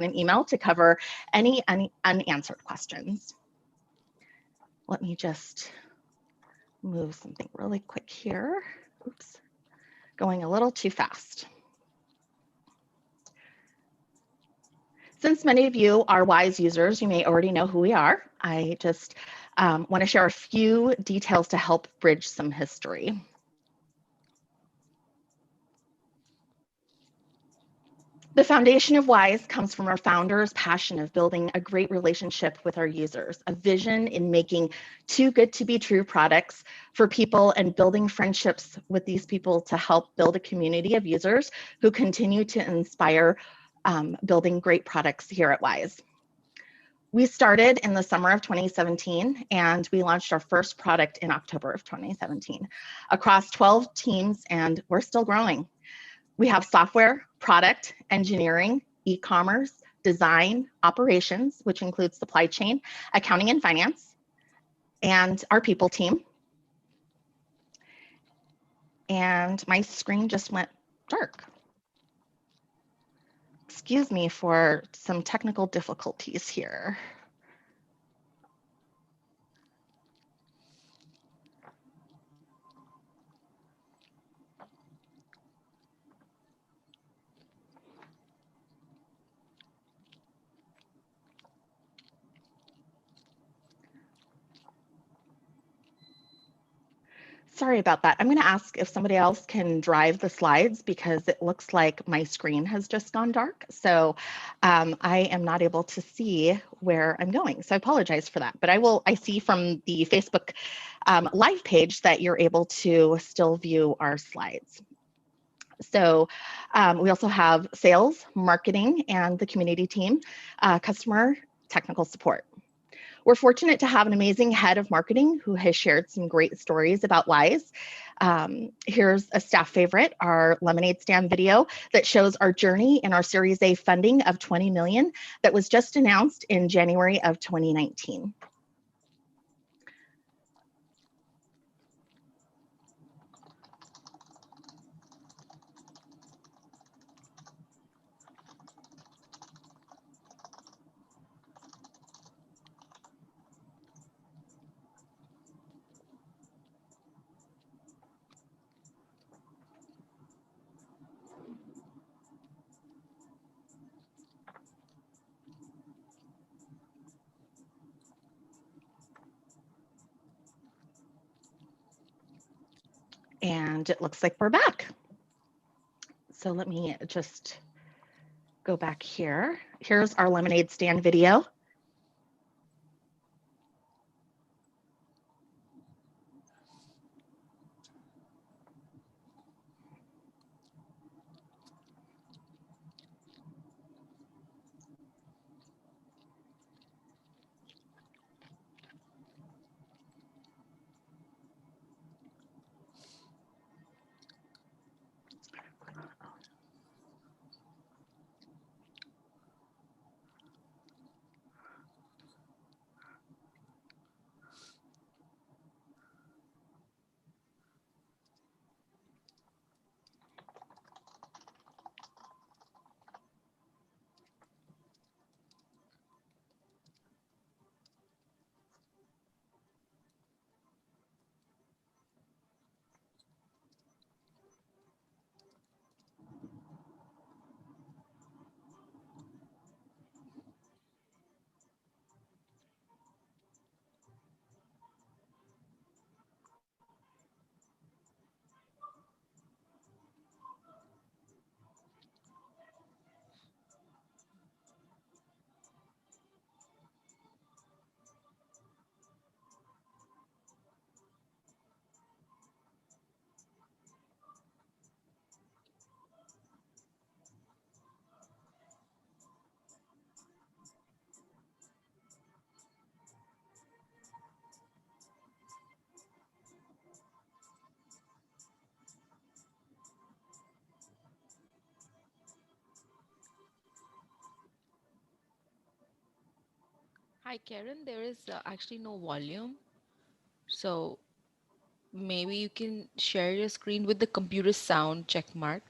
an email to cover any unanswered questions. Let me just move something really quick here. Oops, going a little too fast. Since many of you are Wyze users, you may already know who we are. I just want to share a few details to help bridge some history. The foundation of Wyze comes from our founder's passion of building a great relationship with our users, a vision in making too good to be true products for people and building friendships with these people to help build a community of users who continue to inspire building great products here at Wyze. We started in the summer of 2017, and we launched our first product in October of 2017 across 12 teams, and we're still growing. We have software, product, engineering, e-commerce, design, operations, which includes supply chain, accounting and finance, and our people team. And my screen just went dark. Excuse me for some technical difficulties here. Sorry about that. I'm going to ask if somebody else can drive the slides because it looks like my screen has just gone dark. So I am not able to see where I'm going. So I apologize for that. But I see from the Facebook live page that you're able to still view our slides. So we also have sales, marketing, and the community team, customer, technical support. We're fortunate to have an amazing head of marketing who has shared some great stories about Wyze. Here's a staff favorite, our lemonade stand video that shows our journey in our Series A funding of 20 million that was just announced in January of 2019. And it looks like we're back. So let me just go back here. Here's our lemonade stand video. Hi, Karen. There is actually no volume. So maybe you can share your screen with the computer sound check mark.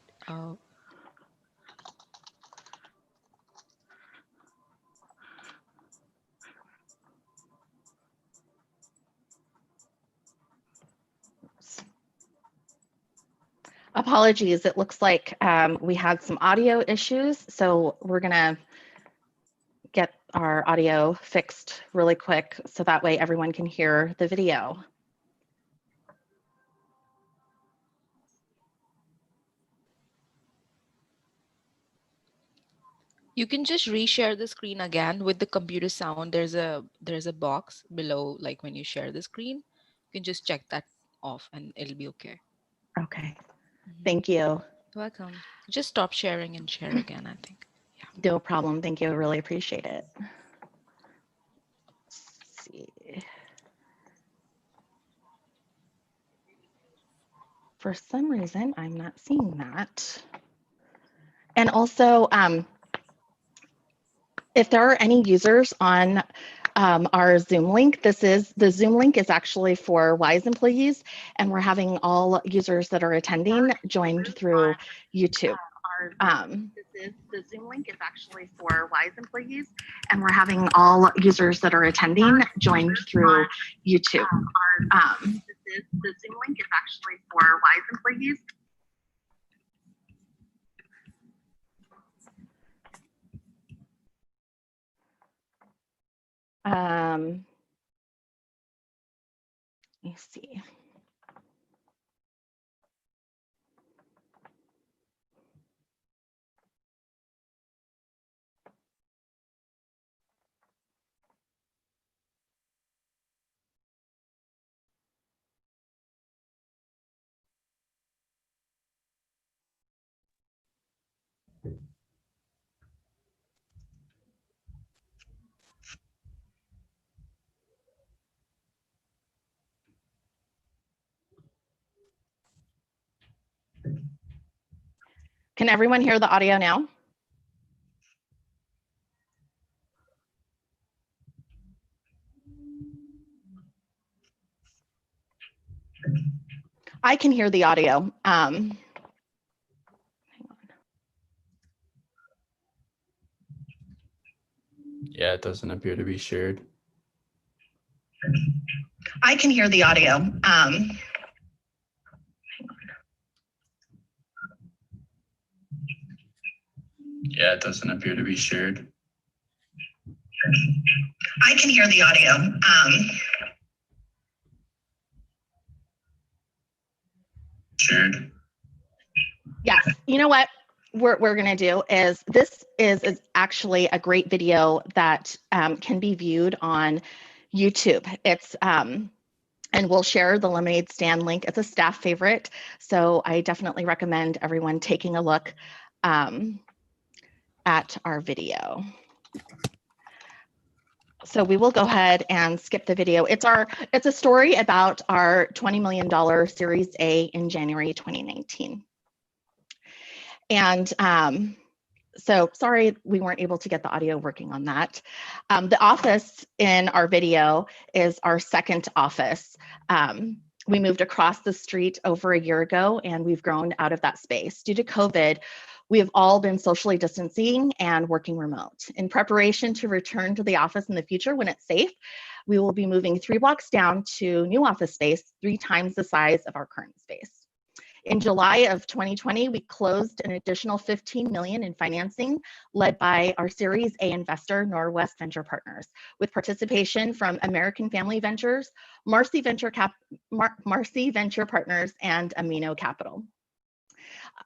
Apologies, it looks like we had some audio issues, so we're gonna get our audio fixed really quick so that way everyone can hear the video. You can just reshare the screen again with the computer sound. There's a box below, like when you share the screen, you can just check that off and it'll be okay. Okay, thank you. Welcome. Just stop sharing and share again, I think. No problem, thank you, I really appreciate it. Let's see. For some reason, I'm not seeing that. And also, if there are any users on our Zoom link, the Zoom link is actually for Wyze employees, and we're having all users that are attending joined through YouTube. The Zoom link is actually for Wyze employees, and we're having all users that are attending joined through YouTube. The Zoom link is actually for Wyze employees. Let me see. Can everyone hear the audio now? I can hear the audio. Hang on. Yeah, it doesn't appear to be shared. I can hear the audio. Yeah, it doesn't appear to be shared. I can hear the audio. Shared. Yes, you know what we're gonna do is this is actually a great video that can be viewed on YouTube. It's and we'll share the lemonade stand link. It's a staff favorite, so I definitely recommend everyone taking a look at our video. So we will go ahead and skip the video. It's a story about our $20 million Series A in January 2019. And so sorry we weren't able to get the audio working on that. The office in our video is our second office. We moved across the street over a year ago, and we've grown out of that space. Due to COVID, we have all been socially distancing and working remote. In preparation to return to the office in the future when it's safe, we will be moving 3 blocks down to new office space, 3 times the size of our current space. In July of 2020, we closed an additional $15 million in financing led by our Series A investor, Norwest Venture Partners, with participation from American Family Ventures, Marcy Venture Partners, and Amino Capital.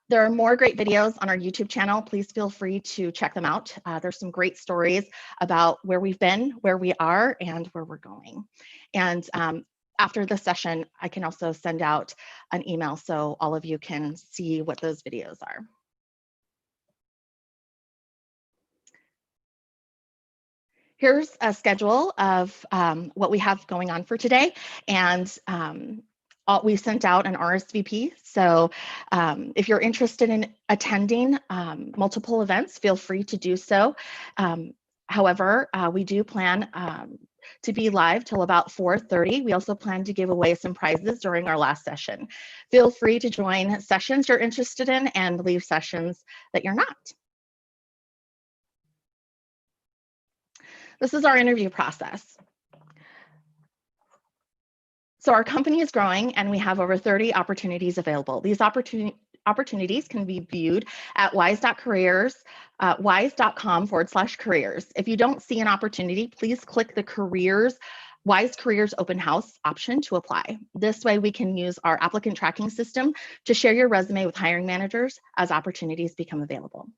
There are more great videos on our YouTube channel. Please feel free to check them out. There's some great stories about where we've been, where we are, and where we're going. And after the session, I can also send out an email so all of you can see what those videos are. Here's a schedule of what we have going on for today. And we sent out an RSVP. So if you're interested in attending multiple events, feel free to do so. However, we do plan to be live till about 4:30. We also plan to give away some prizes during our last session. Feel free to join sessions you're interested in and leave sessions that you're not. This is our interview process. So our company is growing and we have over 30 opportunities available. These opportunities can be viewed at wyze.com/careers. If you don't see an opportunity, please click the Wyze Careers Open House option to apply. This way we can use our applicant tracking system to share your resume with hiring managers as opportunities become available.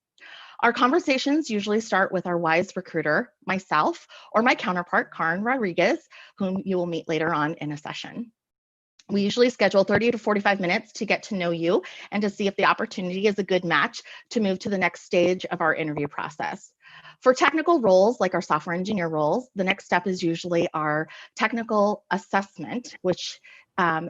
Our conversations usually start with our Wyze recruiter, myself, or my counterpart, Karen Rodriguez, whom you will meet later on in a session. We usually schedule 30 to 45 minutes to get to know you and to see if the opportunity is a good match to move to the next stage of our interview process. For technical roles, like our software engineer roles, the next step is usually our technical assessment, which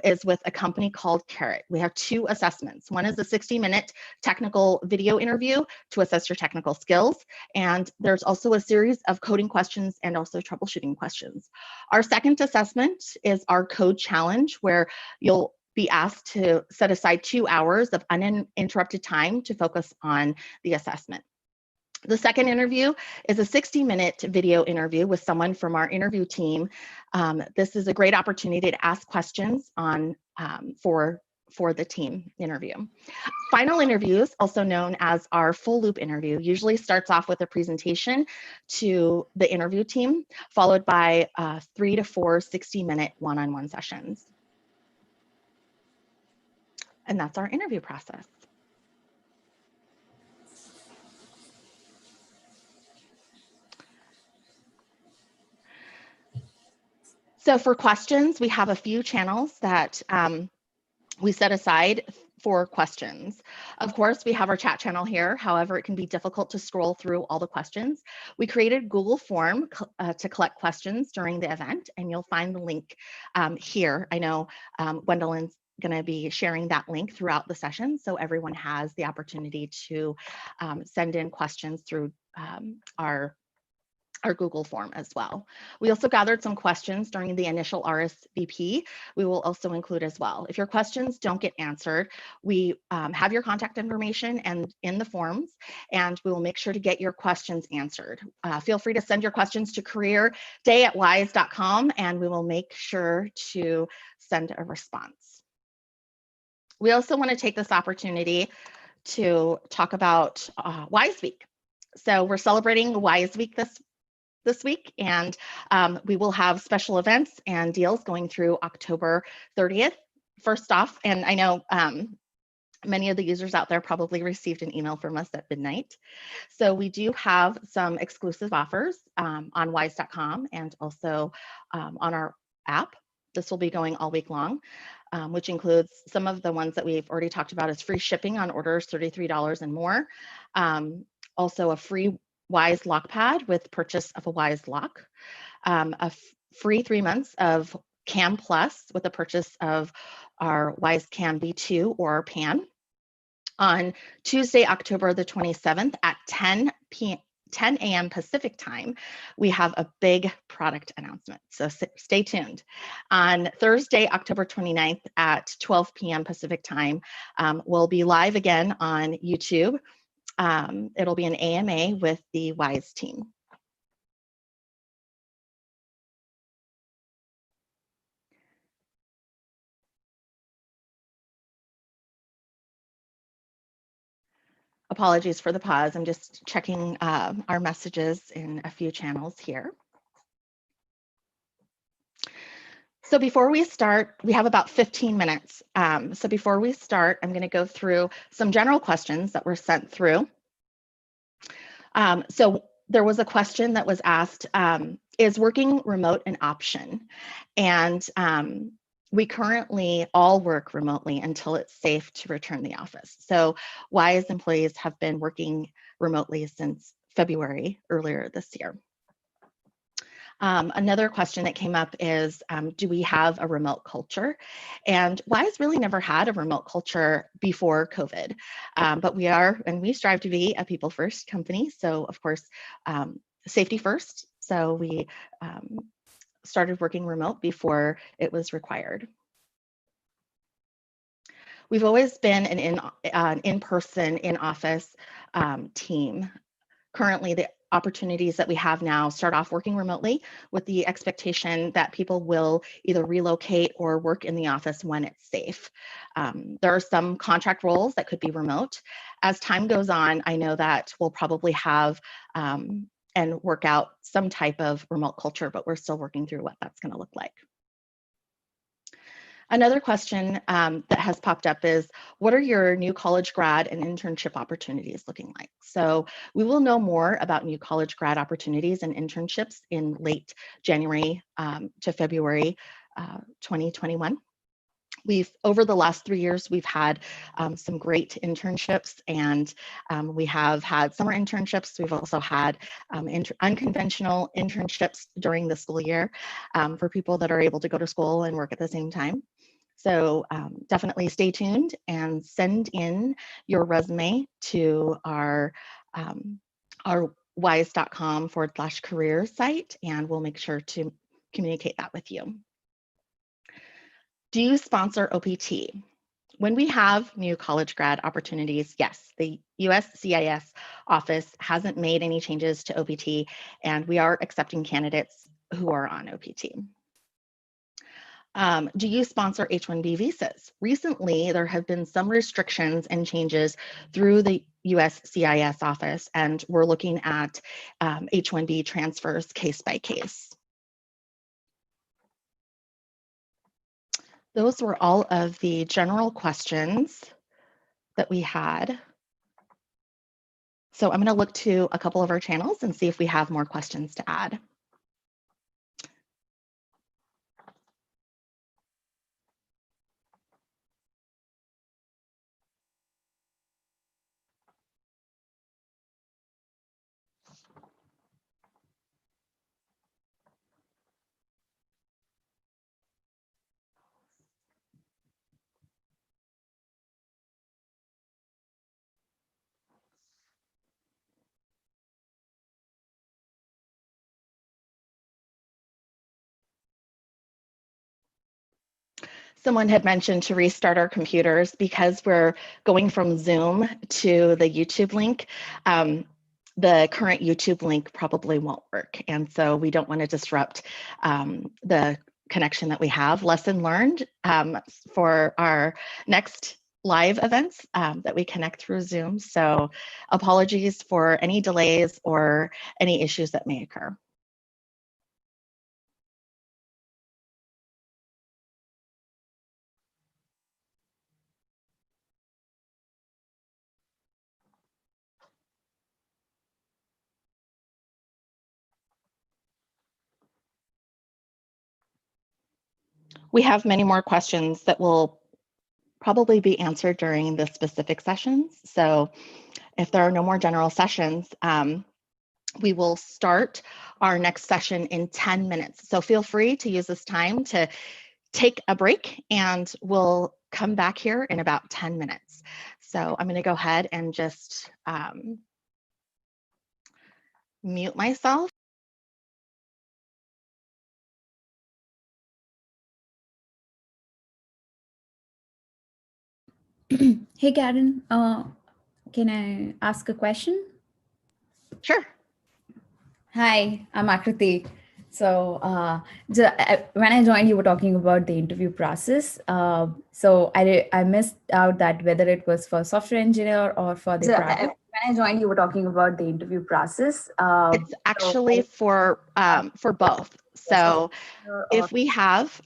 is with a company called Carrot. We have 2 assessments. One is a 60-minute technical video interview to assess your technical skills. And there's also a series of coding questions and also troubleshooting questions. Our second assessment is our code challenge, where you'll be asked to set aside 2 hours of uninterrupted time to focus on the assessment. The second interview is a 60-minute video interview with someone from our interview team. This is a great opportunity to ask questions on for the team interview. Final interviews, also known as our full loop interview, usually starts off with a presentation to the interview team, followed by 3 to 4 60-minute one-on-one sessions. And that's our interview process. So for questions, we have a few channels that we set aside for questions. Of course, we have our chat channel here. However, it can be difficult to scroll through all the questions. We created Google form to collect questions during the event, and you'll find the link here. I know Gwendolyn's going to be sharing that link throughout the session, so everyone has the opportunity to send in questions through our Google form as well. We also gathered some questions during the initial RSVP. We will also include as well. If your questions don't get answered, we have your contact information and in the forms, and we will make sure to get your questions answered. Feel free to send your questions to careerday@wyze.com, and we will make sure to send a response. We also want to take this opportunity to talk about Wyze Week. So we're celebrating Wyze Week this week, and we will have special events and deals going through October 30th. First off, and I know many of the users out there probably received an email from us at midnight. So we do have some exclusive offers on wyze.com and also on our app. This will be going all week long, which includes some of the ones that we've already talked about as free shipping on orders $33 and more. Also a free Wyze lock pad with purchase of a Wyze lock, free 3 months of Cam Plus with the purchase of our Wyze Cam V2 or PAN. On Tuesday, October the 27th at 10 a.m. Pacific time, we have a big product announcement, so stay tuned. On Thursday, October 29th at 12 p.m. Pacific time, we'll be live again on YouTube. It'll be an AMA with the Wyze team. Apologies for the pause. I'm just checking our messages in a few channels here. So before we start, we have about 15 minutes. So before we start, I'm going to go through some general questions that were sent through. So there was a question that was asked, is working remote an option? And we currently all work remotely until it's safe to return to the office. So Wyze employees have been working remotely since February earlier this year. Another question that came up is, do we have a remote culture? And Wyze really never had a remote culture before COVID, but we are, and we strive to be a people first company. So of course, safety first. So we started working remote before it was required. We've always been an in-person, in-office team. Currently, opportunities that we have now start off working remotely with the expectation that people will either relocate or work in the office when it's safe. There are some contract roles that could be remote. As time goes on, I know that we'll probably have and work out some type of remote culture, but we're still working through what that's going to look like. Another question that has popped up is, what are your new college grad and internship opportunities looking like? So we will know more about new college grad opportunities and internships in late January to February 2021. Over the last 3 years, we've had some great internships, and we have had summer internships. We've also had unconventional internships during the school year for people that are able to go to school and work at the same time. So definitely stay tuned and send in your resume to our wyze.com/career site, and we'll make sure to communicate that with you. Do you sponsor OPT? When we have new college grad opportunities, yes, the USCIS office hasn't made any changes to OPT, and we are accepting candidates who are on OPT. Do you sponsor H-1B visas? Recently, there have been some restrictions and changes through the USCIS office, and we're looking at H-1B transfers case by case. Those were all of the general questions that we had. So I'm going to look to a couple of our channels and see if we have more questions to add. Someone had mentioned to restart our computers because we're going from Zoom to the YouTube link. The current YouTube link probably won't work. And so we don't want to disrupt the connection that we have. Lesson learned for our next live events that we connect through Zoom. So apologies for any delays or any issues that may occur. We have many more questions that will probably be answered during the specific sessions. So if there are no more general sessions, we will start our next session in 10 minutes. So feel free to use this time to take a break, and we'll come back here in about 10 minutes. So I'm going to go ahead and just mute myself. Hey, Karen, can I ask a question? Sure. Hi, I'm Akriti. So when I joined, you were talking about the interview process. So I missed out that whether it was for software engineer or for the product. When I joined, you were talking about the interview process. It's actually for both. So if we have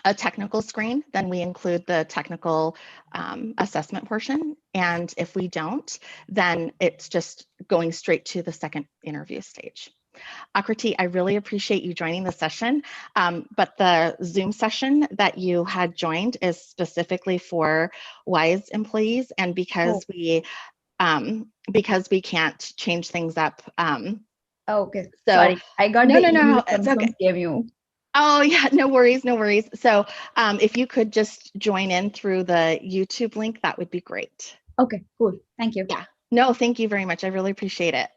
a technical screen, then we include the technical assessment portion. And if we don't, then it's just going straight to the second interview stage. Akriti, I really appreciate you joining the session, but the Zoom session that you had joined is specifically for Wyze employees, and because we can't change things up. Okay, so sorry, I got no, the no, email no, it's okay. you. Oh yeah, no worries, no worries. So if you could just join in through the YouTube link, that would be great. Okay, cool. Thank you. Yeah, no, thank you very much. I really appreciate it.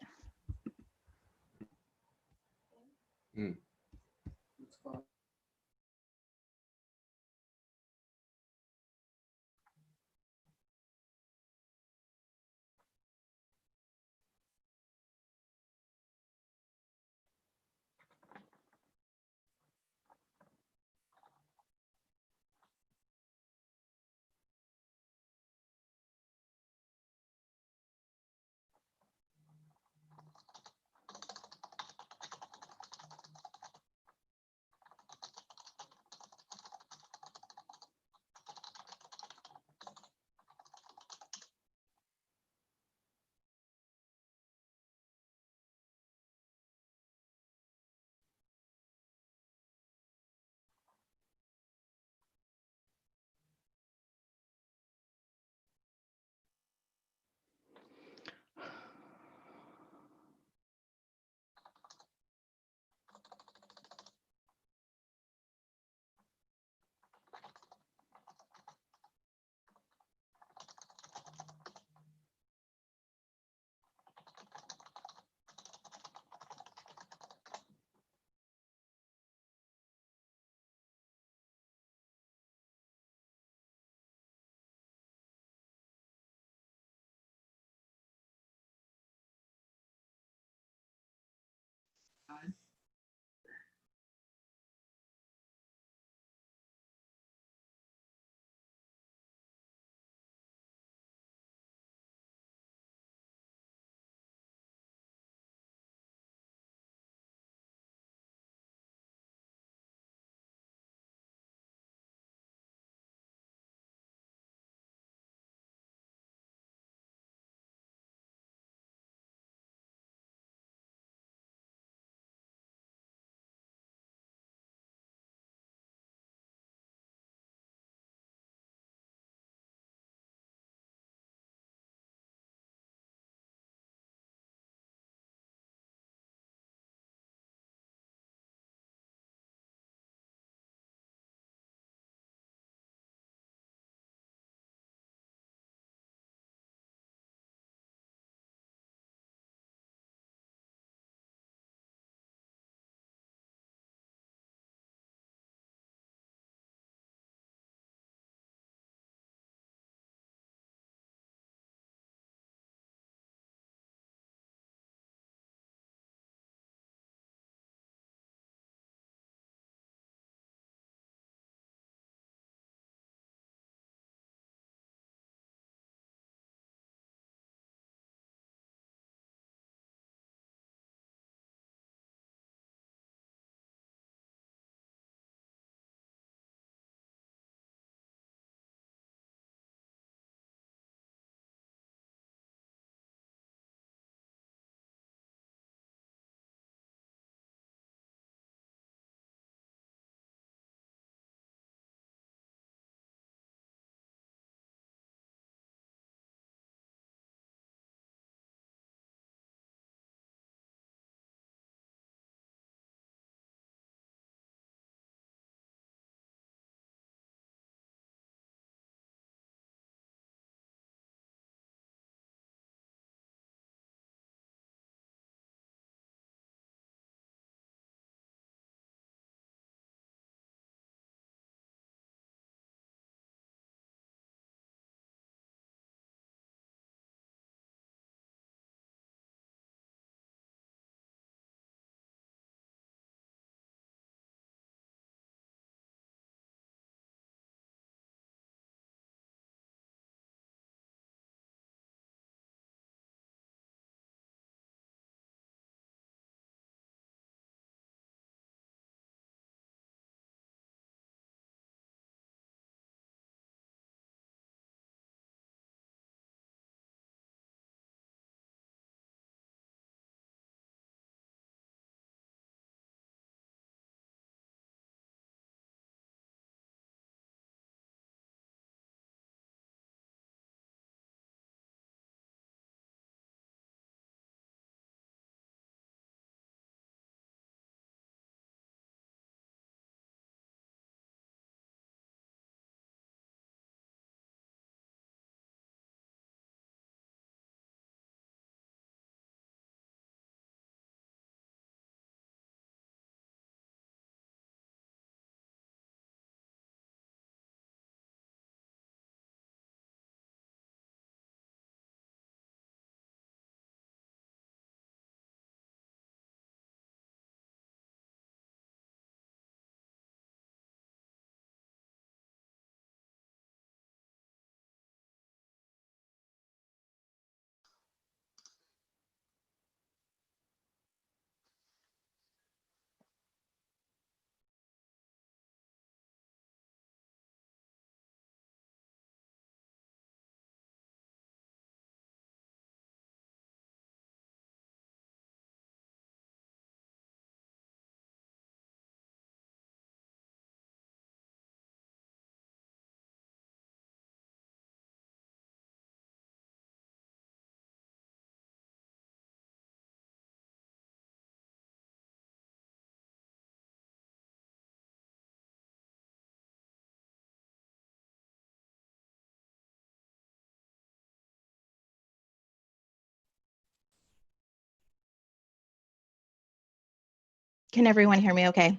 Can everyone hear me okay?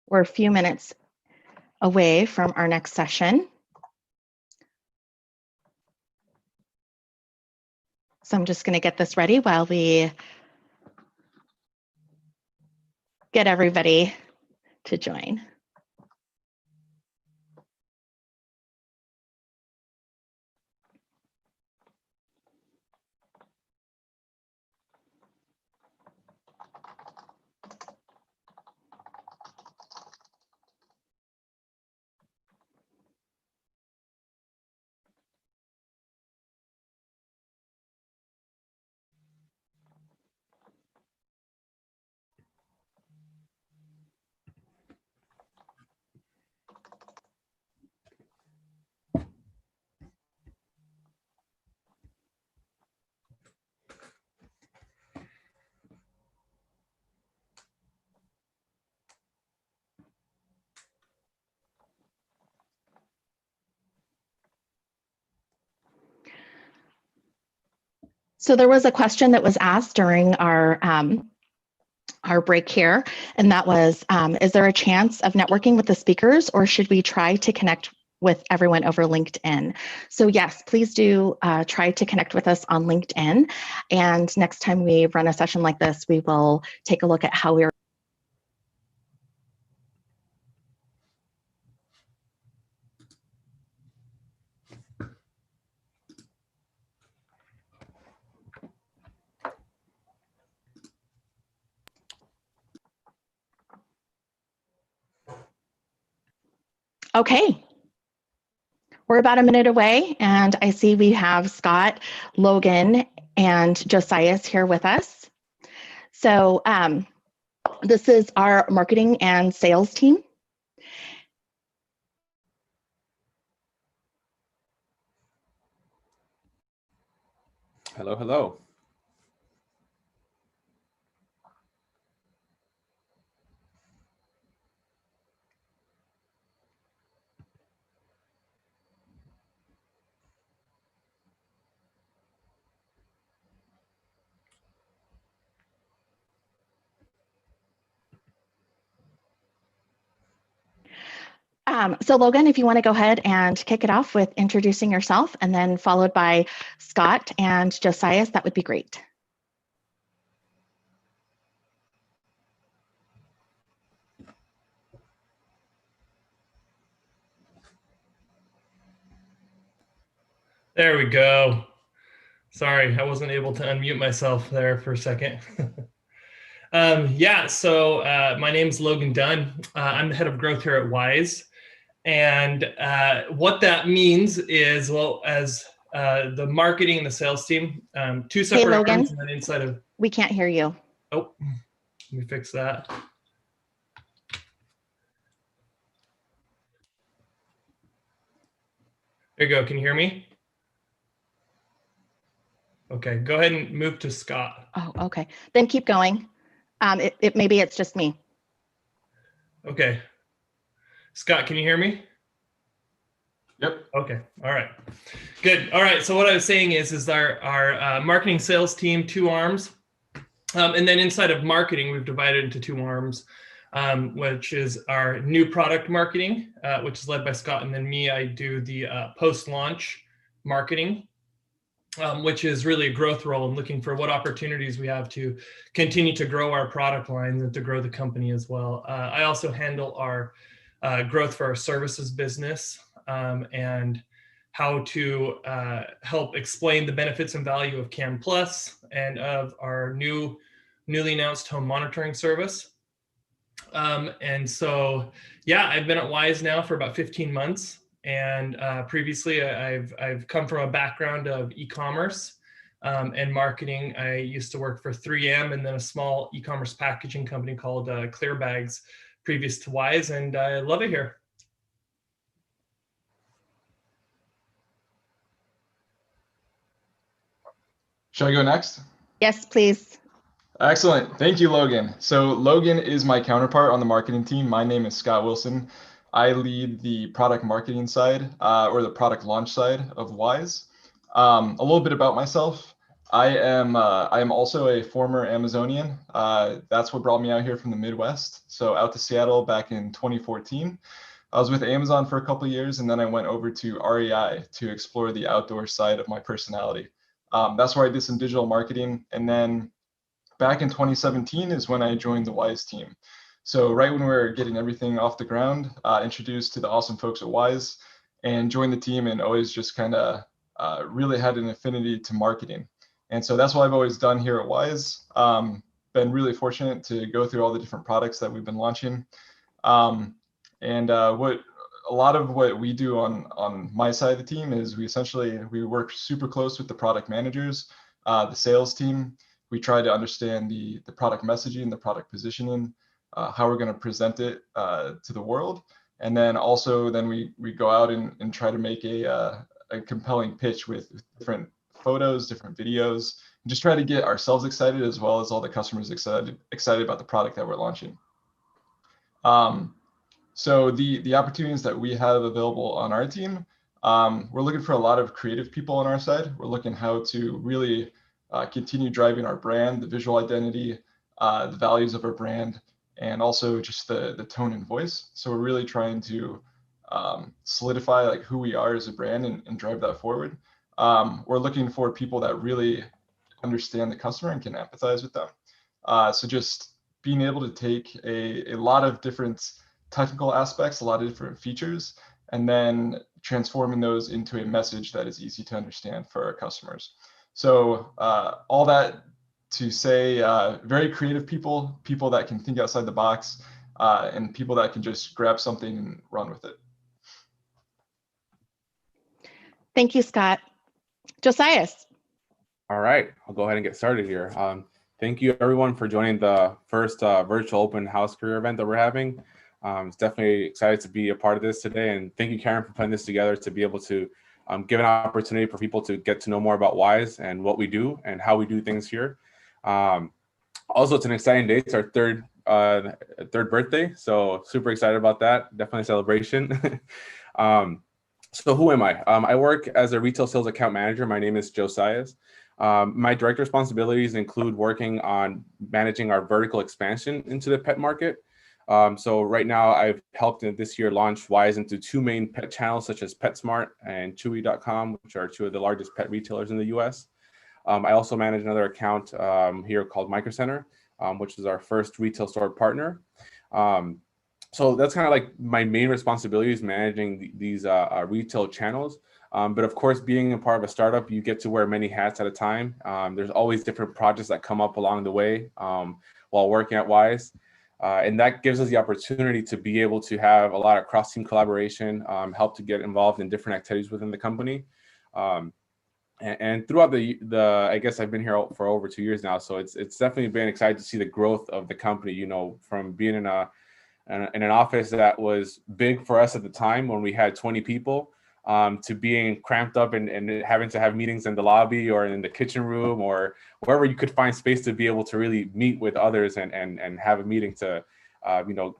We're a few minutes away from our next session. So I'm just going to get this ready while we get everybody to join. So there was a question that was asked during our break here, and that was, is there a chance of networking with the speakers, or should we try to connect with everyone over LinkedIn? So yes, please do try to connect with us on LinkedIn. And next time we run a session like this, we will take a look at how we're okay. We're about a minute away, and I see we have Scott, Logan, and Josiah here with us. So this is our marketing and sales team. Hello, hello. So Logan, if you want to go ahead and kick it off with introducing yourself, and then followed by Scott and Josiah, that would be great. There we go. Sorry, I wasn't able to unmute myself there for a second. Yeah, so my name's Logan Dunn. I'm the head of growth here at Wyze. And what that means is, well, as the marketing and the sales team, two separate Logan, arms and then inside of... We can't hear you. Oh, let me fix that. There you go. Can you hear me? Okay, go ahead and move to Scott. Oh, okay. Then keep going. Maybe it's just me. Okay. Scott, can you hear me? Yep. Okay. All right. Good. All right. So what I was saying is our marketing sales team, two arms. And then inside of marketing, we've divided into two arms, which is our new product marketing, which is led by Scott. And then me, I do the post-launch marketing, which is really a growth role and looking for what opportunities we have to continue to grow our product lines and to grow the company as well. I also handle our growth for our services business and how to help explain the benefits and value of CAM Plus and of our newly announced home monitoring service. And so, yeah, I've been at Wyze now for about 15 months. And previously, I've come from a background of e-commerce and marketing. I used to work for 3M and then a small e-commerce packaging company called Clear Bags previous to Wyze, and I love it here. Shall I go next? Yes, please. Excellent. Thank you, Logan. So Logan is my counterpart on the marketing team. My name is Scott Wilson. I lead the product marketing side or the product launch side of Wyze. A little bit about myself. I am also a former Amazonian. That's what brought me out here from the Midwest. So out to Seattle back in 2014. I was with Amazon for a couple of years, and then I went over to REI to explore the outdoor side of my personality. That's where I did some digital marketing. And then back in 2017 is when I joined the Wyze team. So right when we were getting everything off the ground, introduced to the awesome folks at Wyze and joined the team, and always just kind of really had an affinity to marketing. And so that's what I've always done here at Wyze. Been really fortunate to go through all the different products that we've been launching. What a lot of what we do on my side of the team is we work super close with the product managers, the sales team. We try to understand the product messaging, the product positioning, how we're going to present it to the world. And then also we go out and try to make a compelling pitch with different photos, different videos, and just try to get ourselves excited as well as all the customers excited about the product that we're launching. So the opportunities that we have available on our team, we're looking for a lot of creative people on our side. We're looking how to really continue driving our brand, the visual identity, the values of our brand, and also just the tone and voice. So we're really trying to solidify like who we are as a brand and drive that forward. We're looking for people that really understand the customer and can empathize with them. So just being able to take a lot of different technical aspects, a lot of different features, and then transforming those into a message that is easy to understand for our customers. So all that to say, very creative people that can think outside the box, and people that can just grab something and run with it. Thank you, Scott. Josias. All right, I'll go ahead and get started here. Thank you everyone for joining the first virtual open house career event that we're having. It's definitely excited to be a part of this today, and thank you, Karen, for putting this together to be able to give an opportunity for people to get to know more about Wyze and what we do and how we do things here. Also, it's an exciting day. It's our third birthday, so super excited about that. Definitely a celebration. So who am I? I work as a retail sales account manager. My name is Josias. My direct responsibilities include working on managing our vertical expansion into the pet market. So right now I've helped this year launch Wyze into two main pet channels such as PetSmart and Chewy.com, which are two of the largest pet retailers in the US. I also manage another account here called Micro Center, which is our first retail store partner. So that's kind of like my main responsibility is managing these retail channels. But of course, being a part of a startup, you get to wear many hats at a time. There's always different projects that come up along the way while working at Wyze. And that gives us the opportunity to be able to have a lot of cross-team collaboration, help to get involved in different activities within the company. And throughout I guess I've been here for over 2 years now, so it's definitely been exciting to see the growth of the company. You know, from being in an office that was big for us at the time when we had 20 people, to being cramped up and having to have meetings in the lobby or in the kitchen room or wherever you could find space to be able to really meet with others and have a meeting to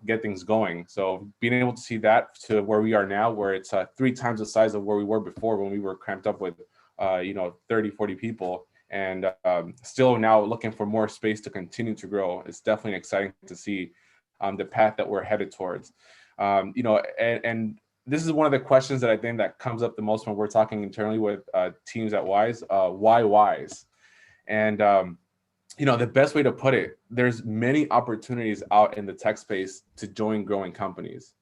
get things going. So being able to see that to where we are now, where it's 3 times the size of where we were before when we were cramped up with 30, 40 people, and still now looking for more space to continue to grow. It's definitely exciting to see the path that we're headed towards. And this is one of the questions that I think that comes up the most when we're talking internally with teams at Wyze. Why Wyze? And the best way to put it, there's many opportunities out in the tech space to join growing companies.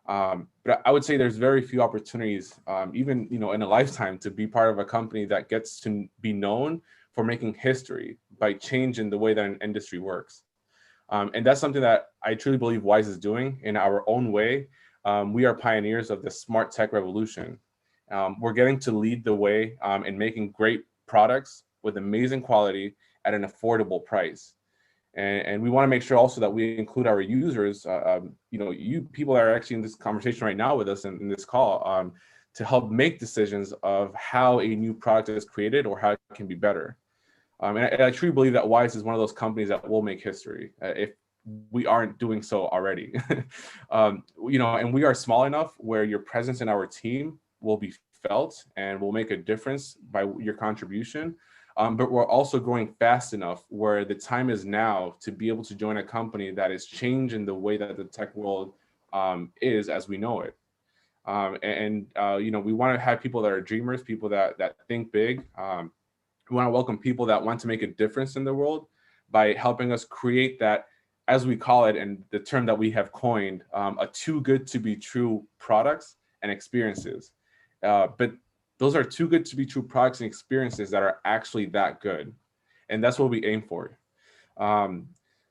But I would say there's very few opportunities, even in a lifetime, to be part of a company that gets to be known for making history by changing the way that an industry works. And that's something that I truly believe Wyze is doing in our own way. We are pioneers of the smart tech revolution. We're getting to lead the way in making great products with amazing quality at an affordable price. And we want to make sure also that we include our users, you people that are actually in this conversation right now with us in this call, to help make decisions of how a new product is created or how it can be better. And I truly believe that Wyze is one of those companies that will make history if we aren't doing so already. And we are small enough where your presence in our team will be felt and will make a difference by your contribution. But we're also growing fast enough where the time is now to be able to join a company that is changing the way that the tech world is as we know it. We want to have people that are dreamers, people that think big. We want to welcome people that want to make a difference in the world by helping us create that as we call it, and the term that we have coined, a too good to be true products and experiences. But those are too good to be true products and experiences that are actually that good. And that's what we aim for.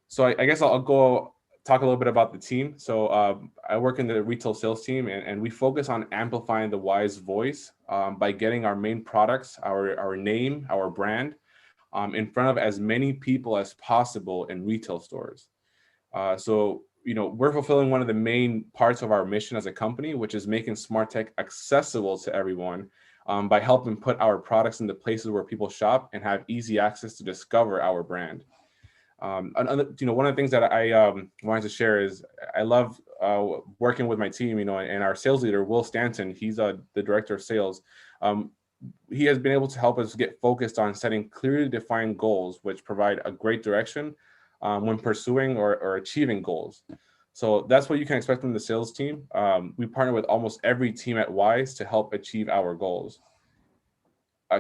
So I guess I'll go talk a little bit about the team. So I work in the retail sales team, and we focus on amplifying the Wyze voice by getting our main products, our name, our brand, in front of as many people as possible in retail stores. So, we're fulfilling one of the main parts of our mission as a company, which is making smart tech accessible to everyone by helping put our products into places where people shop and have easy access to discover our brand. One of the things that I wanted to share is I love working with my team, and our sales leader, Will Stanton, he's the director of sales. He has been able to help us get focused on setting clearly defined goals, which provide a great direction when pursuing or achieving goals. So that's what you can expect from the sales team. We partner with almost every team at Wyze to help achieve our goals.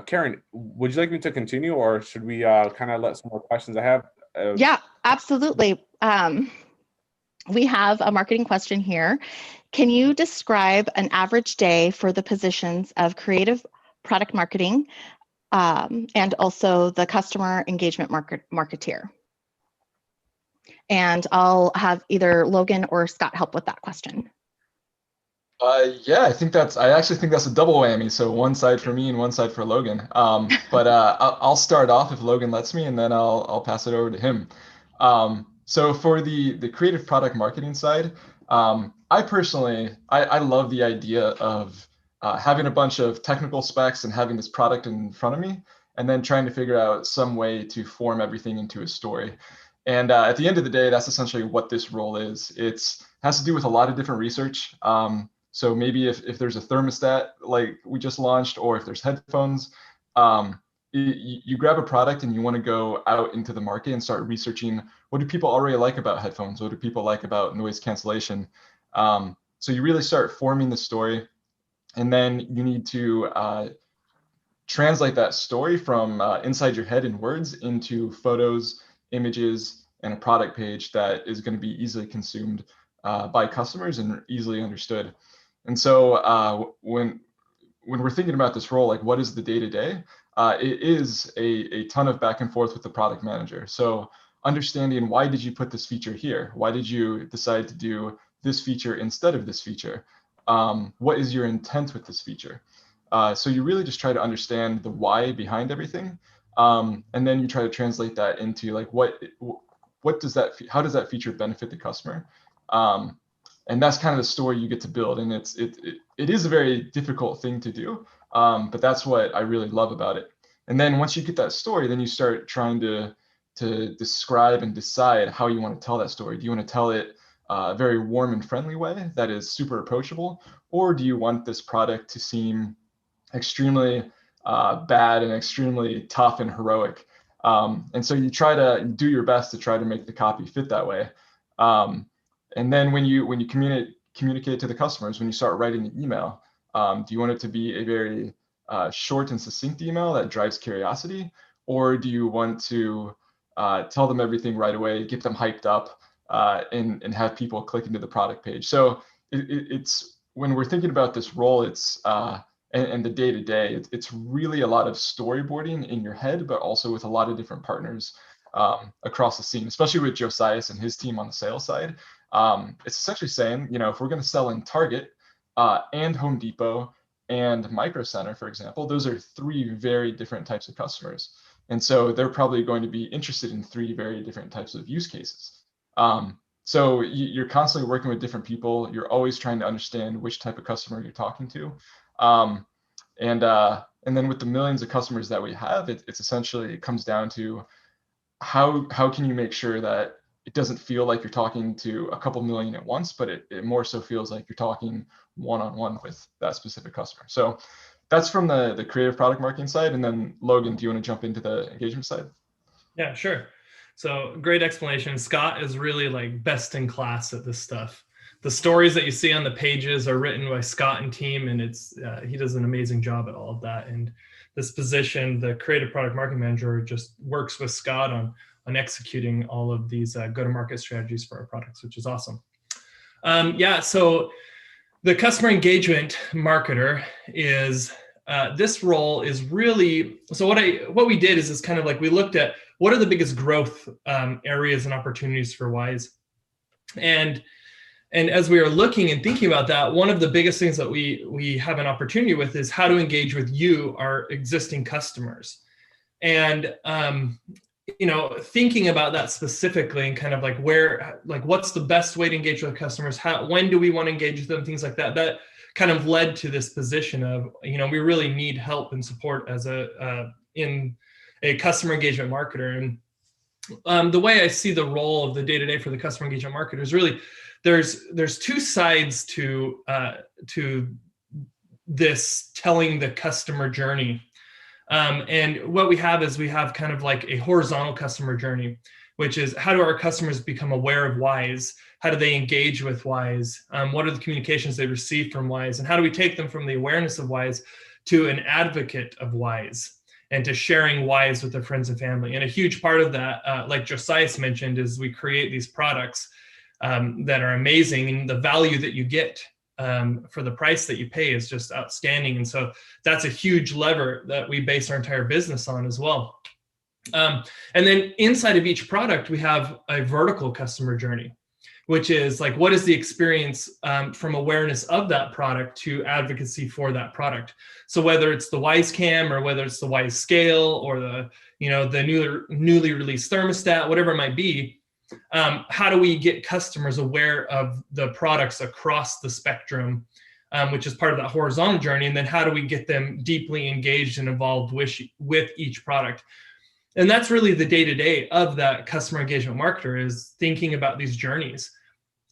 Karen, would you like me to continue, or should we kind of let some more questions I have? Yeah, absolutely. We have a marketing question here. Can you describe an average day for the positions of creative product marketing and also the customer engagement marketeer? And I'll have either Logan or Scott help with that question. Yeah, I actually think that's a double whammy. So one side for me and one side for Logan. But I'll start off if Logan lets me, and then I'll pass it over to him. So for the creative product marketing side, I personally, I love the idea of having a bunch of technical specs and having this product in front of me, and then trying to figure out some way to form everything into a story. And at the end of the day, that's essentially what this role is. It has to do with a lot of different research. So maybe if there's a thermostat like we just launched, or if there's headphones, you grab a product and you want to go out into the market and start researching, what do people already like about headphones? What do people like about noise cancellation? So you really start forming the story, and then you need to translate that story from inside your head in words into photos, images, and a product page that is going to be easily consumed by customers and easily understood. And so when we're thinking about this role, like what is the day-to-day, it is a ton of back and forth with the product manager. So understanding, why did you put this feature here? Why did you decide to do this feature instead of this feature? What is your intent with this feature? So you really just try to understand the why behind everything. And then you try to translate that into like, how does that feature benefit the customer? And that's kind of the story you get to build. And it is a very difficult thing to do, but that's what I really love about it. And then once you get that story, then you start trying to describe and decide how you want to tell that story. Do you want to tell it a very warm and friendly way that is super approachable? Or do you want this product to seem extremely bad and extremely tough and heroic? And so you try to do your best to try to make the copy fit that way. And then when you communicate to the customers, when you start writing the email, do you want it to be a very short and succinct email that drives curiosity? Or do you want to tell them everything right away, get them hyped up, and have people click into the product page? So it's when we're thinking about this role, it's and the day-to-day, it's really a lot of storyboarding in your head, but also with a lot of different partners across the scene, especially with Josias and his team on the sales side. It's essentially saying, if we're going to sell in Target and Home Depot and Micro Center, for example, those are three very different types of customers. And so they're probably going to be interested in three very different types of use cases. So you're constantly working with different people. You're always trying to understand which type of customer you're talking to. And then with the millions of customers that we have, it's essentially, it comes down to how can you make sure that it doesn't feel like you're talking to a couple million at once, but it more so feels like you're talking one-on-one with that specific customer. So that's from the creative product marketing side. And then Logan, do you want to jump into the engagement side? Yeah, sure. So great explanation. Scott is really like best in class at this stuff. The stories that you see on the pages are written by Scott and team, and he does an amazing job at all of that. And this position, the creative product marketing manager, just works with Scott on on executing all of these go-to-market strategies for our products, which is awesome. Yeah, so the customer engagement marketer is, this role is really, so what we did is kind of like, we looked at what are the biggest growth areas and opportunities for Wyze. And as we are looking and thinking about that, one of the biggest things that we have an opportunity with is how to engage with you, our existing customers. And thinking about that specifically and kind of like what's the best way to engage with customers? When do we want to engage with them? Things like that. That kind of led to this position of, we really need help and support as in a customer engagement marketer. And the way I see the role of the day-to-day for the customer engagement marketer is really, there's two sides to this telling the customer journey. And what we have is we have kind of like a horizontal customer journey, which is how do our customers become aware of Wyze? How do they engage with Wyze? What are the communications they receive from Wyze? And how do we take them from the awareness of Wyze to an advocate of Wyze and to sharing Wyze with their friends and family? And a huge part of that, like Josias mentioned, is we create these products that are amazing, and the value that you get for the price that you pay is just outstanding. And so that's a huge lever that we base our entire business on as well. And then inside of each product, we have a vertical customer journey, which is like, what is the experience from awareness of that product to advocacy for that product? So whether it's the Wyze Cam or whether it's the Wyze Scale or the newly released thermostat, whatever it might be, how do we get customers aware of the products across the spectrum, which is part of that horizontal journey? And then how do we get them deeply engaged and involved with each product? And that's really the day-to-day of that customer engagement marketer, is thinking about these journeys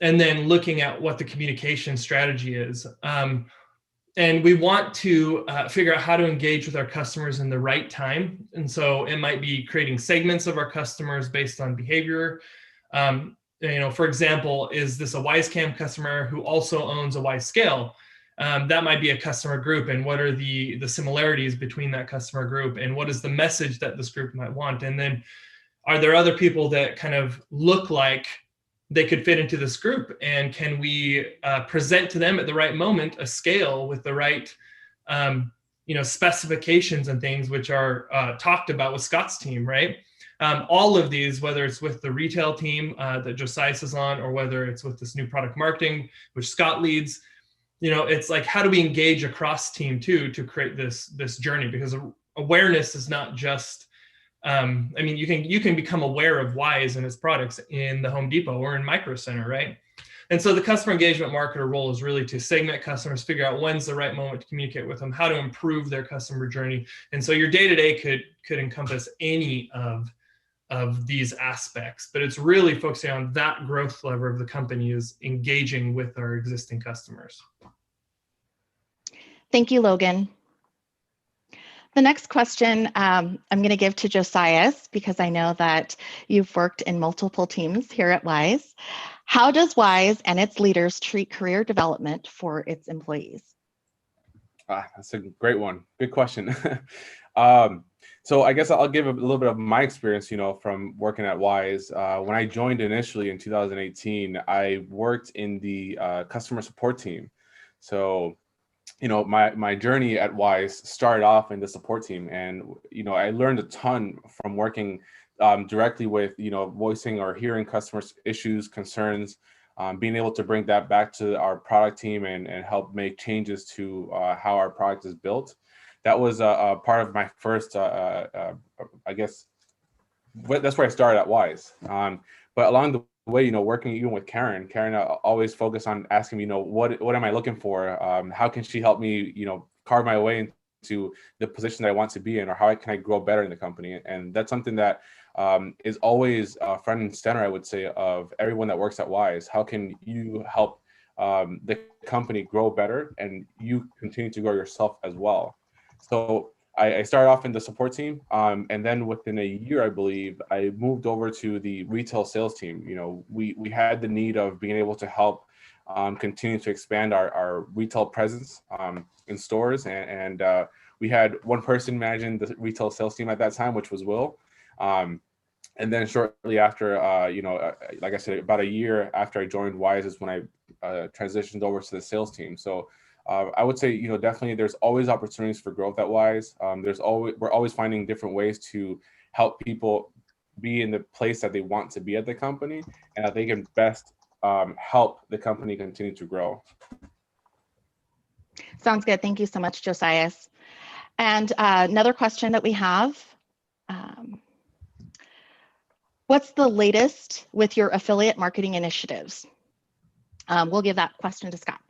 and then looking at what the communication strategy is. And we want to figure out how to engage with our customers in the right time. And so it might be creating segments of our customers based on behavior. For example, is this a Wyze Cam customer who also owns a Wyze Scale? That might be a customer group, and what are the similarities between that customer group, and what is the message that this group might want? And then are there other people that kind of look like they could fit into this group, and can we present to them at the right moment a scale with the right specifications and things, which are talked about with Scott's team, right? All of these, whether it's with the retail team that Josias is on, or whether it's with this new product marketing, which Scott leads, it's like, how do we engage across team too to create this journey? Because awareness is not just, you can become aware of Wyze and its products in the Home Depot or in Micro Center, right? And so the customer engagement marketer role is really to segment customers, figure out when's the right moment to communicate with them, how to improve their customer journey. And so your day-to-day could encompass any of these aspects, but it's really focusing on that growth lever of the company, is engaging with our existing customers. Thank you, Logan. The next question I'm going to give to Josias, because I know that you've worked in multiple teams here at Wyze. How does Wyze and its leaders treat career development for its employees? That's a great one. Good question. So I guess I'll give a little bit of my experience, from working at Wyze. When I joined initially in 2018, I worked in the customer support team. So, my journey at Wyze started off in the support team, and I learned a ton from working directly with voicing or hearing customers' issues, concerns, being able to bring that back to our product team and help make changes to how our product is built. That was a part of my first, I guess, that's where I started at Wyze. But along the way, working even with Karen always focused on asking me, what am I looking for? How can she help me, carve my way into the position that I want to be in, or how can I grow better in the company? And that's something that is always front and center, I would say, of everyone that works at Wyze. How can you help the company grow better, and you continue to grow yourself as well? So I started off in the support team, and then within a year, I believe, I moved over to the retail sales team. We had the need of being able to help continue to expand our retail presence in stores, and we had one person managing the retail sales team at that time, which was Will. And then shortly after, like I said, about a year after I joined Wyze is when I transitioned over to the sales team. So I would say, definitely there's always opportunities for growth at Wyze. We're always finding different ways to help people be in the place that they want to be at the company, and that they can best help the company continue to grow. Sounds good. Thank you so much, Josias. And another question that we have, what's the latest with your affiliate marketing initiatives? We'll give that question to Scott.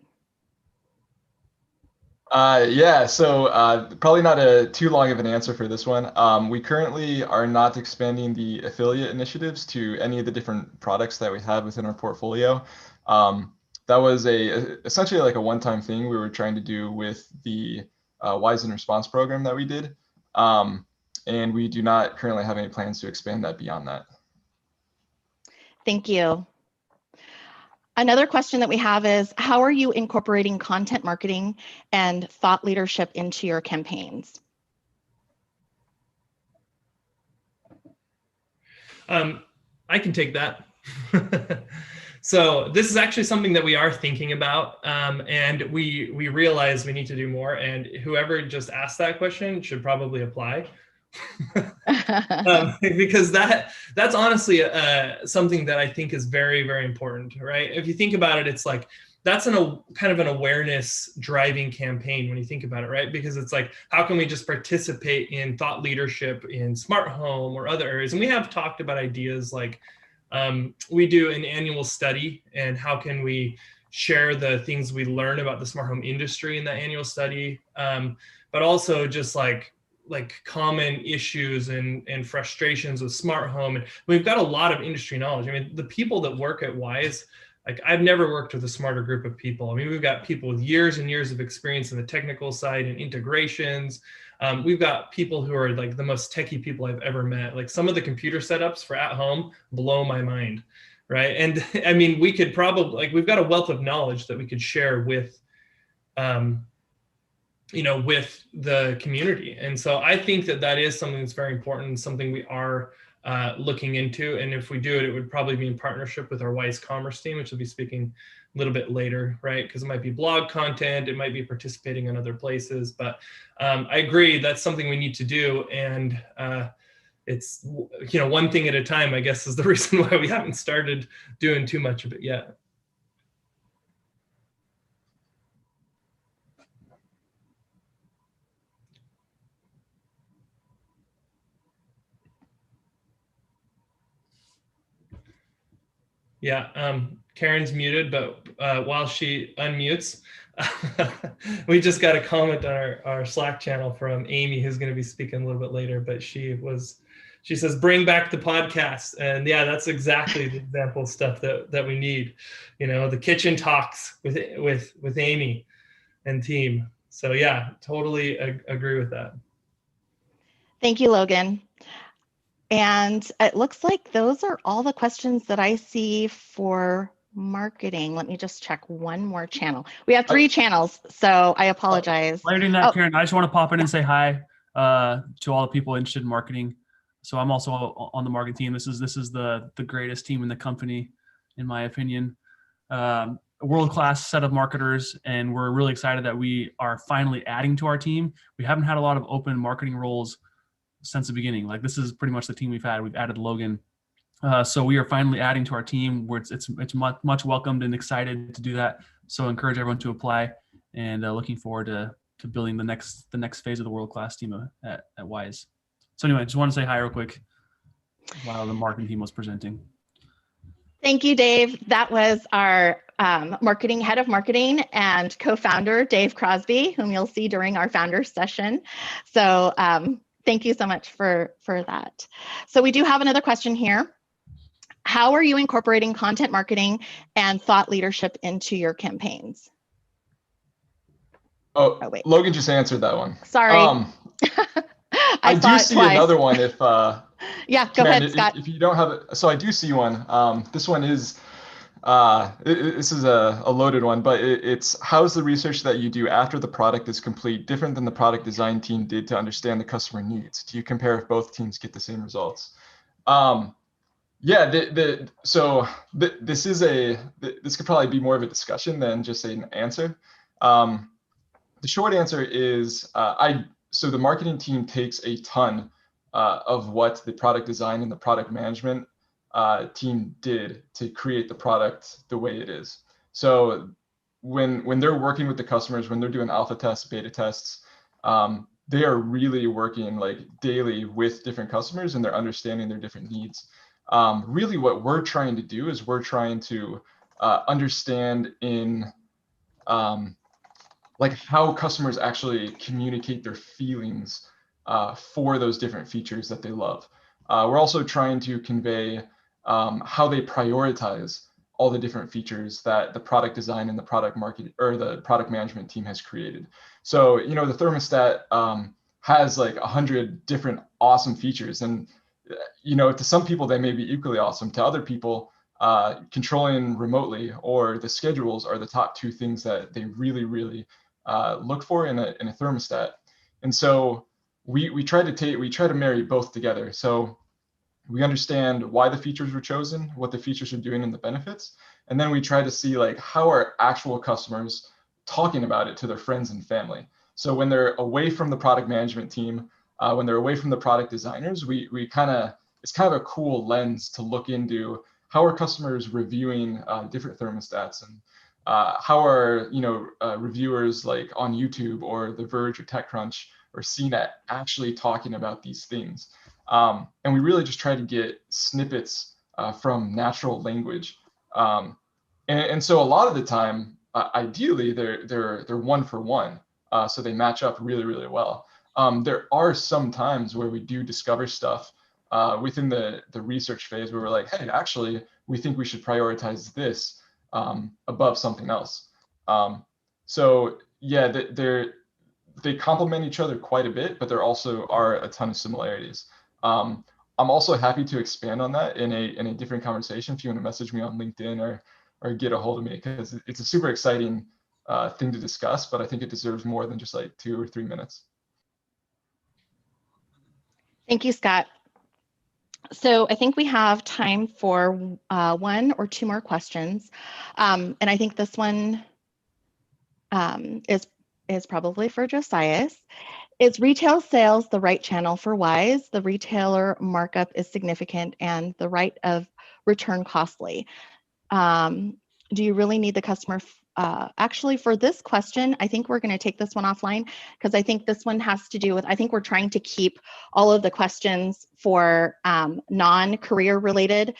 Yeah, so probably not too long of an answer for this one. We currently are not expanding the affiliate initiatives to any of the different products that we have within our portfolio. That was essentially like a one-time thing we were trying to do with the Wyze and Response program that we did. And we do not currently have any plans to expand that beyond that. Thank you. Another question that we have is, how are you incorporating content marketing and thought leadership into your campaigns? I can take that. So this is actually something that we are thinking about, and we realize we need to do more, and whoever just asked that question should probably apply. Because that's honestly something that I think is very, very important, right? If you think about it, it's like that's kind of an awareness driving campaign when you think about it, right? Because it's like, how can we just participate in thought leadership in smart home or other areas? And we have talked about ideas like we do an annual study, and how can we share the things we learn about the smart home industry in that annual study, but also just like common issues and frustrations with smart home. And we've got a lot of industry knowledge. I mean, the people that work at Wyze, like I've never worked with a smarter group of people. I mean, we've got people with years and years of experience in the technical side and integrations. We've got people who are like the most techie people I've ever met. Like some of the computer setups for at home blow my mind, right? And I mean, we could probably, like, we've got a wealth of knowledge that we could share with, with the community. And so I think that is something that's very important, something we are looking into. And if we do it, it would probably be in partnership with our Wyze Commerce team, which will be speaking a little bit later, right? Because it might be blog content, it might be participating in other places. But I agree, that's something we need to do. And it's, one thing at a time, I guess, is the reason why we haven't started doing too much of it yet. Yeah, Karen's muted, but while she unmutes, we just got a comment on our Slack channel from Amy, who's going to be speaking a little bit later, but she says, bring back the podcast. And yeah, that's exactly the example of stuff that we need, the kitchen talks with Amy and team. So yeah, totally agree with that. Thank you, Logan. And it looks like those are all the questions that I see for marketing. Let me just check one more channel. We have 3 channels, so I apologize. While you're doing that, Karen, I just want to pop in and say hi to all the people interested in marketing. So I'm also on the marketing team. This is the greatest team in the company, in my opinion. A world-class set of marketers, and we're really excited that we are finally adding to our team. We haven't had a lot of open marketing roles since the beginning. Like, this is pretty much the team we've had. We've added Logan. So we are finally adding to our team, where it's much welcomed and excited to do that. So I encourage everyone to apply, and looking forward to building the next phase of the world-class team at Wyze. So anyway, I just want to say hi real quick while the marketing team was presenting. Thank you, Dave. That was our head of marketing and co-founder, Dave Crosby, whom you'll see during our founders session. So thank you so much for that. So we do have another question here. How are you incorporating content marketing and thought leadership into your campaigns? Oh wait. Logan just answered that one. Sorry. I do see twice. Another one if yeah, go ahead, Scott. If you don't have it, so I do see one. This one is this is a loaded one, but it's how's the research that you do after the product is complete different than the product design team did to understand the customer needs? Do you compare if both teams get the same results? Yeah, this could probably be more of a discussion than just an answer. The short answer is so the marketing team takes a ton of what the product design and the product management team did to create the product the way it is. So when they're working with the customers, when they're doing alpha tests, beta tests, they are really working like daily with different customers, and they're understanding their different needs. Really what we're trying to do is we're trying to understand in like how customers actually communicate their feelings for those different features that they love. We're also trying to convey how they prioritize all the different features that the product design and the product market or the product management team has created. So, you know, the thermostat has like 100 different awesome features, and you know, to some people they may be equally awesome. To other people, controlling remotely or the schedules are the top two things that they really look for in a thermostat. And so we try to marry both together. So we understand why the features were chosen, what the features are doing, and the benefits, and then we try to see like how are actual customers talking about it to their friends and family. So when they're away from the product management team, when they're away from the product designers, it's kind of a cool lens to look into how are customers reviewing different thermostats, and how are reviewers like on YouTube or The Verge or TechCrunch or CNET actually talking about these things. And we really just try to get snippets from natural language. And so a lot of the time, ideally, they're one for one, so they match up really well. There are some times where we do discover stuff within the research phase where we're like, hey, actually, we think we should prioritize this above something else. So yeah, they complement each other quite a bit, but there also are a ton of similarities. I'm also happy to expand on that in a different conversation if you want to message me on LinkedIn or get a hold of me, because it's a super exciting thing to discuss, but I think it deserves more than just like 2 or 3 minutes. Thank you, Scott. So I think we have time for 1 or 2 more questions. And I think this one is probably for Josias. Is retail sales the right channel for Wyze? The retailer markup is significant and the right of return costly. Do you really need the customer? Actually, for this question, I think we're going to take this one offline, because I think this one has to do with, I think we're trying to keep all of the questions for non-career related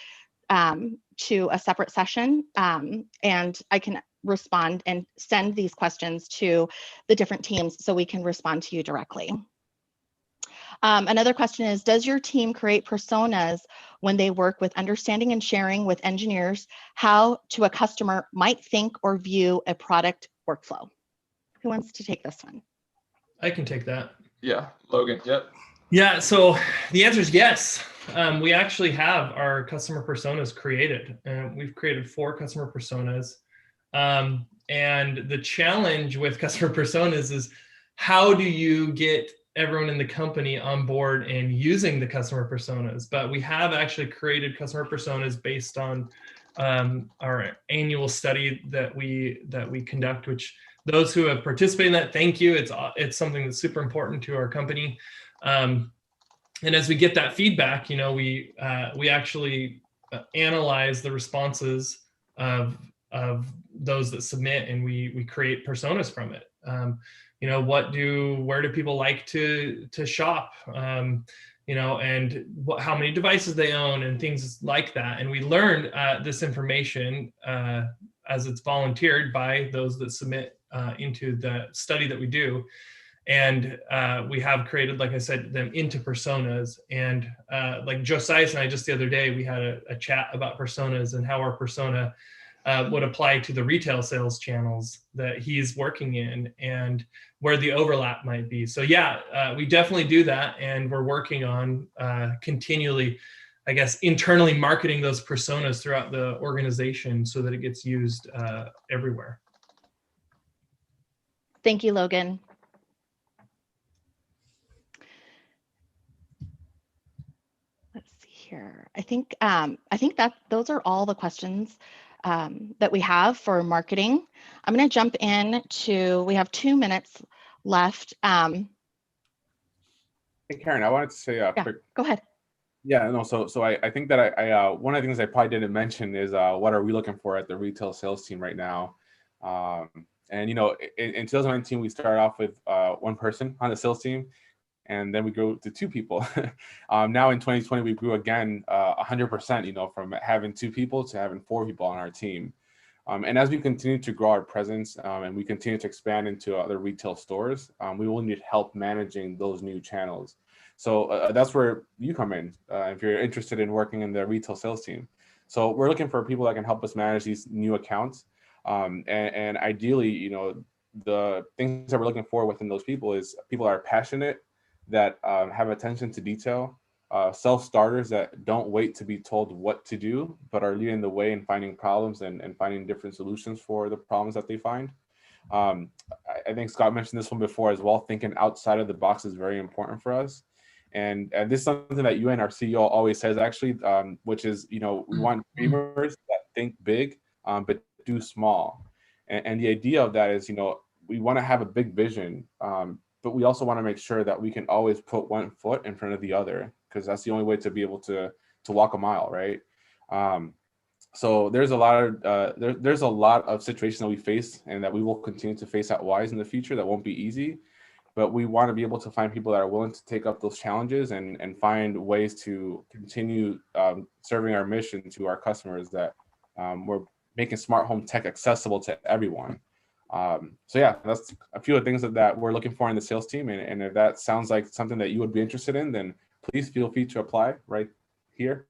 to a separate session. And I can respond and send these questions to the different teams so we can respond to you directly. Another question is, does your team create personas when they work with understanding and sharing with engineers how to a customer might think or view a product workflow? Who wants to take this one? I can take that. Yeah, Logan, yep. Yeah, so the answer is yes. We actually have our customer personas created. We've created 4 customer personas. And the challenge with customer personas is, how do you get everyone in the company on board and using the customer personas? But we have actually created customer personas based on our annual study that we conduct, which those who have participated in that, thank you. It's something that's super important to our company. And as we get that feedback, we actually analyze the responses of those that submit, and we create personas from it. Where do people like to shop? And how many devices they own and things like that. And we learn this information as it's volunteered by those that submit into the study that we do. And we have created, like I said, them into personas. And like Josias and I, just the other day, we had a chat about personas and how our persona would apply to the retail sales channels that he's working in and where the overlap might be. So yeah, we definitely do that. And we're working on continually, I guess, internally marketing those personas throughout the organization so that it gets used everywhere. Thank you, Logan. Let's see here. I think that those are all the questions that we have for marketing. I'm going to jump in to, we have 2 minutes left. Hey, Karen, I wanted to say a Yeah, quick. go ahead. Yeah, no. So I think that I one of the things I probably didn't mention is what are we looking for at the retail sales team right now? And in 2019 we started off with one person on the sales team, and then we grew to 2 people. Now in 2020 we grew again 100%. From having 2 people to having 4 people on our team. And as we continue to grow our presence and we continue to expand into other retail stores, we will need help managing those new channels. So that's where you come in if you're interested in working in the retail sales team. So we're looking for people that can help us manage these new accounts. And ideally, the things that we're looking for within those people is people that are passionate, that have attention to detail, self-starters that don't wait to be told what to do, but are leading the way in finding problems and finding different solutions for the problems that they find. I think Scott mentioned this one before as well. Thinking outside of the box is very important for us. And this is something that you and our CEO always says, actually, which is, we want dreamers that think big, but do small. And the idea of that is, we want to have a big vision, but we also want to make sure that we can always put one foot in front of the other, because that's the only way to be able to walk a mile, right? So there's a lot of there's a lot of situations that we face and that we will continue to face at Wyze in the future that won't be easy, but we want to be able to find people that are willing to take up those challenges and find ways to continue serving our mission to our customers, that we're making smart home tech accessible to everyone. So yeah, that's a few of the things that we're looking for in the sales team. And if that sounds like something that you would be interested in, then please feel free to apply right here.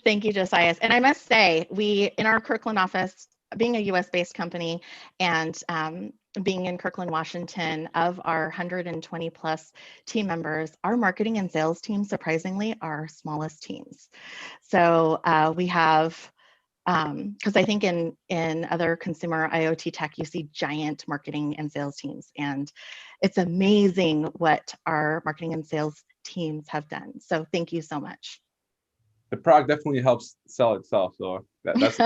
Thank you, Josias. And I must say, we, in our Kirkland office, being a US-based company and being in Kirkland, Washington, of our 120 plus team members, our marketing and sales team, surprisingly, are our smallest teams. So we have, because I think in other consumer IoT tech, you see giant marketing and sales teams, and it's amazing what our marketing and sales teams have done. So thank you so much. The product definitely helps sell itself. So that's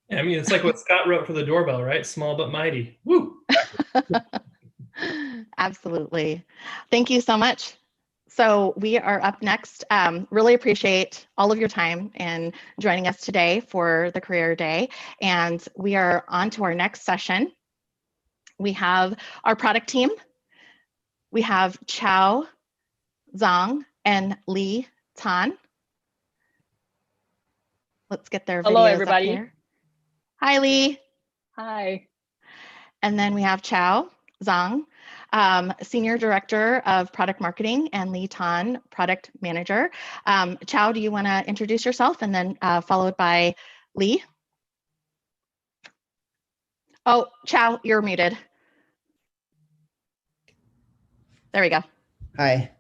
Yeah, I mean, it's like what Scott wrote for the doorbell, right? Small but mighty. Woo! Absolutely. Thank you so much. So we are up next. Really appreciate all of your time and joining us today for the Career Day. And we are on to our next session. We have our product team. We have Chao Zhang and Li Tan. Let's get their Hello, videos everybody. up here. Hi, Li. Hi. And then we have Chao Zhang, Senior Director of Product Marketing, and Li Tan, Product Manager. Chao, do you want to introduce yourself, and then followed by Li? Oh, Chao, you're muted. There we go. Hi.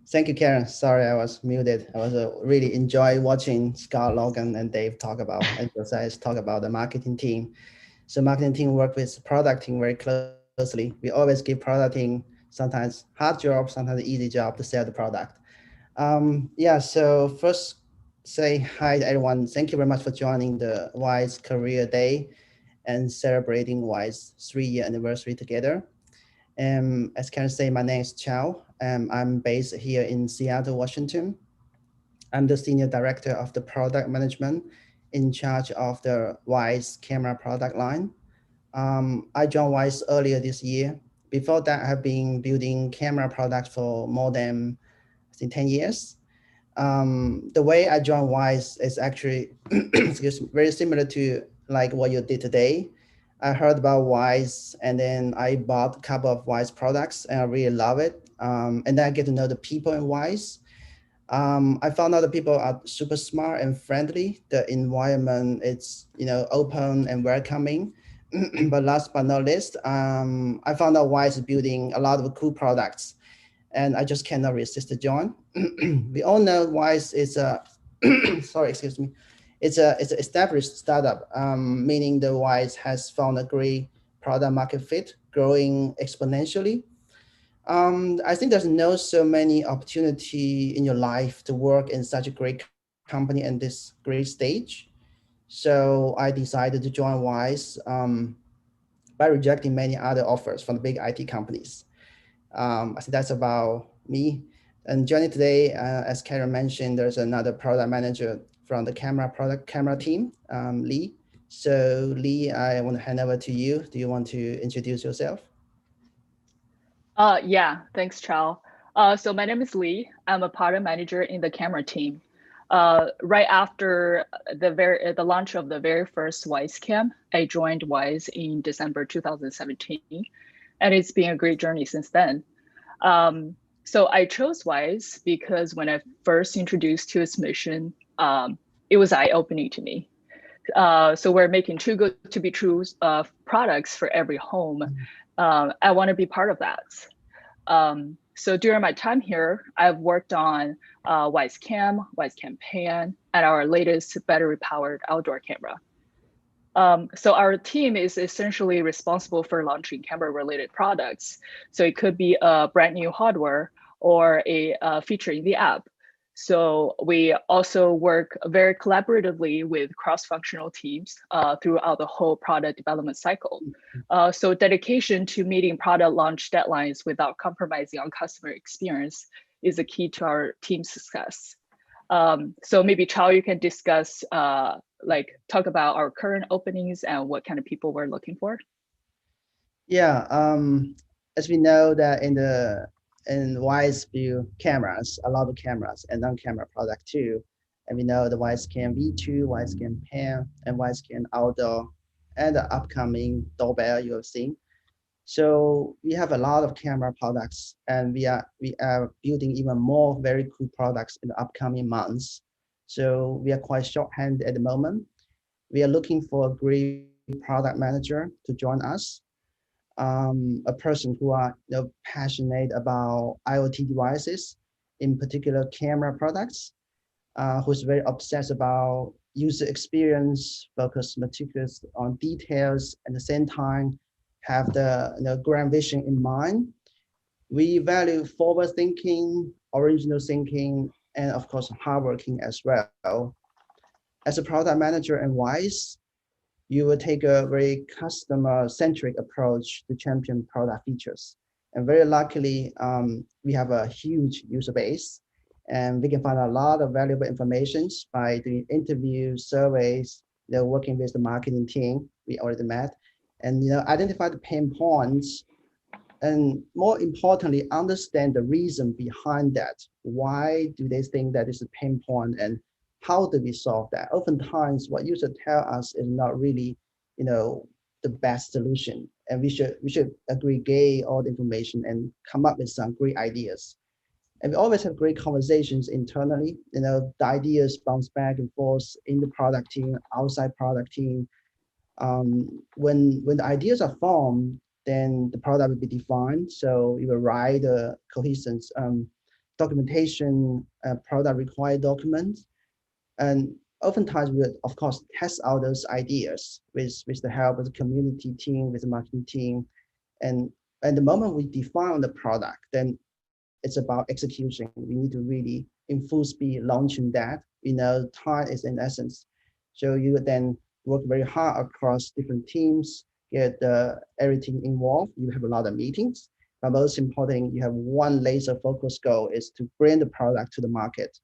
Thank you, Karen. Sorry, I was muted. I was really enjoy watching Scott, Logan, and Dave talk about, and Josias talk about the marketing team. So marketing team work with product team very closely. We always give product team sometimes hard job, sometimes easy job to sell the product. Yeah, so first say hi to everyone. Thank you very much for joining the Wyze Career Day and celebrating Wyze 3-year anniversary together. As Karen said, my name is Chao. I'm based here in Seattle, Washington. I'm the Senior Director of the Product Management in charge of the Wyze camera product line. I joined Wyze earlier this year. Before that, I've been building camera products for more than, I think, 10 years. The way I joined Wyze is actually very similar to like what you did today. I heard about Wyze, and then I bought a couple of Wyze products, and I really love it. And then I get to know the people in Wyze. I found out that people are super smart and friendly. The environment is, open and welcoming. But last but not least, I found out Wyze is building a lot of cool products, and I just cannot resist to join. We all know Wyze is a, sorry, excuse me. It's an established startup, meaning the Wyze has found a great product market fit, growing exponentially. I think there's no so many opportunity in your life to work in such a great company and this great stage. So I decided to join Wyze by rejecting many other offers from the big IT companies. I think that's about me. And joining today, as Karen mentioned, there's another product manager from the camera team, Lee. So Lee, I want to hand over to you. Do you want to introduce yourself? Yeah, thanks, Chow. So my name is Lee. I'm a product manager in the camera team. Right after the launch of the very first Wyze Cam, I joined Wyze in December 2017, and it's been a great journey since then. So I chose Wyze because when I first introduced to its mission, it was eye-opening to me. So we're making too good to be true products for every home. I want to be part of that. So during my time here, I've worked on Wyze Cam, Wyze Cam Pan, and our latest battery-powered outdoor camera. So our team is essentially responsible for launching camera-related products. So it could be a brand new hardware or a feature in the app. So we also work very collaboratively with cross-functional teams throughout the whole product development cycle. So dedication to meeting product launch deadlines without compromising on customer experience is a key to our team's success. So maybe Chow, you can discuss, talk about our current openings and what kind of people we're looking for. Yeah, as we know that in Wyze view cameras, a lot of cameras and non-camera product too. And we know the Wyze Cam V2, Wyze Cam Pan, and Wyze Cam Outdoor, and the upcoming doorbell you have seen. So we have a lot of camera products, and we are building even more very cool products in the upcoming months. So we are quite short-handed at the moment. We are looking for a great product manager to join us. A person who are passionate about IoT devices, in particular camera products, who's very obsessed about user experience, focus meticulous on details, at the same time have the grand vision in mind. We value forward thinking, original thinking, and of course hardworking as well. As a product manager in Wyze, you will take a very customer-centric approach to champion product features. And very luckily, we have a huge user base, and we can find a lot of valuable information by doing interviews, surveys, working with the marketing team we already met, and identify the pain points, and more importantly, understand the reason behind that. Why do they think that is a pain point, and how do we solve that? Oftentimes, what users tell us is not really, the best solution, and we should aggregate all the information and come up with some great ideas. And we always have great conversations internally. The ideas bounce back and forth in the product team, outside product team. When the ideas are formed, then the product will be defined. So you will write a cohesive documentation, product required documents. And oftentimes we will, of course, test out those ideas with the help of the community team, with the marketing team. And the moment we define the product, then it's about execution. We need to really, in full speed, launching that. Time is in essence. So you would then work very hard across different teams, get everything involved. You have a lot of meetings, but most important, you have one laser focus goal is to bring the product to the market.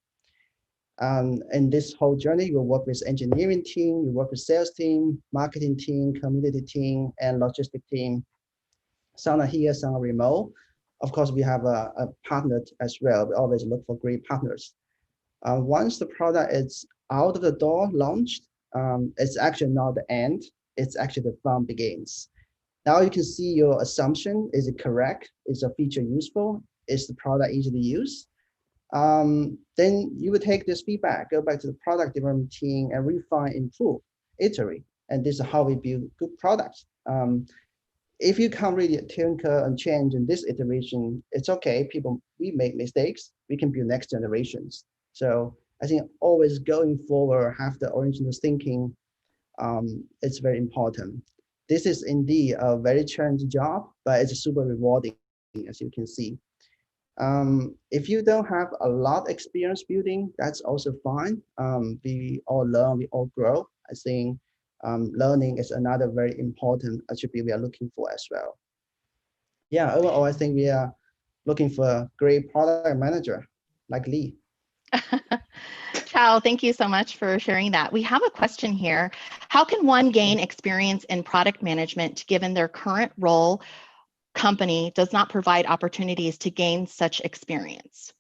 In this whole journey, you work with engineering team, you work with sales team, marketing team, community team, and logistic team. Some are here, some are remote. Of course, we have a partner as well. We always look for great partners. Once the product is out of the door, launched, it's actually not the end. It's actually the fun begins. Now you can see your assumption. Is it correct? Is the feature useful? Is the product easy to use? Then you would take this feedback, go back to the product development team and refine, improve, iterate. And this is how we build good products. If you can't really tinker and change in this iteration, it's okay. We make mistakes. We can build next generations. So I think always going forward, have the original thinking. It's very important. This is indeed a very challenging job, but it's super rewarding. as you can see. If you don't have a lot experience building, that's also fine. We all learn, we all grow. I think learning is another very important attribute we are looking for as well. Yeah, overall, I think we are looking for a great product manager like Lee. Chao, thank you so much for sharing that. We have a question here. How can one gain experience in product management given their current role company does not provide opportunities to gain such experience?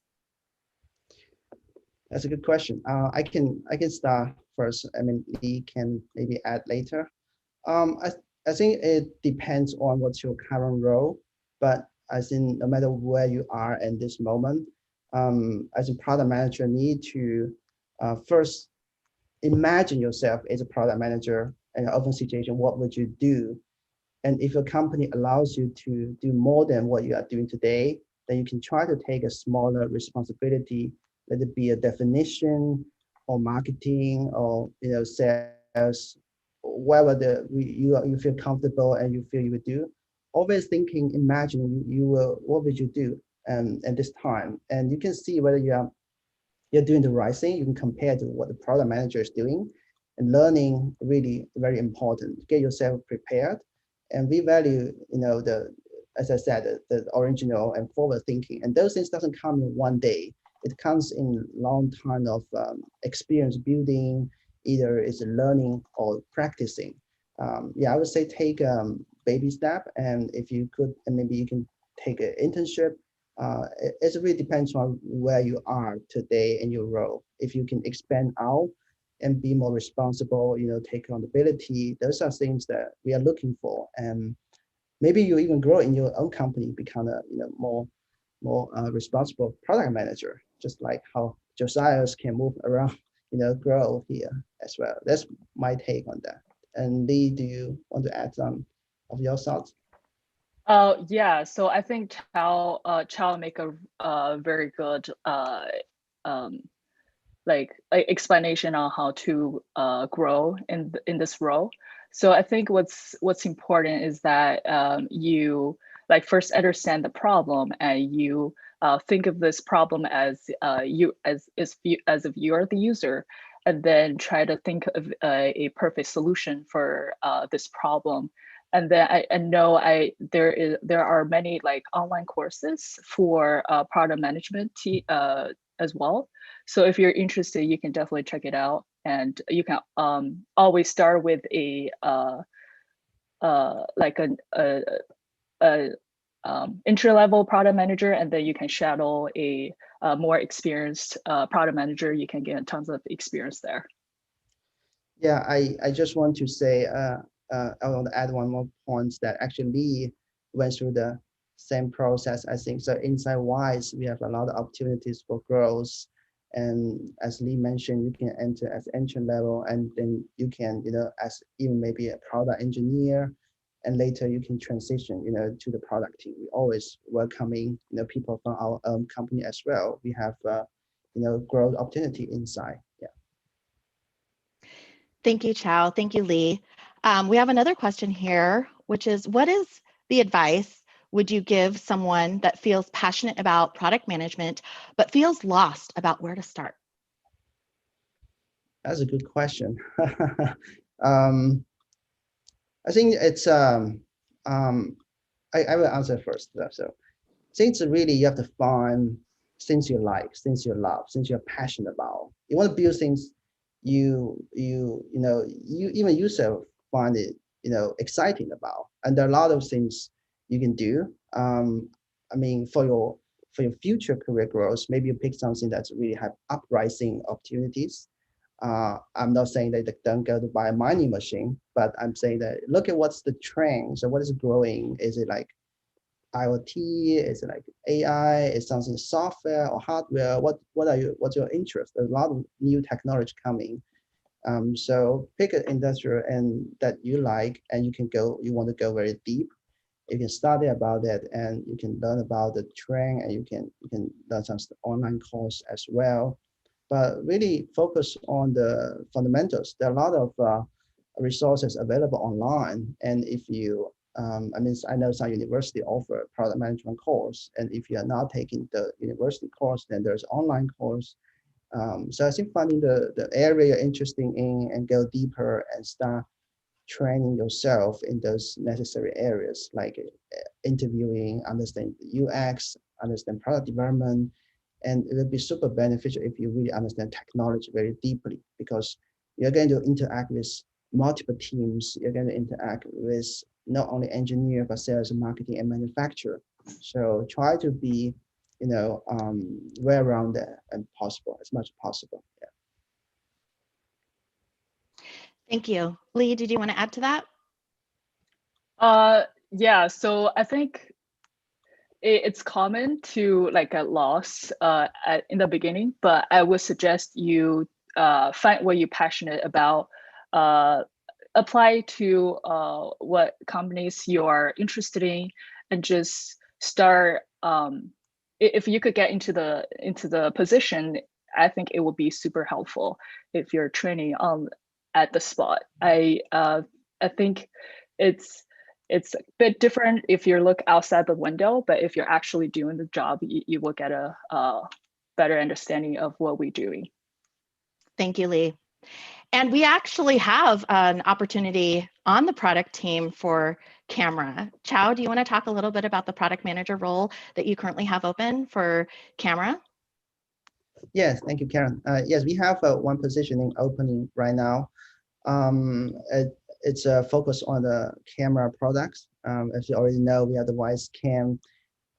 That's a good question. I can start first. I mean, Lee can maybe add later. I think it depends on what's your current role, but I think no matter where you are at this moment, as a product manager, need to first imagine yourself as a product manager in an open situation. What would you do? And if your company allows you to do more than what you are doing today, then you can try to take a smaller responsibility, let it be a definition or marketing or sales, whatever you feel comfortable and you feel you would do. Always thinking, imagine what would you do at this time, and you can see whether you're doing the right thing. You can compare to what the product manager is doing, and learning really very important. Get yourself prepared, and we value as I said, the original and forward thinking, and those things doesn't come in one day. It comes in long time of experience building, either it's learning or practicing. Yeah, I would say take baby step, and if you could, and maybe you can take an internship. It really depends on where you are today in your role. If you can expand out and be more responsible, take accountability, those are things that we are looking for. And maybe you even grow in your own company, become a more responsible product manager, just like how Josiah's can move around, grow here as well. That's my take on that. And Lee, do you want to add some of your thoughts? Yeah, so I think Chao make a very good like explanation on how to grow in this role. So I think what's important is that you like first understand the problem, and you think of this problem as if you are the user, and then try to think of a perfect solution for this problem. And then I know there are many like online courses for product management as well. So if you're interested, you can definitely check it out. And you can always start with a like a entry-level product manager, and then you can shadow a more experienced product manager. You can get tons of experience there. Yeah, I just want to say, I want to add one more point that actually Lee went through the same process. I think so. Inside Wyze, we have a lot of opportunities for growth. And as Lee mentioned, you can enter as entry level, and then you can, as even maybe a product engineer, and later you can transition, to the product team. We always welcoming, people from our own company as well. We have, growth opportunity inside. Yeah. Thank you, Chao. Thank you, Lee. We have another question here, which is, what is the advice would you give someone that feels passionate about product management, but feels lost about where to start? That's a good question. I think it's, I will answer first. So things really, you have to find things you like, things you love, things you're passionate about. You want to build things you even yourself find it, exciting about. And there are a lot of things you can do. I mean, for your future career growth, maybe you pick something that's really have uprising opportunities. I'm not saying that don't go to buy a mining machine, but I'm saying that look at what's the trend. So what is growing? Is it like IoT? Is it like AI? Is something software or hardware? What's your interest? There's a lot of new technology coming. So pick an industry and that you like, and you want to go very deep. You can study about it, and you can learn about the trend, and you can learn some online course as well. But really focus on the fundamentals. There are a lot of resources available online, and if you I mean, I know some university offer product management course, and if you are not taking the university course, then there's online course. So I think finding the area you're interested in and go deeper and start training yourself in those necessary areas like interviewing, understand UX, understand product development, and it will be super beneficial if you really understand technology very deeply, because you're going to interact with multiple teams. You're going to interact with not only engineer, but sales and marketing and manufacturer. So try to be, well-rounded and possible, as much as possible. Yeah. Thank you. Lee, did you want to add to that? Yeah, so I think it's common to like get lost in the beginning, but I would suggest you find what you're passionate about, apply to what companies you are interested in, and just start. If you could get into the position, I think it would be super helpful if you're training at the spot. I think it's a bit different if you look outside the window, but if you're actually doing the job, you will get a better understanding of what we're doing. Thank you, Lee. And we actually have an opportunity on the product team for camera. Chao, do you want to talk a little bit about the product manager role that you currently have open for camera? Yes, thank you, Karen. Yes, we have one positioning opening right now. It's a focus on the camera products. As you already know, we have the Wyze Cam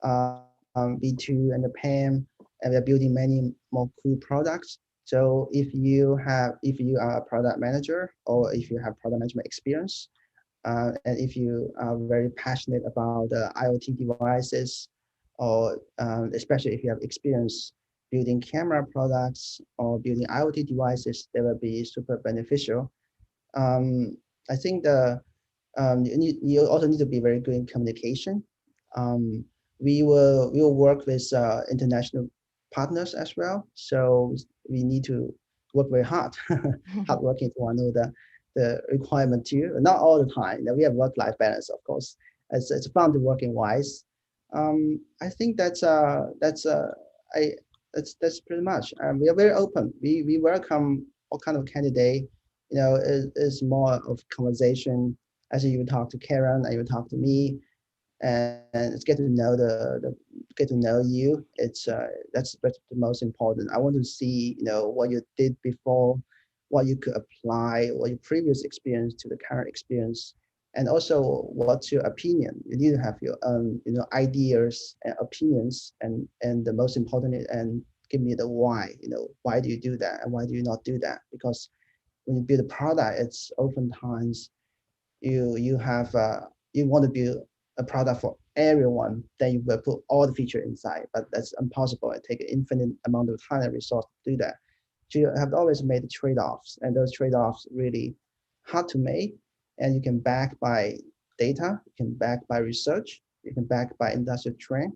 V2 and the PAM, and we're building many more cool products. So if you are a product manager, or if you have product management experience, and if you are very passionate about IoT devices, or especially if you have experience building camera products or building IoT devices, that will be super beneficial. I think you also need to be very good in communication. We will work with international partners as well, so we need to work very hard, hard working to know the requirement too. Not all the time. We have work-life balance, of course. It's fun to work in Wyze. I think that's pretty much. We are very open. We welcome all kind of candidate. Is more of conversation. As you talk to Karen, and you talk to me, and it's get to know you. That's the most important. I want to see what you did before, what you could apply, what your previous experience to the current experience, and also what's your opinion. You need to have your own ideas and opinions, and the most important and give me the why. Why do you do that, and why do you not do that? Because when you build a product, it's oftentimes you want to build a product for everyone, then you will put all the features inside, but that's impossible. It takes an infinite amount of time and resource to do that. So you have always made trade-offs, and those trade-offs really hard to make, and you can back by data, you can back by research, you can back by industrial trend.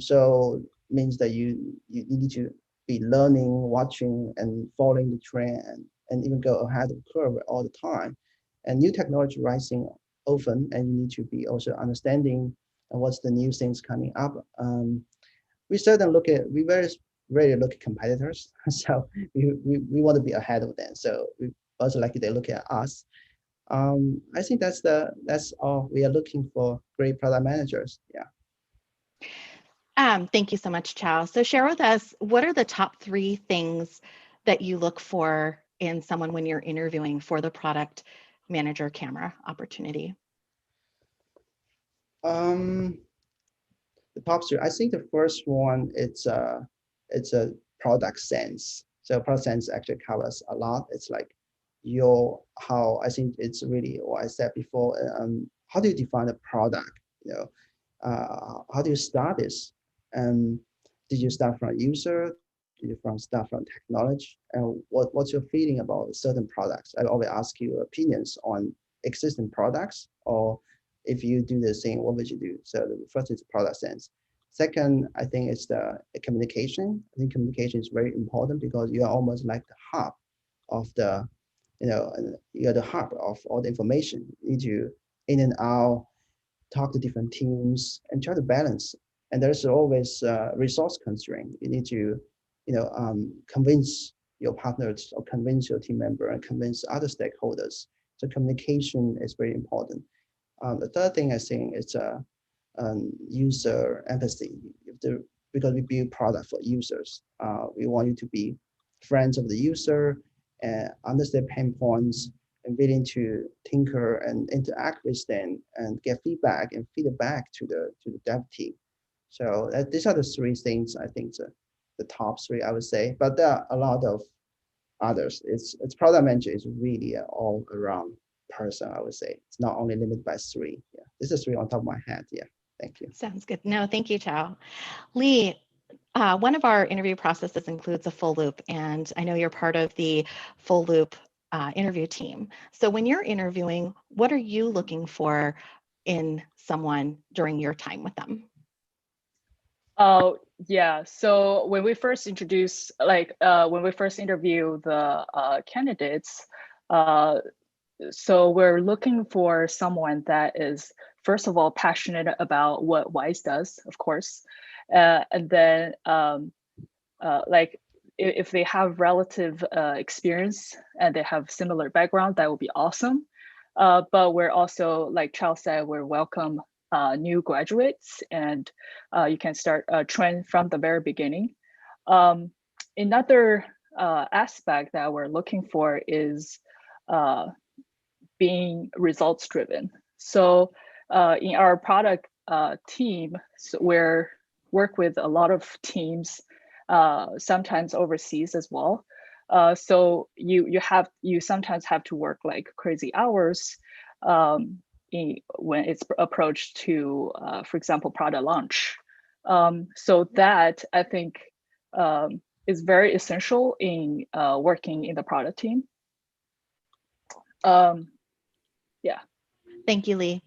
So means that you need to be learning, watching, and following the trend, and even go ahead of the curve all the time. And new technology rising often, and you need to be also understanding what's the new things coming up. We very look at competitors, so we want to be ahead of them. So we also like they look at us. I think that's all. We are looking for great product managers. Yeah. Thank you so much, Chao. So share with us, what are the top 3 things that you look for in someone when you're interviewing for the product manager camera opportunity? The top 3. I think the first one, it's a product sense. So product sense actually covers a lot. It's like I think it's really what I said before. How do you define a product? How do you start this? Did you start from user? Did you start from technology? And what's your feeling about certain products? I always ask you opinions on existing products, or if you do the same, what would you do? So the first is product sense. Second, I think it's the communication. I think communication is very important because you are almost like the hub of you're the hub of all the information. You need to in and out, talk to different teams, and try to balance. And there's always resource constraint. You need to, convince your partners or convince your team member and convince other stakeholders. So communication is very important. The third thing I think is user empathy. Because we build product for users, we want you to be friends of the user and understand pain points and willing to tinker and interact with them and get feedback and feed it back to the dev team. So these are the three things I think the top three I would say. But there are a lot of others. It's product manager is really an all around person, I would say. It's not only limited by three. Yeah, this is three on top of my head. Yeah, thank you. Sounds good. No, thank you, Chao. Lee, one of our interview processes includes a full loop, and I know you're part of the full loop interview team. So when you're interviewing, what are you looking for in someone during your time with them? Oh, yeah. So when we first introduce, when we first interview the candidates, so we're looking for someone that is, first of all, passionate about what Wyze does, of course. And then if they have relative experience and they have similar background, that would be awesome. But we're also, like Chao said, we're welcome new graduates, and you can start train from the very beginning. Another aspect that we're looking for is being results driven. So in our product team, so we're work with a lot of teams, sometimes overseas as well. So you sometimes have to work like crazy hours when it's approached to, for example, product launch. So that I think is very essential in working in the product team. Yeah. Thank you, Lee.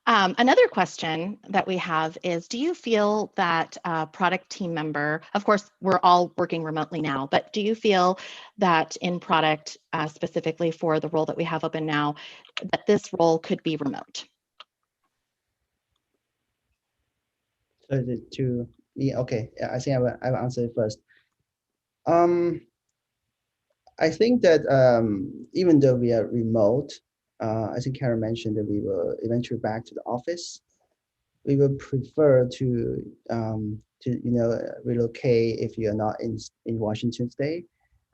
Another question that we have is, do you feel that a product team member, of course, we're all working remotely now, but do you feel that in product, specifically for the role that we have open now, that this role could be remote? So okay, I think I will answer it first. I think that even though we are remote, I think Karen mentioned that we will eventually back to the office. We would prefer to relocate if you are not in Washington State,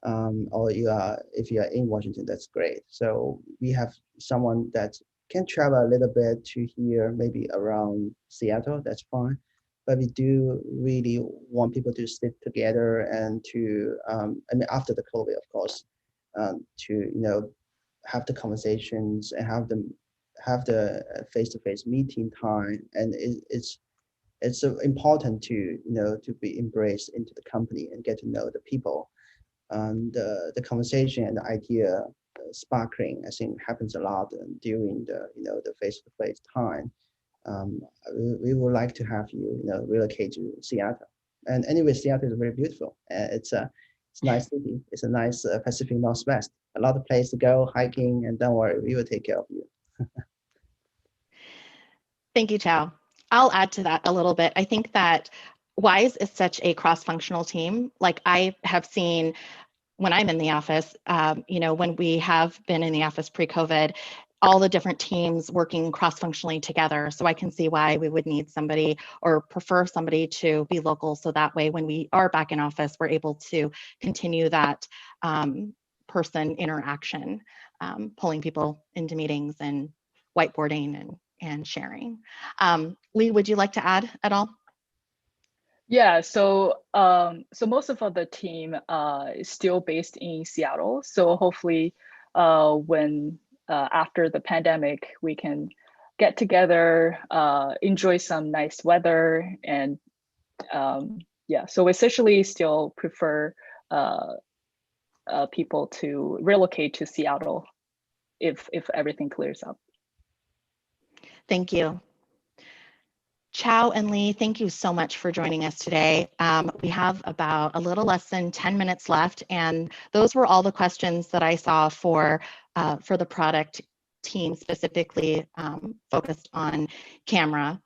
or if you are in Washington, that's great. So we have someone that can travel a little bit to here, maybe around Seattle, that's fine. But we do really want people to stick together and to, after the COVID, of course, to have the conversations and have the face-to-face meeting time, and it's important to to be embraced into the company and get to know the people, and the conversation and the idea sparkling, I think, happens a lot during the face-to-face time. We would like to have you relocate to Seattle, and anyway, Seattle is very beautiful. It's a nice city. It's a nice Pacific Northwest. A lot of place to go hiking, and don't worry, we will take care of you. Thank you, Chao. I'll add to that a little bit. I think that Wyze is such a cross-functional team. Like I have seen when I'm in the office, when we have been in the office pre-COVID, all the different teams working cross-functionally together. So I can see why we would need somebody or prefer somebody to be local. So that way, when we are back in office, we're able to continue that person interaction, pulling people into meetings and whiteboarding and sharing. Lee, would you like to add at all? Yeah, so most of the team is still based in Seattle. So hopefully when after the pandemic, we can get together, enjoy some nice weather, and yeah, so we essentially still prefer people to relocate to Seattle if everything clears up. Thank you. Chao and Lee, thank you so much for joining us today. We have about a little less than 10 minutes left, and those were all the questions that I saw for the product team specifically focused on camera.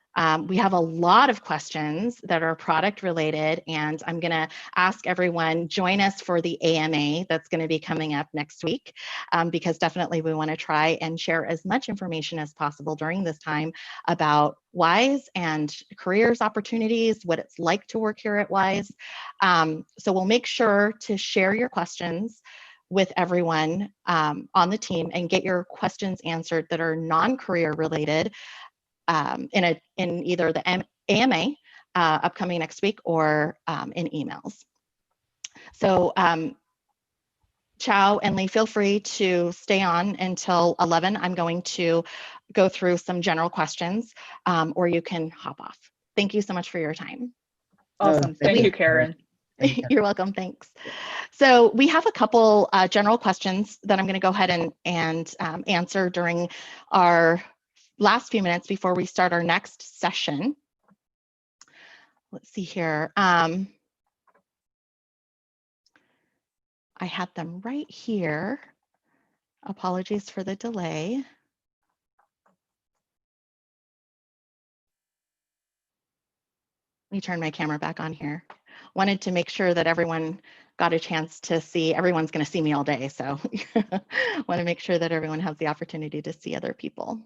We have a lot of questions that are product related, and I'm going to ask everyone join us for the AMA that's going to be coming up next week, because definitely we want to try and share as much information as possible during this time about Wyze and careers opportunities, what it's like to work here at Wyze. So we'll make sure to share your questions with everyone on the team and get your questions answered that are non-career related in either the AMA upcoming next week or in emails. So Chow and Lee, feel free to stay on until 11. I'm going to go through some general questions, or you can hop off. Thank you so much for your time. Awesome. Thank you, Karen. You're welcome. Thanks. So we have a couple general questions that I'm going to go ahead and answer during our last few minutes before we start our next session. Let's see here. I had them right here. Apologies for the delay. Let me turn my camera back on here. Wanted to make sure that everyone got a chance to see. Everyone's going to see me all day, so want to make sure that everyone has the opportunity to see other people.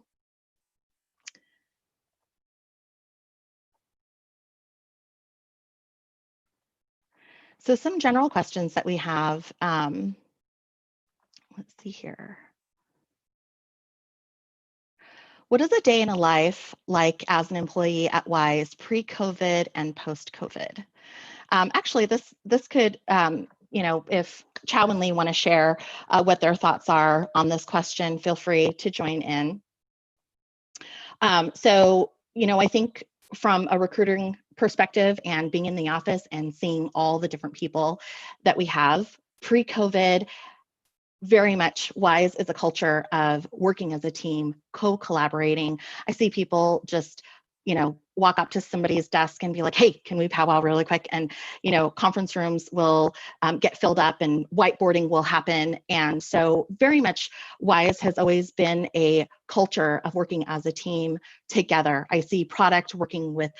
So some general questions that we have. Let's see here. What is a day in a life like as an employee at Wyze pre-COVID and post-COVID? Actually, this could, you know, if Chow and Lee want to share what their thoughts are on this question, feel free to join in. So, you know, I think from a recruiting perspective and being in the office and seeing all the different people that we have pre-COVID, very much Wyze is a culture of working as a team, co-collaborating. I see people just, you know, walk up to somebody's desk and be like, hey, can we powwow really quick? And, you know, conference rooms will get filled up and whiteboarding will happen. And so very much Wyze has always been a culture of working as a team together. I see product working with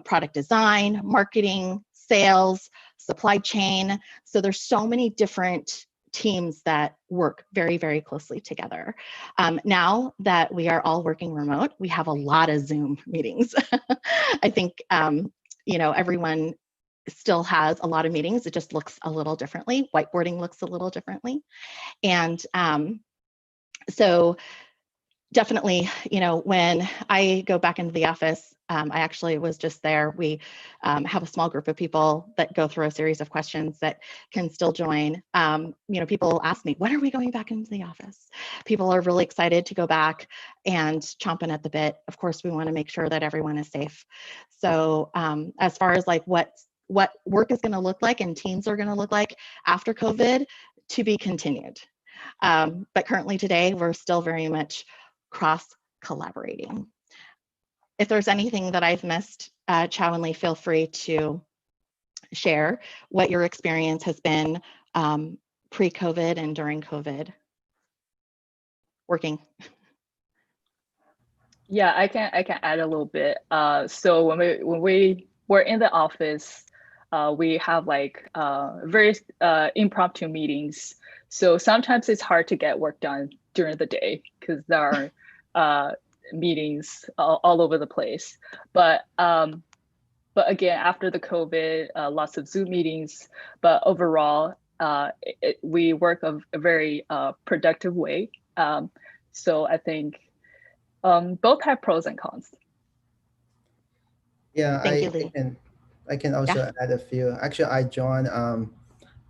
product design, marketing, sales, supply chain. So there's so many different teams that work very, very closely together. Now that we are all working remote, we have a lot of Zoom meetings. I think, you know, everyone still has a lot of meetings. It just looks a little differently. Whiteboarding looks a little differently. And so definitely, you know, when I go back into the office, I actually was just there. We have a small group of people that go through a series of questions that can still join. You know, people ask me, when are we going back into the office? People are really excited to go back and chomping at the bit. Of course, we want to make sure that everyone is safe. So as far as like what work is going to look like and teams are going to look like after COVID, to be continued. But currently today, we're still very much cross-collaborating. If there's anything that I've missed, Chow and Lee, feel free to share what your experience has been pre-COVID and during COVID working. Yeah, I can add a little bit. So when we were in the office, we have like very impromptu meetings. So sometimes it's hard to get work done during the day because there are meetings all over the place. But again, after the COVID, lots of Zoom meetings. But overall, we work a very productive way. So I think both have pros and cons. Yeah, I can also add a few. Actually, I joined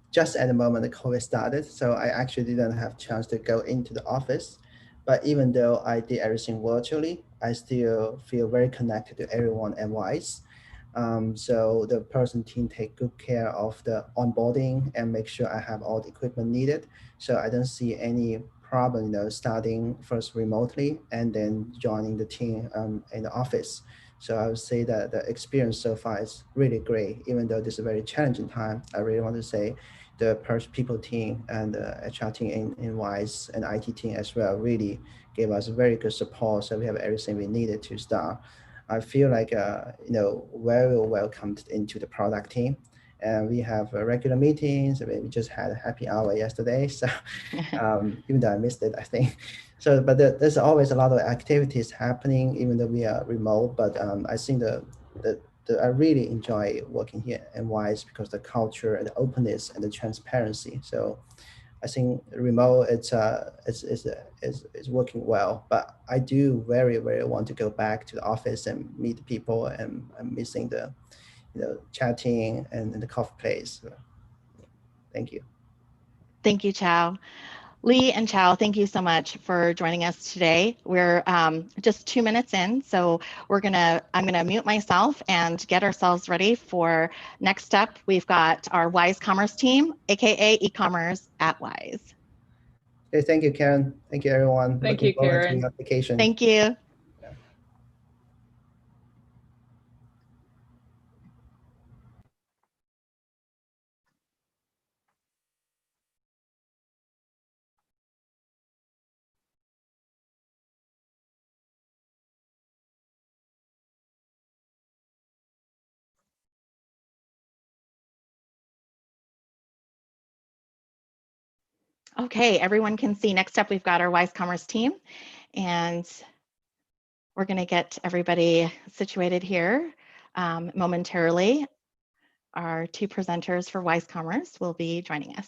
just at the moment the COVID started, so I actually didn't have chance to go into the office. But even though I did everything virtually, I still feel very connected to everyone at Wyze. So the person team take good care of the onboarding and make sure I have all the equipment needed. So I don't see any problem, you know, starting first remotely and then joining the team in the office. So I would say that the experience so far is really great, even though this is a very challenging time. I really want to say, the people team and the HR team in Wyze and IT team as well really gave us very good support. So we have everything we needed to start. I feel like, very welcomed into the product team. And we have regular meetings. We just had a happy hour yesterday. So even though I missed it, I think. So, but there's always a lot of activities happening, even though we are remote. But I think I really enjoy working here at Wyze because the culture and the openness and the transparency. So I think remote it's working well, but I do very want to go back to the office and meet people, and I'm missing the chatting and the coffee place. So, thank you. Thank you, Chow. Lee and Chow, thank you so much for joining us today. We're just 2 minutes in, so I'm gonna mute myself and get ourselves ready for next up. We've got our Wyze Commerce team, aka e-commerce at Wyze. Okay, thank you, Karen. Thank you, everyone. Thank Looking you, forward to Karen. your application. Thank you. Okay, everyone can see. Next up, we've got our Wyze Commerce team, and we're going to get everybody situated here momentarily. Our two presenters for Wyze Commerce will be joining us.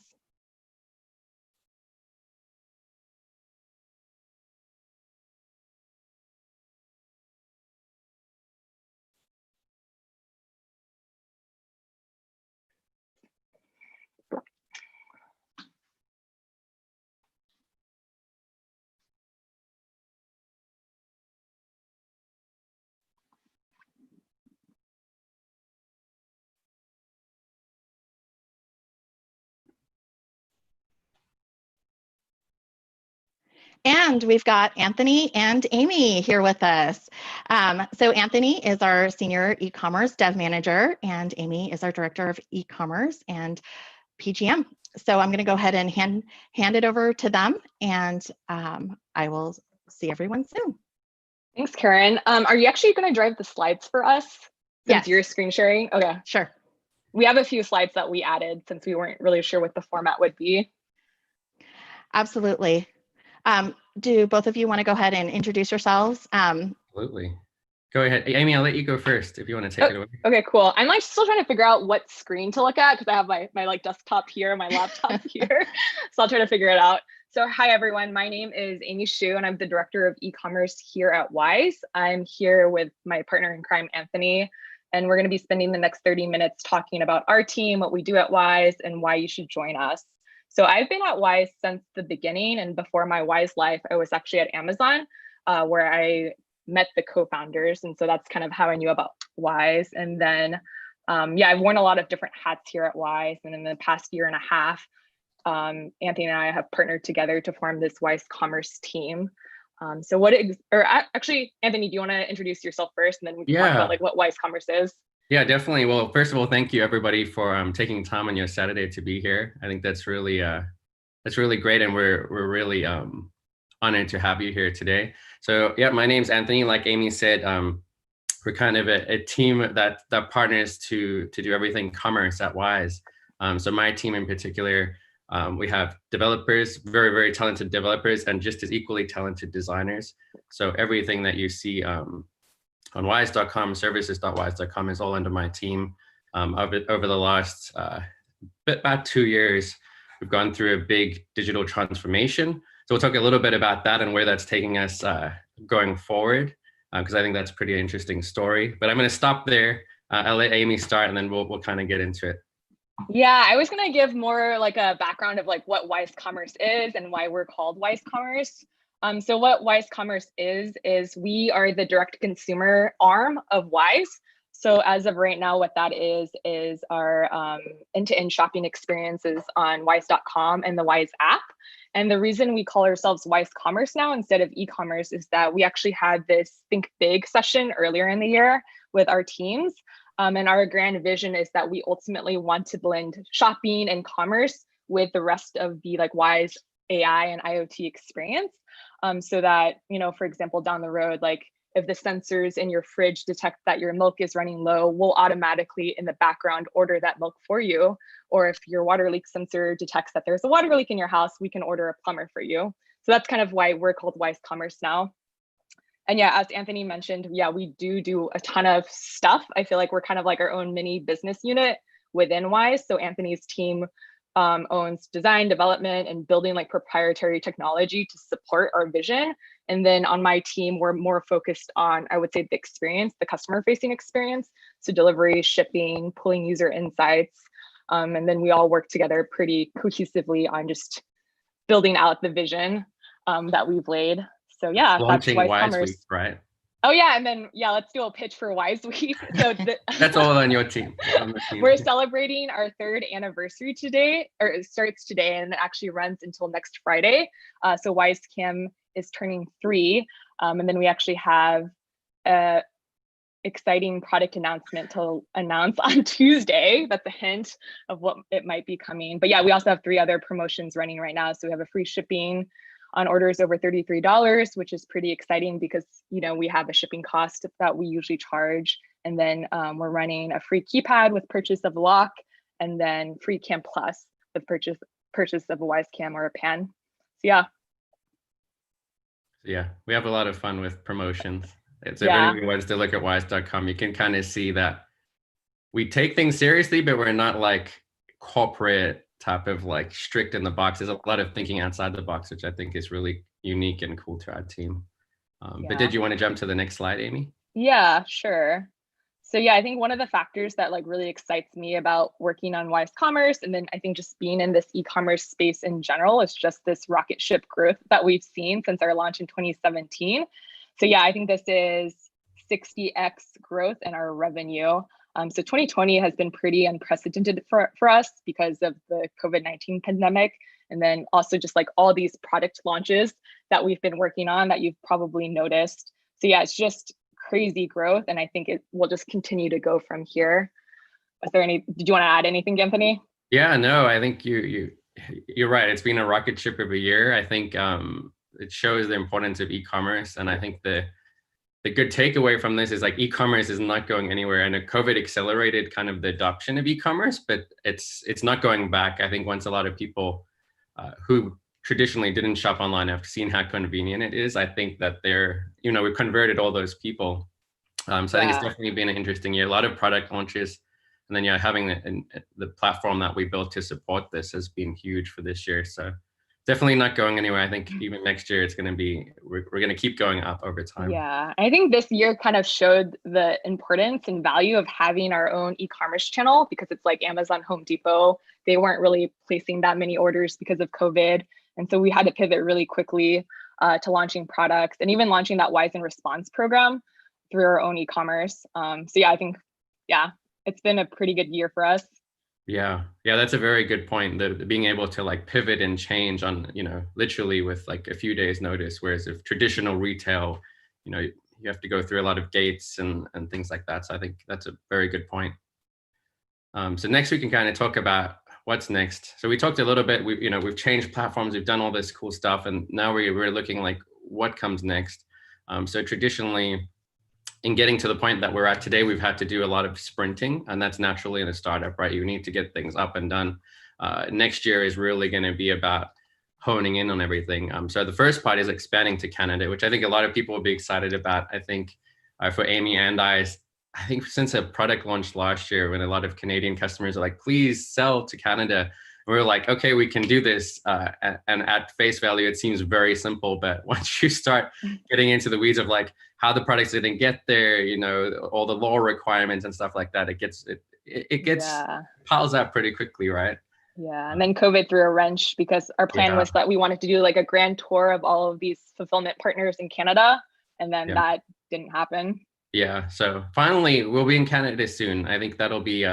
And we've got Anthony and Amy here with us. So Anthony is our Senior E-commerce Dev Manager, and Amy is our Director of E-commerce and PGM. So I'm going to go ahead and hand it over to them, and I will see everyone soon. Thanks, Karen. Are you actually going to drive the slides for us since Yes. you're screen sharing? Okay. Sure. We have a few slides that we added since we weren't really sure what the format would be. Absolutely. Do both of you want to go ahead and introduce yourselves? Absolutely. Go ahead. Amy, I'll let you go first if you want to take it away. Okay, cool. I'm like still trying to figure out what screen to look at because I have my like desktop here, my laptop here. So I'll try to figure it out. So hi, everyone. My name is Amy Xu, and I'm the Director of E-commerce here at Wyze. I'm here with my partner in crime, Anthony, and we're going to be spending the next 30 minutes talking about our team, what we do at Wyze, and why you should join us. So I've been at Wyze since the beginning, and before my Wyze life, I was actually at Amazon, where I met the co-founders, and so that's kind of how I knew about Wyze. And then, yeah, I've worn a lot of different hats here at Wyze, and in the past year and a half, Anthony and I have partnered together to form this Wyze Commerce team. So actually, Anthony, do you want to introduce yourself first, and then we can talk about like what Wyze Commerce is? Yeah, definitely. Well, first of all, thank you everybody for taking time on your Saturday to be here. I think that's really great, and we're really honored to have you here today. So yeah, my name's Anthony. Like Amy said, we're kind of a team that partners to do everything commerce at Wyze. So my team in particular, we have developers, very talented developers, and just as equally talented designers. So everything that you see on Wyze.com, services.wyze.com is all under my team. Over the last about 2 years, we've gone through a big digital transformation. So we'll talk a little bit about that and where that's taking us going forward, because I think that's a pretty interesting story. But I'm going to stop there. I'll let Amy start, and then we'll kind of get into it. Yeah, I was going to give more like a background of like what Wyze Commerce is and why we're called Wyze Commerce. So what Wyze Commerce is we are the direct consumer arm of Wyze. So as of right now, what that is our end-to-end shopping experiences on Wyze.com and the Wyze app. And the reason we call ourselves Wyze Commerce now instead of e-commerce is that we actually had this Think Big session earlier in the year with our teams. And our grand vision is that we ultimately want to blend shopping and commerce with the rest of the like Wyze AI and IoT experience. So that, for example, down the road, like if the sensors in your fridge detect that your milk is running low, we'll automatically in the background order that milk for you. Or if your water leak sensor detects that there's a water leak in your house, we can order a plumber for you. So that's kind of why we're called Wyze Commerce now. And yeah, as Anthony mentioned, yeah, we do a ton of stuff. I feel like we're kind of like our own mini business unit within Wyze. So Anthony's team owns design, development, and building like proprietary technology to support our vision. And then on my team, we're more focused on, I would say, the experience, the customer facing experience. So delivery, shipping, pulling user insights. And then we all work together pretty cohesively on just building out the vision that we've laid. So yeah, Launching that's Wyze Commerce. Week, right? Oh yeah, and then yeah, let's do a pitch for Wyze Week. So that's all on your team. On the team. We're celebrating our 3rd anniversary today, or it starts today and it actually runs until next Friday. So Wyze Cam is turning 3, and then we actually have a exciting product announcement to announce on Tuesday. That's a hint of what it might be coming. But yeah, we also have 3 other promotions running right now. So we have a free shipping on orders over $33, which is pretty exciting because we have a shipping cost that we usually charge. And then we're running a free keypad with purchase of a lock, and then free Cam Plus with purchase of a Wyze Cam or a pan. So yeah. Yeah, we have a lot of fun with promotions. So if Yeah. anyone wants to look at wyze.com, you can kind of see that we take things seriously, but we're not like corporate type of like strict in the box. There's a lot of thinking outside the box, which I think is really unique and cool to our team. But did you want to jump to the next slide, Amy? Yeah, sure. So yeah, I think one of the factors that like really excites me about working on Wyze Commerce, and then I think just being in this e-commerce space in general, is just this rocket ship growth that we've seen since our launch in 2017. So yeah, I think this is 60x growth in our revenue. So 2020 has been pretty unprecedented for us because of the COVID-19 pandemic. And then also just like all these product launches that we've been working on that you've probably noticed. So yeah, it's just crazy growth. And I think it will just continue to go from here. Did you want to add anything, Anthony? Yeah, no, I think you're right. It's been a rocket ship of a year. I think it shows the importance of e-commerce. And I think the good takeaway from this is like e-commerce is not going anywhere, and COVID accelerated kind of the adoption of e-commerce, but it's not going back. I think once a lot of people who traditionally didn't shop online have seen how convenient it is, I think that we've converted all those people. So I think it's definitely been an interesting year. A lot of product launches, and then having the platform that we built to support this has been huge for this year. So definitely not going anywhere. I think even next year it's going to be, we're going to keep going up over time. Yeah, I think this year kind of showed the importance and value of having our own e-commerce channel, because it's like Amazon, Home Depot, they weren't really placing that many orders because of COVID. And so we had to pivot really quickly to launching products and even launching that Wyze and Response program through our own e-commerce. So yeah, I think, it's been a pretty good year for us. Yeah, that's a very good point. The being able to like pivot and change on, literally with like a few days notice, whereas if traditional retail, you have to go through a lot of gates and things like that. So I think that's a very good point. So next we can kind of talk about what's next. So we talked a little bit, we've changed platforms, we've done all this cool stuff, and now we're looking like what comes next. So traditionally, in getting to the point that we're at today, we've had to do a lot of sprinting, and that's naturally in a startup, right? You need to get things up and done. Next year is really going to be about honing in on everything. So the first part is expanding to Canada, which I think a lot of people will be excited about. I think for Amy and I think since a product launched last year, when a lot of Canadian customers are like, please sell to Canada, we're like, okay, we can do this. And at face value, it seems very simple. But once you start getting into the weeds of like how the products didn't get there, all the law requirements and stuff like that, it gets piles up pretty quickly, right? Yeah, and then COVID threw a wrench because our plan was that we wanted to do like a grand tour of all of these fulfillment partners in Canada, and then that didn't happen. Yeah, so finally we'll be in Canada soon. I think that'll be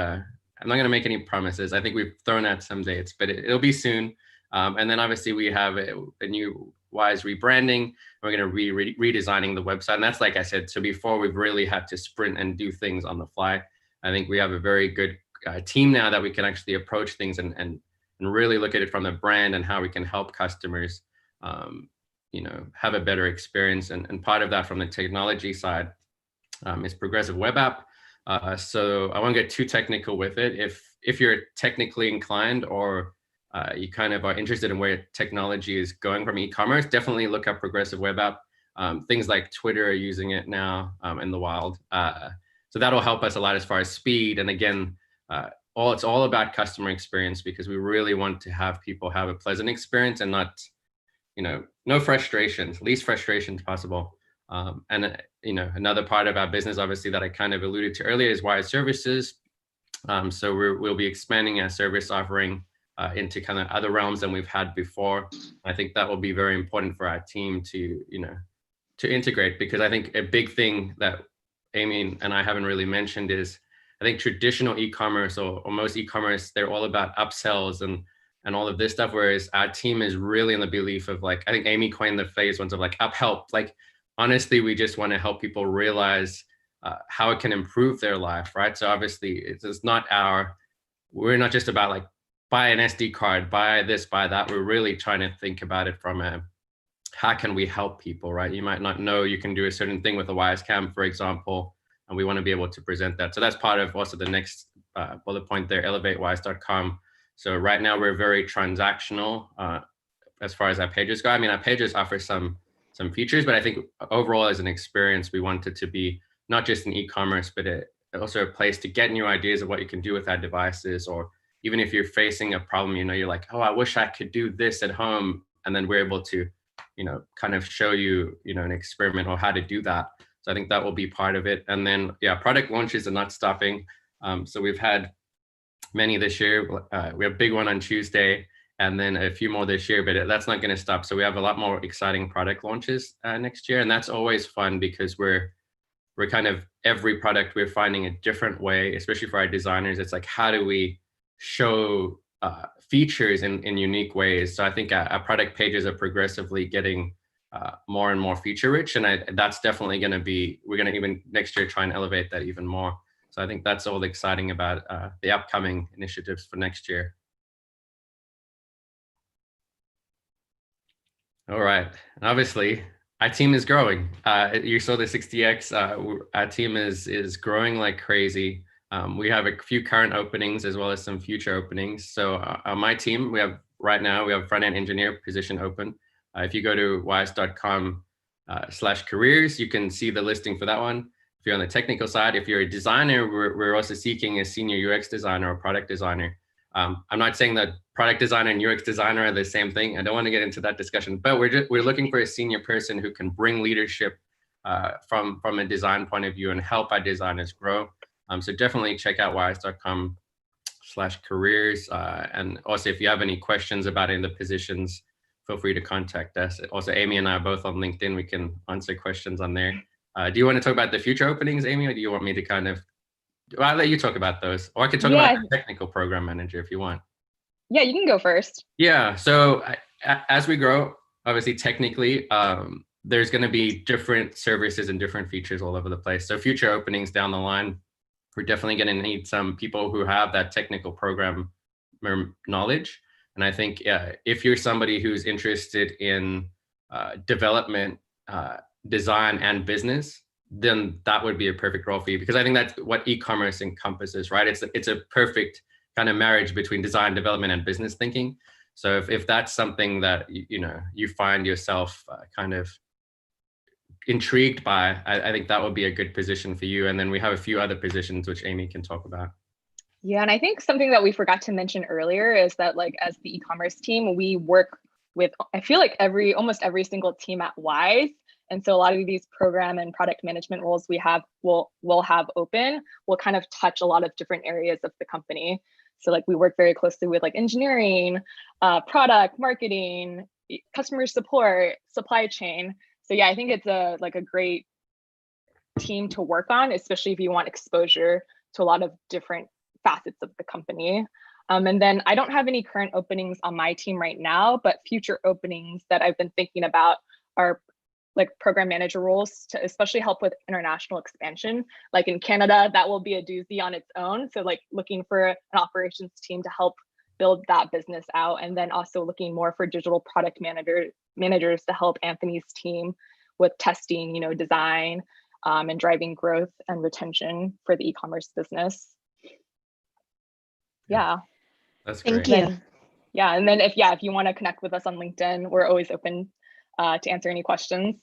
I'm not going to make any promises. I think we've thrown out some dates, but it'll be soon. And then obviously we have a new Wyze rebranding. We're going to redesigning the website. And that's, like I said, so before we've really had to sprint and do things on the fly. I think we have a very good team now that we can actually approach things and really look at it from the brand and how we can help customers, have a better experience. And part of that from the technology side is progressive web app. So I won't get too technical with it. If you're technically inclined or you kind of are interested in where technology is going from e-commerce, definitely look up progressive web app. Things like Twitter are using it now in the wild. So that'll help us a lot as far as speed. And again, it's all about customer experience, because we really want to have people have a pleasant experience and not, no frustrations, least frustrations possible. Another part of our business, obviously, that I kind of alluded to earlier is Wyze services. So we'll be expanding our service offering into kind of other realms than we've had before. I think that will be very important for our team to integrate, because I think a big thing that Amy and I haven't really mentioned is, I think traditional e-commerce or most e-commerce, they're all about upsells and all of this stuff, whereas our team is really in the belief of, like, I think Amy coined the phrase once of like up help. Like, honestly, we just want to help people realize how it can improve their life, right? So obviously we're not just about like buy an SD card, buy this, buy that. We're really trying to think about it from how can we help people, right? You might not know you can do a certain thing with a Wyze Cam, for example, and we want to be able to present that. So that's part of also the next bullet point there, elevatewyze.com. So right now we're very transactional as far as our pages go. I mean, our pages offer some features, but I think overall as an experience, we want it to be not just an e-commerce, but also a place to get new ideas of what you can do with our devices. Or even if you're facing a problem, you're like, oh, I wish I could do this at home. And then we're able to, kind of show you, an experiment or how to do that. So I think that will be part of it. And then, product launches are not stopping. So we've had many this year. We have a big one on Tuesday, and then a few more this year, but that's not going to stop. So we have a lot more exciting product launches next year. And that's always fun, because we're kind of, every product we're finding a different way, especially for our designers. It's like, how do we show features in unique ways? So I think our product pages are progressively getting more and more feature rich. And that's definitely going to be, we're going to even next year try and elevate that even more. So I think that's all exciting about the upcoming initiatives for next year. All right. And obviously, our team is growing. You saw the 60X. Our team is growing like crazy. We have a few current openings as well as some future openings. So on my team, right now we have front-end engineer position open. If you go to wyze.com/careers, you can see the listing for that one. If you're on the technical side, if you're a designer, we're also seeking a senior UX designer or product designer. I'm not saying that product designer and UX designer are the same thing. I don't want to get into that discussion, but we're looking for a senior person who can bring leadership from a design point of view and help our designers grow. So definitely check out wyze.com/careers. And also, if you have any questions about any of the positions, feel free to contact us. Also, Amy and I are both on LinkedIn. We can answer questions on there. Do you want to talk about the future openings, Amy, or do you want me to kind of, I'll let you talk about those, or I can talk about the technical program manager if you want. Yeah, you can go first. Yeah, so as we grow, obviously technically, there's going to be different services and different features all over the place. So future openings down the line, we're definitely going to need some people who have that technical program knowledge. And I think if you're somebody who's interested in development, design, and business, then that would be a perfect role for you, because I think that's what e-commerce encompasses, right? It's a perfect kind of marriage between design, development, and business thinking. So if that's something that you find yourself kind of intrigued by, I think that would be a good position for you. And then we have a few other positions which Amy can talk about. Yeah, and I think something that we forgot to mention earlier is that, like, as the e-commerce team, we work with, I feel like almost every single team at Wyze. And so a lot of these program and product management roles we'll have open will kind of touch a lot of different areas of the company. So like we work very closely with like engineering, product, marketing, customer support, supply chain. So yeah, I think it's a great team to work on, especially if you want exposure to a lot of different facets of the company. And then I don't have any current openings on my team right now, but future openings that I've been thinking about are like program manager roles to especially help with international expansion. Like in Canada, that will be a doozy on its own. So like looking for an operations team to help build that business out, and then also looking more for digital product managers to help Anthony's team with testing, you know, design, and driving growth and retention for the e-commerce business. Yeah. That's great. Thank you. Yeah, and then if you want to connect with us on LinkedIn, we're always open to answer any questions.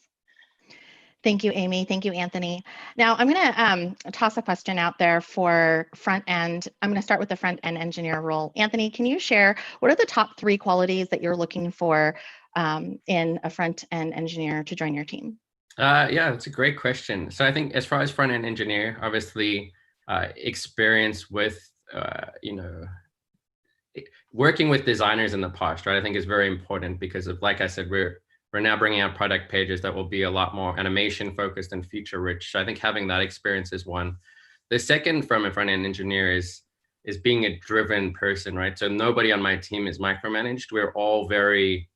Thank you, Amy. Thank you, Anthony. Now I'm going to toss a question out there for front end. I'm going to start with the front end engineer role. Anthony, can you share what are the top 3 qualities that you're looking for in a front end engineer to join your team? Yeah, that's a great question. So I think as far as front end engineer, obviously experience with, you know, working with designers in the past, right? I think is very important because of, like I said, we're now bringing out product pages that will be a lot more animation focused and feature rich. So I think having that experience is one. The second from a front end engineer is being a driven person, right? So nobody on my team is micromanaged. We're all very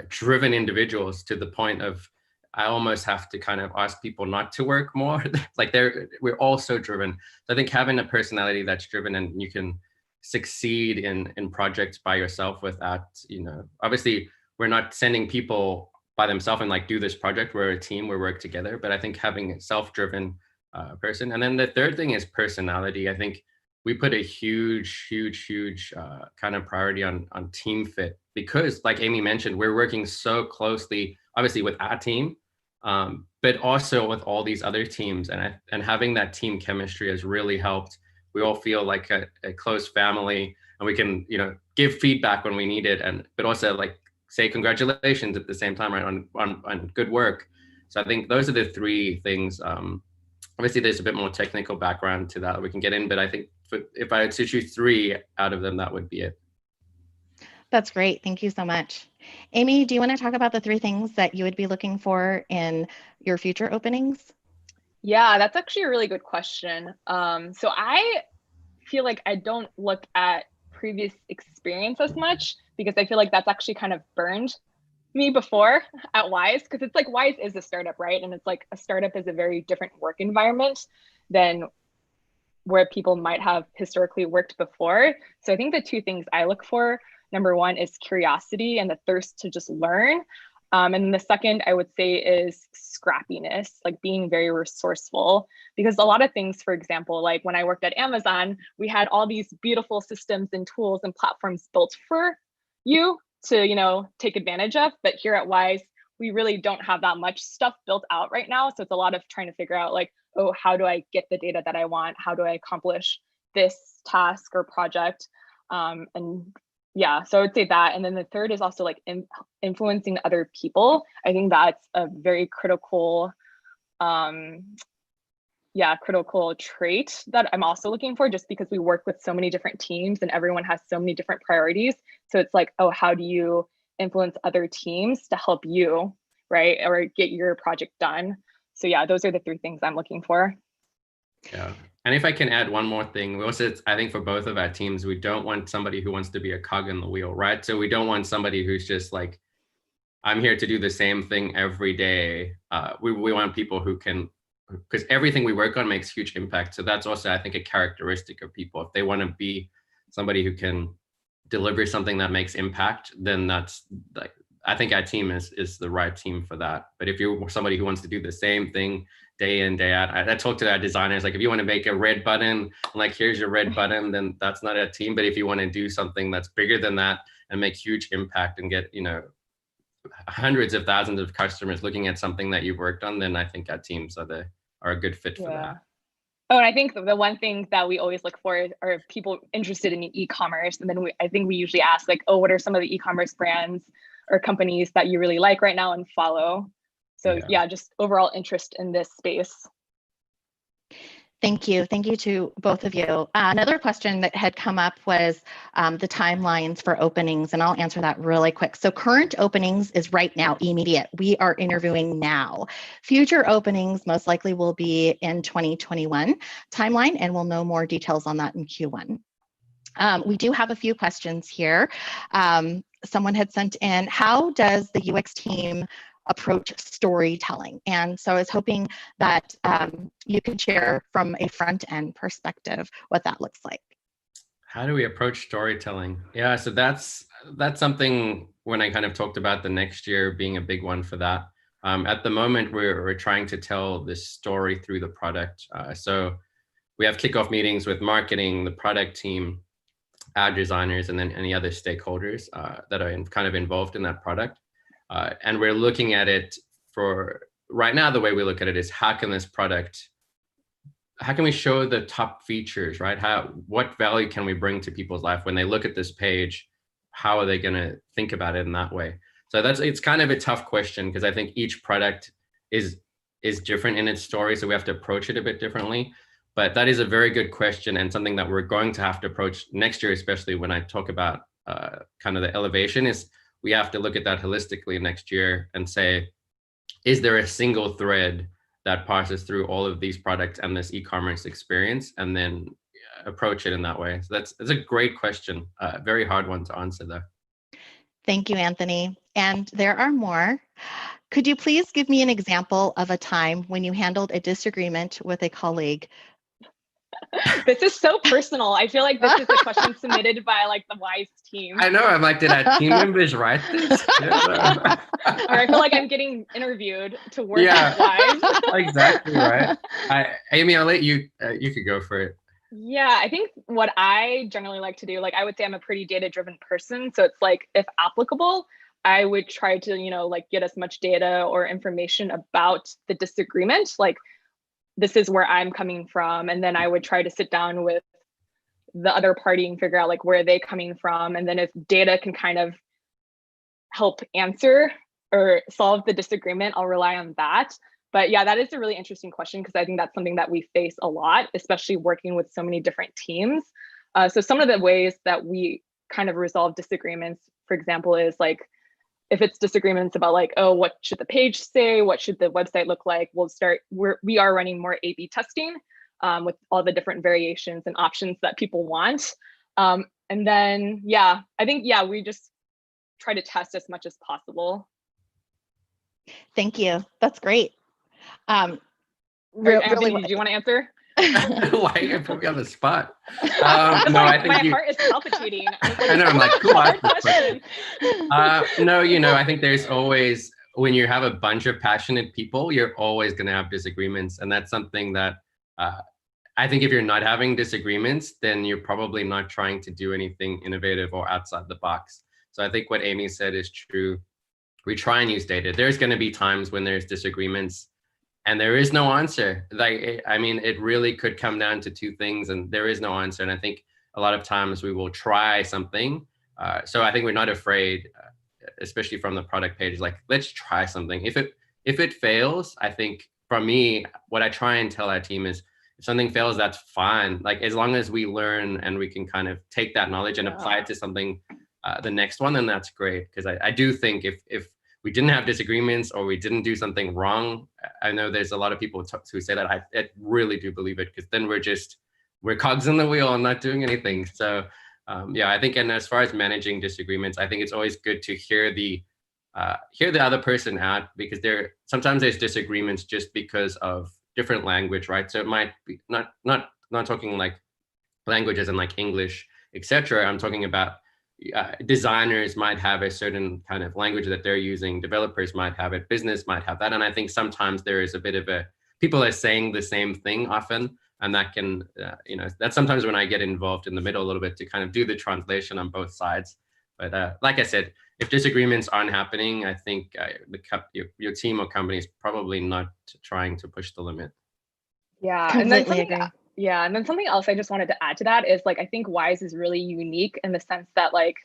driven individuals to the point of I almost have to kind of ask people not to work more. Like we're all so driven. So I think having a personality that's driven and you can succeed in projects by yourself without, you know, obviously we're not sending people by themselves and like do this project. We're a team, we work together. But I think having a self-driven person. And then the third thing is personality. I think we put a huge kind of priority on team fit because like Amy mentioned, we're working so closely, obviously with our team, but also with all these other teams. And having that team chemistry has really helped. We all feel like a close family and we can, you know, give feedback when we need it. But also like say congratulations at the same time, right, on good work. So I think those are the 3 things. Obviously there's a bit more technical background to that we can get in, but I think if I had to choose 3 out of them, that would be it. That's great. Thank you so much. Amy, do you want to talk about the 3 things that you would be looking for in your future openings? Yeah, that's actually a really good question. So I feel like I don't look at previous experience as much because I feel like that's actually kind of burned me before at Wyze, because it's like Wyze is a startup, right? And it's like a startup is a very different work environment than where people might have historically worked before. So I think the 2 things I look for, number 1 is curiosity and the thirst to just learn. And the second I would say is scrappiness, like being very resourceful, because a lot of things, for example, like when I worked at Amazon, we had all these beautiful systems and tools and platforms built for you to, you know, take advantage of. But here at Wyze, we really don't have that much stuff built out right now. So it's a lot of trying to figure out like, oh, how do I get the data that I want? How do I accomplish this task or project? And yeah, so I would say that. And then the third is also like influencing other people. I think that's a very critical, critical trait that I'm also looking for, just because we work with so many different teams and everyone has so many different priorities. So it's like, oh, how do you influence other teams to help you, right? Or get your project done. So yeah, those are the 3 things I'm looking for. Yeah. And if I can add one more thing, we also, I think for both of our teams, we don't want somebody who wants to be a cog in the wheel, right? So we don't want somebody who's just like, I'm here to do the same thing every day. We want people who can, because everything we work on makes huge impact. So that's also, I think, a characteristic of people. If they want to be somebody who can deliver something that makes impact, then that's like, I think our team is the right team for that. But if you're somebody who wants to do the same thing day in, day out, I talk to our designers, like if you want to make a red button, like here's your red button, then that's not a team. But if you want to do something that's bigger than that and make huge impact and get, you know, hundreds of thousands of customers looking at something that you've worked on, then I think our teams are a good fit for that. Oh, and I think the one thing that we always look for are people interested in e-commerce. And then I think we usually ask like, oh, what are some of the e-commerce brands or companies that you really like right now and follow? So yeah, just overall interest in this space. Thank you. Thank you to both of you. Another question that had come up was the timelines for openings, and I'll answer that really quick. So current openings is right now, immediate. We are interviewing now. Future openings most likely will be in 2021 timeline, and we'll know more details on that in Q1. We do have a few questions here. Someone had sent in, how does the UX team approach storytelling. And so I was hoping that you could share from a front end perspective what that looks like. How do we approach storytelling? Yeah, so that's something when I kind of talked about the next year being a big one for that. At the moment, we're trying to tell this story through the product. So we have kickoff meetings with marketing, the product team, ad designers, and then any other stakeholders that are kind of involved in that product. And we're looking at it for right now, the way we look at it is how can we show the top features, right? What value can we bring to people's life when they look at this page? How are they going to think about it in that way? So it's kind of a tough question because I think each product is different in its story. So we have to approach it a bit differently. But that is a very good question and something that we're going to have to approach next year, especially when I talk about kind of the elevation, is we have to look at that holistically next year and say, is there a single thread that passes through all of these products and this e-commerce experience, and then approach it in that way? So that's a great question, very hard one to answer though. Thank you, Anthony. And there are more. Could you please give me an example of a time when you handled a disagreement with a colleague? This is so personal. I feel like this is a question submitted by like the Wyze team. I know. I'm like, did our team members write this? Yeah. Or I feel like I'm getting interviewed to work at Wyze. Exactly right. Amy, I'll let you. You could go for it. Yeah, I think what I generally like to do, like I would say I'm a pretty data-driven person. So it's like, if applicable, I would try to, like get as much data or information about the disagreement. Like, this is where I'm coming from. And then I would try to sit down with the other party and figure out like where they're coming from. And then if data can kind of help answer or solve the disagreement, I'll rely on that. But yeah, that is a really interesting question because I think that's something that we face a lot, especially working with so many different teams. So some of the ways that we kind of resolve disagreements, for example, is like, if it's disagreements about like, oh, what should the page say? What should the website look like? We are running more A/B testing with all the different variations and options that people want. And then, yeah, I think, yeah, we just try to test as much as possible. Thank you. That's great. Anthony, do you want to answer? Why are you gonna put me on the spot? No, I think my heart is palpitating. I know. I'm like, who asked this question? No, I think there's always, when you have a bunch of passionate people, you're always going to have disagreements, and that's something that I think if you're not having disagreements, then you're probably not trying to do anything innovative or outside the box. So I think what Amy said is true. We try and use data. There's going to be times when there's disagreements and there is no answer. Like, I mean, it really could come down to two things and there is no answer. And I think a lot of times we will try something. So I think we're not afraid, especially from the product page, like, let's try something. If it fails, I think for me, what I try and tell our team is, if something fails, that's fine. Like, as long as we learn and we can kind of take that knowledge and apply it to something, the next one, then that's great. Because I do think if we didn't have disagreements or we didn't do something wrong, I know there's a lot of people who say that. I really do believe it, because then we're cogs in the wheel and not doing anything. So yeah, I think, and as far as managing disagreements, I think it's always good to hear the other person out, because sometimes there's disagreements just because of different language, right? So it might be not talking like languages and like English, etc. I'm talking about designers might have a certain kind of language that they're using, developers might have it, business might have that. And I think sometimes there is a bit of people are saying the same thing often, and that can, that's sometimes when I get involved in the middle a little bit to kind of do the translation on both sides. But like I said, if disagreements aren't happening, I think your team or company is probably not trying to push the limit. Yeah, completely agree. Yeah, and then something else I just wanted to add to that is, like, I think Wyze is really unique in the sense that, like,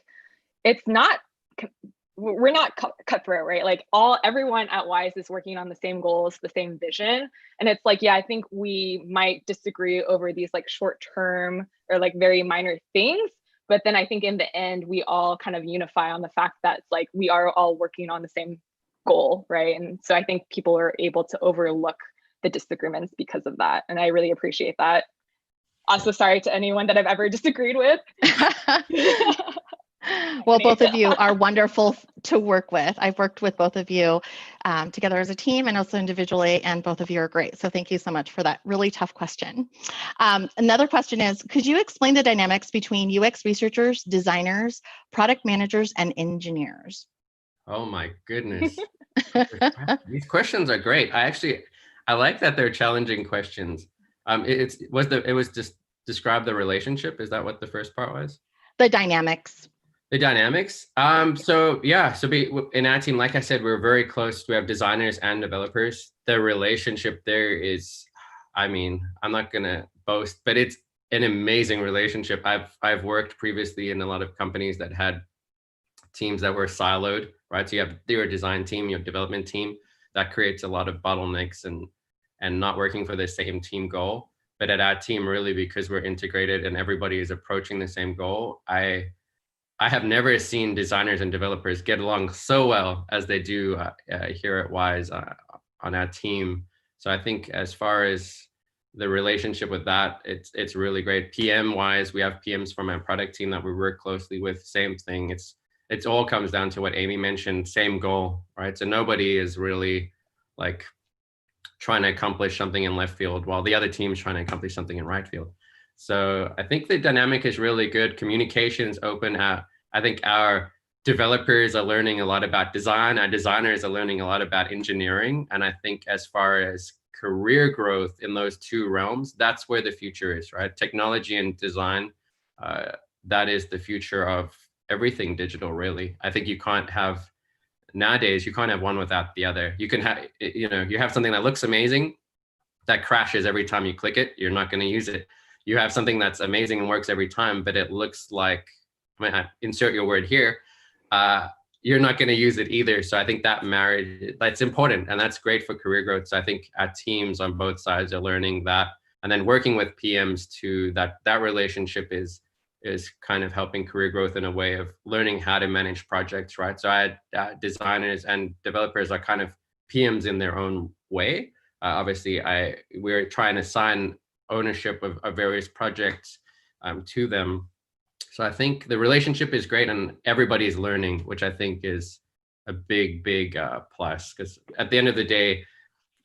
we're not cutthroat, right? Like, everyone at Wyze is working on the same goals, the same vision. And it's like, yeah, I think we might disagree over these like short term or like very minor things. But then I think in the end, we all kind of unify on the fact that it's like we are all working on the same goal, right? And so I think people are able to overlook the disagreements because of that. And I really appreciate that. Also, sorry to anyone that I've ever disagreed with. Well, both of you are wonderful to work with. I've worked with both of you together as a team and also individually, and both of you are great. So thank you so much for that really tough question. Another question is, could you explain the dynamics between UX researchers, designers, product managers, and engineers? Oh my goodness. These questions are great. I like that they're challenging questions. It was just describe the relationship. Is that what the first part was? The dynamics. The dynamics. So in our team, like I said, we're very close. We have designers and developers. The relationship there is, I mean, I'm not gonna boast, but it's an amazing relationship. I've worked previously in a lot of companies that had teams that were siloed, right? So you have your design team, your development team. That creates a lot of bottlenecks and not working for the same team goal. But at our team, really, because we're integrated and everybody is approaching the same goal, I have never seen designers and developers get along so well as they do here at Wyze on our team. So I think as far as the relationship with that, it's really great. PM wise, we have PMs from our product team that we work closely with. Same thing. It all comes down to what Amy mentioned, same goal, right? So nobody is really like trying to accomplish something in left field while the other team is trying to accomplish something in right field. So I think the dynamic is really good. Communication is open. I think our developers are learning a lot about design. Our designers are learning a lot about engineering. And I think as far as career growth in those two realms, that's where the future is, right? Technology and design, that is the future of everything digital, really. I think nowadays, you can't have one without the other. You can have, you have something that looks amazing, that crashes every time you click it, you're not going to use it. You have something that's amazing and works every time, but it looks like, I insert your word here, you're not going to use it either. So I think that marriage, that's important, and that's great for career growth. So I think our teams on both sides are learning that, and then working with PMs to that relationship is kind of helping career growth in a way of learning how to manage projects, right? So I had designers and developers are kind of PMs in their own way. Obviously, we're trying to assign ownership of various projects to them. So I think the relationship is great and everybody's learning, which I think is a big plus. Because at the end of the day,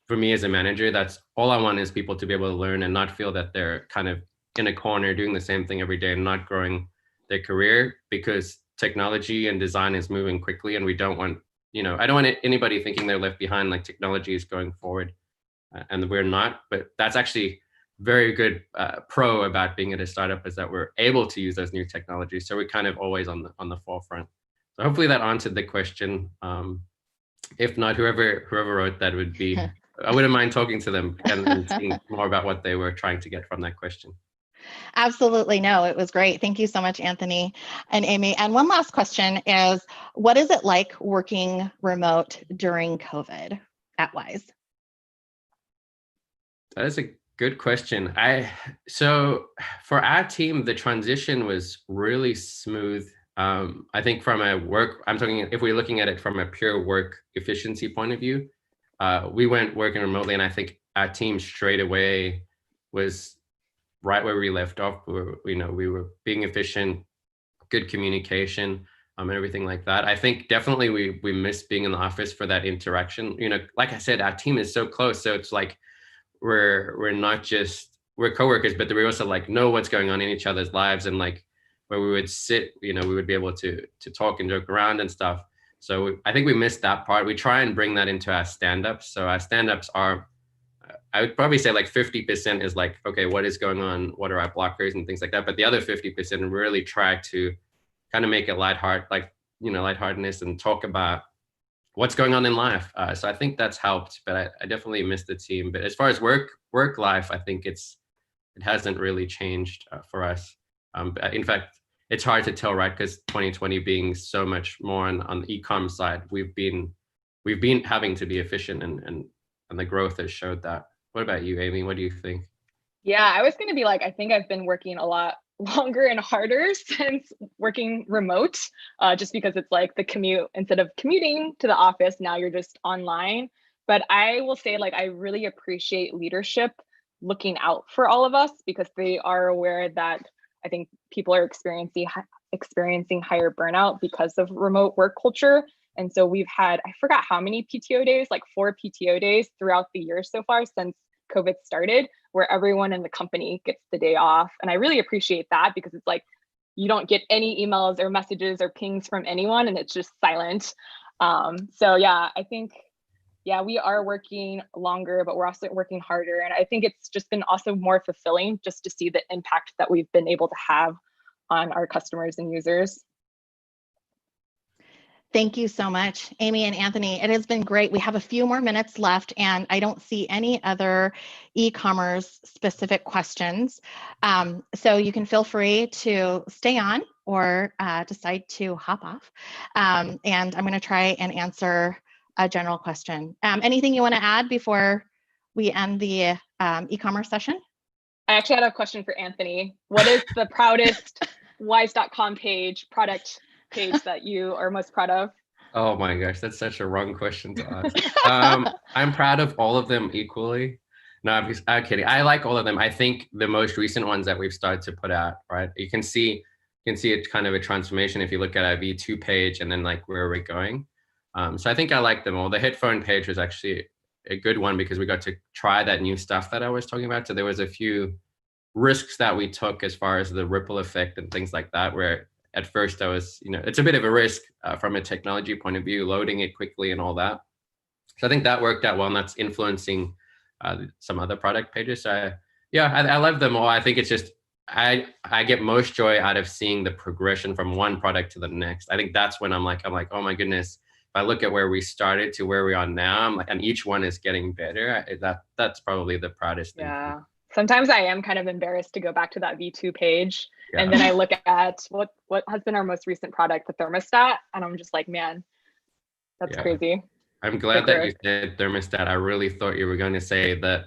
for me as a manager, that's all I want is people to be able to learn and not feel that they're kind of in a corner doing the same thing every day and not growing their career, because technology and design is moving quickly and we don't want, I don't want anybody thinking they're left behind, like technology is going forward and we're not. But that's actually very good pro about being at a startup, is that we're able to use those new technologies. So we're kind of always on the forefront. So hopefully that answered the question. If not, whoever wrote that would be, I wouldn't mind talking to them and seeing more about what they were trying to get from that question. Absolutely. No, it was great. Thank you so much, Anthony and Amy. And one last question is, what is it like working remote during COVID at Wyze? That is a good question. So for our team, the transition was really smooth. I think from if we're looking at it from a pure work efficiency point of view, we went working remotely, and I think our team straight away was right where we left off. We were being efficient, good communication, and everything like that. I think definitely we miss being in the office for that interaction. Like I said, our team is so close, so it's like we're not just, we're coworkers, but we also like know what's going on in each other's lives, and like where we would sit, we would be able to talk and joke around and stuff. So I think we missed that part. We try and bring that into our stand-ups. So our stand-ups are, I would probably say like 50% is like, okay, what is going on? What are our blockers and things like that? But the other 50% really try to kind of make it lightheartedness and talk about what's going on in life. So I think that's helped, but I definitely miss the team. But as far as work life, I think it hasn't really changed for us. In fact, it's hard to tell, right? Because 2020 being so much more on the e-com side, we've been having to be efficient, and the growth has showed that. What about you, Amy? What do you think? Yeah, I was going to be like, I think I've been working a lot longer and harder since working remote, just because it's like the commute, instead of commuting to the office, now you're just online. But I will say, like, I really appreciate leadership looking out for all of us, because they are aware that I think people are experiencing experiencing higher burnout because of remote work culture. And so we've had, I forgot how many PTO days, like 4 PTO days throughout the year so far since COVID started, where everyone in the company gets the day off. And I really appreciate that, because it's like, you don't get any emails or messages or pings from anyone, and it's just silent. So yeah, I think, yeah, we are working longer, but we're also working harder. And I think it's just been also more fulfilling just to see the impact that we've been able to have on our customers and users. Thank you so much, Amy and Anthony. It has been great. We have a few more minutes left, and I don't see any other e-commerce specific questions. So you can feel free to stay on or decide to hop off. And I'm going to try and answer a general question. Anything you want to add before we end the e-commerce session? I actually had a question for Anthony. What is the proudest Wyze.com product page that you are most proud of? Oh my gosh, that's such a wrong question to ask. I'm proud of all of them equally. No, I'm kidding. I like all of them. I think the most recent ones that we've started to put out, right? You can see it's kind of a transformation if you look at our V2 page and then like where we're going. So I think I like them all. The headphone page was actually a good one because we got to try that new stuff that I was talking about. So there was a few risks that we took as far as the ripple effect and things like that, where at first I was, it's a bit of a risk from a technology point of view, loading it quickly and all that. So I think that worked out well, and that's influencing some other product pages. So I love them all. I think it's just, I get most joy out of seeing the progression from one product to the next. I think that's when I'm like, oh my goodness, if I look at where we started to where we are now, I'm like, and each one is getting better. That's probably the proudest thing. Yeah. Sometimes I am kind of embarrassed to go back to that V2 page. Yeah. And then I look at what has been our most recent product, the thermostat. And I'm just like, man, that's crazy. I'm glad that you said thermostat. I really thought you were going to say that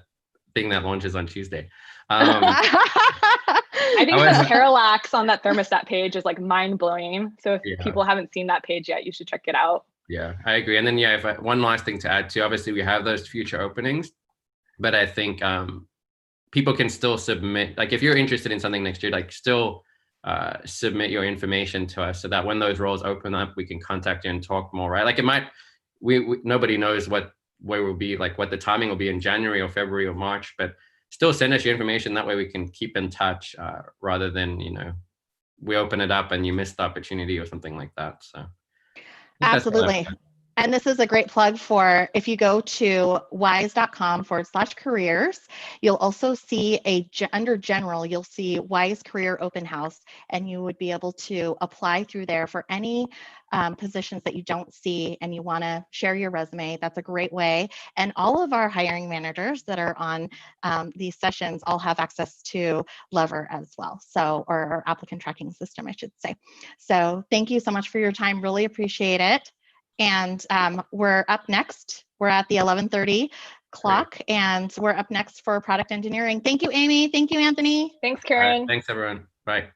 thing that launches on Tuesday. I think the parallax on that thermostat page is like mind blowing. So if people haven't seen that page yet, you should check it out. Yeah, I agree. And then, one last thing to add too, obviously we have those future openings, but I think people can still submit, like if you're interested in something next year, like still submit your information to us so that when those roles open up, we can contact you and talk more, right? Like it might, nobody knows where we'll be, like what the timing will be in January or February or March, but still send us your information. That way we can keep in touch rather than, we open it up and you miss the opportunity or something like that. So. Absolutely. And this is a great plug for, if you go to wyze.com/careers, you'll also see under general, you'll see Wyze Career Open House, and you would be able to apply through there for any positions that you don't see and you want to share your resume. That's a great way. And all of our hiring managers that are on these sessions all have access to Lever as well. So, or our applicant tracking system, I should say. So thank you so much for your time. Really appreciate it. And we're up next. We're at the 11:30 clock, and we're up next for product engineering. Thank you, Amy. Thank you, Anthony. Thanks, Karen. Right, thanks, everyone. Bye.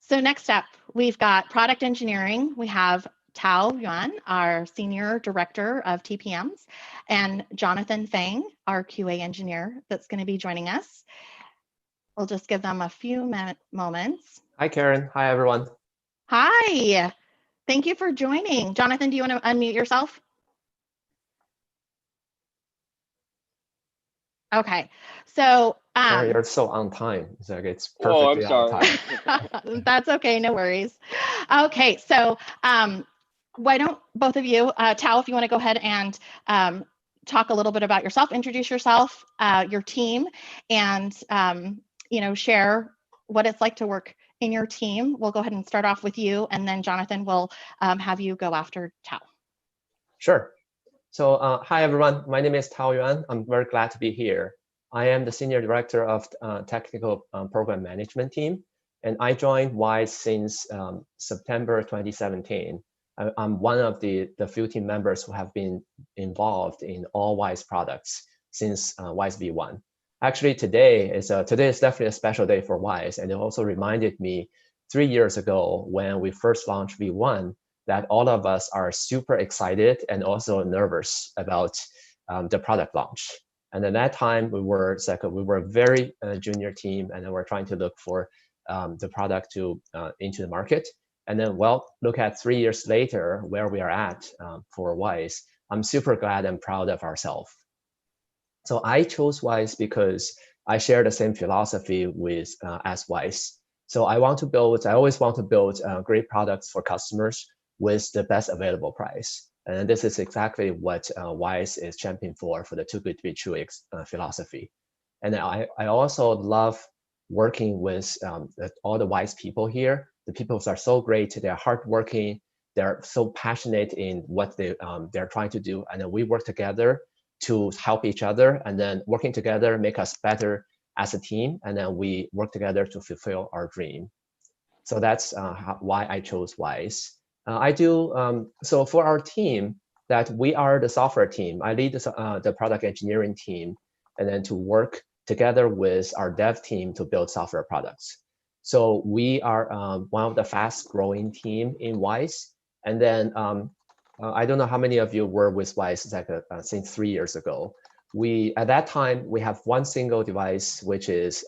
So next up, we've got product engineering. We have Tao Yuan, our Senior Director of TPMs, and Jonathan Fang, our QA engineer, that's going to be joining us. We'll just give them a few moments. Hi, Karen. Hi, everyone. Hi, thank you for joining. Jonathan, do you want to unmute yourself? Okay, so sorry, you're so on time. It's like it's perfectly on time. That's okay, no worries. Okay, so why don't both of you, Tao, if you want to go ahead and talk a little bit about yourself, introduce yourself, your team, and share what it's like to work in your team. We'll go ahead and start off with you, and then Jonathan will have you go after Tao. Sure. So hi, everyone. My name is Tao Yuan. I'm very glad to be here. I am the Senior Director of Technical Program Management team, and I joined Wyze since September 2017. I'm one of the few team members who have been involved in all Wyze products since Wyze V1. Actually, today is definitely a special day for Wyze, and it also reminded me 3 years ago when we first launched V1 that all of us are super excited and also nervous about the product launch. And at that time, we were a very junior team, and we're trying to look for the product to into the market. And then, well, look at 3 years later where we are at for Wyze. I'm super glad and proud of ourselves. So I chose Wyze because I share the same philosophy with as Wyze. So I always want to build great products for customers with the best available price. And this is exactly what Wyze is championing for the too good to be true philosophy. And I also love working with all the Wyze people here. The people are so great. They're hardworking. They're so passionate in what they're trying to do. And then we work together to help each other, and then working together make us better as a team. And then we work together to fulfill our dream. So that's why I chose Wyze. So for our team, that we are the software team. I lead the product engineering team, and then to work together with our dev team to build software products. So we are one of the fast growing team in Wyze. And then I don't know how many of you were with Wyze since 3 years ago. At that time, we have one single device, which is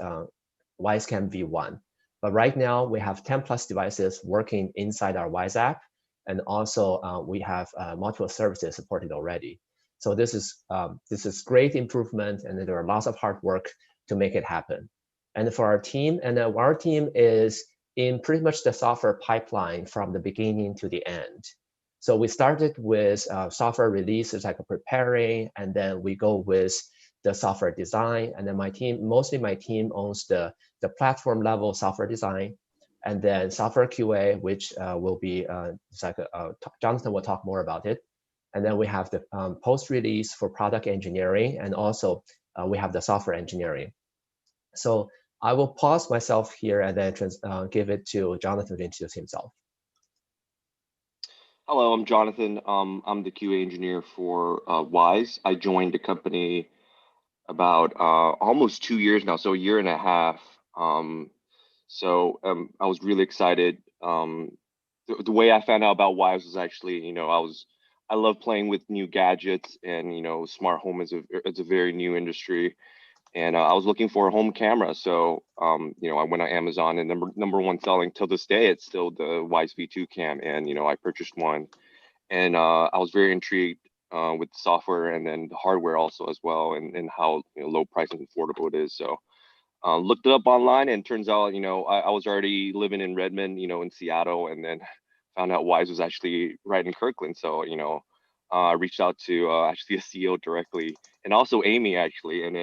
WyzeCam V1. But right now we have 10 plus devices working inside our Wyze app. And also we have multiple services supported already. So this is great improvement, and there are lots of hard work to make it happen. And for our team, our team is in pretty much the software pipeline from the beginning to the end. So we started with software releases like preparing, and then we go with the software design. And then mostly my team owns the platform level software design, and then software QA, which will be Jonathan will talk more about it. And then we have the post-release for product engineering, and also we have the software engineering. So I will pause myself here and then give it to Jonathan to introduce himself. Hello, I'm Jonathan. I'm the QA engineer for Wyze. I joined the company about almost 2 years now, so a year and a half. I was really excited. The way I found out about Wyze was actually, I love playing with new gadgets, and smart home is a very new industry. And I was looking for a home camera, so I went on Amazon, and number one selling till this day, it's still the Wyze V2 cam, and I purchased one, and I was very intrigued with the software and then the hardware also as well, and how low price and affordable it is. So looked it up online, and turns out I was already living in Redmond, in Seattle, and then found out Wyze was actually right in Kirkland. So I reached out to actually the CEO directly, and also Amy actually, and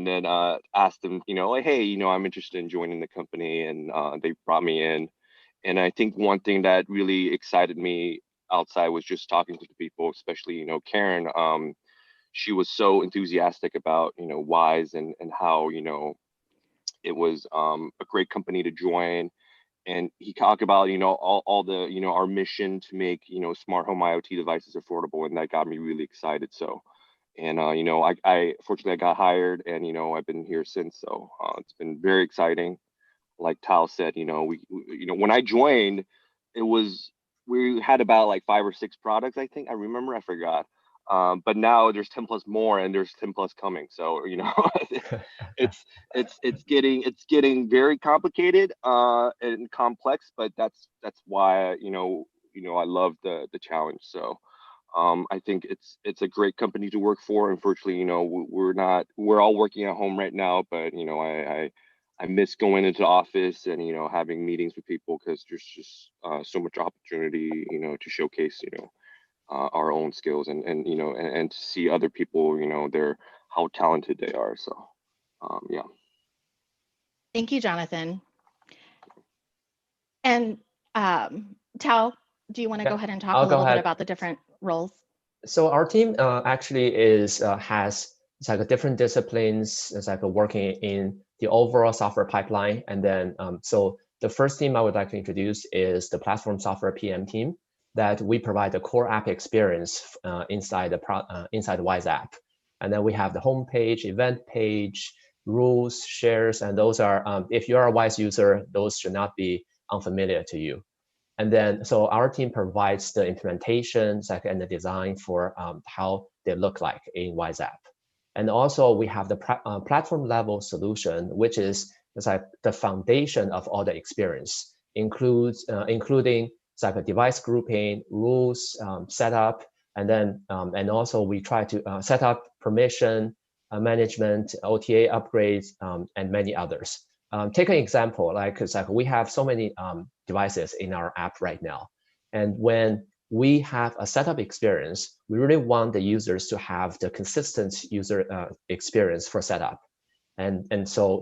then asked them, like, hey, I'm interested in joining the company, and they brought me in. And I think one thing that really excited me outside was just talking to the people, especially, Karen. She was so enthusiastic about, Wyze and how, it was a great company to join. And he talked about, all the, our mission to make, smart home IoT devices affordable. And that got me really excited. So, and, I fortunately I got hired, and, I've been here since. So it's been very exciting. Like Tal said, when I joined, we had about like 5 or 6 products. I think I remember, I forgot. But now there's 10 plus more, and there's 10 plus coming. So, it's getting very complicated and complex, but that's why, I love the challenge. So, I think it's a great company to work for. Unfortunately, we're all working at home right now, but I miss going into the office and having meetings with people, because there's just so much opportunity to showcase our own skills, and to see other people how talented they are. So yeah. Thank you, Jonathan. And Tal, do you want to go ahead and talk a little bit about the different roles? So our team actually has different disciplines. It's working in the overall software pipeline. And then so the first team I would like to introduce is the platform software PM team, that we provide the core app experience inside the Wyze app. And then we have the homepage, event page, rules, shares, and those are, if you're a Wyze user, those should not be unfamiliar to you. And then, so our team provides the implementations and the design for how they look like in Wyze app. And also we have the platform level solution, which is it's like the foundation of all the experience, including it's like a device grouping, rules, setup, and then and also we try to set up permission management, OTA upgrades, and many others. Take an example, like it's like we have so many devices in our app right now, and when we have a setup experience, we really want the users to have the consistent user experience for setup. And so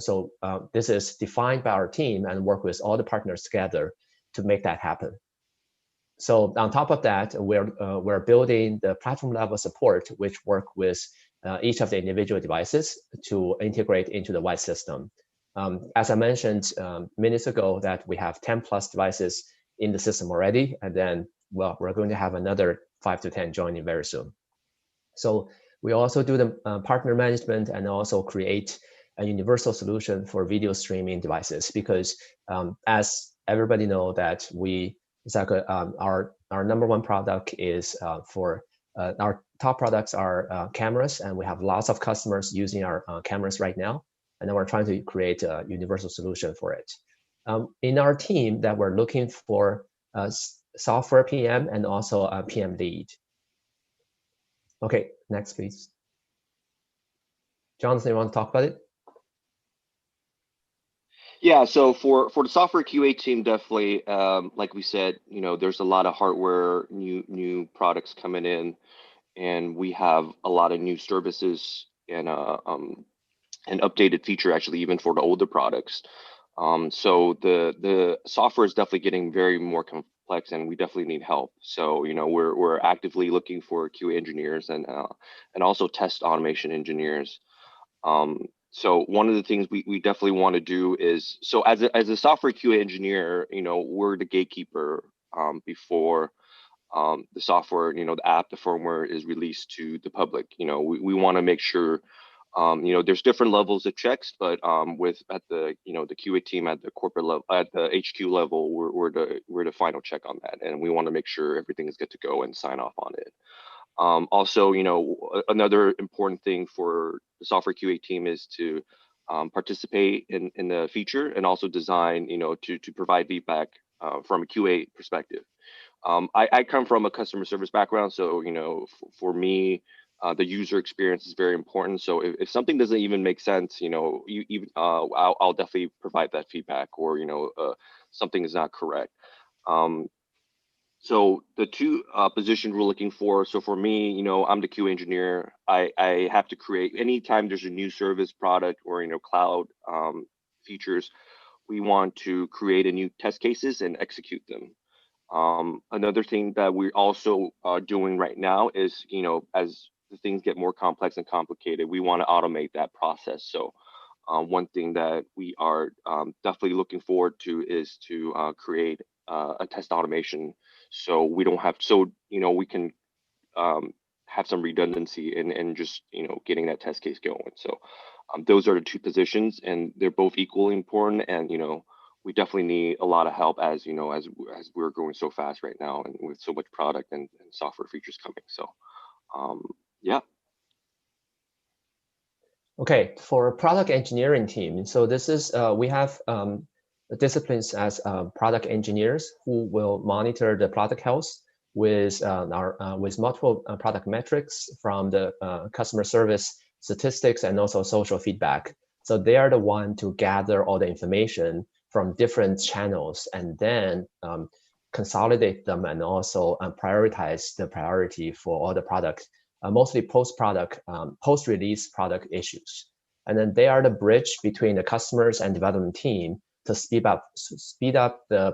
this is defined by our team and work with all the partners together to make that happen. So on top of that, we're building the platform level support, which work with each of the individual devices to integrate into the Wyze system. As I mentioned minutes ago, that we have 10 plus devices in the system already, and then well, we're going to have another 5 to 10 joining very soon. So we also do the partner management and also create a universal solution for video streaming devices, because as everybody know that it's like our number one product is our top products are cameras, and we have lots of customers using our cameras right now, and then we're trying to create a universal solution for it. In our team, that we're looking for software PM and also a PM lead. Okay, next please. Jonathan, you want to talk about it? Yeah, so for the software QA team, definitely, like we said, there's a lot of hardware, new products coming in, and we have a lot of new services and an updated feature actually even for the older products. So the software is definitely getting very more complex, and we definitely need help. So we're actively looking for QA engineers and also test automation engineers. So one of the things we definitely want to do is, so as a software QA engineer, we're the gatekeeper before the software, the app, the firmware is released to the public. We want to make sure, there's different levels of checks, but at the the QA team at the corporate level, at the HQ level, we're the final check on that, and we want to make sure everything is good to go and sign off on it. Also, another important thing for the software QA team is to participate in the feature and also design, to provide feedback from a QA perspective. I come from a customer service background, so for me, the user experience is very important. So if something doesn't even make sense, I'll definitely provide that feedback, or something is not correct. So the two positions we're looking for. So for me, I'm the QA engineer. I have to create, anytime there's a new service product or cloud features, we want to create a new test cases and execute them. Another thing that we're also doing right now is, as the things get more complex and complicated, we want to automate that process. So one thing that we are definitely looking forward to is to create a test automation, so we don't have, we can have some redundancy and just getting that test case going. So those are the two positions, and they're both equally important, and we definitely need a lot of help as as we're growing so fast right now, and with so much product and software features coming. So yeah. Okay, for product engineering team, so this is we have disciplines as product engineers who will monitor the product health with with multiple product metrics from the customer service statistics and also social feedback. So they are the one to gather all the information from different channels and then consolidate them and also prioritize the priority for all the products, mostly post-release product issues. And then they are the bridge between the customers and development team to speed up the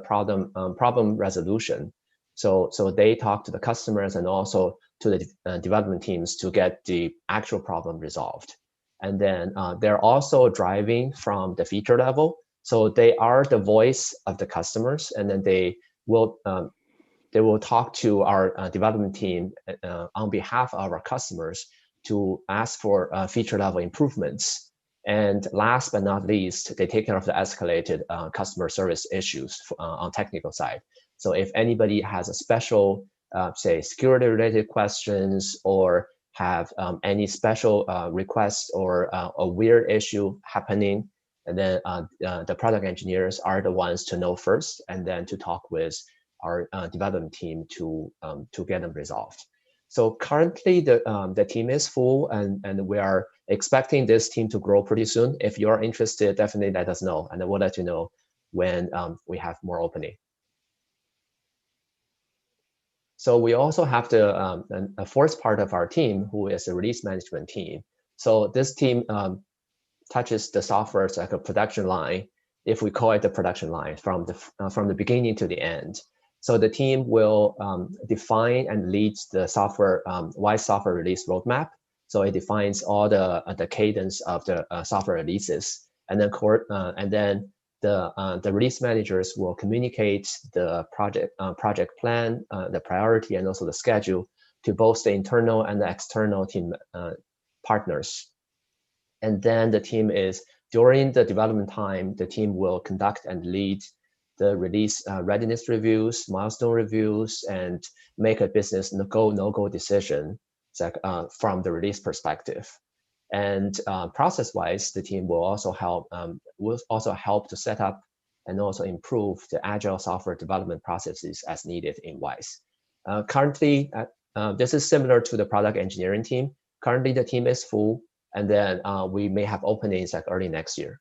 problem resolution. So they talk to the customers and also to the development teams to get the actual problem resolved. And then they're also driving from the feature level. So they are the voice of the customers, and then they will talk to our development team on behalf of our customers to ask for feature level improvements. And last but not least, they take care of the escalated customer service issues on technical side. So if anybody has a special, say, security related questions, or have any special requests or a weird issue happening, And then the product engineers are the ones to know first, and then to talk with our development team to get them resolved. So currently the team is full, and we are expecting this team to grow pretty soon. If you're interested, definitely let us know, and then we'll let you know when we have more opening. So we also have a fourth part of our team, who is the release management team. So this team touches the software like a production line, if we call it the production line, from the beginning to the end. So the team will define and lead the software Wyze software release roadmap. So it defines all the cadence of the software releases, and then the release managers will communicate the project plan, the priority, and also the schedule to both the internal and the external team partners. And then the team is, during the development time, the team will conduct and lead the release readiness reviews, milestone reviews, and make a business go, no-go decision from the release perspective. And process-wise, the team will also help to set up and also improve the agile software development processes as needed in Wyze. Currently, this is similar to the product engineering team. Currently, the team is full, and then we may have openings like early next year.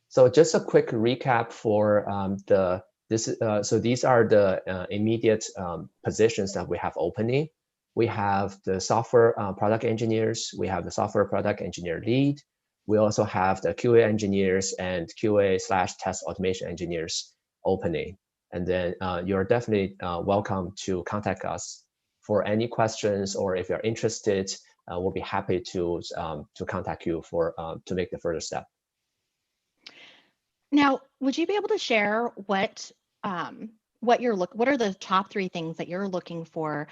So just a quick recap for so these are the immediate positions that we have opening. We have the software product engineers. We have the software product engineer lead. We also have the QA engineers and QA/test automation engineers opening. And then you're definitely welcome to contact us for any questions, or if you're interested, we'll be happy to contact you to make the further step. Now, would you be able to share what are the top 3 things that you're looking for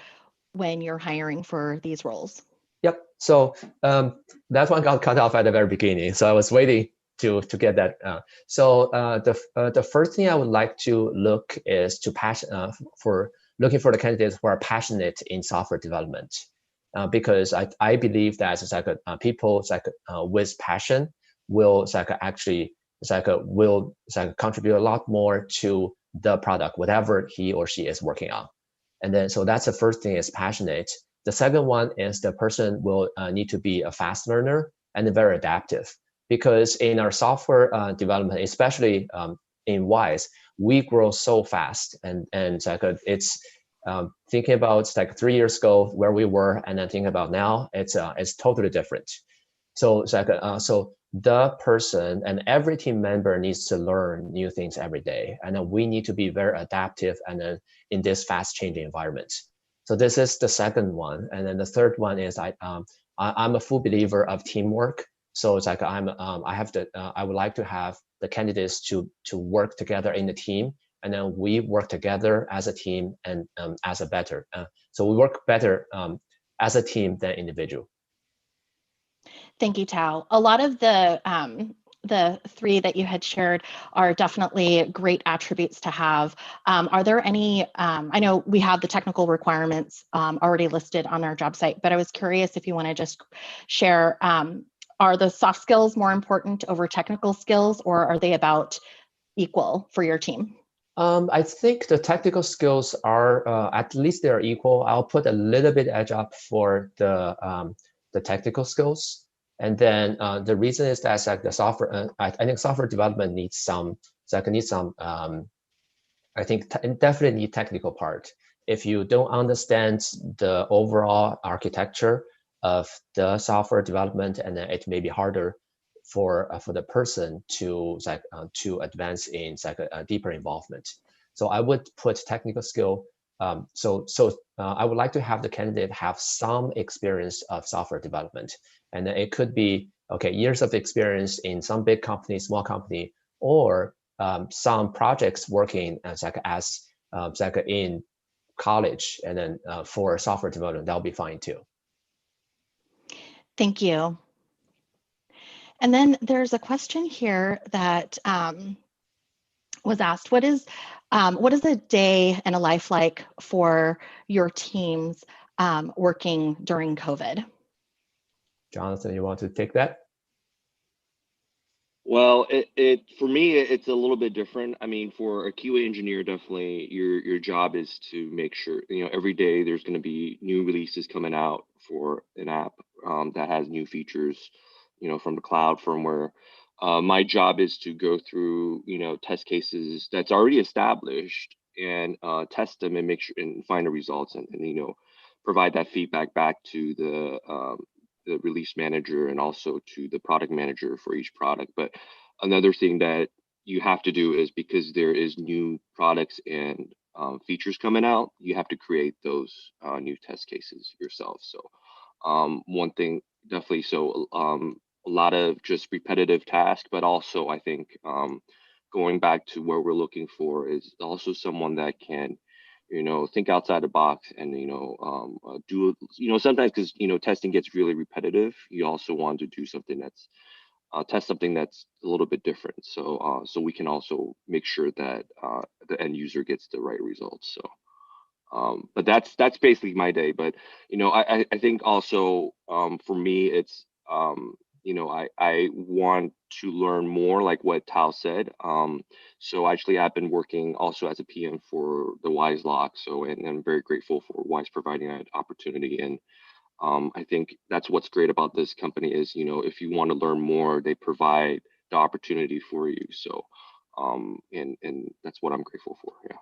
when you're hiring for these roles? Yep. So that one got cut off at the very beginning, so I was waiting to get that. So the first thing I would like to look is looking for the candidates who are passionate in software development, because I believe that it's like people with passion will will contribute a lot more to the product, whatever he or she is working on. And then so that's the first thing, is passionate. The second one is the person will need to be a fast learner and very adaptive, because in our software development, especially in Wyze, we grow so fast, and it's thinking about 3 years ago where we were, and then thinking about now, it's totally different. So so the person and every team member needs to learn new things every day, and then we need to be very adaptive and then in this fast changing environment. So this is the second one. And then the third one is I'm a full believer of teamwork. So it's I would like to have the candidates to work together in the team, and then we work together as a team and so we work better as a team than individual. Thank you, Tao. A lot of the 3 that you had shared are definitely great attributes to have. Are there any, I know we have the technical requirements already listed on our job site, but I was curious if you want to just share, are the soft skills more important over technical skills, or are they about equal for your team? I think the technical skills are, at least they're equal. I'll put a little bit edge up for the technical skills. And then the reason is that the software, I think software development needs some, I think definitely need technical part. If you don't understand the overall architecture of the software development, and then it may be harder for the person to advance in a deeper involvement. So I would put technical skill. I would like to have the candidate have some experience of software development, and it could be years of experience in some big company, small company, or some projects working as in college, and then for software development, that'll be fine too. Thank you. And then there's a question here that was asked. What is a day and a life like for your teams working during COVID? Jonathan, you want to take that? Well, it for me, it's a little bit different. I mean, for a QA engineer, definitely your job is to make sure, every day there's going to be new releases coming out for an app that has new features, from the cloud firmware. My job is to go through, test cases that's already established and test them and make sure and find the results and provide that feedback back to the release manager and also to the product manager for each product. But another thing that you have to do is, because there is new products and features coming out, you have to create those new test cases yourself. So one thing definitely, so a lot of just repetitive tasks, but also I think going back to what we're looking for is also someone that can think outside the box and do sometimes, because testing gets really repetitive, you also want to do something that's test something that's a little bit different, so we can also make sure that the end user gets the right results. So but that's basically my day. But I think also for me, it's I want to learn more, like what Tao said. So actually I've been working also as a PM for the Wyze Lock. So and I'm very grateful for Wyze providing that opportunity. And I think that's what's great about this company is, if you want to learn more, they provide the opportunity for you. So and that's what I'm grateful for. Yeah.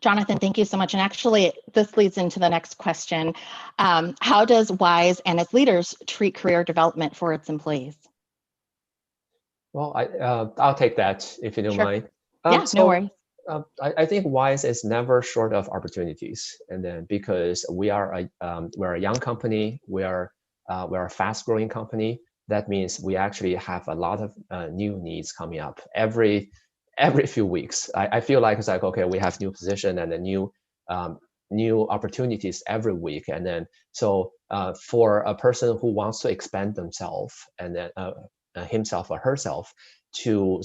Jonathan, thank you so much. And actually, this leads into the next question. How does Wyze and its leaders treat career development for its employees? Well, I'll take that if you don't Sure. mind. Yeah, no worries. I think Wyze is never short of opportunities, and then because we're a young company, we're a fast-growing company. That means we actually have a lot of new needs coming up every few weeks. I feel like it's like, okay, we have new position and a new opportunities every week, and then so for a person who wants to expand themselves and then himself or herself to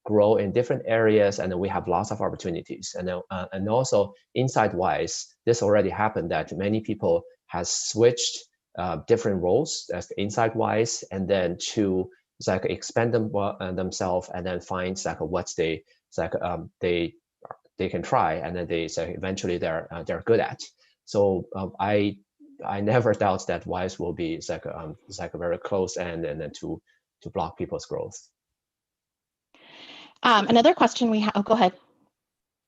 grow in different areas, and then we have lots of opportunities. And also inside Wyze, this already happened that many people has switched different roles as inside Wyze, and then to expand themselves and then find what they can try, and then they eventually they're good at. So I never doubt that Wyze will be a very close end and then to block people's growth. Another question we have. Oh, go ahead.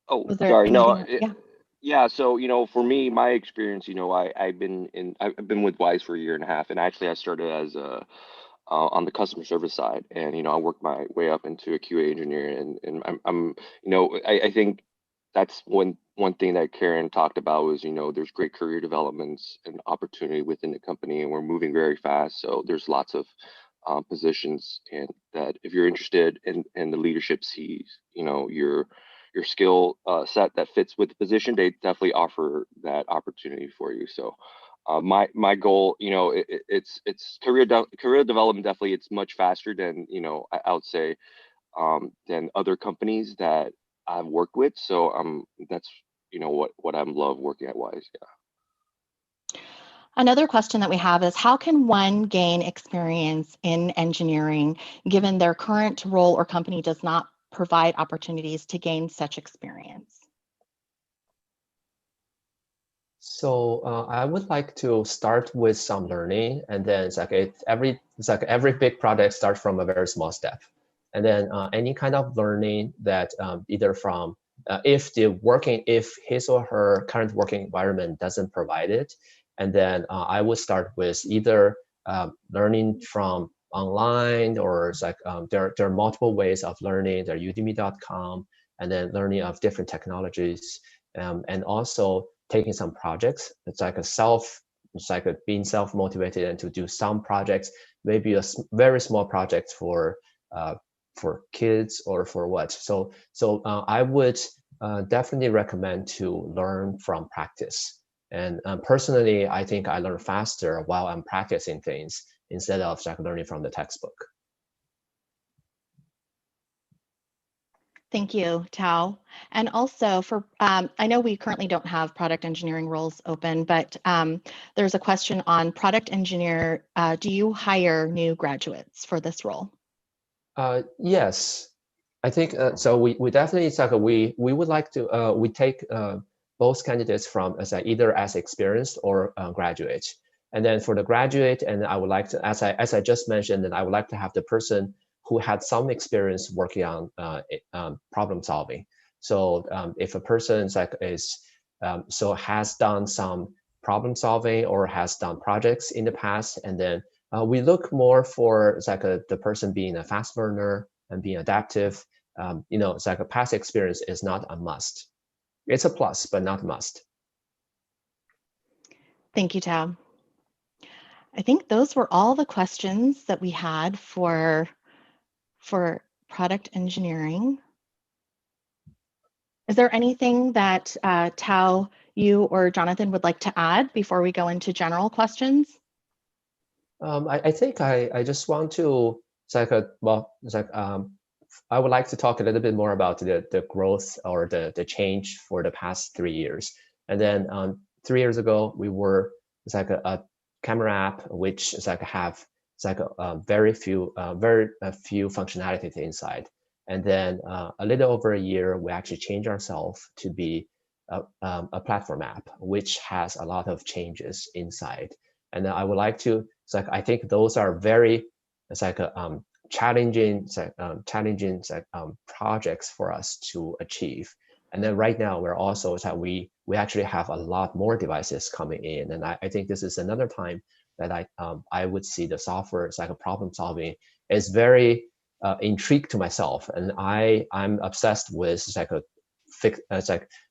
Oh, Was there sorry. No. anything? Yeah. Yeah. So for me, my experience, I've been with Wyze for a year and a half, and actually I started as on the customer service side, and I worked my way up into a QA engineer, and I'm I think that's one thing that Karen talked about was there's great career developments and opportunity within the company, and we're moving very fast. So there's lots of positions, and that if you're interested in the leadership sees your skill set that fits with the position, they definitely offer that opportunity for you. So my goal, it's career development. Definitely, it's much faster than I would say than other companies that I've worked with. So that's what I love working at Wyze. Yeah. Another question that we have is, how can one gain experience in engineering given their current role or company does not provide opportunities to gain such experience? So I would like to start with some learning, and then every big project starts from a very small step, and then any kind of learning that either from if his or her current working environment doesn't provide it, and then I would start with either learning from online, or it's there are multiple ways of learning. There are udemy.com, and then learning of different technologies, and also taking some projects. It's being self-motivated and to do some projects, maybe a very small project for kids or for what. So I would definitely recommend to learn from practice. And personally, I think I learn faster while I'm practicing things instead of learning from the textbook. Thank you, Tao. And also for, I know we currently don't have product engineering roles open, but there's a question on product engineer. Do you hire new graduates for this role? Yes, I think so. We definitely, it's like we would like to we take both candidates from either as experienced or graduate. And then for the graduate, and I would like to, as I just mentioned, and I would like to have the person who had some experience working on problem solving. So if a person has done some problem solving or has done projects in the past, and then we look more for the person being a fast learner and being adaptive. It's like a past experience is not a must. It's a plus, but not a must. Thank you, Tao. I think those were all the questions that we had for product engineering. Is there anything that Tao, you or Jonathan would like to add before we go into general questions? I think I just want to, I would like to talk a little bit more about the growth or the change for the past 3 years. And then 3 years ago, we were a camera app, which is very few functionalities inside. And then a little over a year, we actually changed ourselves to be a platform app, which has a lot of changes inside. And then I would like to, I think those are very, challenging projects for us to achieve. And then right now we're also we actually have a lot more devices coming in, and I think this is another time that I would see the software problem solving is very intrigued to myself, and I'm obsessed with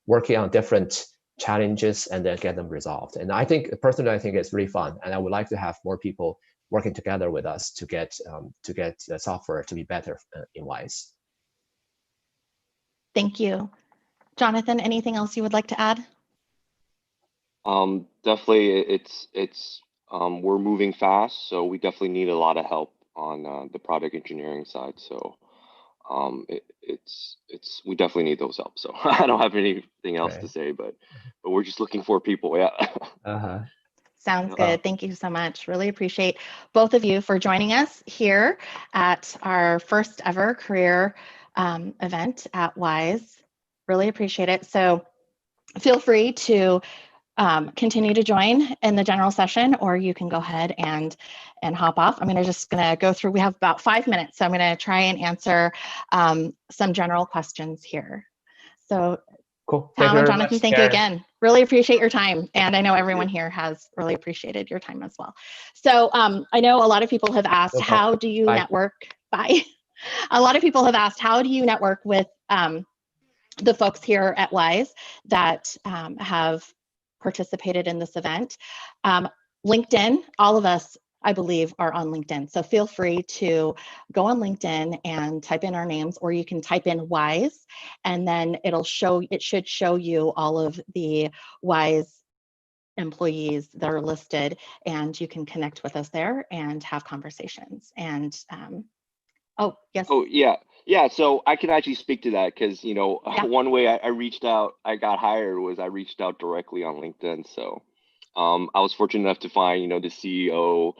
working on different challenges and then get them resolved. And I think personally, I think it's really fun, and I would like to have more people working together with us to get the software to be better in Wyze. Thank you. Jonathan, anything else you would like to add? Definitely, it's we're moving fast, so we definitely need a lot of help on the product engineering side. So we definitely need those help. So I don't have anything else to say, but we're just looking for people. Yeah. Sounds good. Thank you so much. Really appreciate both of you for joining us here at our first ever career event at Wyze. Really appreciate it. So feel free to continue to join in the general session, or you can go ahead and hop off. I'm just going to go through, we have about 5 minutes, so I'm going to try and answer some general questions here. So cool. Tao and Jonathan, thank you again. Really appreciate your time. And I know everyone here has really appreciated your time as well. So I know a lot of people have asked, how do you network? Bye. A lot of people have asked, how do you network with the folks here at Wyze that have participated in this event? LinkedIn, all of us, I believe, are on LinkedIn. So feel free to go on LinkedIn and type in our names, or you can type in Wyze, and then it should show you all of the Wyze employees that are listed, and you can connect with us there and have conversations. And oh, yes. Oh, yeah. So I can actually speak to that because, one way I reached out, I got hired was I reached out directly on LinkedIn. So I was fortunate enough to find, the CEO,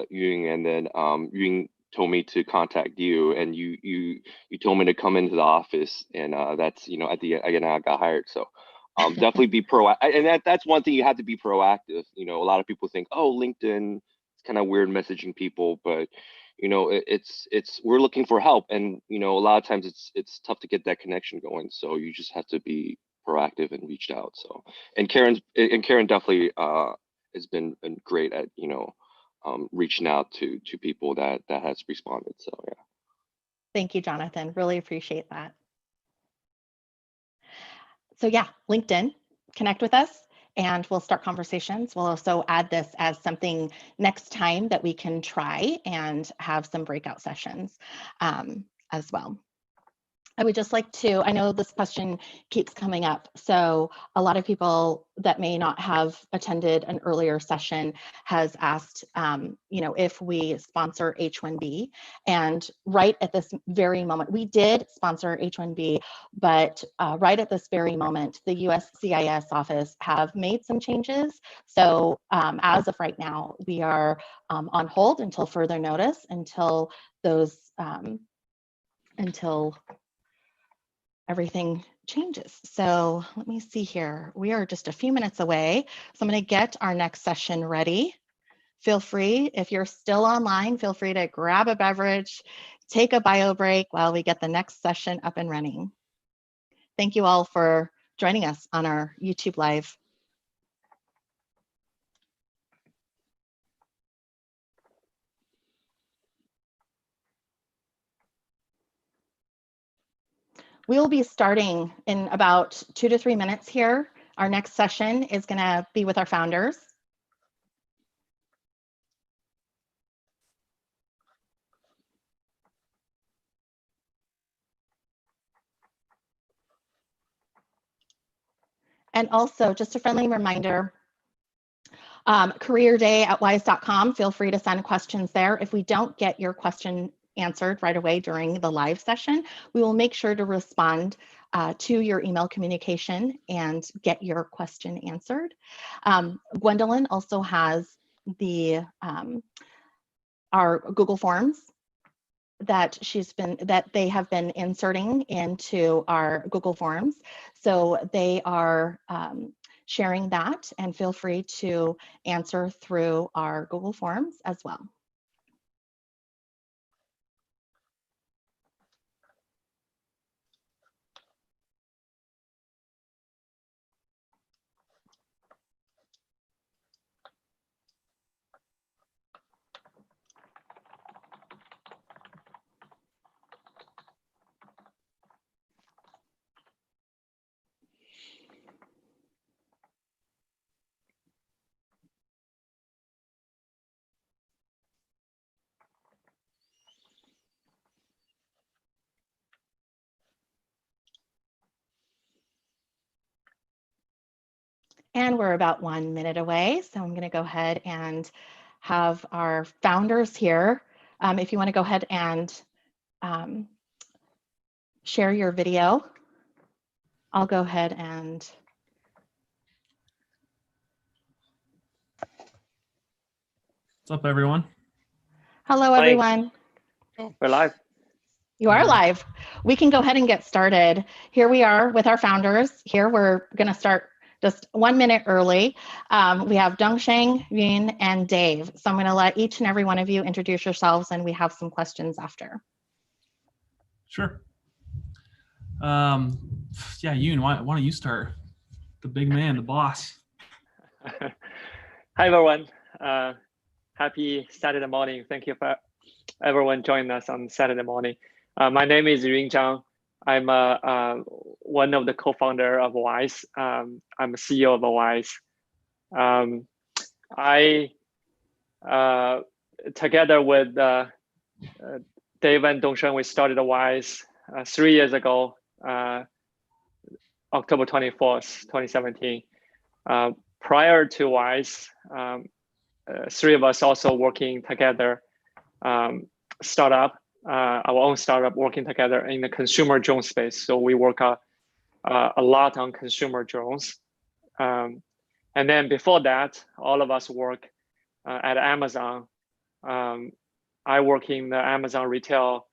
Ying, and then Ying told me to contact you, and you told me to come into the office, and that's, at the end, I got hired. So definitely be proactive, and that's one thing, you have to be proactive. A lot of people think, oh, LinkedIn, it's kind of weird messaging people, but we're looking for help, and a lot of times it's tough to get that connection going. So you just have to be proactive and reached out. So and Karen definitely has been great at reaching out to people that has responded. So yeah. Thank you, Jonathan. Really appreciate that. So yeah, LinkedIn, connect with us and we'll start conversations. We'll also add this as something next time that we can try and have some breakout sessions as well. I would just like to, I know this question keeps coming up. So a lot of people that may not have attended an earlier session has asked, if we sponsor H-1B. And right at this very moment, we did sponsor H-1B, but right at this very moment, the USCIS office have made some changes. So as of right now, we are on hold until further notice, until those, until everything changes. So let me see here. We are just a few minutes away. So I'm going to get our next session ready. Feel free, if you're still online, feel free to grab a beverage, take a bio break while we get the next session up and running. Thank you all for joining us on our YouTube Live. We will be starting in about 2 to 3 minutes here. Our next session is going to be with our founders. And also, just a friendly reminder, career day at wyze.com. Feel free to send questions there. If we don't get your question answered right away during the live session, we will make sure to respond to your email communication and get your question answered. Gwendolyn also has the our Google Forms that they have been inserting into our Google Forms. So they are sharing that, and feel free to answer through our Google Forms as well. And we're about 1 minute away. So I'm going to go ahead and have our founders here. If you want to go ahead and share your video, I'll go ahead and. What's up, everyone? Hello, everyone. Oh, we're live. You are live. We can go ahead and get started. Here we are with our founders. Here we're going to start just 1 minute early. We have Dongsheng, Yun, and Dave. So I'm going to let each and every one of you introduce yourselves, and we have some questions after. Sure. Yeah, Yun, why don't you start? The big man, the boss. Hi, everyone. Happy Saturday morning. Thank you for everyone joining us on Saturday morning. My name is Yun Zhang. I'm one of the co-founder of Wyze. I'm a CEO of Wyze. I, together with Dave and Dongsheng, we started Wyze 3 years ago, October 24th, 2017. Prior to Wyze, 3 of us also working together, startup, our own startup working together in the consumer drone space. So we work a lot on consumer drones. And then before that, all of us work at Amazon. I work in the Amazon retail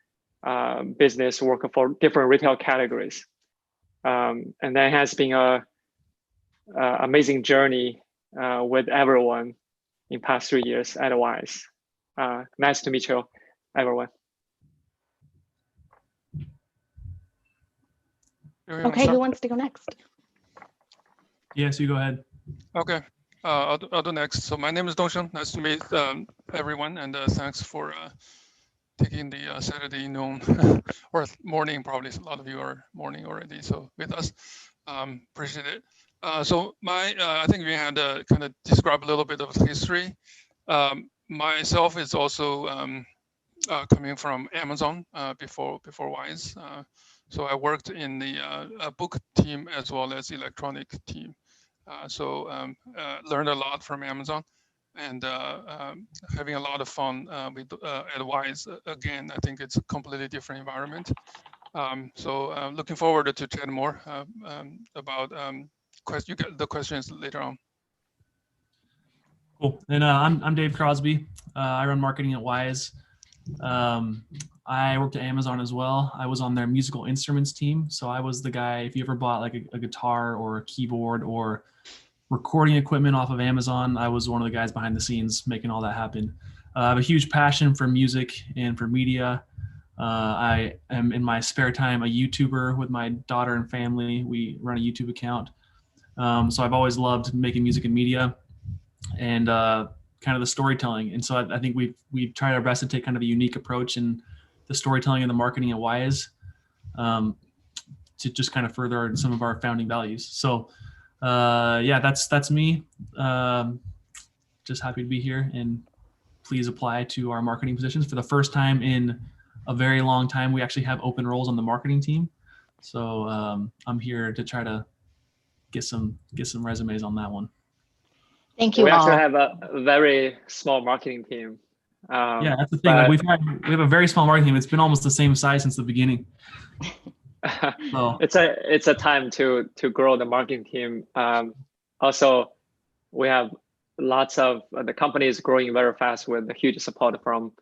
business, work for different retail categories. And that has been a amazing journey with everyone in past 3 years at Wyze. Nice to meet you, everyone. Okay, who wants to go next? Yes, you go ahead. Okay, I'll do next. So my name is Dongsheng. Nice to meet everyone, and thanks for taking the Saturday noon or morning. Probably a lot of you are morning already. So with us, appreciate it. So I think we had to kind of describe a little bit of history. Myself is also coming from Amazon before Wyze. So I worked in the book team as well as electronic team. Learned a lot from Amazon, and having a lot of fun with at Wyze. Again, I think it's a completely different environment. Looking forward to chat more about the questions later on. Cool. And I'm Dave Crosby. I run marketing at Wyze. I worked at Amazon as well. I was on their musical instruments team. So I was the guy, if you ever bought like a guitar or a keyboard or recording equipment off of Amazon, I was one of the guys behind the scenes making all that happen. I have a huge passion for music and for media. I am in my spare time a YouTuber with my daughter and family. We run a YouTube account. So I've always loved making music and media and kind of the storytelling. And so I think we've tried our best to take kind of a unique approach in the storytelling and the marketing at Wyze to just kind of further some of our founding values. So yeah, that's me. Just happy to be here, and please apply to our marketing positions. For the first time in a very long time, we actually have open roles on the marketing team. So I'm here to try to get some resumes on that one. Thank you We all. actually have a very small marketing team. Yeah, that's the thing. Like we have a very small marketing team. It's been almost the same size since the beginning. So. It's a time to grow the marketing team. Also, we have lots of the company is growing very fast with the huge support from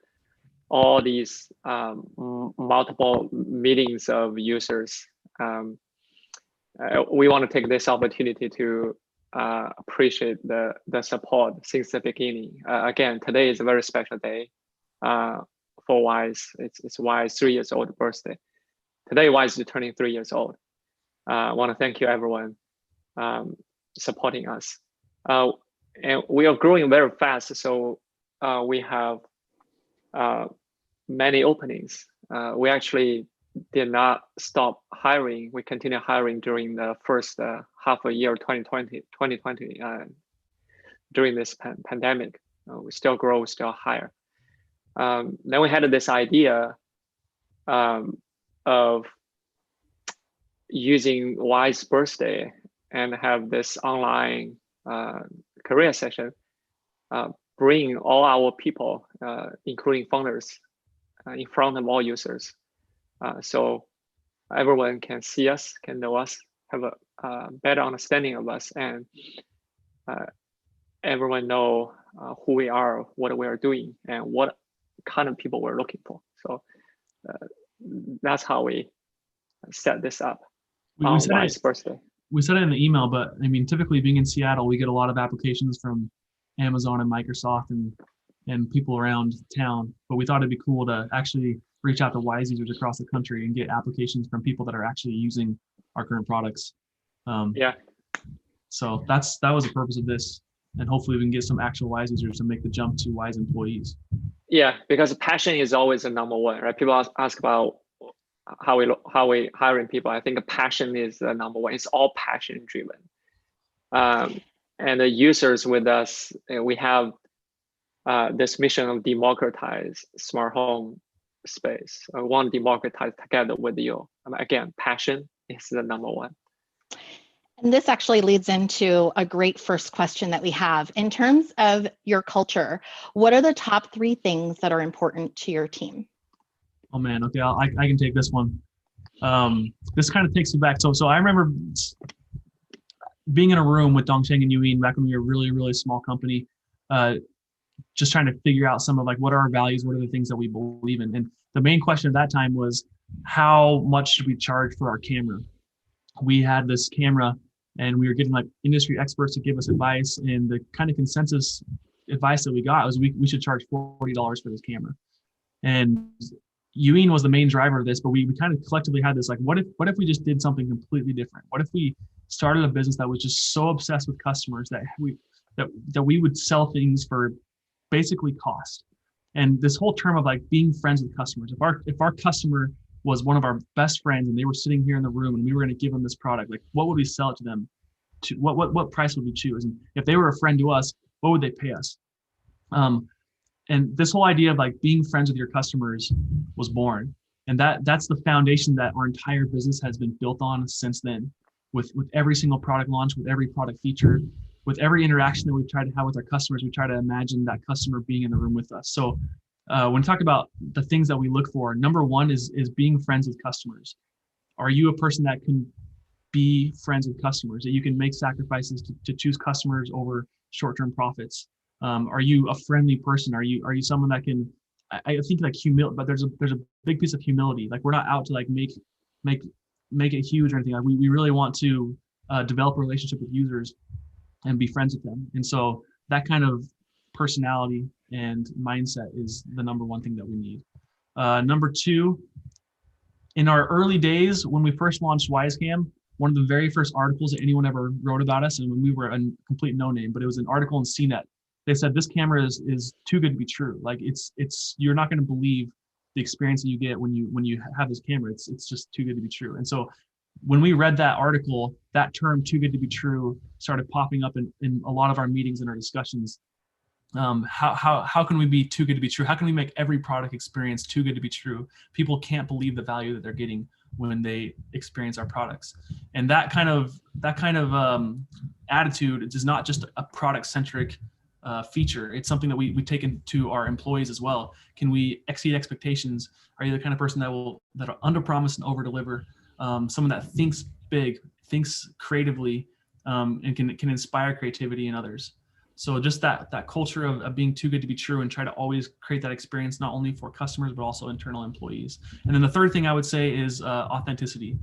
all these multiple meetings of users. We want to take this opportunity to appreciate the support since the beginning. Again, today is a very special day for Wyze. It's Wyze 3 years old birthday. Today, Wyze is turning 3 years old. I want to thank you, everyone, supporting us. And we are growing very fast, so we have many openings. We actually did not stop hiring. We continued hiring during the first half a year 2020 during this pandemic. We still grow, still hire. Then we had this idea of using Wyze birthday and have this online career session, bring all our people, including founders, in front of all users. So everyone can see us, can know us, have a better understanding of us, and everyone know who we are, what we are doing, and what kind of people we're looking for. So that's how we set this up on Wyze birthday. We said it in the email, but I mean, typically being in Seattle, we get a lot of applications from Amazon and Microsoft and people around town. But we thought it'd be cool to actually reach out to Wyze users across the country and get applications from people that are actually using our current products. Yeah. So that was the purpose of this, and hopefully we can get some actual Wyze users to make the jump to Wyze employees. Yeah, because passion is always the number one, right? People ask about how we hiring people. I think passion is the number one. It's all passion driven. And the users with us, we have this mission of democratize smart home space. I want to democratize together with you. Again, passion is the number one. And this actually leads into a great first question that we have. In terms of your culture, what are the top 3 things that are important to your team? Oh man, okay, I can take this one. This kind of takes me back. So I remember being in a room with Dongsheng and Yuyin back when we were a really, really small company, just trying to figure out some of like, what are our values? What are the things that we believe in? And the main question at that time was, how much should we charge for our camera? We had this camera and we were getting like industry experts to give us advice, and the kind of consensus advice that we got was we should charge $40 for this camera. And Yuyin was the main driver of this, but we kind of collectively had this like, what if we just did something completely different? What if we started a business that was just so obsessed with customers that we would sell things for basically cost? And this whole term of like being friends with customers, if our customer was one of our best friends and they were sitting here in the room and we were going to give them this product, like what would we sell it to them? To what price would we choose? And if they were a friend to us, what would they pay us? And this whole idea of like being friends with your customers was born. And that's the foundation that our entire business has been built on since then. With every single product launch, with every product feature, with every interaction that we try to have with our customers, we try to imagine that customer being in the room with us. So when we talk about the things that we look for, number one is being friends with customers. Are you a person that can be friends with customers, that you can make sacrifices to choose customers over short-term profits? Are you a friendly person? Are you someone that can, I think like humility, but there's a big piece of humility. Like we're not out to like make it huge or anything. Like we really want to develop a relationship with users and be friends with them. And so that kind of personality and mindset is the number one thing that we need. Number two, in our early days, when we first launched WyzeCam, one of the very first articles that anyone ever wrote about us, and when we were a complete no-name, but it was an article in CNET. They said this camera is too good to be true. Like it's you're not going to believe the experience that you get when you have this camera. It's just too good to be true. And so when we read that article, that term "too good to be true" started popping up in a lot of our meetings and our discussions. How can we be too good to be true? How can we make every product experience too good to be true? People can't believe the value that they're getting when they experience our products. And that kind of attitude is not just a product centric feature. It's something that we've taken to our employees as well. Can we exceed expectations? Are you the kind of person that'll under promise and over deliver? Someone that thinks big, thinks creatively, and can inspire creativity in others. So just that culture of being too good to be true, and try to always create that experience, not only for customers, but also internal employees. And then the third thing I would say is authenticity.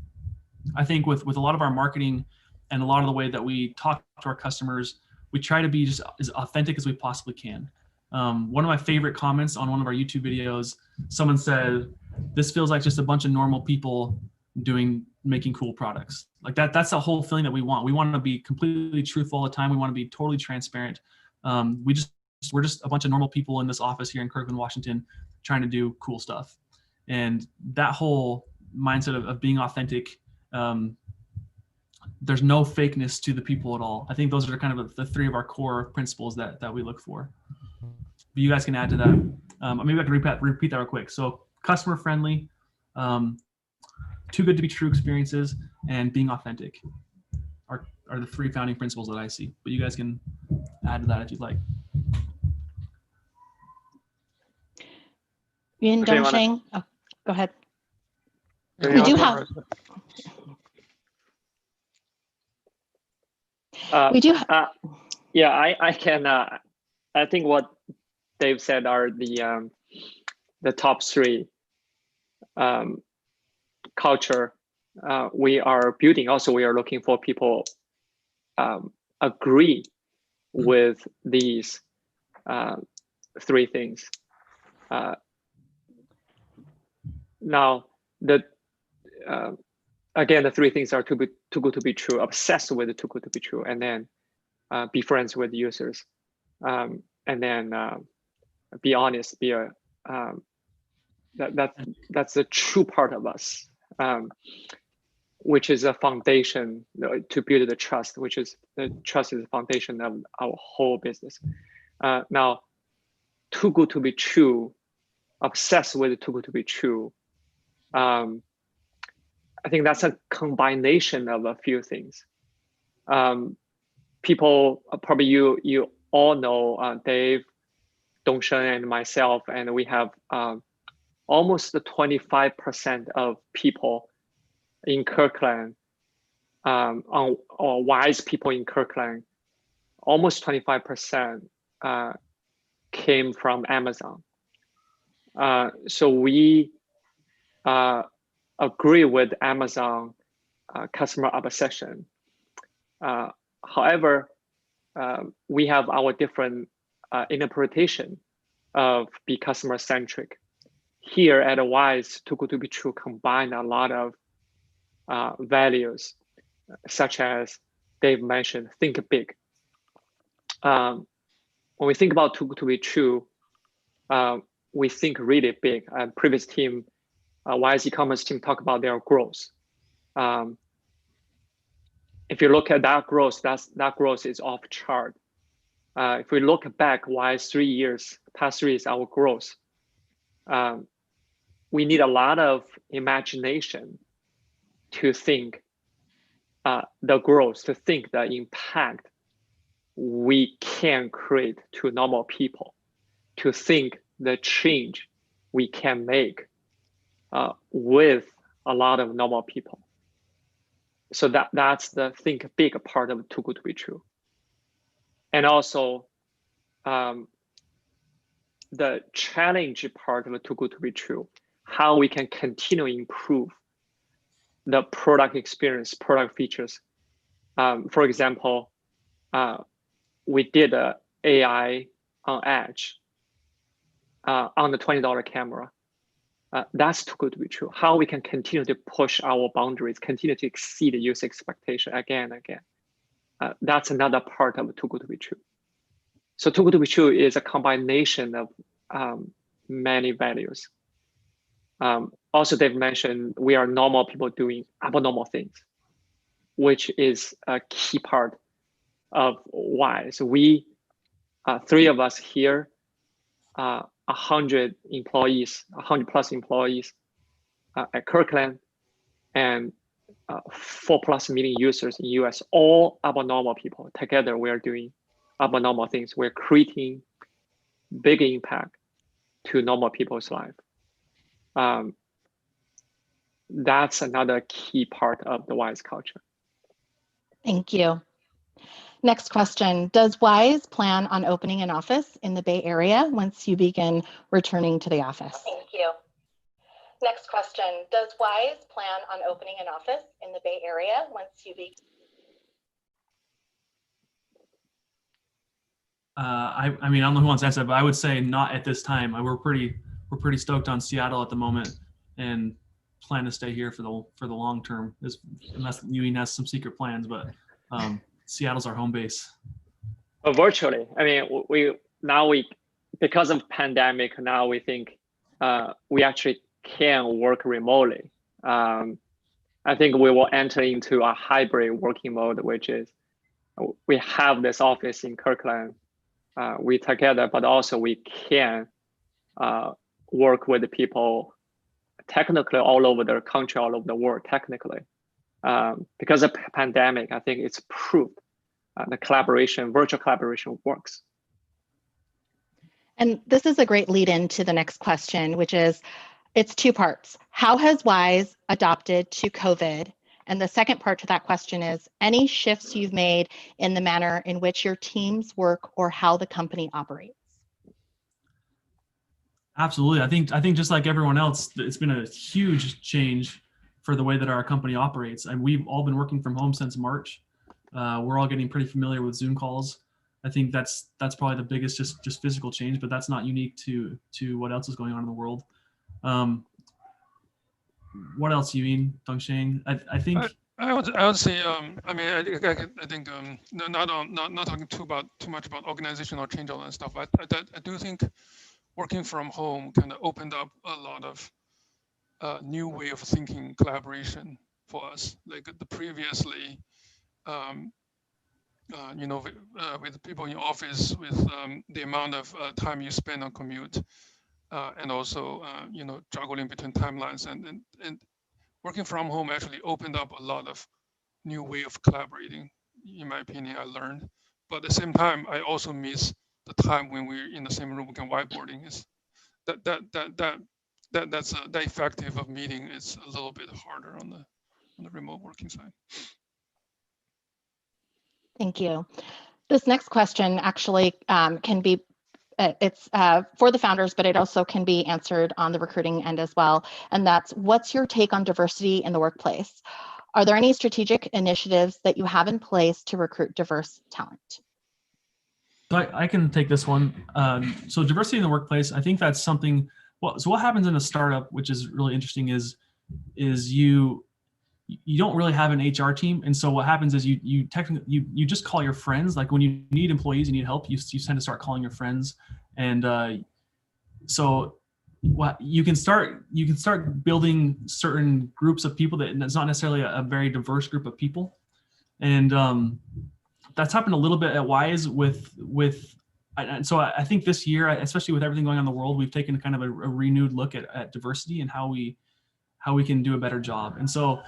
I think with a lot of our marketing and a lot of the way that we talk to our customers, we try to be just as authentic as we possibly can. One of my favorite comments on one of our YouTube videos, someone said, "This feels like just a bunch of normal people making cool products." Like that's the whole feeling that we want. We want to be completely truthful all the time. We want to be totally transparent. We're just a bunch of normal people in this office here in Kirkland, Washington, trying to do cool stuff. And that whole mindset of being authentic, there's no fakeness to the people at all. I think those are kind of the three of our core principles that we look for. But you guys can add to that. Maybe I can repeat that real quick. So customer friendly, too good to be true experiences, and being authentic are the three founding principles that I see. But you guys can add to that if you'd like. Yun Dongsheng. Oh, go ahead. We do have. Yeah, I can. I think what Dave said are the top three. Culture we are building. Also, we are looking for people agree with these three things. Now, again, the three things are too good to be true, obsessed with it, too good to be true, and then be friends with users, and then be honest. That's the true part of us. Which is a foundation to build the trust, which is the trust is the foundation of our whole business. Now, too good to be true, obsessed with too good to be true. I think that's a combination of a few things. People, probably you all know Dave, Dongsheng, and myself, and we have almost 25% of people in Kirkland, or Wyze people in Kirkland, almost 25% came from Amazon. So we agree with Amazon customer obsession. However, we have our different interpretation of be customer centric. Here at Wyze, too good to be true combine a lot of values, such as Dave mentioned, think big. When we think about too good to be true, we think really big. Previous team, Wyze e-commerce team, talk about their growth. If you look at that growth, that growth is off chart. If we look back, Wyze past 3 years, our growth, we need a lot of imagination to think the growth, to think the impact we can create to normal people, to think the change we can make with a lot of normal people. So that's the think big part of too good to be true. And also the challenge part of too good to be true, how we can continue to improve the product experience, product features. For example, we did a AI on Edge on the $20 camera. That's too good to be true. How we can continue to push our boundaries, continue to exceed the user expectation again and again. That's another part of too good to be true. So too good to be true is a combination of many values. Also, Dave mentioned we are normal people doing abnormal things, which is a key part of why. So we, three of us here, 100 employees, 100 plus employees at Kirkland, and 4+ million users in US, all abnormal people. Together, we are doing abnormal things. We're creating big impact to normal people's life. That's another key part of the Wyze culture. Thank you. Next question. Does Wyze plan on opening an office in the Bay Area once you begin returning to the office? Thank you. Next question. Does Wyze plan on opening an office in the Bay Area once you begin? I mean, I don't know who wants to answer that, but I would say not at this time. We're pretty stoked on Seattle at the moment, and plan to stay here for the long term, unless Ewing has some secret plans. But Seattle's our home base. Virtually, I mean, we because of pandemic now we think we actually can work remotely. I think we will enter into a hybrid working mode, which is we have this office in Kirkland. We together, but also we can work with the people technically all over the country, all over the world, technically. Because of pandemic, I think it's proved the collaboration, virtual collaboration works. And this is a great lead into the next question, which is, it's two parts. How has Wyze adopted to COVID? And the second part to that question is, any shifts you've made in the manner in which your teams work or how the company operates? Absolutely. I think just like everyone else, it's been a huge change for the way that our company operates. And we've all been working from home since March. We're all getting pretty familiar with Zoom calls. I think that's probably the biggest just physical change, but that's not unique to what else is going on in the world. What else, you mean, Dongsheng? I think I would say I mean I think not talking too much about organizational change, all that stuff. I do think working from home kind of opened up a lot of new way of thinking, collaboration for us. Like the previously, with people in your office, with the amount of time you spend on commute, and also juggling between timelines, and working from home actually opened up a lot of new way of collaborating. In my opinion, I learned, but at the same time, I also miss the time when we're in the same room and whiteboarding. Is that's the effective of meeting is a little bit harder on the remote working side. Thank you. This next question actually can be, it's for the founders, but it also can be answered on the recruiting end as well. And that's, what's your take on diversity in the workplace? Are there any strategic initiatives that you have in place to recruit diverse talent? I can take this one. So diversity in the workplace, I think that's something. Well, so what happens in a startup, which is really interesting, is you don't really have an HR team, and so what happens is you just call your friends. Like when you need employees, you need help, you tend to start calling your friends, and so what you can start building certain groups of people that it's not necessarily a very diverse group of people, and that's happened a little bit at Wyze with And so I think this year, especially with everything going on in the world, we've taken kind of a renewed look at diversity and how we can do a better job. And so,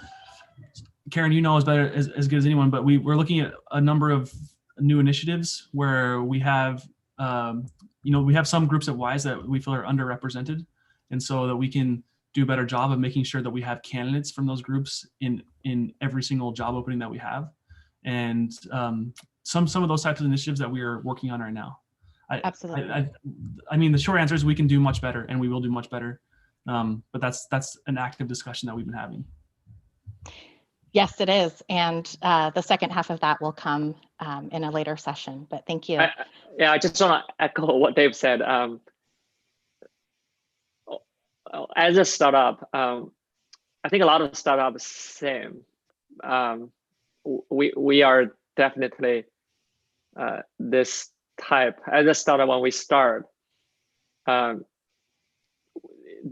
Karen, you know as good as anyone, but we're looking at a number of new initiatives where we have, we have some groups at Wyze that we feel are underrepresented, and so that we can do a better job of making sure that we have candidates from those groups in every single job opening that we have, and some of those types of initiatives that we are working on right now. Absolutely. I mean, the short answer is we can do much better, and we will do much better. But that's an active discussion that we've been having. Yes, it is. And the second half of that will come in a later session, but thank you. I just want to echo what Dave said. As a startup, I think a lot of startups same. We are definitely this type. As a startup, when we start, the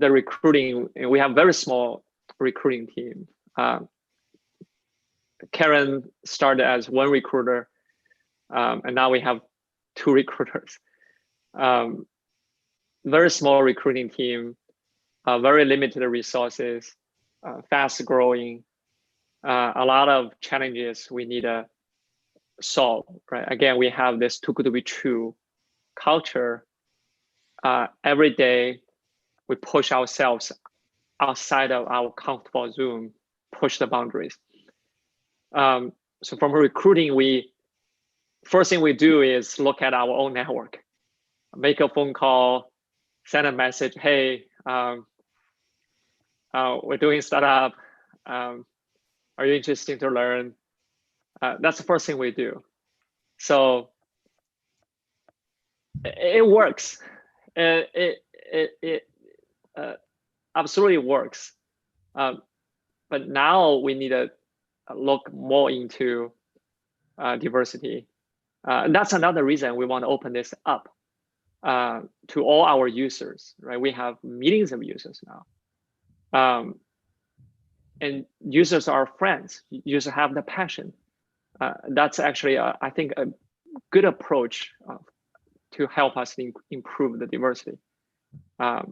recruiting, we have very small recruiting team. Karen started as one recruiter, and now we have 2 recruiters. Very small recruiting team, very limited resources, fast growing, a lot of challenges we need to solve, right? Again, we have this too good to be true culture. Every day we push ourselves outside of our comfortable zone, push the boundaries. So from recruiting, first thing we do is look at our own network, make a phone call, send a message, hey, we're doing startup. Are you interested to learn? That's the first thing we do. So it works. It absolutely works. But now we need to look more into diversity. That's another reason we want to open this up to all our users, right? We have millions of users now. And users are friends. Users have the passion. That's actually, I think, a good approach to help us improve the diversity. I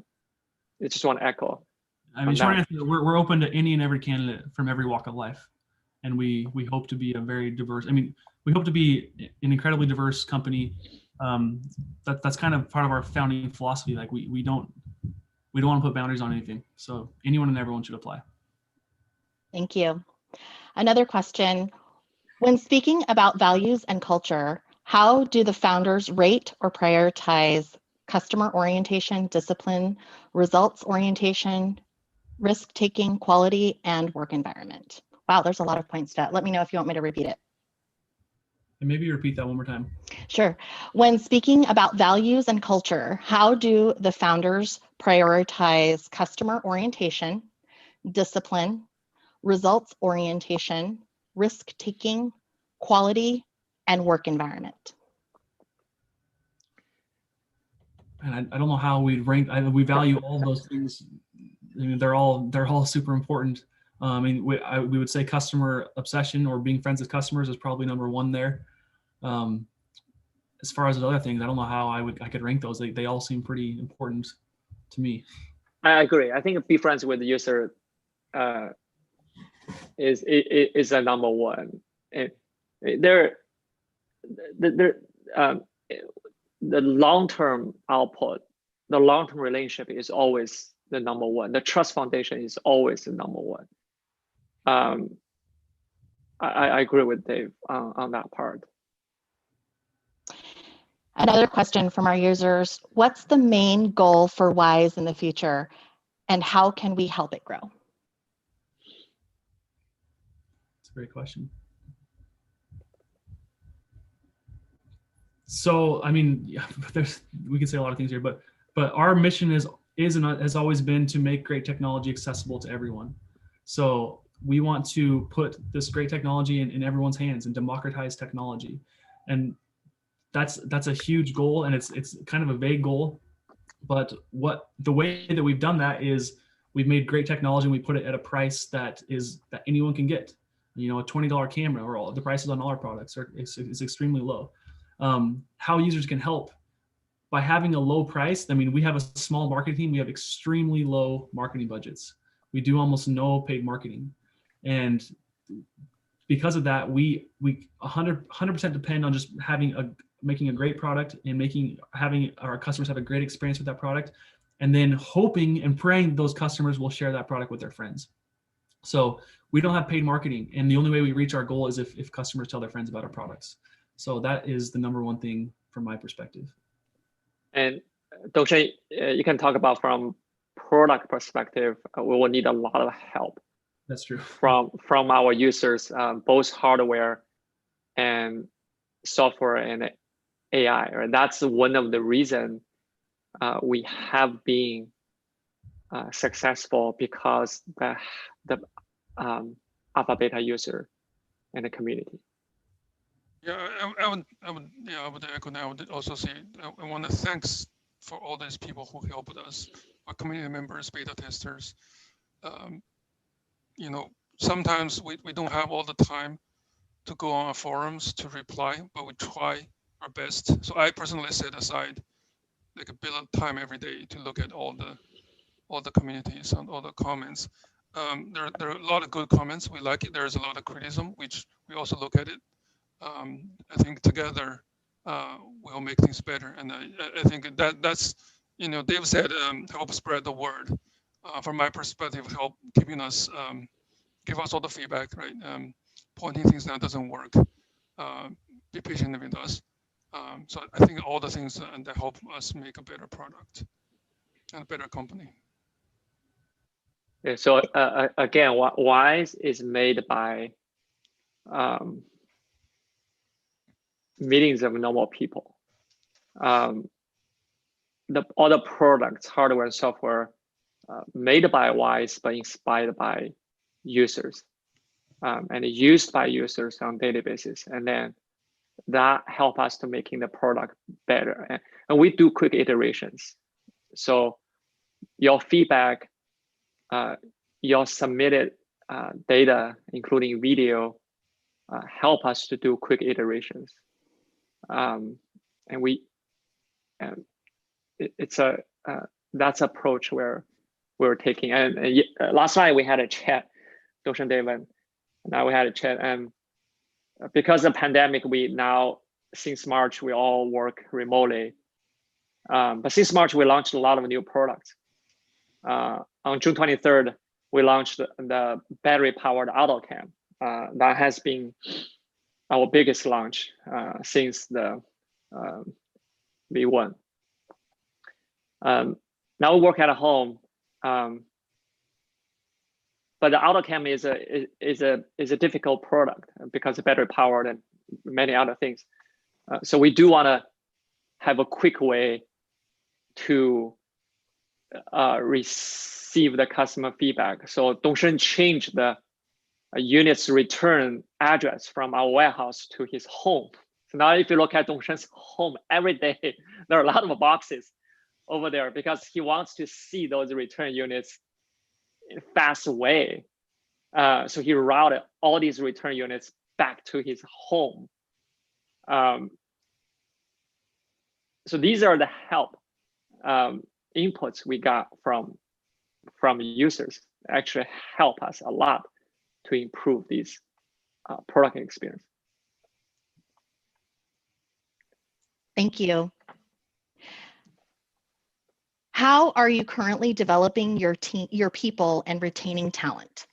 just want to echo. I mean, short answer, we're open to any and every candidate from every walk of life, and we hope to be a very diverse. I mean, we hope to be an incredibly diverse company. That's kind of part of our founding philosophy. Like we don't want to put boundaries on anything. So anyone and everyone should apply. Thank you. Another question. When speaking about values and culture, how do the founders rate or prioritize customer orientation, discipline, results orientation, risk-taking, quality, and work environment? Wow, there's a lot of points to that. Let me know if you want me to repeat it. And maybe repeat that one more time. Sure. When speaking about values and culture, how do the founders prioritize customer orientation, discipline, results orientation, risk-taking, quality, and work environment? And I don't know how we rank. We value all those things. I mean, they're all super important. I mean, we would say customer obsession or being friends with customers is probably number 1 there. As far as the other things, I don't know how I could rank those. They all seem pretty important to me. I agree. I think be friends with the user is a number 1. And the long-term output, the long-term relationship is always the number 1. The trust foundation is always the number 1. I agree with Dave on that part. Another question from our users. What's the main goal for Wyze in the future, and how can we help it grow? That's a great question. So, I mean, yeah, we can say a lot of things here, but our mission is and has always been to make great technology accessible to everyone. So we want to put this great technology in everyone's hands and democratize technology. And that's a huge goal, and it's kind of a vague goal, but the way that we've done that is we've made great technology and we put it at a price that anyone can get. You know, a $20 camera, or the prices on all our products is extremely low. How users can help by having a low price, I mean, we have a small marketing team. We have extremely low marketing budgets. We do almost no paid marketing. And because of that, we 100% depend on just making a great product and having our customers have a great experience with that product, and then hoping and praying those customers will share that product with their friends. So we don't have paid marketing, and the only way we reach our goal is if customers tell their friends about our products. So that is the number one thing from my perspective. And Dongshen, you can talk about from product perspective, we will need a lot of help. That's true. From our users, both hardware and software and AI. Right? That's one of the reasons we have been successful, because the alpha beta user and the community. Yeah, I would echo that. I would also say I want to thanks for all these people who helped us, our community members, beta testers. You know, sometimes we don't have all the time to go on our forums to reply, but we try our best. So I personally set aside like a bit of time every day to look at all the communities and all the comments. There are a lot of good comments. We like it. There's a lot of criticism, which we also look at it. I think together we'll make things better. And I think that's, you know, Dave said, help spread the word. From my perspective, help giving us, give us all the feedback, right? Pointing things that doesn't work. Be patient with us. So I think all the things that help us make a better product and a better company. Yeah, so again, Wyze is made by millions of normal people. All the products, hardware and software, made by Wyze, but inspired by users, and used by users on a daily basis. And then that help us to making the product better. And we do quick iterations. So your feedback, your submitted data, including video, help us to do quick iterations. And that's approach where we're taking. And last night we had a chat, Dongshen, David, now we had a chat, and because of the pandemic, we now, since March, we all work remotely. But since March, we launched a lot of new products. On June 23rd, we launched the battery-powered auto cam. That has been our biggest launch since the V1. Now we work at home, but the auto cam is a difficult product because it's battery powered and many other things. So we do want to have a quick way to receive the customer feedback. So Dongshen changed the unit's return address from our warehouse to his home. So now if you look at Dongshen's home every day, there are a lot of boxes over there because he wants to see those return units in a fast way. So he routed all these return units back to his home. So these are the help inputs we got from users. Actually help us a lot to improve these product experience. Thank you. How are you currently developing your team, your people, and retaining talent?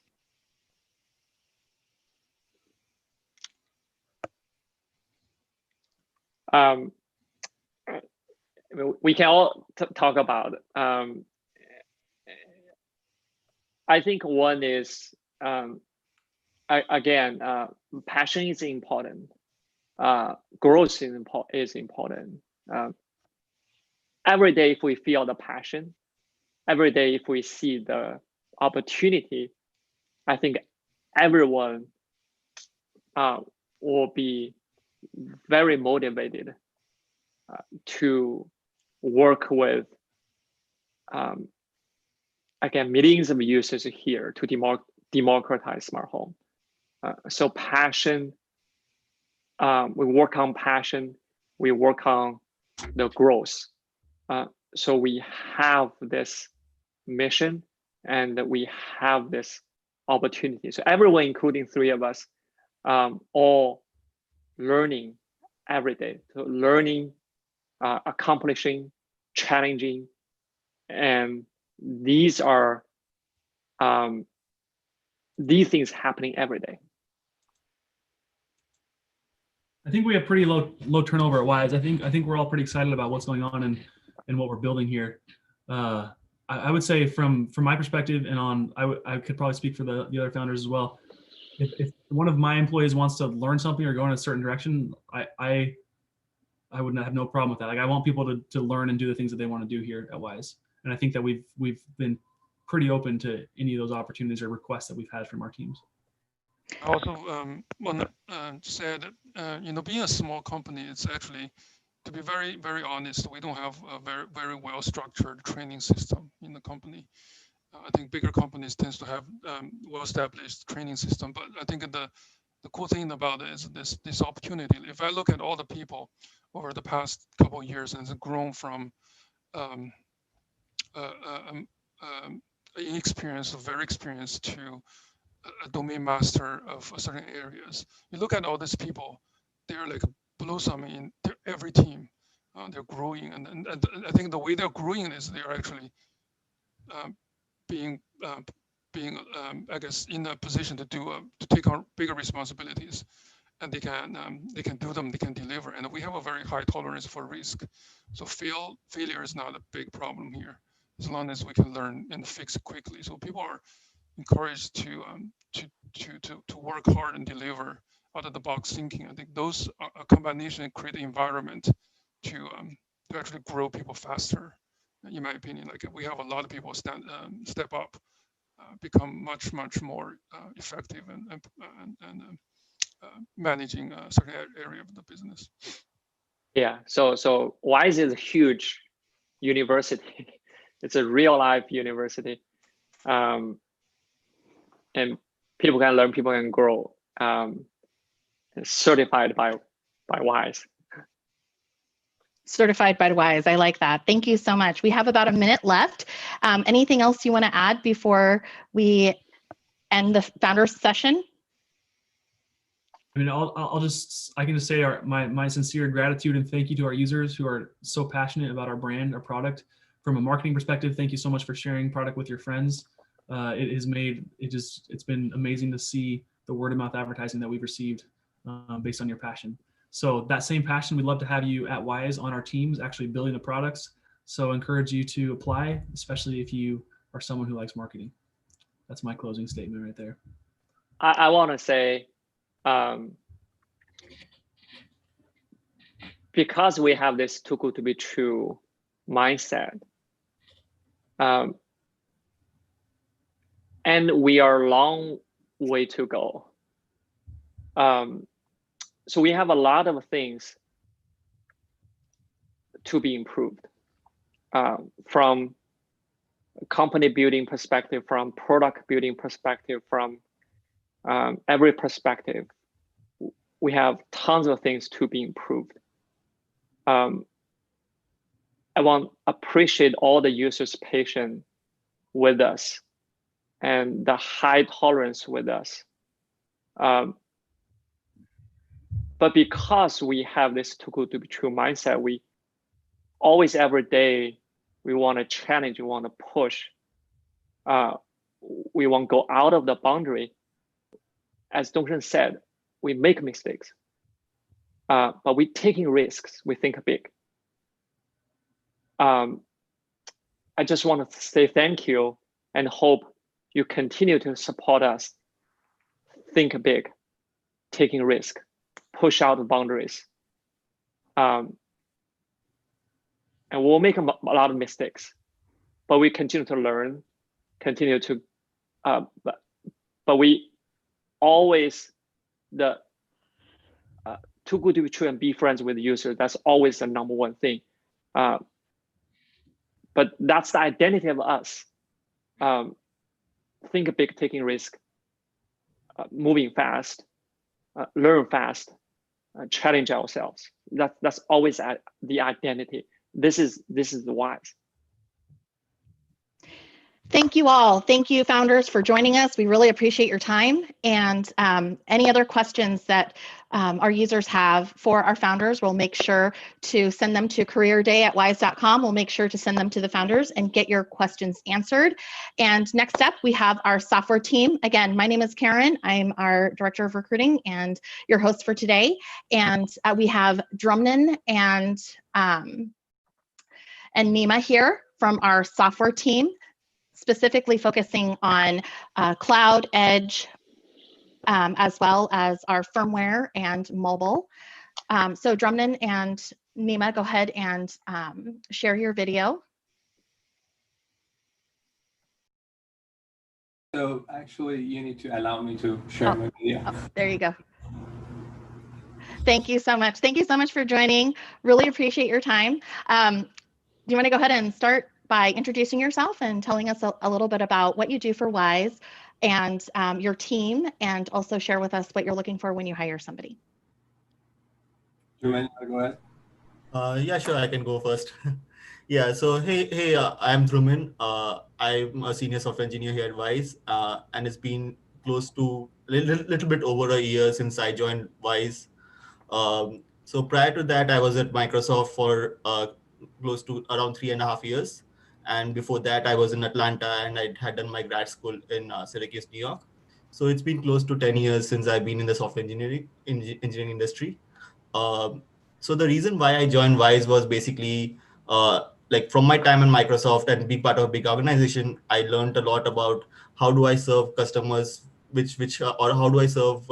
We can all talk about. I think one is, again, passion is important. Growth is important. Every day, if we feel the passion, every day, if we see the opportunity, I think everyone will be very motivated to work with, again, millions of users here to democratize smart home. So passion, we work on passion, we work on the growth. So we have this mission and we have this opportunity. So everyone, including three of us, all learning every day. So learning, accomplishing, challenging, and these are these things happening every day. I think we have pretty low turnover at Wyze. I think we're all pretty excited about what's going on and what we're building here. I would say from my perspective, and I could probably speak for the other founders as well. If one of my employees wants to learn something or go in a certain direction, I would not have no problem with that. Like, I want people to learn and do the things that they want to do here at Wyze. And I think that we've been pretty open to any of those opportunities or requests that we've had from our teams. I also want to say that being a small company, it's actually, to be very, very honest, we don't have a very, very well structured training system in the company. I think bigger companies tends to have well established training system, but I think the cool thing about it is this opportunity. If I look at all the people over the past couple of years, and it's grown from inexperienced, very experienced, to a domain master of certain areas. You look at all these people, they're like blossom in every team. They're growing, and I think the way they're growing is they're actually being I guess in a position to take on bigger responsibilities, and they can do them, they can deliver, and we have a very high tolerance for risk. So failure is not a big problem here, as long as we can learn and fix it quickly. So people are encouraged to work hard and deliver out of the box thinking. I think those a combination create the environment to actually grow people faster. In my opinion, like we have a lot of people step up, become much more effective and managing a certain area of the business. Yeah. So Wyze is a huge university. It's a real life university. And people can learn, people can grow. Certified by Wyze. Certified by Wyze. I like that. Thank you so much. We have about a minute left. Anything else you want to add before we end the founders session? I mean, I can just say my sincere gratitude and thank you to our users who are so passionate about our brand, our product. From a marketing perspective, thank you so much for sharing product with your friends. It's been amazing to see the word of mouth advertising that we've received based on your passion. So that same passion, we'd love to have you at Wyze on our teams, actually building the products. So encourage you to apply, especially if you are someone who likes marketing. That's my closing statement right there. I want to say, because we have this too good to be true mindset, and we are a long way to go. So we have a lot of things to be improved, from company building perspective, from product building perspective, from every perspective. We have tons of things to be improved. I want to appreciate all the users' patience with us and the high tolerance with us. But because we have this too good to be true mindset, we always, every day, we want to challenge, we want to push. We want to go out of the boundary. As Dongsheng said, we make mistakes, but we taking risks, we think big. I just want to say thank you and hope you continue to support us. Think big, taking risk, push out the boundaries. And we'll make a lot of mistakes, but we continue to learn, continue to, but we always, too good to be true and be friends with the user. That's always the number one thing. But that's the identity of us. Think big, taking risk, moving fast, learn fast, challenge ourselves. That's always the identity. this is the Wyze. Thank you all. Thank you, founders, for joining us. We really appreciate your time. And any other questions that our users have for our founders, we'll make sure to send them to careerday@wyze.com. We'll make sure to send them to the founders and get your questions answered. And next up, we have our software team. Again, my name is Karen. I'm our Director of Recruiting and your host for today. And we have Drumnan and Nima here from our software team, specifically focusing on cloud, edge, as well as our firmware and mobile. So Drumnan and Nima, go ahead and share your video. So actually, you need to allow me to share my video. Oh, there you go. Thank you so much. Thank you so much for joining. Really appreciate your time. Do you want to go ahead and start by introducing yourself and telling us a little bit about what you do for Wyze and your team, and also share with us what you're looking for when you hire somebody? Druman, go ahead. Yeah, sure, I can go first. Yeah, so hey, I'm Druman. I'm a senior software engineer here at Wyze, and it's been close to a little bit over a year since I joined Wyze. So prior to that, I was at Microsoft for close to around 3.5 years. And before that, I was in Atlanta and I had done my grad school in Syracuse, New York. So it's been close to 10 years since I've been in the software engineering industry. So the reason why I joined Wyze was basically like from my time in Microsoft and being part of a big organization, I learned a lot about how do I serve customers, or how do I serve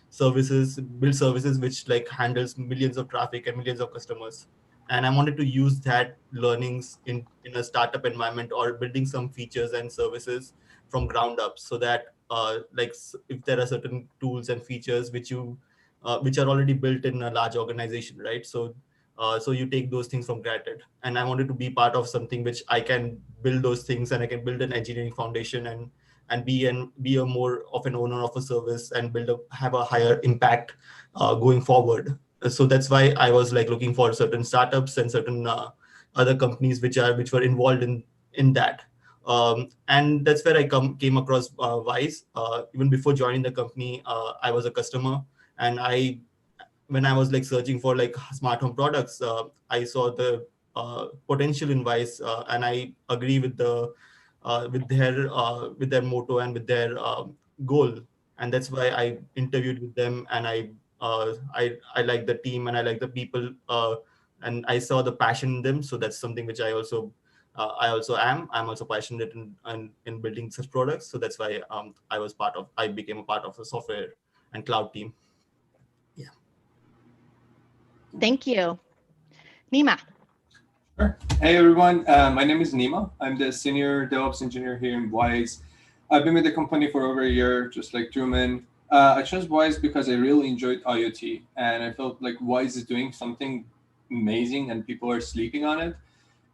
services, build services which like handles millions of traffic and millions of customers. And I wanted to use that learnings in a startup environment or building some features and services from ground up, so that if there are certain tools and features which are already built in a large organization, right? So you take those things for granted. And I wanted to be part of something which I can build those things and I can build an engineering foundation and be a more of an owner of a service and have a higher impact going forward. So that's why I was like looking for certain startups and certain other companies which were involved in that. And that's where I came across Wyze. Even before joining the company, I was a customer, and when I was like searching for like smart home products, I saw the potential in Wyze, and I agree with their motto and with their goal, and that's why I interviewed with them, and I like the team and I like the people, and I saw the passion in them. So that's something which I also am. I'm also passionate in building such products. So that's why I became a part of the software and cloud team. Yeah. Thank you. Nima. Sure. Hey everyone, my name is Nima. I'm the senior DevOps engineer here in Wyze. I've been with the company for over a year, just like Druman. I chose Wyze because I really enjoyed IoT, and I felt like Wyze is doing something amazing and people are sleeping on it.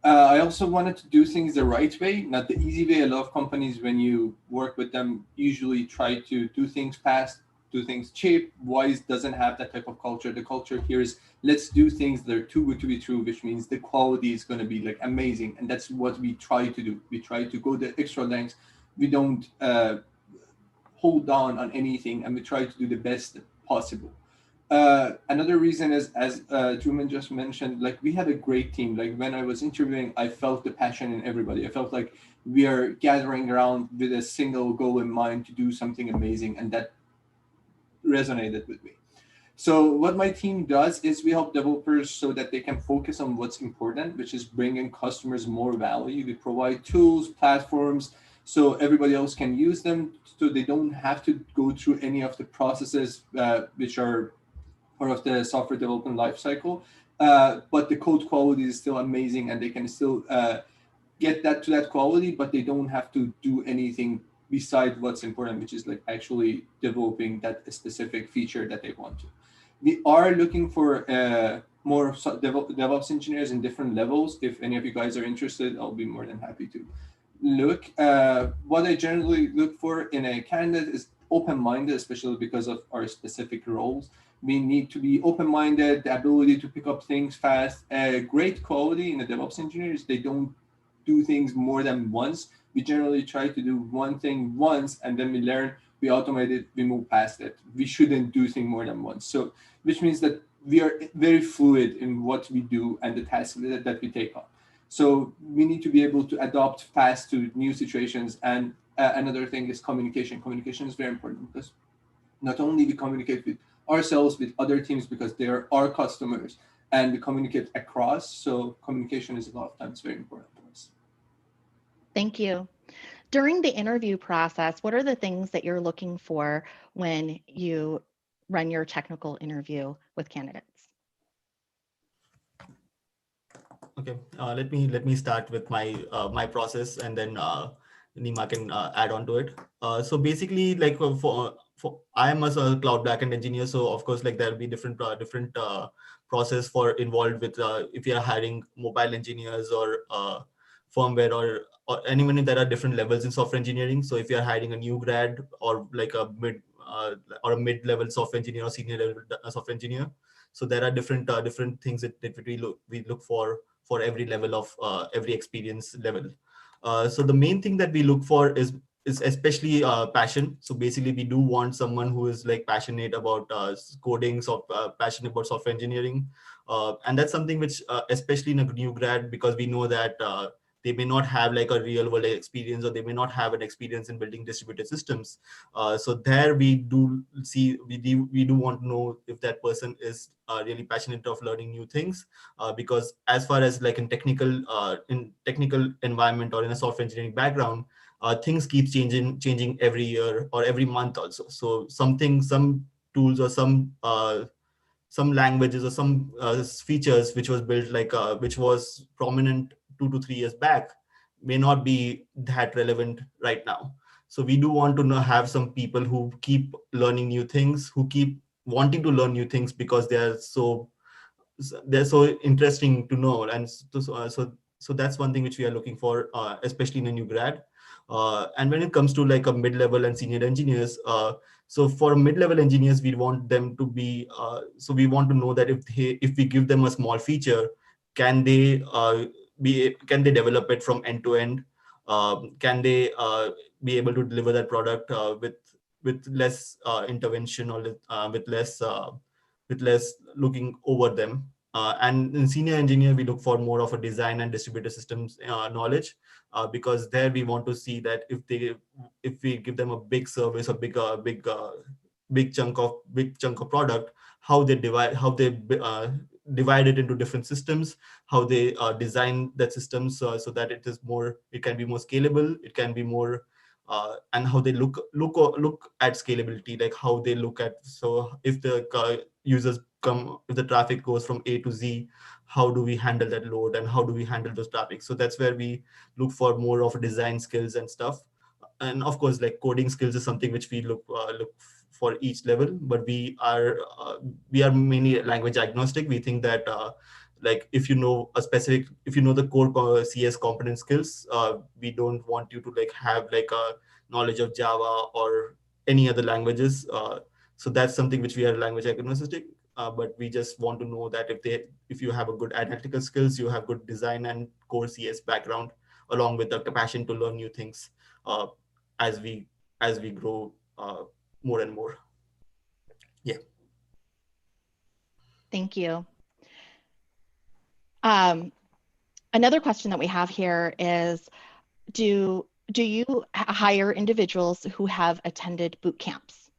I also wanted to do things the right way, not the easy way. A lot of companies, when you work with them, usually try to do things fast, do things cheap. Wyze doesn't have that type of culture. The culture here is let's do things that are too good to be true, which means the quality is going to be like amazing. And that's what we try to do. We try to go the extra lengths. We don't hold on anything, and we try to do the best possible. Another reason is, as Druman just mentioned, like we had a great team. Like when I was interviewing, I felt the passion in everybody. I felt like we are gathering around with a single goal in mind to do something amazing, and that resonated with me. So what my team does is we help developers so that they can focus on what's important, which is bringing customers more value. We provide tools, platforms, so everybody else can use them, so they don't have to go through any of the processes which are part of the software development lifecycle. But the code quality is still amazing, and they can still get to that quality, but they don't have to do anything beside what's important, which is like actually developing that specific feature that they want to. We are looking for more DevOps engineers in different levels. If any of you guys are interested, I'll be more than happy to look. What I generally look for in a candidate is open-minded, especially because of our specific roles. We need to be open-minded, the ability to pick up things fast. Great quality in the DevOps engineers, they don't do things more than once. We generally try to do one thing once, and then we learn, we automate it, we move past it. We shouldn't do things more than once. So, which means that we are very fluid in what we do and the tasks that we take on. So we need to be able to adapt fast to new situations. And another thing is communication. Communication is very important because not only we communicate with ourselves, with other teams, because they are our customers, and we communicate across. So communication is a lot of times very important for us. Thank you. During the interview process, what are the things that you're looking for when you run your technical interview with candidates? Okay, let me start with my my process, and then Nima can add on to it. So basically, like for I am a cloud backend engineer, so of course, like there'll be different process for involved with if you are hiring mobile engineers or firmware or anyone, there are different levels in software engineering. So if you are hiring a new grad or like a mid-level software engineer or senior level software engineer, so there are different things that we look for every level of every experience level. So the main thing that we look for is especially passion. So basically, we do want someone who is like passionate about coding, passionate about software engineering, and that's something which, especially in a new grad, because we know that they may not have like a real world experience, or they may not have an experience in building distributed systems. So there we do want to know if that person is really passionate of learning new things, because as far as like in technical environment or in a software engineering background, things keep changing every year or every month also. So some tools or some languages or some features which was built which was prominent 2 to 3 years back may not be that relevant right now. So we do want to have some people who keep learning new things, who keep wanting to learn new things because they're so interesting to know. And so that's one thing which we are looking for, especially in a new grad. And when it comes to like a mid-level and senior engineers, so for mid-level engineers, we want them to be, so we want to know that if we give them a small feature, can they develop it from end to end? Can they be able to deliver that product with less intervention, or with less looking over them? And in senior engineer, we look for more of a design and distributed systems knowledge, because there we want to see that if we give them a big service, a big chunk of product, how they divide it into different systems, how they design that system so that it can be more scalable, it can be more and how they look at scalability, like how they look at, so if the users come, if the traffic goes from A to Z, how do we handle that load and how do we handle those traffic? So that's where we look for more of design skills and stuff. And of course, like coding skills is something which we look for each level, but we are mainly language agnostic. We think that like if you know the core CS component skills, we don't want you to like have like a knowledge of Java or any other languages. So that's something which we are language agnostic. But we just want to know that if you have a good analytical skills, you have good design and core CS background, along with the passion to learn new things as we grow more and more. Yeah. Thank you. Another question that we have here is, do you hire individuals who have attended boot camps?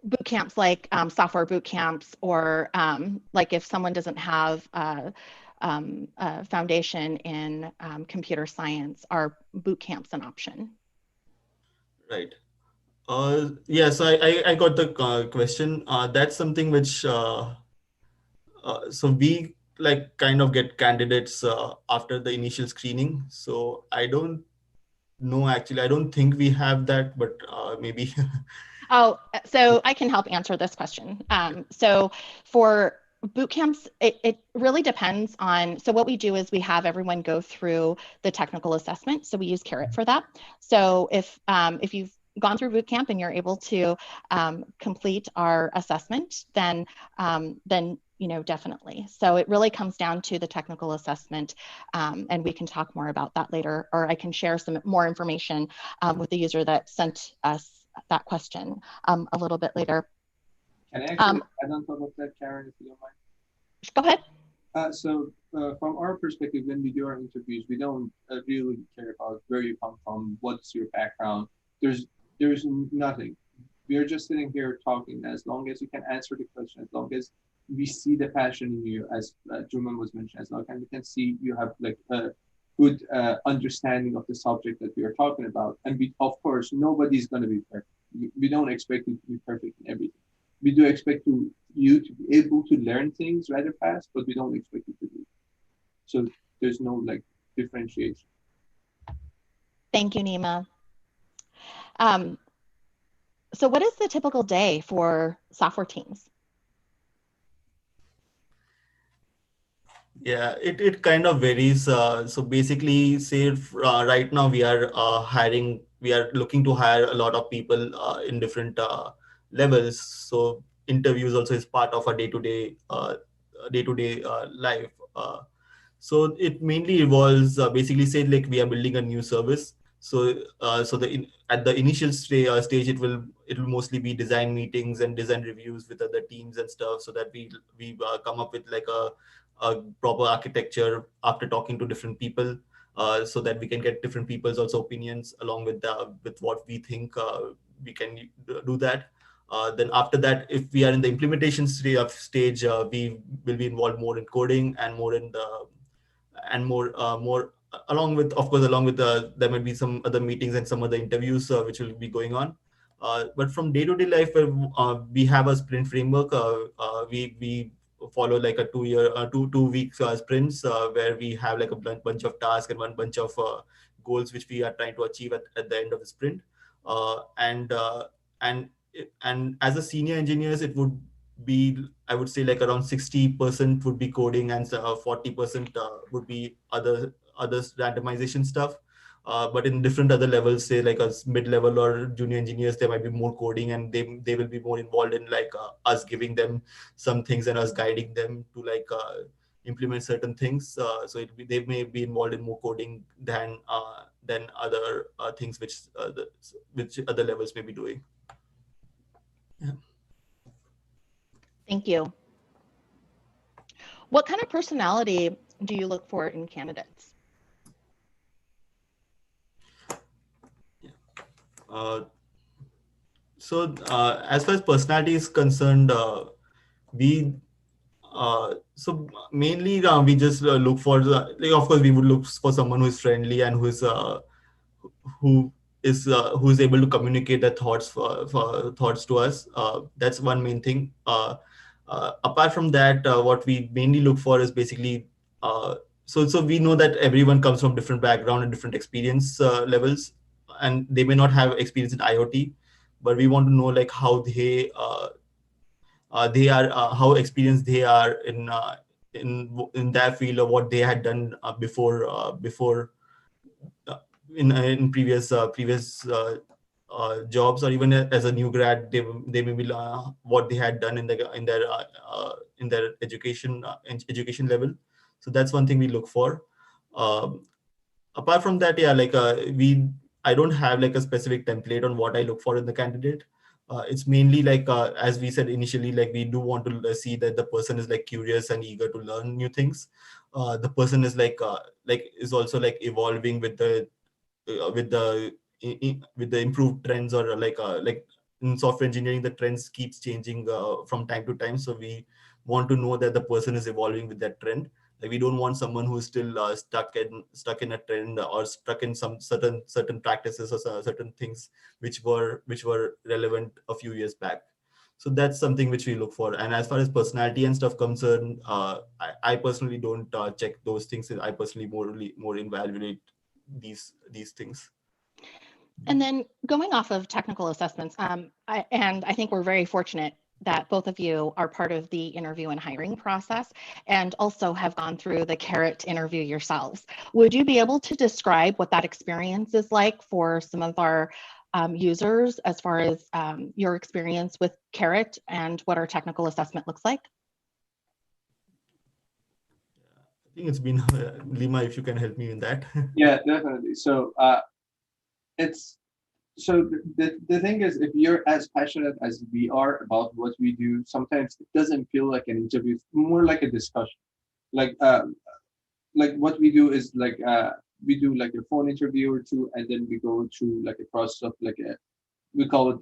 Boot camps like software boot camps, or like if someone doesn't have a foundation in computer science, are boot camps an option? Right. Yeah, so I got the question. That's something which, so we like kind of get candidates after the initial screening. So I don't know, actually, I don't think we have that, but maybe. Oh, so I can help answer this question. So for boot camps, it really depends on, so what we do is we have everyone go through the technical assessment. So we use Carrot for that. So if gone through boot camp and you're able to complete our assessment, then definitely. So it really comes down to the technical assessment, and we can talk more about that later, or I can share some more information with the user that sent us that question a little bit later. Can I actually add on top of that, Karen, if you don't mind? Go ahead. From our perspective, when we do our interviews, we don't really care about where you come from, what's your background. There's nothing. We are just sitting here talking. As long as you can answer the question, as long as we see the passion in you, as Truman was mentioning, as long as we can see you have like a good understanding of the subject that we are talking about. And we, of course, nobody's going to be perfect. We don't expect you to be perfect in everything. We do expect you to be able to learn things rather fast, but we don't expect you to do it. So there's no like differentiation. Thank you, Nima. So what is the typical day for software teams? Yeah, it kind of varies. So basically, say right now we are hiring, we are looking to hire a lot of people in different levels. So interviews also is part of our day-to-day life. So it mainly involves basically say like we are building a new service. So at the initial stage, it will mostly be design meetings and design reviews with other teams and stuff, so that we come up with like a proper architecture after talking to different people, so that we can get different people's also opinions along with what we think we can do that. Then after that, if we are in the implementation stage, we will be involved more in coding and more in the more along with, of course, there might be some other meetings and some other interviews which will be going on. But from day-to-day life, we have a sprint framework. We follow like a 2 week sprints where we have like a bunch of tasks and one bunch of goals which we are trying to achieve at the end of the sprint. And as a senior engineers, it would be, I would say, like around 60% would be coding and 40% would be other randomization stuff. But in different other levels, say like a mid-level or junior engineers, there might be more coding, and they will be more involved in like us giving them some things and us guiding them to like implement certain things. So they may be involved in more coding than other things which other levels may be doing. Yeah. Thank you. What kind of personality do you look for in candidates? So as far as personality is concerned, so mainly we just look for like, of course we would look for someone who is friendly and who is able to communicate their thoughts thoughts to us. That's one main thing. Apart from that, what we mainly look for is basically so we know that everyone comes from different background and different experience levels, and they may not have experience in IoT, but we want to know like how they are how experienced they are in their field, or what they had done before in previous jobs, or even as a new grad, they may be what they had done in their education level. So that's one thing we look for. Apart from that, yeah, like I don't have like a specific template on what I look for in the candidate. It's mainly like as we said initially, like we do want to see that the person is like curious and eager to learn new things. The person is is also like evolving with the improved trends, or like in software engineering, the trends keeps changing from time to time. So we want to know that the person is evolving with that trend. Like we don't want someone who's still stuck in a trend, or stuck in some certain practices or certain things which were relevant a few years back. So that's something which we look for. And as far as personality and stuff concerned, I personally don't check those things. I personally more evaluate these things. And then going off of technical assessments, I think we're very fortunate that both of you are part of the interview and hiring process, and also have gone through the carrot interview yourselves. Would you be able to describe what that experience is like for some of our users as far as your experience with Carrot and what our technical assessment looks like? I think it's been Lima, if you can help me in that. Yeah, definitely. So it's so the thing is, if you're as passionate as we are about what we do, sometimes it doesn't feel like an interview. It's more like a discussion. Like what we do is we do like a phone interview or two, and then we go through like a process of like a, we call it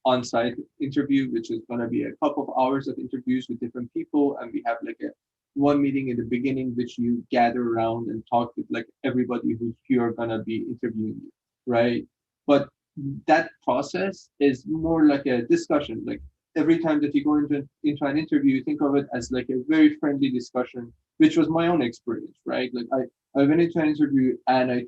on-site interview, which is going to be a couple of hours of interviews with different people, and we have like a one meeting in the beginning which you gather around and talk with like everybody who's here going to be interviewing you, right? But that process is more like a discussion. Like every time that you go into an interview, you think of it as like a very friendly discussion, which was my own experience, right? Like I went into an interview and I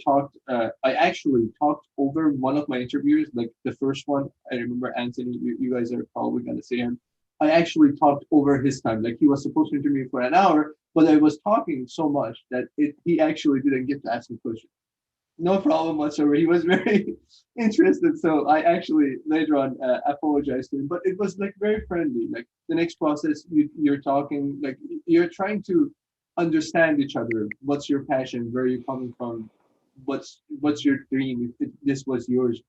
actually talked over one of my interviews, like the first one. I remember Anthony, you guys are probably going to see him. I actually talked over his time. Like he was supposed to interview for an hour, but I was talking so much that he actually didn't get to ask me questions. No problem whatsoever. He was very interested. So I actually later on apologized to him, but it was like very friendly. Like the next process, you're talking, like you're trying to understand each other. What's your passion? Where are you coming from? What's your dream? If this was yours,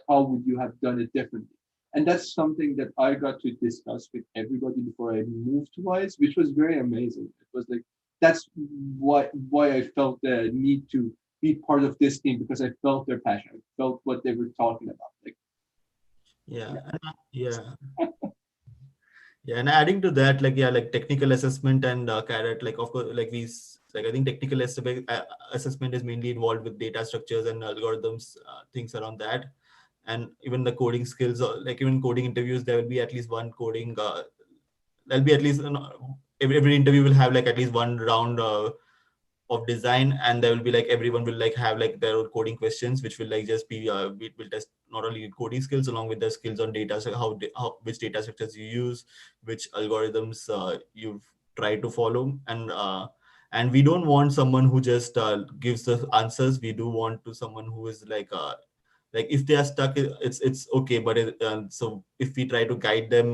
how would you have done it differently? And that's something that I got to discuss with everybody before I moved to Wyze, which was very amazing. It was like that's why I felt the need to be part of this team, because I felt their passion. I felt what they were talking about. Like, Yeah, and adding to that, like technical assessment and Carrot, like of course, I think technical assessment is mainly involved with data structures and algorithms, things around that, and even the coding skills, like even coding interviews, there will be at least one coding. There'll be at least every interview will have like at least one round of design, and there will be like everyone will like have like their own coding questions, which will like just be we will test not only coding skills along with the skills on data, so how which data structures you use, which algorithms you've tried to follow, and we don't want someone who just gives the answers. We do want to someone who is like if they are stuck, it's okay, but so if we try to guide them,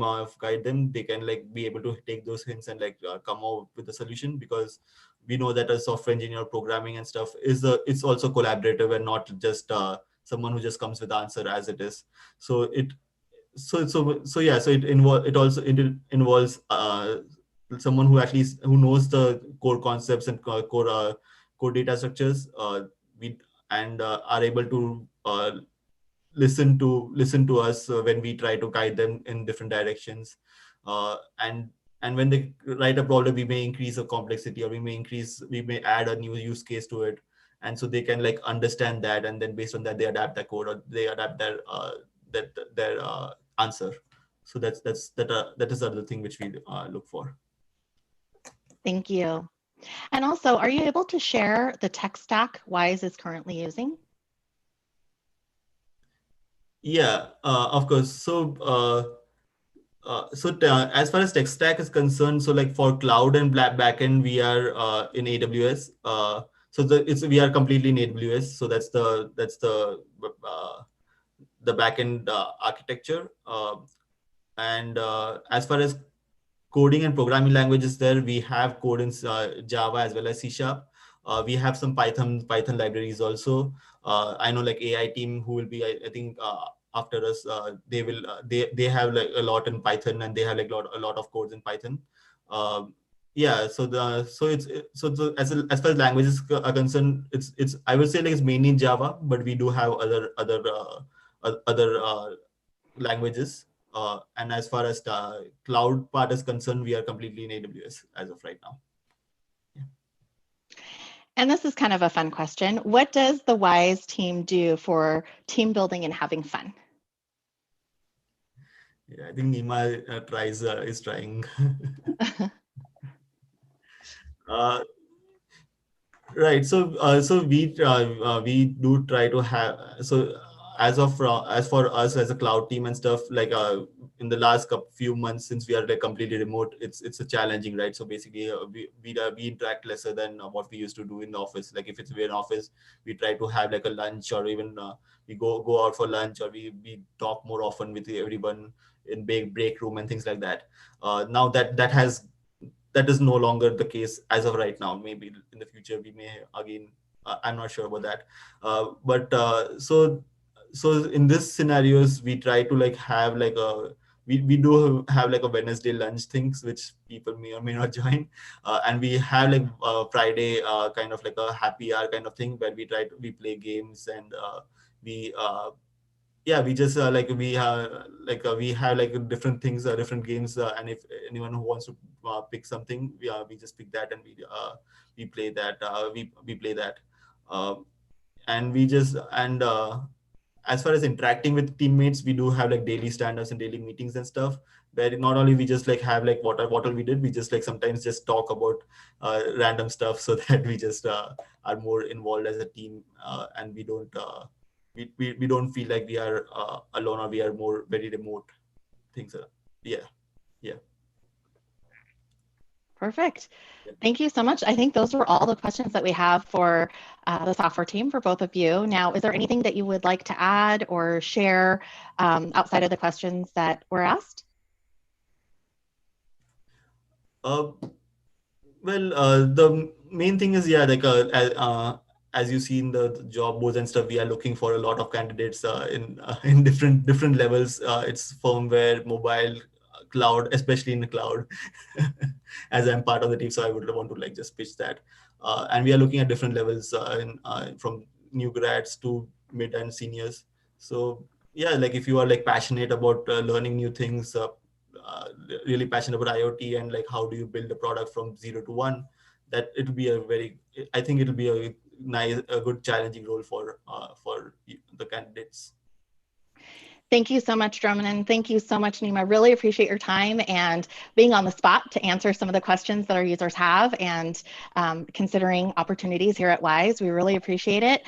they can like be able to take those hints and like come out with a solution, because we know that a software engineer programming and stuff it's also collaborative and not just someone who just comes with the answer as it is. So it involves someone who at least who knows the core concepts and core data structures, we and are able to listen to us when we try to guide them in different directions, and when they write a problem, we may increase the complexity, or we may add a new use case to it, and so they can like understand that, and then based on that they adapt the code, or they adapt their answer. So that is the other thing which we look for. Thank you. And also, are you able to share the tech stack Wyze is currently using? Yeah, of course. So as far as tech stack is concerned, so like for cloud and backend, we are in AWS. We are completely in AWS. So that's the backend architecture. And as far as coding and programming languages, there we have code in Java as well as C#. We have some Python libraries also. I know like AI team who will be I think after us, they have like a lot in Python, and they have like a lot of codes in Python. As far as languages are concerned, it's I would say like it's mainly in Java, but we do have other languages. And as far as the cloud part is concerned, we are completely in AWS as of right now. And this is kind of a fun question. What does the Wyze team do for team building and having fun? Yeah, I think Nima is trying. Right. So we do try to have as for us as a cloud team and stuff, like in the last few months since we are like completely remote, it's a challenging, right? So basically we interact lesser than what we used to do in the office. Like if we're in office, we try to have like a lunch, or even we go out for lunch, or we talk more often with everyone in break room and things like that. Now that is no longer the case as of right now. Maybe in the future we may again, I'm not sure about that. So in this scenarios, we try to like have like we do have like a Wednesday lunch things, which people may or may not join. And we have like Friday kind of like a happy hour kind of thing, where we play games, and we yeah, we just we have like different things, different games, and if anyone who wants to pick something, we just pick that, and we play that. We play that. And we just and As far as interacting with teammates, we do have like daily stand-ups and daily meetings and stuff, where not only we just like have like what all we did, we just like sometimes just talk about random stuff, so that we just are more involved as a team, and we don't we don't feel like we are alone, or we are more very remote things. Yeah. Perfect. Thank you so much. I think those were all the questions that we have for the software team for both of you. Now, is there anything that you would like to add or share outside of the questions that were asked? Well, the main thing is, yeah, like as you see in the job boards and stuff, we are looking for a lot of candidates in different levels. It's firmware, mobile, cloud, especially in the cloud. As I'm part of the team, so I would want to like just pitch that. And we are looking at different levels from new grads to mid and seniors. So yeah, like if you are like passionate about learning new things, really passionate about IoT, and like how do you build a product from 0 to 1, that it'll be I think it'll be a good challenging role for the candidates. Thank you so much, Drummond, and thank you so much, Nima. Really appreciate your time and being on the spot to answer some of the questions that our users have, and considering opportunities here at Wyze. We really appreciate it.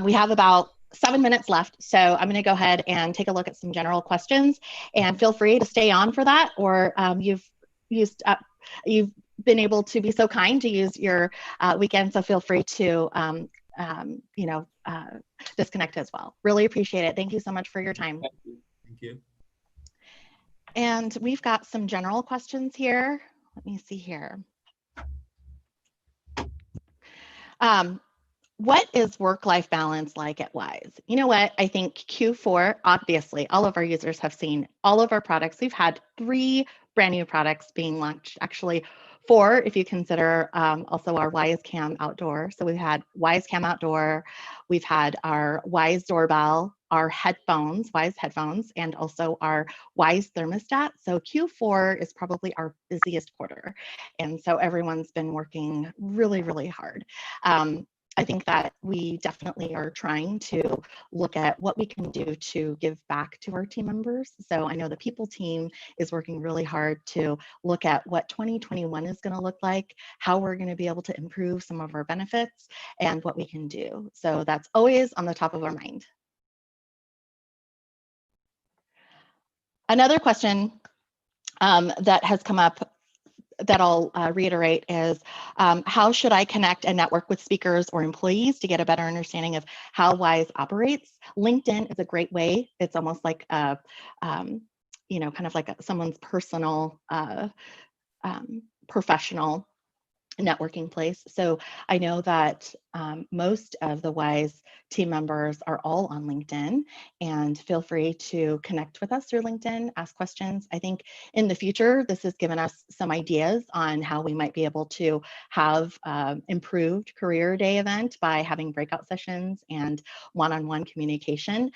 We have about 7 minutes left, so I'm going to go ahead and take a look at some general questions, and feel free to stay on for that, or you've been able to be so kind to use your weekend, so feel free to disconnect as well. Really appreciate it. Thank you so much for your time. Thank you. And we've got some general questions here. Let me see here. What is work-life balance like at Wyze? You know what? I think Q4, obviously, all of our users have seen all of our products. We've had 3 brand new products being launched, actually 4 if you consider also our Wyze Cam Outdoor. So we've had Wyze Cam Outdoor, we've had our Wyze Doorbell, our headphones, Wyze headphones, and also our Wyze thermostat. So Q4 is probably our busiest quarter. And so everyone's been working really, really hard. I think that we definitely are trying to look at what we can do to give back to our team members. So I know the people team is working really hard to look at what 2021 is going to look like, how we're going to be able to improve some of our benefits, and what we can do. So that's always on the top of our mind. Another question that has come up that I'll reiterate is, how should I connect and network with speakers or employees to get a better understanding of how Wyze operates? LinkedIn is a great way. It's almost like a, kind of like someone's personal, professional networking place. So I know that most of the Wyze team members are all on LinkedIn, and feel free to connect with us through LinkedIn, ask questions. I think in the future, this has given us some ideas on how we might be able to have improved career day event by having breakout sessions and one-on-one communication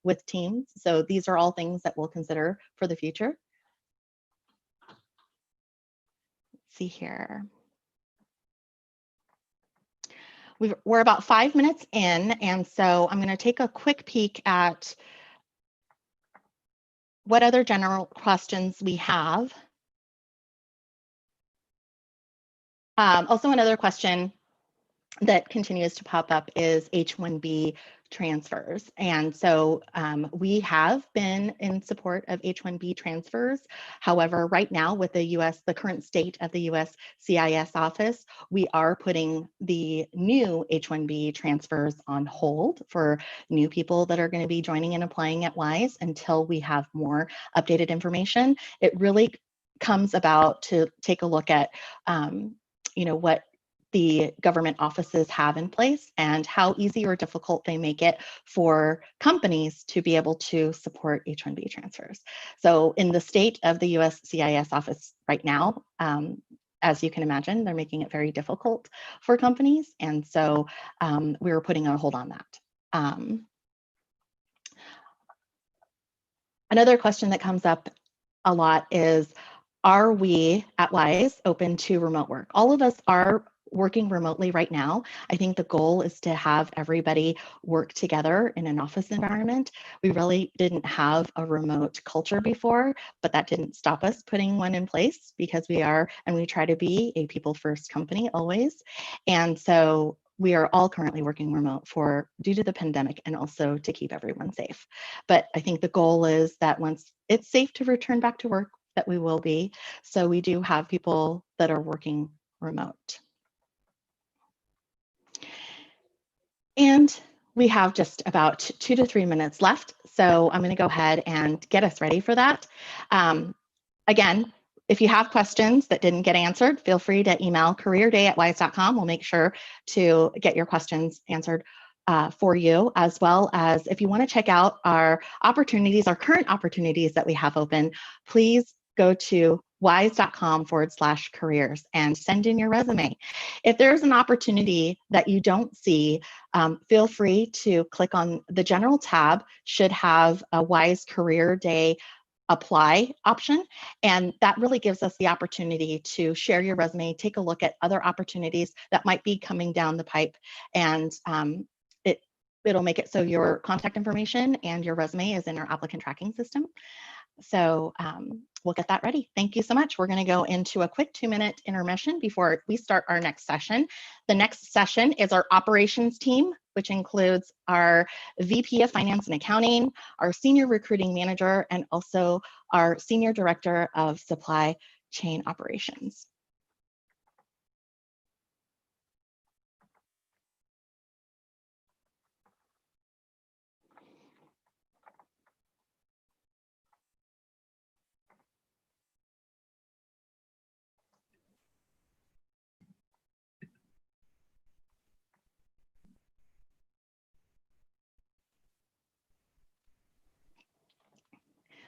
with teams. So these are all things that we'll consider for the future. Let's see here. We're about 5 minutes in, and so I'm going to take a quick peek at what other general questions we have. Also, another question that continues to pop up is H-1B transfers. And so we have been in support of H-1B transfers. However, right now with the current state of the US CIS office, we are putting the new H-1B transfers on hold for new people that are going to be joining and applying at Wyze until we have more updated information. It really comes about to take a look at what the government offices have in place and how easy or difficult they make it for companies to be able to support H-1B transfers. So in the state of the US CIS office right now, as you can imagine, they're making it very difficult for companies. And so we were putting a hold on that. Another question that comes up a lot is, are we at Wyze open to remote work? All of us are working remotely right now. I think the goal is to have everybody work together in an office environment. We really didn't have a remote culture before, but that didn't stop us putting one in place because we try to be a people first company always. And so we are all currently working remote due to the pandemic and also to keep everyone safe. But I think the goal is that once it's safe to return back to work, that we will be. So we do have people that are working remote. And we have just about 2 to 3 minutes left. So I'm going to go ahead and get us ready for that. Again, if you have questions that didn't get answered, feel free to email careerday@wyze.com. We'll make sure to get your questions answered for you, as well as if you want to check out our opportunities, our current opportunities that we have open, please go to wyze.com/careers and send in your resume. If there's an opportunity that you don't see, feel free to click on the general tab, should have a Wyze Career Day apply option. And that really gives us the opportunity to share your resume, take a look at other opportunities that might be coming down the pipe. And it'll make it so your contact information and your resume is in our applicant tracking system. So we'll get that ready. Thank you so much. We're going to go into a quick 2-minute intermission before we start our next session. The next session is our operations team, which includes our VP of Finance and Accounting, our Senior Recruiting Manager, and also our Senior Director of Supply Chain Operations.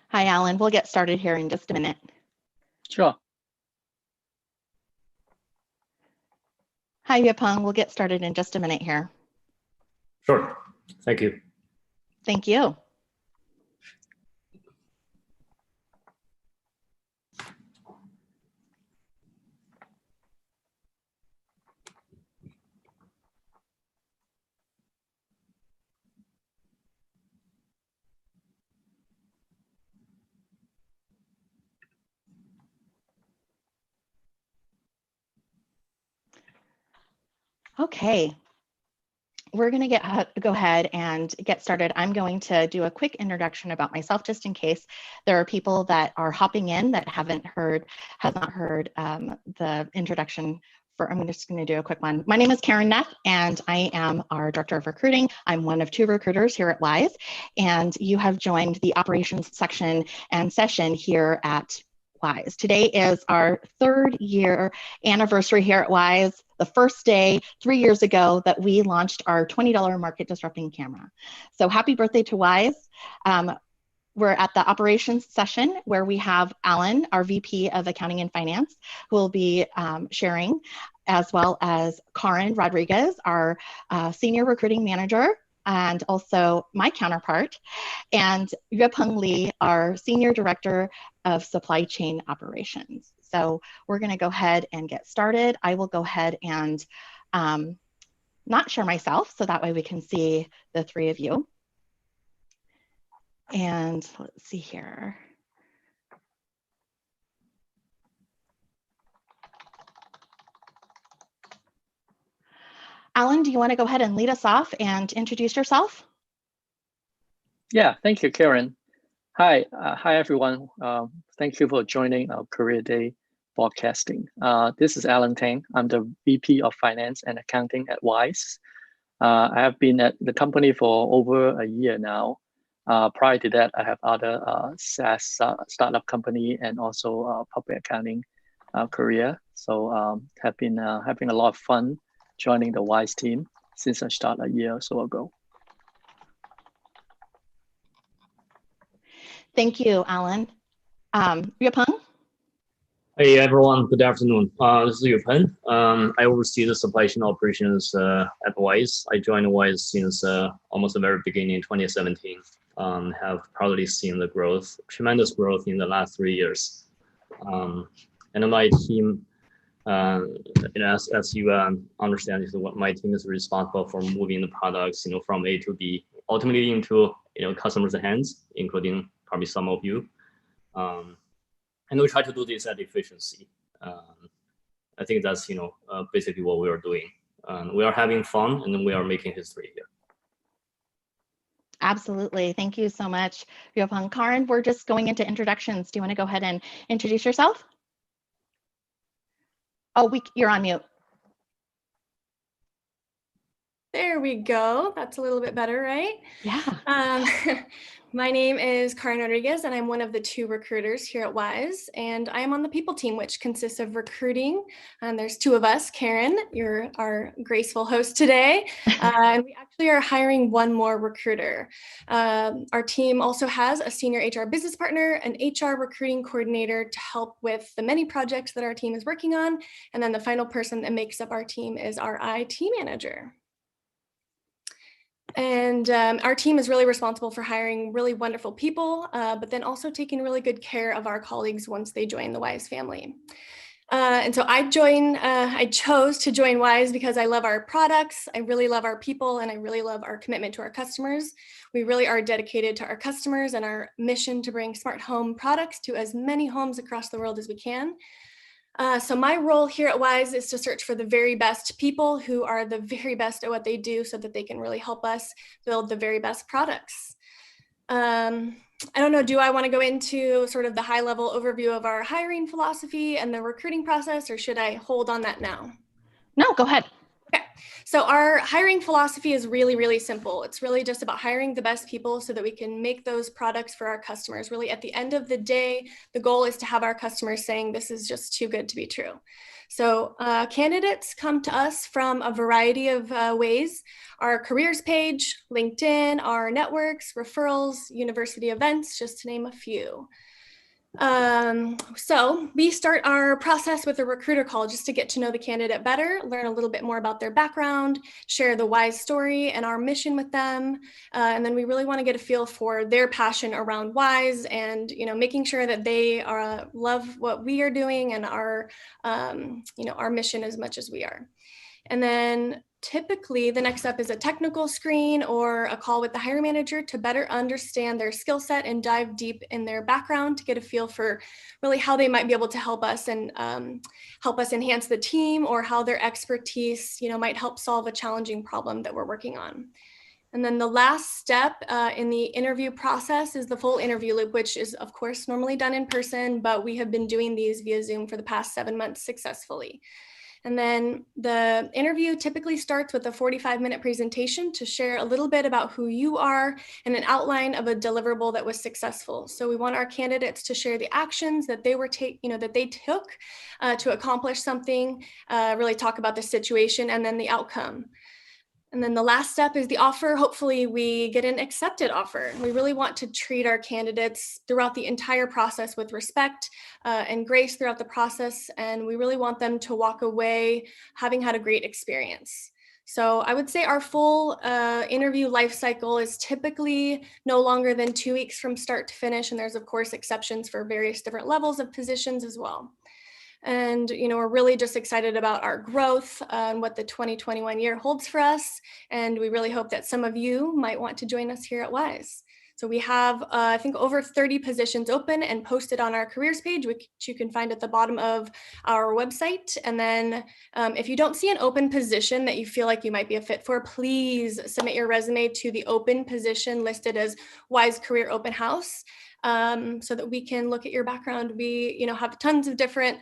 Hi, Alan. We'll get started here in just a minute. Sure. Hi, Yapeng. We'll get started in just a minute here. Sure. Thank you. Thank you. Okay, we're going to go ahead and get started. I'm going to do a quick introduction about myself, just in case there are people that are hopping in that have not heard the introduction. I'm just going to do a quick one. My name is Karen Neff, and I am our Director of Recruiting. I'm one of 2 recruiters here at Wyze, and you have joined the operations section and session here at Wyze. Today is our 3rd year anniversary here at Wyze. The first day 3 years ago that we launched our $20 market disrupting camera. So happy birthday to Wyze. We're at the operations session where we have Alan, our VP of Accounting and Finance, who will be sharing, as well as Karen Rodriguez, our Senior Recruiting Manager, and also my counterpart, and Yapeng Lee, our Senior Director of Supply Chain Operations. So we're going to go ahead and get started. I will go ahead and not share myself, so that way we can see the 3 of you. And let's see here. Alan, do you want to go ahead and lead us off and introduce yourself? Yeah, thank you, Karen. Hi, hi everyone. Thank you for joining our Career Day broadcasting. This is Alan Tang. I'm the VP of Finance and Accounting at Wyze. I have been at the company for over a year now. Prior to that, I have other SaaS startup company and also public accounting career. So have been having a lot of fun joining the Wyze team since I started a year or so ago. Thank you, Alan. Yupeng? Hey everyone, good afternoon. This is Yupeng. I oversee the supply chain operations at Wyze. I joined Wyze since almost the very beginning in 2017. Have probably seen the growth, tremendous growth in the last 3 years. And my team, as you understand, is what my team is responsible for moving the products, from A to B, ultimately into customers' hands, including probably some of you. And we try to do this at efficiency. I think that's basically what we are doing. We are having fun, and then we are making history here. Absolutely. Thank you so much, Yupeng. Karen, we're just going into introductions. Do you want to go ahead and introduce yourself? Oh, you're on mute. There we go. That's a little bit better, right? Yeah. My name is Karen Rodriguez, and I'm one of the 2 recruiters here at Wyze. And I am on the people team, which consists of recruiting. And there's 2 of us. Karen, you're our graceful host today. And we actually are hiring 1 more recruiter. Our team also has a senior HR business partner, an HR recruiting coordinator to help with the many projects that our team is working on. And then the final person that makes up our team is our IT manager. And our team is really responsible for hiring really wonderful people, but then also taking really good care of our colleagues once they join the Wyze family. And so I chose to join Wyze because I love our products, I really love our people, and I really love our commitment to our customers. We really are dedicated to our customers and our mission to bring smart home products to as many homes across the world as we can. So my role here at Wyze is to search for the very best people who are the very best at what they do so that they can really help us build the very best products. I don't know, do I want to go into sort of the high level overview of our hiring philosophy and the recruiting process, or should I hold on that now? No, go ahead. Okay, so our hiring philosophy is really, really simple. It's really just about hiring the best people so that we can make those products for our customers. Really, at the end of the day, the goal is to have our customers saying, this is just too good to be true. So candidates come to us from a variety of ways. Our careers page, LinkedIn, our networks, referrals, university events, just to name a few. So we start our process with a recruiter call just to get to know the candidate better, learn a little bit more about their background, share the Wyze story and our mission with them. And then we really want to get a feel for their passion around Wyze and, making sure that they love what we are doing and our mission as much as we are. And then typically the next step is a technical screen or a call with the hiring manager to better understand their skill set and dive deep in their background to get a feel for really how they might be able to help us and help us enhance the team, or how their expertise, might help solve a challenging problem that we're working on. And then the last step in the interview process is the full interview loop, which is of course normally done in person, but we have been doing these via Zoom for the past 7 months successfully. And then the interview typically starts with a 45-minute presentation to share a little bit about who you are and an outline of a deliverable that was successful. So we want our candidates to share the actions that they took to accomplish something, really talk about the situation and then the outcome. And then the last step is the offer. Hopefully we get an accepted offer. We really want to treat our candidates throughout the entire process with respect and grace throughout the process. And we really want them to walk away having had a great experience. So I would say our full interview life cycle is typically no longer than 2 weeks from start to finish. And there's of course exceptions for various different levels of positions as well. And, we're really just excited about our growth and what the 2021 year holds for us. And we really hope that some of you might want to join us here at Wyze. So we have, I think, over 30 positions open and posted on our careers page, which you can find at the bottom of our website. And then if you don't see an open position that you feel like you might be a fit for, please submit your resume to the open position listed as Wyze Career Open House. So that we can look at your background. We, have tons of different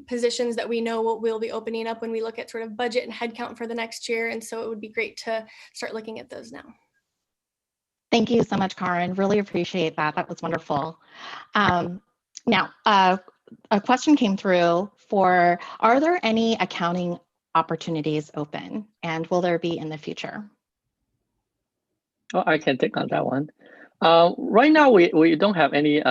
positions that we know we'll be opening up when we look at sort of budget and headcount for the next year. And so it would be great to start looking at those now. Thank you so much, Karin. Really appreciate that. That was wonderful. Now, a question came through are there any accounting opportunities open, and will there be in the future? Oh, I can take on that one. Right now, we don't have any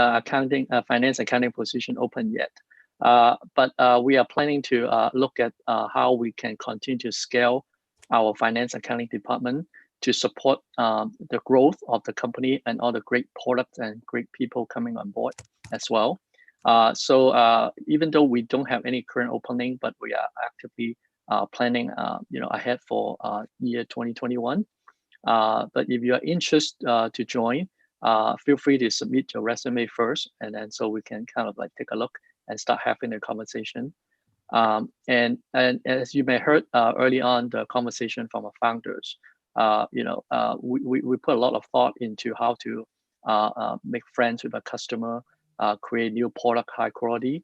finance accounting position open yet. But we are planning to look at how we can continue to scale our finance accounting department to support the growth of the company and all the great products and great people coming on board as well. So even though we don't have any current opening, but we are actively planning ahead for year 2021. But if you are interested to join, feel free to submit your resume first, and then so we can kind of like take a look and start having a conversation. And as you may heard early on the conversation from our founders, we put a lot of thought into how to make friends with a customer, create new product high quality.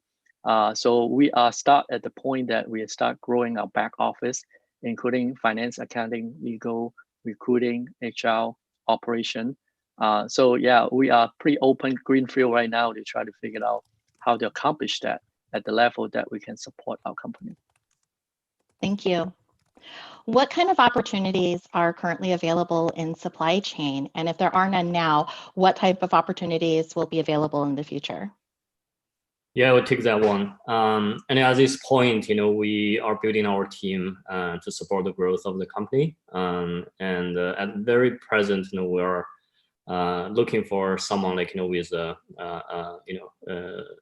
So we are start at the point that we start growing our back office, including finance, accounting, legal, recruiting, HR, operation. So yeah, we are pretty open greenfield right now to try to figure out how to accomplish that at the level that we can support our company. Thank you. What kind of opportunities are currently available in supply chain? And if there are none now, what type of opportunities will be available in the future? Yeah, I will take that one. And at this point, we are building our team to support the growth of the company. And at very present, we are looking for someone like with a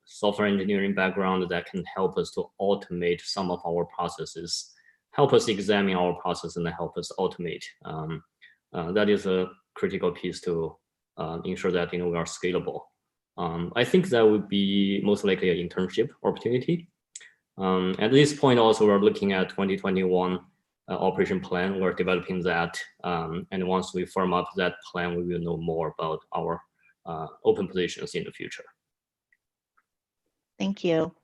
software engineering background that can help us to automate some of our processes, help us examine our process, and help us automate. That is a critical piece to ensure that we are scalable. I think that would be most likely an internship opportunity. At this point, also we're looking at 2021 operation plan. We're developing that, and once we firm up that plan, we will know more about our open positions in the future. Thank you.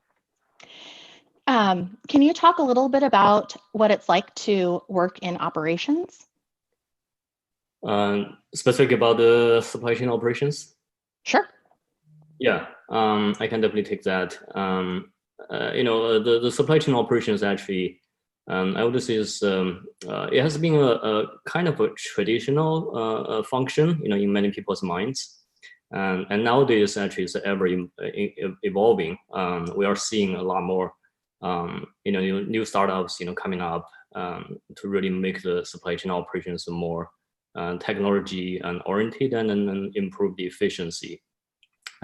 Can you talk a little bit about what it's like to work in operations? Specific about the supply chain operations? Sure. Yeah, I can definitely take that. The supply chain operations actually, I would say is it has been a kind of a traditional function, in many people's minds, and nowadays actually it's ever evolving. We are seeing a lot more, new startups, coming up to really make the supply chain operations more technology and oriented and improve the efficiency.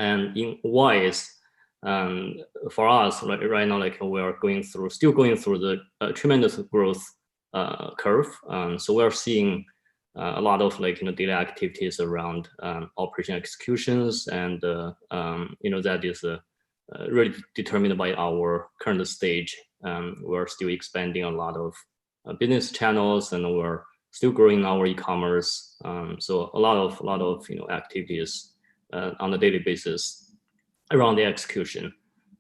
And in Wyze, for us right now, like we are still going through the tremendous growth curve. So we are seeing a lot of daily activities around operation executions, and that is really determined by our current stage. We're still expanding a lot of business channels, and we're still growing our e-commerce. So a lot of activities on a daily basis around the execution.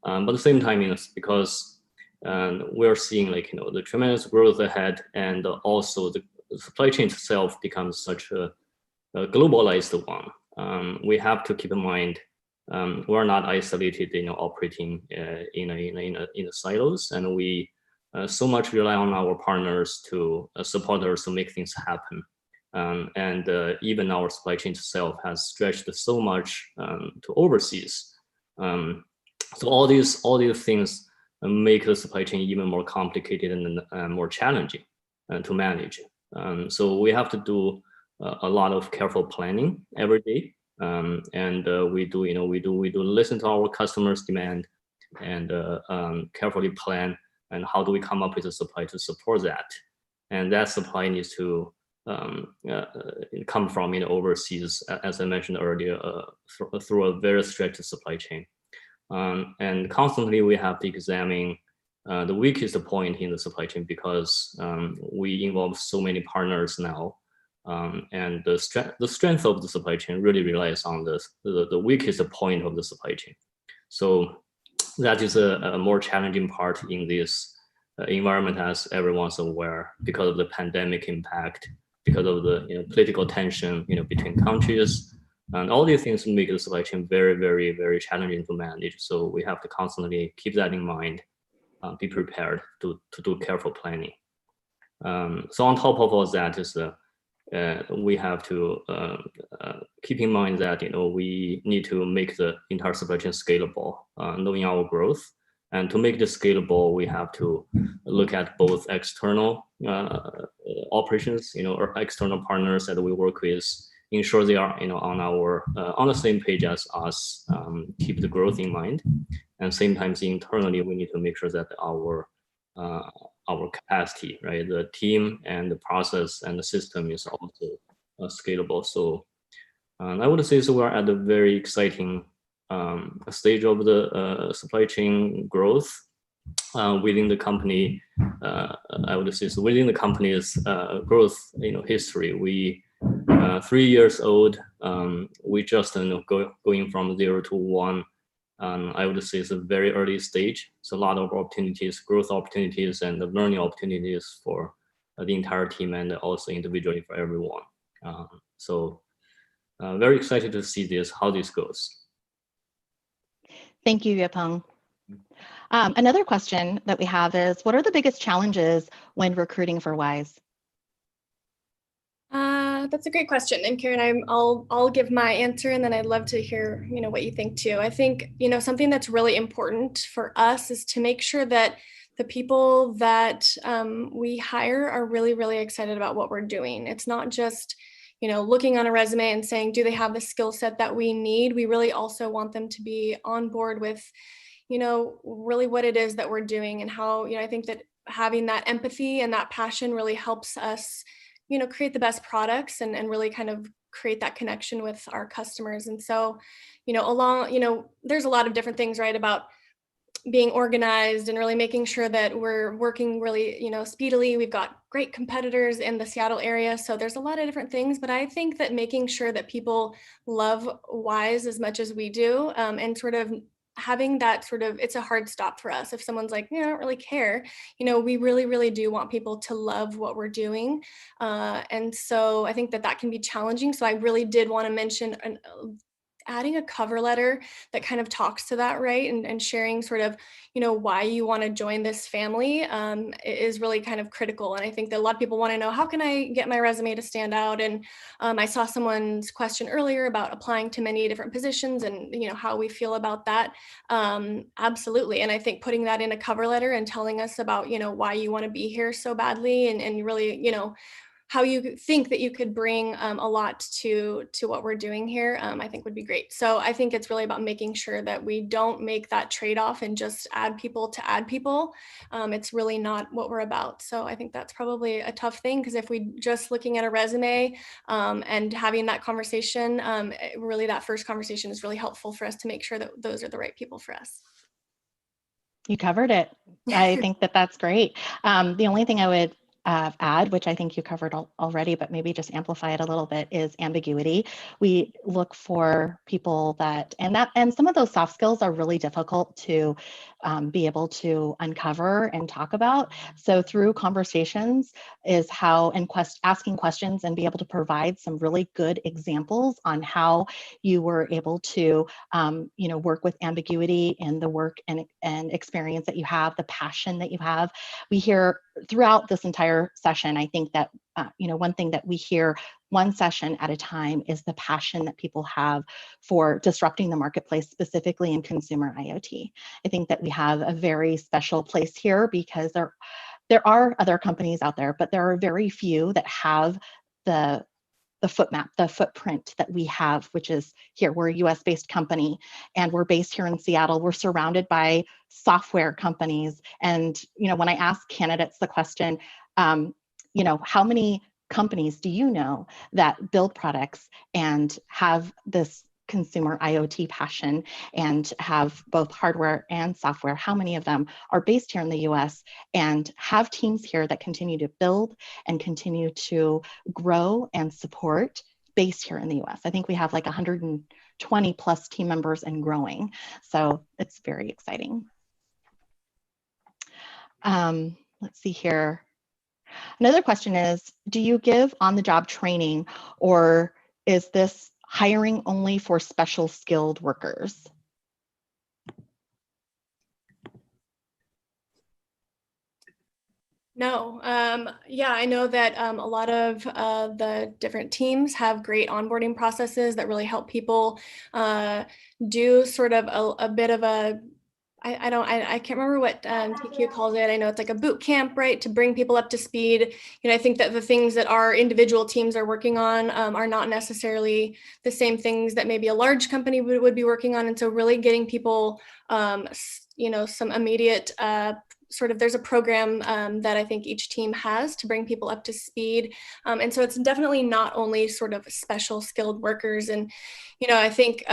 But at the same time, because we're seeing the tremendous growth ahead, and also the supply chain itself becomes such a globalized one. We have to keep in mind we're not isolated, operating in the silos, and we so much rely on our partners to support us to make things happen. And even our supply chain itself has stretched so much to overseas. So all these things make the supply chain even more complicated and more challenging to manage. So we have to do a lot of careful planning every day, and we do listen to our customers' demand and carefully plan and how do we come up with a supply to support that. And that supply needs to come from overseas, as I mentioned earlier, through a very strict supply chain. And constantly we have to examine the weakest point in the supply chain, because we involve so many partners now. And the strength of the supply chain really relies on the weakest point of the supply chain. So that is a more challenging part in this environment, as everyone's aware, because of the pandemic impact, because of the political tension between countries, and all these things make the supply chain very, very, very challenging to manage. So we have to constantly keep that in mind, be prepared to do careful planning. So on top of all that is we have to keep in mind that we need to make the entire supply chain scalable, knowing our growth. And to make this scalable, we have to look at both external operations, or external partners that we work with, ensure they are on the same page as us, keep the growth in mind. And same times internally, we need to make sure that our capacity, right, the team and the process and the system is also scalable. So I would say so we're at a very exciting stage of the supply chain growth within the company. I would say so within the company's growth history. We 3 years old. We just going from 0 to 1. I would say it's a very early stage. So a lot of opportunities, growth opportunities, and the learning opportunities for the entire team, and also individually for everyone. So very excited to see how this goes. Thank you, Yapeng. Another question that we have is, what are the biggest challenges when recruiting for Wyze? That's a great question. And Karen, I'll give my answer, and then I'd love to hear, what you think too. I think, something that's really important for us is to make sure that the people that we hire are really, really excited about what we're doing. It's not just, looking on a resume and saying, do they have the skill set that we need? We really also want them to be on board with, really what it is that we're doing, and how, I think that having that empathy and that passion really helps us create the best products and really kind of create that connection with our customers. And so, there's a lot of different things, right, about being organized and really making sure that we're working really, speedily. We've got great competitors in the Seattle area. So there's a lot of different things, but I think that making sure that people love Wyze as much as we do, and sort of having that it's a hard stop for us. If someone's like, I don't really care, we really, really do want people to love what we're doing. And so I think that can be challenging. So I really did want to mention adding a cover letter that kind of talks to that, right? And sharing sort of, why you want to join this family is really kind of critical. And I think that a lot of people want to know, how can I get my resume to stand out? And I saw someone's question earlier about applying to many different positions and, how we feel about that. Absolutely. And I think putting that in a cover letter and telling us about, why you want to be here so badly, and really, how you think that you could bring a lot to what we're doing here, I think would be great. So I think it's really about making sure that we don't make that trade-off and just add people to add people. It's really not what we're about. So I think that's probably a tough thing, because if we just looking at a resume and having that conversation, really that first conversation is really helpful for us to make sure that those are the right people for us. You covered it. I think that's great. The only thing I would add, which I think you covered already, but maybe just amplify it a little bit, is ambiguity. We look for people and some of those soft skills are really difficult to be able to uncover and talk about. So through conversations is how, and asking questions and be able to provide some really good examples on how you were able to, work with ambiguity in the work and experience that you have, the passion that you have. We hear throughout this entire session, I think that, one thing that we hear one session at a time is the passion that people have for disrupting the marketplace, specifically in consumer IoT. I think that we have a very special place here, because there are other companies out there, but there are very few that have the footprint that we have, which is here. We're a US-based company, and we're based here in Seattle. We're surrounded by software companies. And, when I ask candidates the question, how many companies do you know that build products and have this consumer IoT passion and have both hardware and software? How many of them are based here in the US and have teams here that continue to build and continue to grow and support based here in the US? I think we have like 120 plus team members and growing. So it's very exciting. Let's see here. Another question is, do you give on-the-job training, or is this hiring only for special skilled workers? No, yeah, I know that a lot of the different teams have great onboarding processes that really help people do sort of a bit of a, I can't remember what TQ calls it. I know it's like a boot camp, right, to bring people up to speed. You know, I think that the things that our individual teams are working on are not necessarily the same things that maybe a large company would be working on. And so really getting people, you know, some immediate sort of, there's a program that I think each team has to bring people up to speed. And so it's definitely not only sort of special skilled workers. And, you know, I think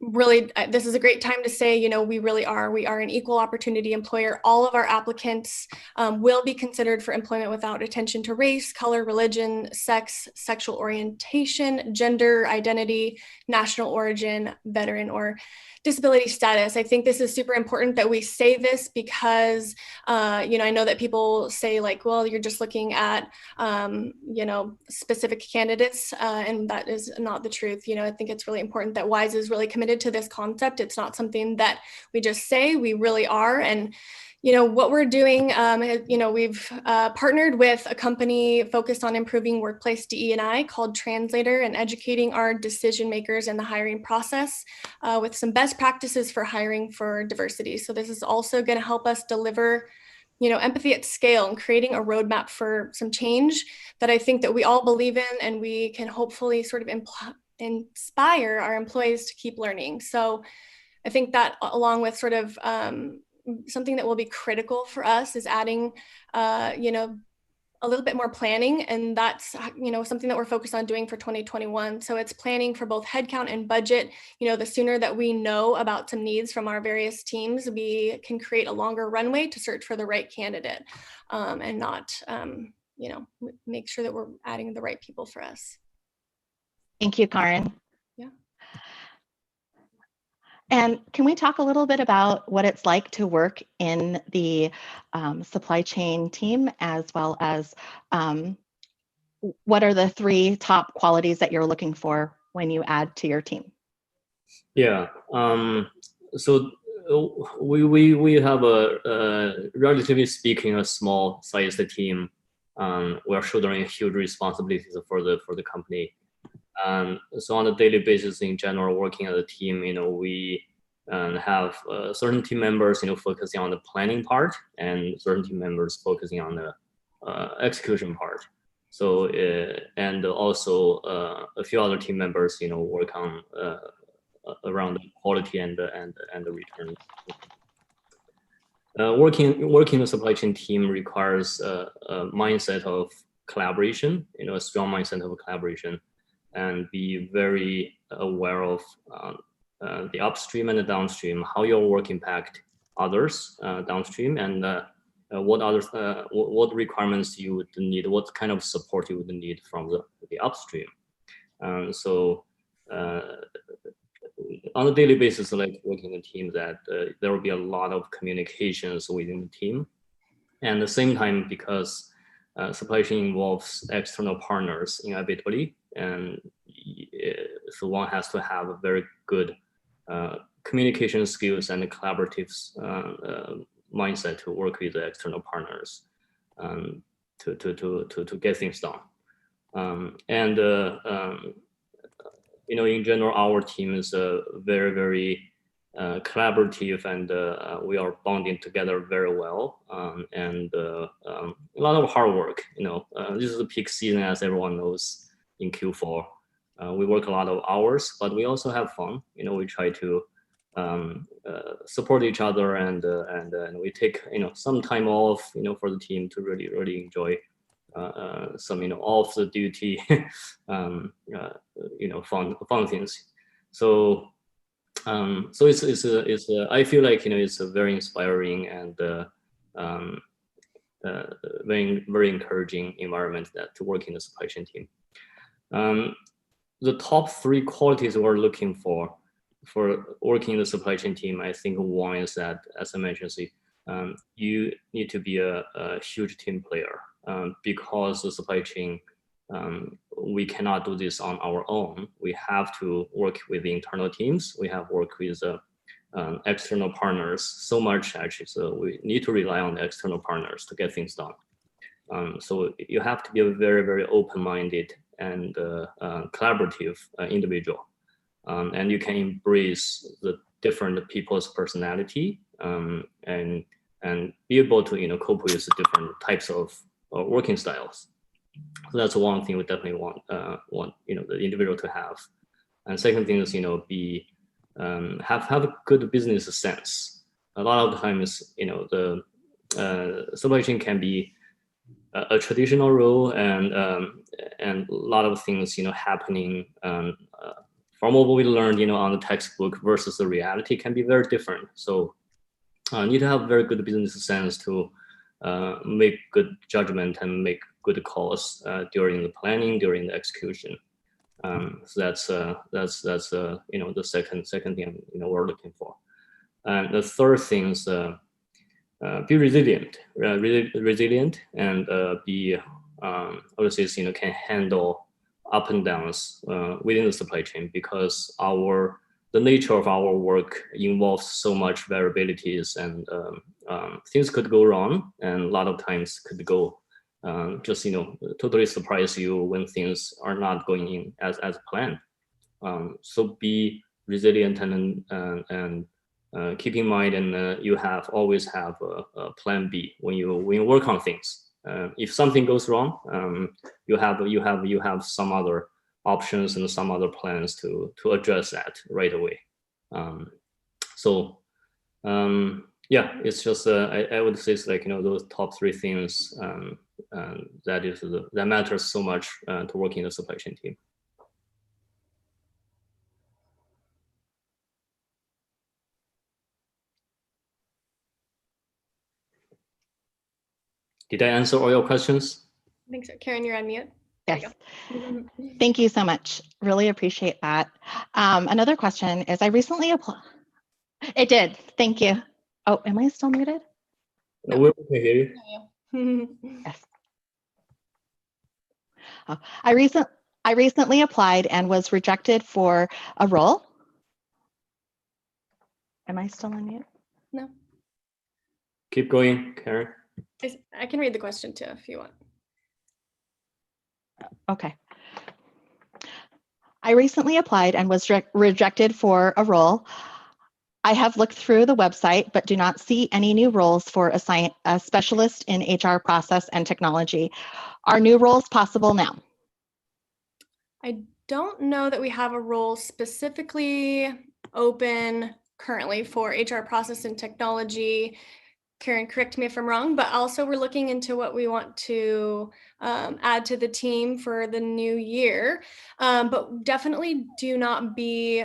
really this is a great time to say, you know, we are an equal opportunity employer. All of our applicants will be considered for employment without attention to race, color, religion, sex, sexual orientation, gender, identity, national origin, veteran, or disability status. I think this is super important that we say this because, you know, I know that people say like, well, you're just looking at, you know, specific candidates, and that is not the truth. You know, I think it's really important that Wyze is really committed to this concept. It's not something that we just say, we really are. And you know, what we're doing, you know, we've partnered with a company focused on improving workplace DE&I called Translator and educating our decision makers in the hiring process with some best practices for hiring for diversity. So this is also going to help us deliver, you know, empathy at scale and creating a roadmap for some change that I think that we all believe in, and we can hopefully sort of inspire our employees to keep learning. So I think that along with sort of something that will be critical for us is adding, you know, a little bit more planning. And that's, you know, something that we're focused on doing for 2021. So it's planning for both headcount and budget. You know, the sooner that we know about some needs from our various teams, we can create a longer runway to search for the right candidate and not, you know, make sure that we're adding the right people for us. Thank you, Karen. Yeah. And can we talk a little bit about what it's like to work in the supply chain team, as well as what are the 3 top qualities that you're looking for when you add to your team? Yeah. So we have a relatively speaking a small sized team. We are shouldering huge responsibilities for the company. So on a daily basis, in general, working as a team, you know, we have certain team members, you know, focusing on the planning part, and certain team members focusing on the execution part. So and also a few other team members, you know, work on around the quality and the return. Working in the supply chain team requires a mindset of collaboration, you know, a strong mindset of collaboration, and be very aware of the upstream and the downstream, how your work impact others downstream, and what requirements you would need, what kind of support you would need from the upstream. So on a daily basis, like working in a team, that there will be a lot of communications within the team. And at the same time, because supply chain involves external partners inevitably, and so one has to have a very good communication skills and collaborative mindset to work with the external partners to get things done. You know, in general, our team is very, very collaborative, and we are bonding together very well, and a lot of hard work. You know, this is the peak season, as everyone knows, in Q4. We work a lot of hours, but we also have fun. You know, we try to support each other, and we take, you know, some time off, you know, for the team to really enjoy some off the duty fun things. So it's I feel like it's a very inspiring and very encouraging environment to work in the supply chain team. The top 3 qualities we're looking for working in the supply chain team, I think one is that, as I mentioned, you need to be a huge team player, because the supply chain, we cannot do this on our own. We have to work with the internal teams. We have worked with external partners so much actually, so we need to rely on the external partners to get things done. So you have to be a very, very open-minded and collaborative individual, and you can embrace the different people's personality, and be able to cope with the different types of working styles. So that's one thing we definitely want the individual to have. And second thing is have a good business sense. A lot of times the supply chain can be a traditional role, and a lot of things happening from what we learned on the textbook versus the reality can be very different. So you need to have very good business sense to make good judgment and make good calls during the planning, during the execution. So that's the second thing we're looking for. And the third thing is be resilient, and be obviously can handle up and downs within the supply chain, because the nature of our work involves so much variabilities, and things could go wrong, and a lot of times could go just totally surprise you when things are not going in as planned. So be resilient and keep in mind, and you always have a plan B when you work on things. If something goes wrong, you have some other options and some other plans to address that right away. Yeah, it's just I would say it's those top 3 things that matters so much to work in the supply chain team. Did I answer all your questions? I think so. Karen, you're on mute. Yes. Thank you so much. Really appreciate that. Another question is, I recently applied. It did. Thank you. Oh, am I still muted? No, we can hear you. Yes. Oh, I recently applied and was rejected for a role. Am I still on mute? No. Keep going, Karen. I can read the question too if you want. Okay. I recently applied and was rejected for a role. I have looked through the website, but do not see any new roles for a specialist in HR process and technology. Are new roles possible now? I don't know that we have a role specifically open currently for HR process and technology. Karen, correct me if I'm wrong, but also we're looking into what we want to add to the team for the new year. But definitely do not be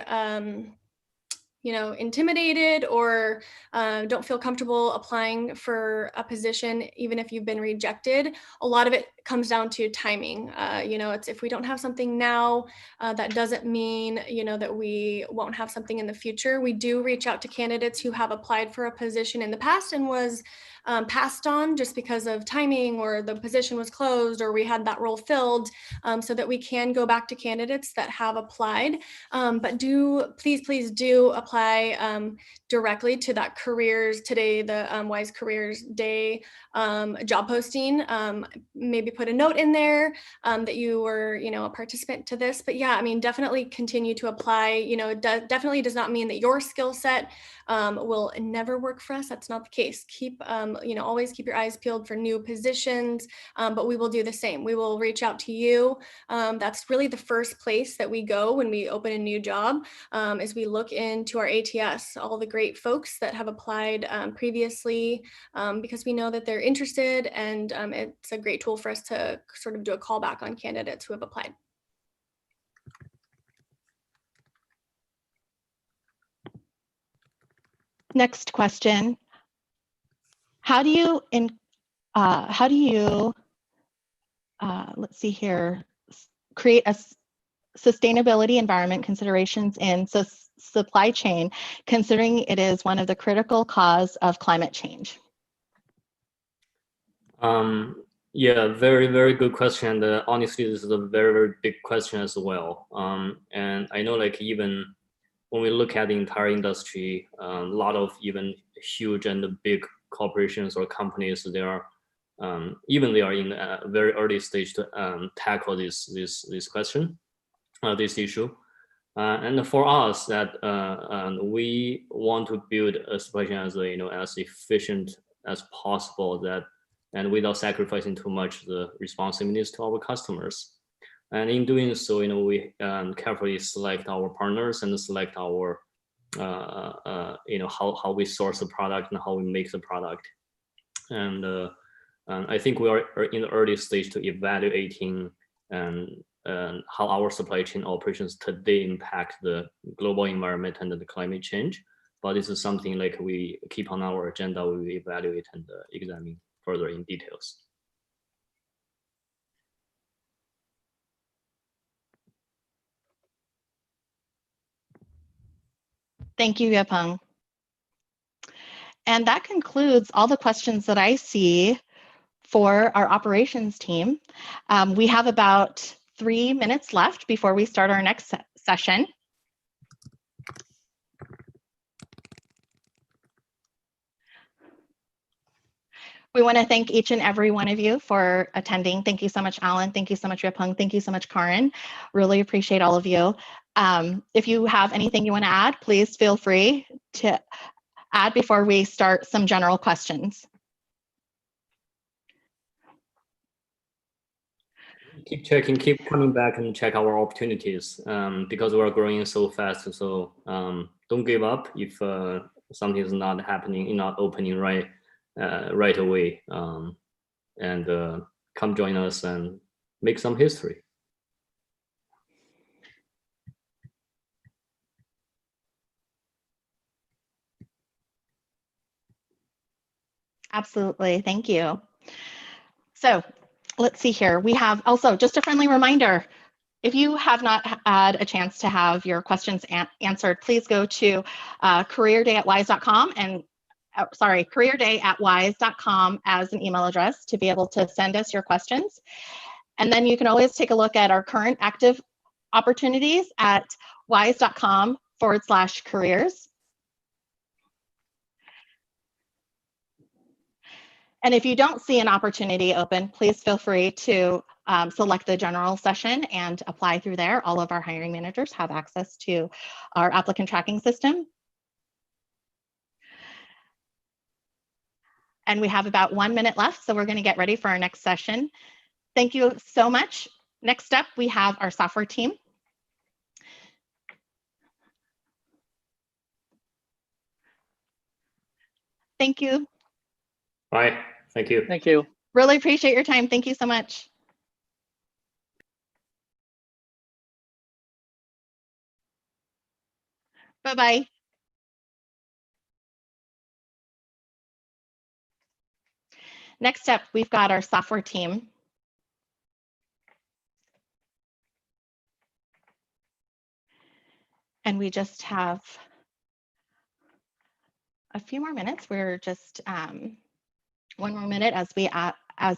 intimidated or don't feel comfortable applying for a position, even if you've been rejected. A lot of it comes down to timing. It's if we don't have something now, that doesn't mean, that we won't have something in the future. We do reach out to candidates who have applied for a position in the past and was passed on just because of timing, or the position was closed, or we had that role filled, so that we can go back to candidates that have applied. But please do apply directly to that careers today, the Wyze Careers Day job posting. Maybe put a note in there that you were, a participant to this. But yeah, definitely continue to apply. It definitely does not mean that your skill set will never work for us. That's not the case. Keep, always keep your eyes peeled for new positions, but we will do the same. We will reach out to you. That's really the first place that we go when we open a new job, is we look into our ATS, all the great folks that have applied previously, because we know that they're interested, and it's a great tool for us to sort of do a callback on candidates who have applied. Next question. How do you let's see here, create a sustainability environment considerations in supply chain, considering it is one of the critical cause of climate change? Yeah, very, very good question. And honestly, this is a very, very big question as well. And I know, like, even when we look at the entire industry, a lot of even huge and big corporations or companies, they are even they are in a very early stage to tackle this question, this issue. And for us, that we want to build a supply chain as as efficient as possible, that and without sacrificing too much the responsiveness to our customers. And in doing so, we carefully select our partners and select our how we source the product and how we make the product. And I think we are in the early stage to evaluating how our supply chain operations today impact the global environment and the climate change. But this is something like we keep on our agenda. We evaluate and examine further in details. Thank you, Yapeng. And that concludes all the questions that I see for our operations team. We have about 3 minutes left before we start our next session. We want to thank each and every one of you for attending. Thank you so much, Alan. Thank you so much, Yapeng. Thank you so much, Karin. Really appreciate all of you. If you have anything you want to add, please feel free to add before we start some general questions. Keep checking, keep coming back and check our opportunities, because we're growing so fast. So don't give up if something is not happening, not opening right away, and come join us and make some history. Absolutely, thank you. So let's see here. We have also just a friendly reminder. If you have not had a chance to have your questions answered, please go to careerday@wyze.com and careerday@wyze.com as an email address to be able to send us your questions. And then you can always take a look at our current active opportunities at wyze.com/careers. And if you don't see an opportunity open, please feel free to select the general session and apply through there. All of our hiring managers have access to our applicant tracking system. And we have about 1 minute left, so we're going to get ready for our next session. Thank you so much. Next up, we have our software team. Thank you. Bye. Thank you. Thank you. Really appreciate your time. Thank you so much. Bye-bye. Next up, we've got our software team. And we just have a few more minutes. We're just 1 more minute as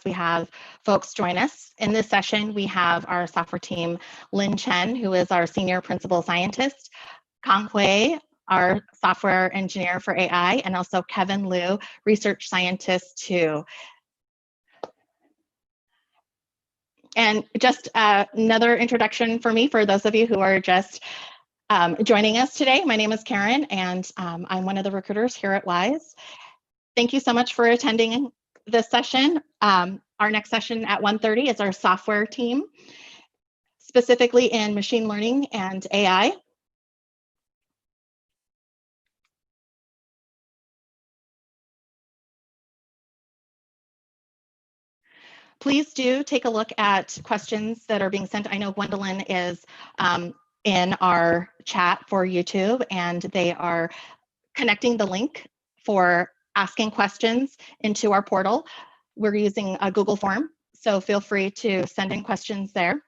we have folks join us. In this session, we have our software team, Lin Chen, who is our senior principal scientist, Kang Hui, our software engineer for AI, and also Kevin Liu, research scientist too. And just another introduction for me, for those of you who are just joining us today. My name is Karen, and I'm one of the recruiters here at Wyze. Thank you so much for attending this session. Our next session at 1:30 is our software team, specifically in machine learning and AI. Please do take a look at questions that are being sent. I know Gwendolyn is in our chat for YouTube, and they are connecting the link for asking questions into our portal. We're using a Google form, so feel free to send in questions there.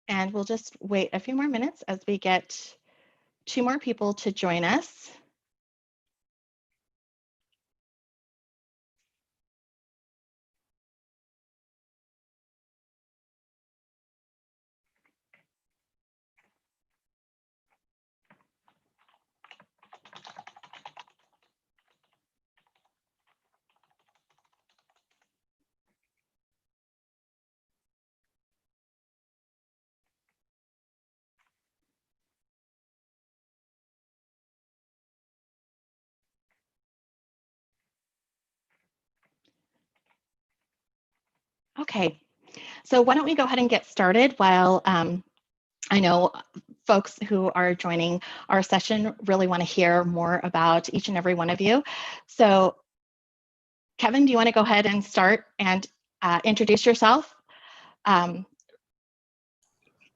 And we'll just wait a few more minutes as we get 2 more people to join us. Okay, so why don't we go ahead and get started while I know folks who are joining our session really want to hear more about each and every one of you. So Kevin, do you want to go ahead and start and introduce yourself?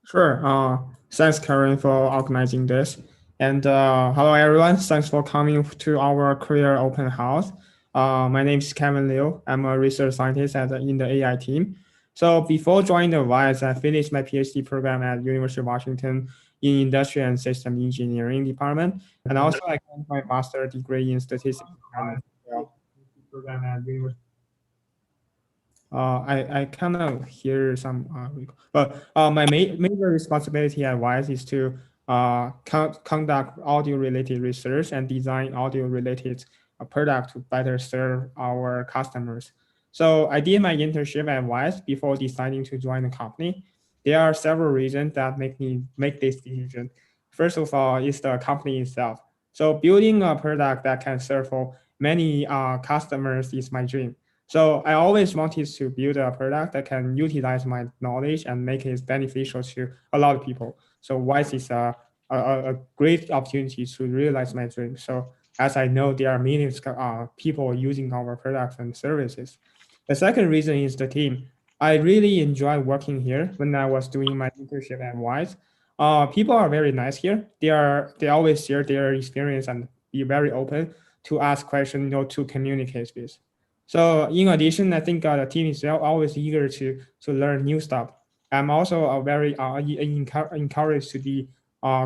Sure. Thanks, Karen, for organizing this. And hello, everyone. Thanks for coming to our career open house. My name is Kevin Liu. I'm a research scientist in the AI team. So before joining the Wyze, I finished my PhD program at University of Washington in Industrial and System Engineering department. And also I got my master's degree in statistics department. Program at University. I kind of hear some, but my major responsibility at Wyze is to conduct audio-related research and design audio-related product to better serve our customers. So I did my internship at Wyze before deciding to join the company. There are several reasons that make me make this decision. First of all, is the company itself. So building a product that can serve for many customers is my dream. So I always wanted to build a product that can utilize my knowledge and make it beneficial to a lot of people. So Wyze is a great opportunity to realize my dream. So as I know, there are millions of people using our products and services. The second reason is the team. I really enjoy working here when I was doing my internship at Wyze. People are very nice here. They always share their experience and be very open to ask questions, to communicate with. So in addition, I think the team is always eager to learn new stuff. I'm also very encouraged to be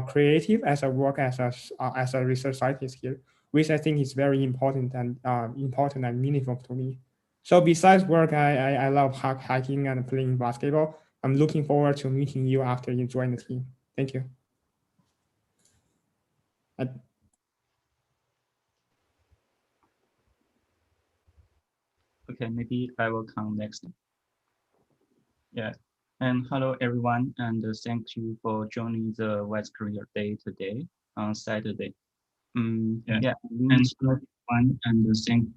creative as I work as a research scientist here, which I think is very important and meaningful to me. So besides work, I love hiking and playing basketball. I'm looking forward to meeting you after you join the team. Thank you. Okay, maybe I will come next. Yeah, and hello everyone, and thank you for joining the Wyze Career Day today on Saturday. Yeah, and everyone, and thank.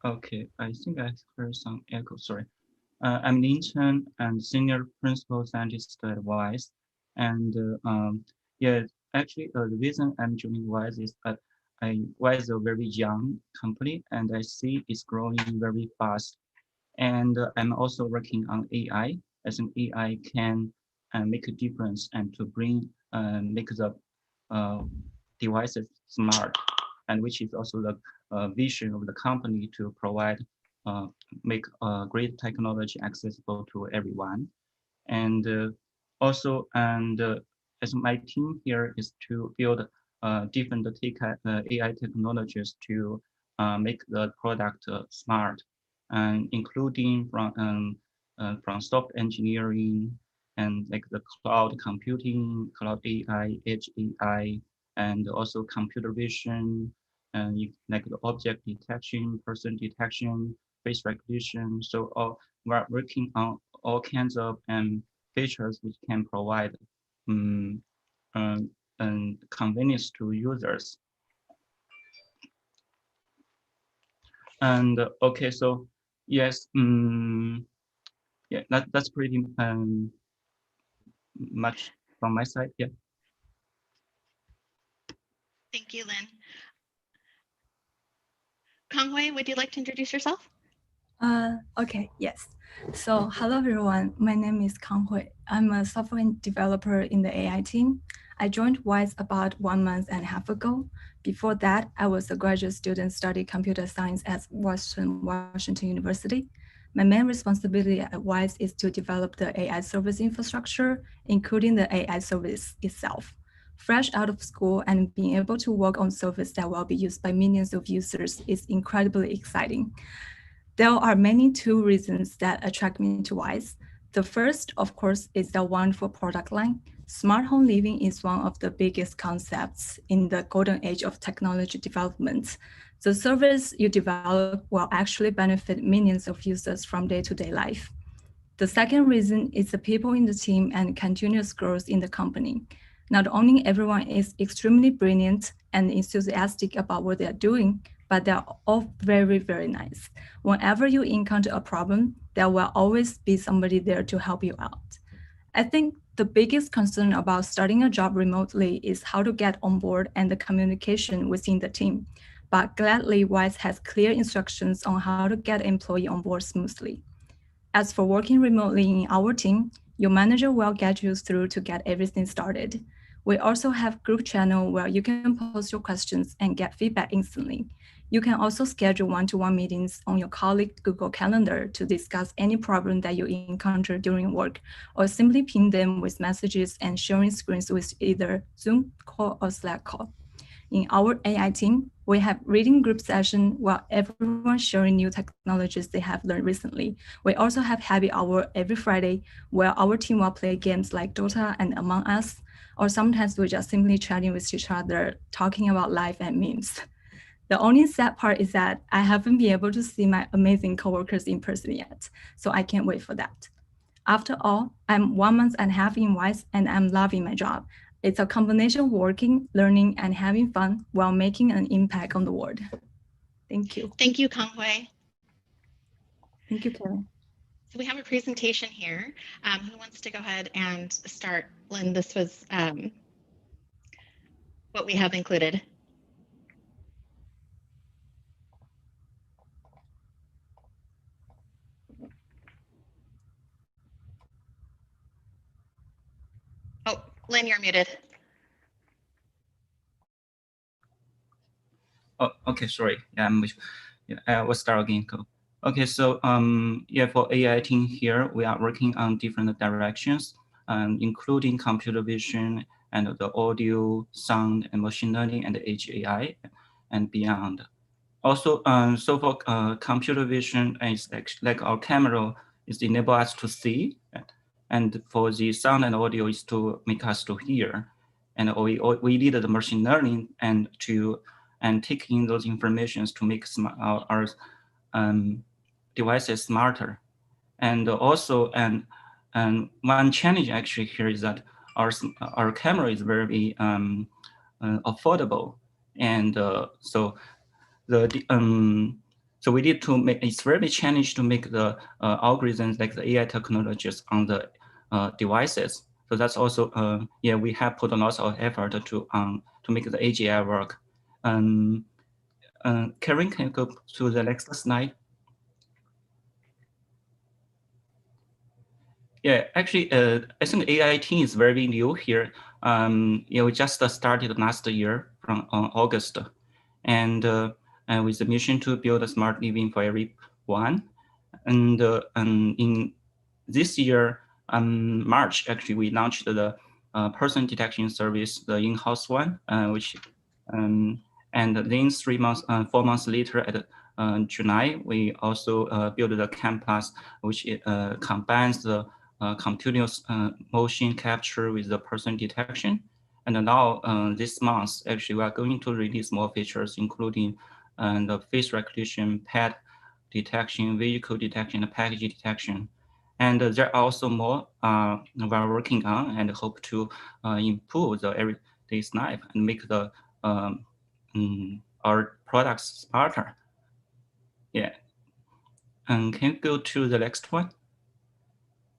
Okay, I think I heard some echo. Sorry. I'm an intern and senior principal scientist at Wyze, and yeah, actually, the reason I'm joining Wyze is that Wyze is a very young company, and I see it's growing very fast. And I'm also working on AI, as an AI can make a difference and to bring make the devices smart, and which is also the vision of the company to provide make great technology accessible to everyone. And also, as my team here is to build different AI technologies to make the product smart, and including from software engineering and like the cloud computing, cloud AI, edge AI, and also computer vision, like the object detection, person detection, face recognition. So we're working on all kinds of features which can provide convenience to users. And okay, so yes, yeah, that's pretty much from my side. Yeah. Thank you, Lynn. Kanghui, would you like to introduce yourself? Okay, yes. So hello everyone, my name is Kang Hui. I'm a software developer in the AI team. I joined Wyze about 1.5 months ago. Before that, I was a graduate student studying computer science at Washington University. My main responsibility at Wyze is to develop the AI service infrastructure, including the AI service itself. Fresh out of school and being able to work on service that will be used by millions of users is incredibly exciting. There are many two reasons that attract me to Wyze. The first, of course, is the wonderful product line. Smart home living is one of the biggest concepts in the golden age of technology development. The service you develop will actually benefit millions of users from day-to-day life. The second reason is the people in the team and continuous growth in the company. Not only everyone is extremely brilliant and enthusiastic about what they're doing, but they're all very, very nice. Whenever you encounter a problem, there will always be somebody there to help you out. I think the biggest concern about starting a job remotely is how to get on board and the communication within the team. But gladly, Wyze has clear instructions on how to get an employee on board smoothly. As for working remotely in our team, your manager will get you through to get everything started. We also have group channel where you can post your questions and get feedback instantly. You can also schedule one-to-one meetings on your colleague Google Calendar to discuss any problem that you encounter during work, or simply ping them with messages and sharing screens with either Zoom call or Slack call. In our AI team, we have reading group session where everyone sharing new technologies they have learned recently. We also have happy hour every Friday where our team will play games like Dota and Among Us, or sometimes we just simply chatting with each other, talking about life and memes. The only sad part is that I haven't been able to see my amazing coworkers in person yet, so I can't wait for that. After all, I'm 1.5 months in Wyze and I'm loving my job. It's a combination of working, learning, and having fun while making an impact on the world. Thank you. Thank you, Kanghui. Thank you, Karen. So we have a presentation here. Who wants to go ahead and start? Lynn, this was what we have included. Oh, Lynn, you're muted. Oh, okay, sorry. I will start again. Cool. Okay, so yeah, for AI team here, we are working on different directions, including computer vision and the audio, sound, and machine learning and edge AI and beyond. Also, so for computer vision, is like our camera is enable us to see, and for the sound and audio is to make us to hear, and we did the machine learning and take in those informations to make our devices smarter. And also, and one challenge actually here is that our camera is very affordable, and so we need to make, it's very challenging to make the algorithms like the AI technologies on the devices. So that's also, yeah, we have put a lot of effort to make the AGI work. Karen, can you go to the next slide? Yeah, actually, I think AI team is very new here. We just started last year from August, and with the mission to build a smart living for everyone. And in this year, March, actually, we launched the person detection service, the in-house one, and then 4 months later at July, we also built the Cam Plus, which combines the continuous motion capture with the person detection. And now this month, actually, we are going to release more features, including the face recognition, pet detection, vehicle detection, and package detection. And there are also more we are working on and hope to improve the everyday life and make the our products smarter. Yeah. And can you go to the next one?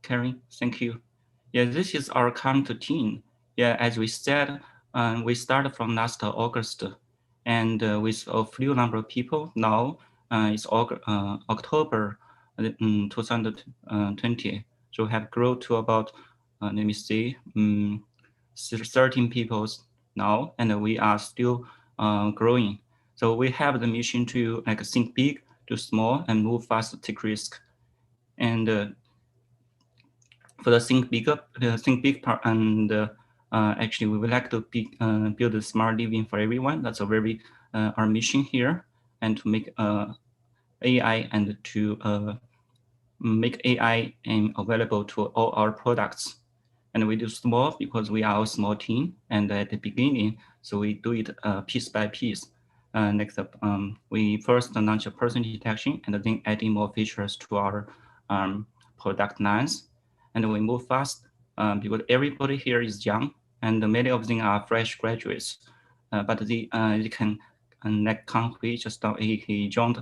Karen, thank you. Yeah, this is our current team. Yeah, as we said, we started from last August, and with a few number of people. Now it's October 2020. So we have grown to about, let me see, 13 people now, and we are still growing. So we have the mission to like think big, do small, and move fast, take risk. And for the think big part, and actually we would like to build a smart living for everyone. That's a very our mission here, and to make AI and to make AI available to all our products. And we do small because we are a small team, and at the beginning, so we do it piece by piece. Next up, we first launch a person detection and then adding more features to our product lines. And we move fast because everybody here is young and many of them are fresh graduates. But they can, like Kanghui just he joined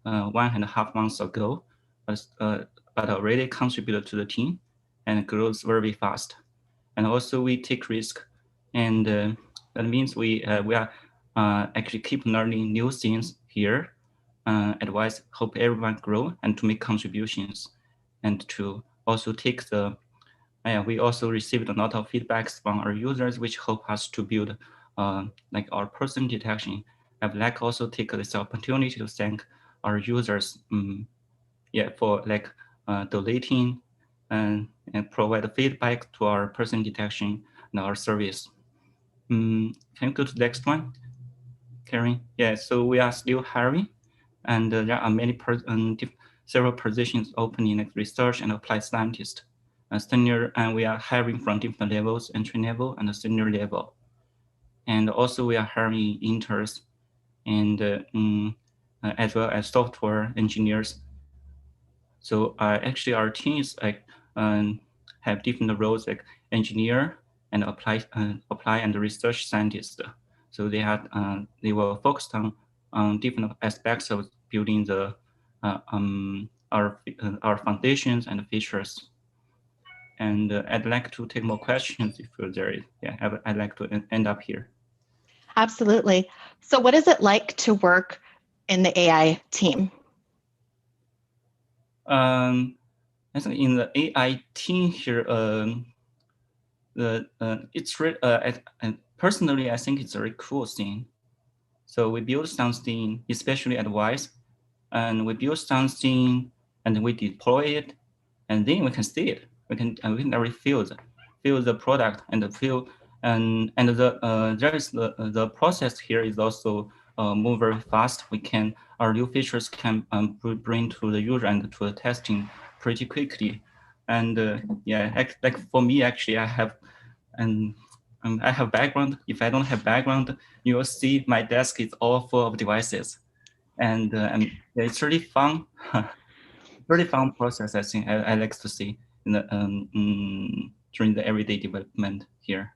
1.5 months ago, but already contributed to the team and grows very fast. And also we take risk, and that means we are actually keep learning new things here. At Wyze, hope everyone grow and to make contributions, and to also take the. We also received a lot of feedbacks from our users, which help us to build like our person detection. I would like also take this opportunity to thank our users, for like donating and provide feedback to our person detection and our service. Can you go to the next one, Karen? Yeah, so we are still hiring, and there are many several positions opening, like research and applied scientist, senior, and we are hiring from different levels, entry level and senior level. And also we are hiring interns and as well as software engineers. So actually our teams like have different roles, like engineer and apply and research scientist. So they were focused on different aspects of building the our foundations and features. And I'd like to take more questions if there is. Yeah, I'd like to end up here. Absolutely. So what is it like to work in the AI team? I think in the AI team here, it's personally, I think it's a very cool thing. So we build something, especially at Wyze, and we build something and we deploy it, and then we can see it. We can already feel the product and feel and there is the process here is also move very fast. Our new features can bring to the user and to the testing pretty quickly. And like for me, actually, I have background. If I don't have background, you will see my desk is all full of devices, and it's really fun. Really fun process. I think I like to see in the, during the everyday development here.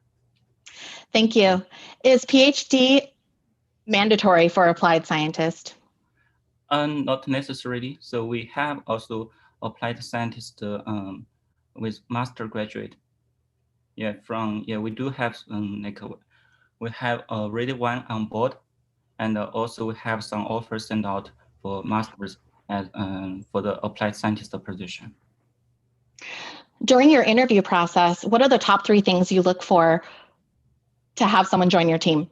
Thank you. Is PhD mandatory for applied scientist? Not necessarily. So we have also applied scientist with master graduate. Yeah, we do have we have already one on board, and also we have some offers sent out for masters as for the applied scientist position. During your interview process, what are the top 3 things you look for to have someone join your team?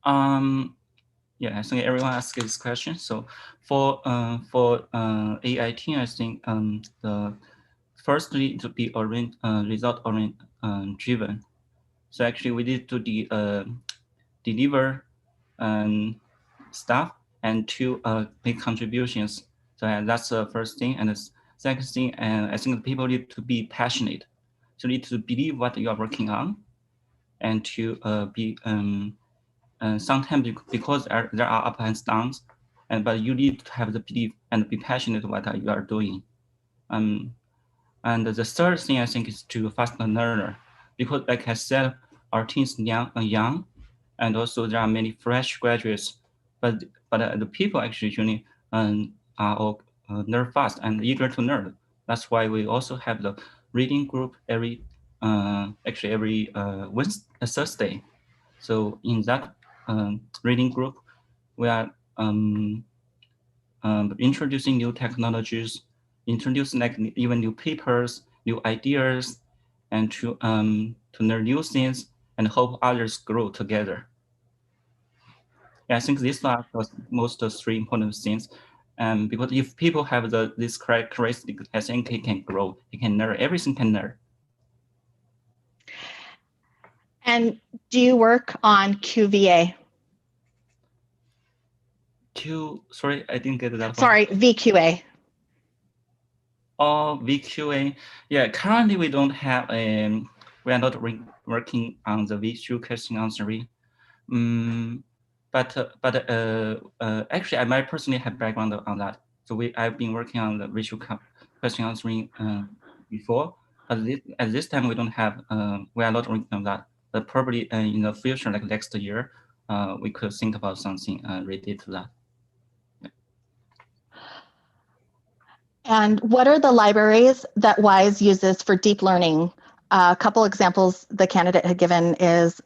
Yeah, I think everyone asks this question. So for AI team, I think the first need to be result driven. So actually, we need to deliver stuff and to make contributions. So that's the first thing. And the second thing, I think people need to be passionate. So need to believe what you are working on, and to be sometimes because there are ups and downs, but you need to have the belief and be passionate what you are doing. And the third thing I think is to fast learner, because like I said, our team is young, and also there are many fresh graduates, but the people actually usually are all learn fast and eager to learn. That's why we also have the reading group every Thursday. So in that reading group, we are introducing new technologies, introducing like even new papers, new ideas, and to learn new things and help others grow together. Yeah, I think these are the most three important things. Because if people have this characteristic, I think he can grow, he can learn, everything can learn. And do you work on QVA? Sorry, I didn't get that. Sorry, VQA. Oh, VQA. Yeah, currently we don't have, we are not working on the visual question answering. But actually, I might personally have background on that. So I've been working on the visual question answering before, but at this time we don't have, we are not working on that. But probably in the future, like next year, we could think about something related to that. And what are the libraries that Wyze uses for deep learning? A couple examples the candidate had given is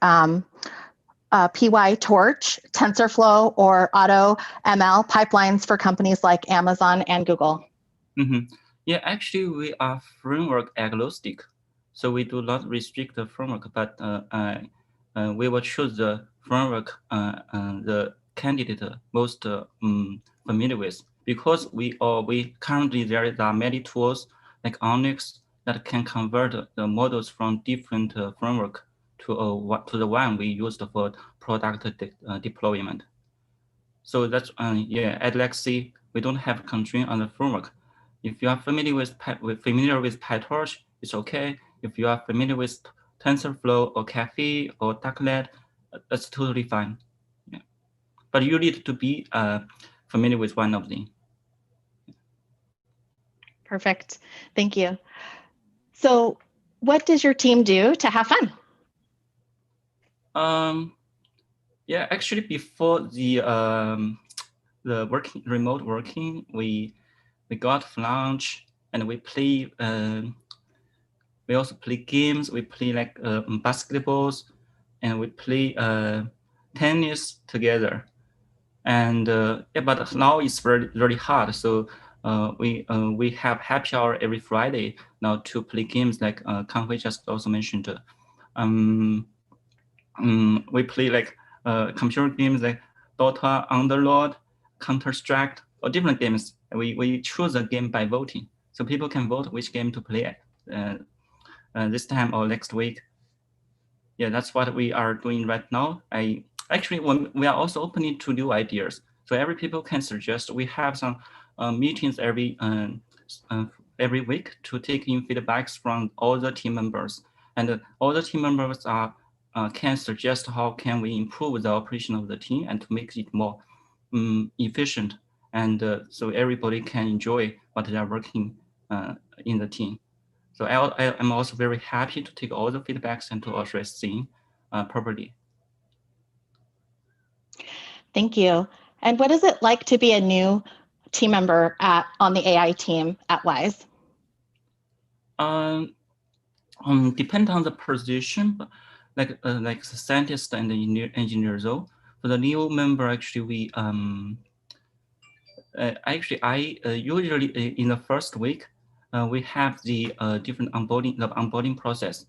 PyTorch, TensorFlow, or AutoML pipelines for companies like Amazon and Google. Yeah, actually, we are framework agnostic. So we do not restrict the framework, but we will choose the framework the candidate most familiar with. Because we currently there are many tools like Onyx that can convert the models from different framework to the one we used for product deployment. So that's yeah, at Lexi, we don't have constraint on the framework. If you are familiar with PyTorch, it's okay. If you are familiar with TensorFlow or Caffe or Darknet, that's totally fine. Yeah. But you need to be familiar with one of them. Perfect. Thank you. So what does your team do to have fun? Yeah, actually before the remote working, we got lunch and we play. We also play games. We play like basketballs, and we play tennis together. And yeah, but now it's very hard. So we have happy hour every Friday now to play games like Kanghui just also mentioned. We play like computer games like Dota, Underlord, Counter-Strike, or different games. We choose a game by voting. So people can vote which game to play this time or next week. Yeah, that's what we are doing right now. Actually, we are also opening to new ideas. So every people can suggest. We have some meetings every week to take in feedbacks from all the team members, and all the team members can suggest how can we improve the operation of the team and to make it more efficient, and so everybody can enjoy what they are working in the team. So I'm also very happy to take all the feedbacks and to address them properly. Thank you. And what is it like to be a new team member on the AI team at Wyze? Depend on the position, like the scientist and the engineer though. For the new member, actually I usually in the first week we have the different onboarding process.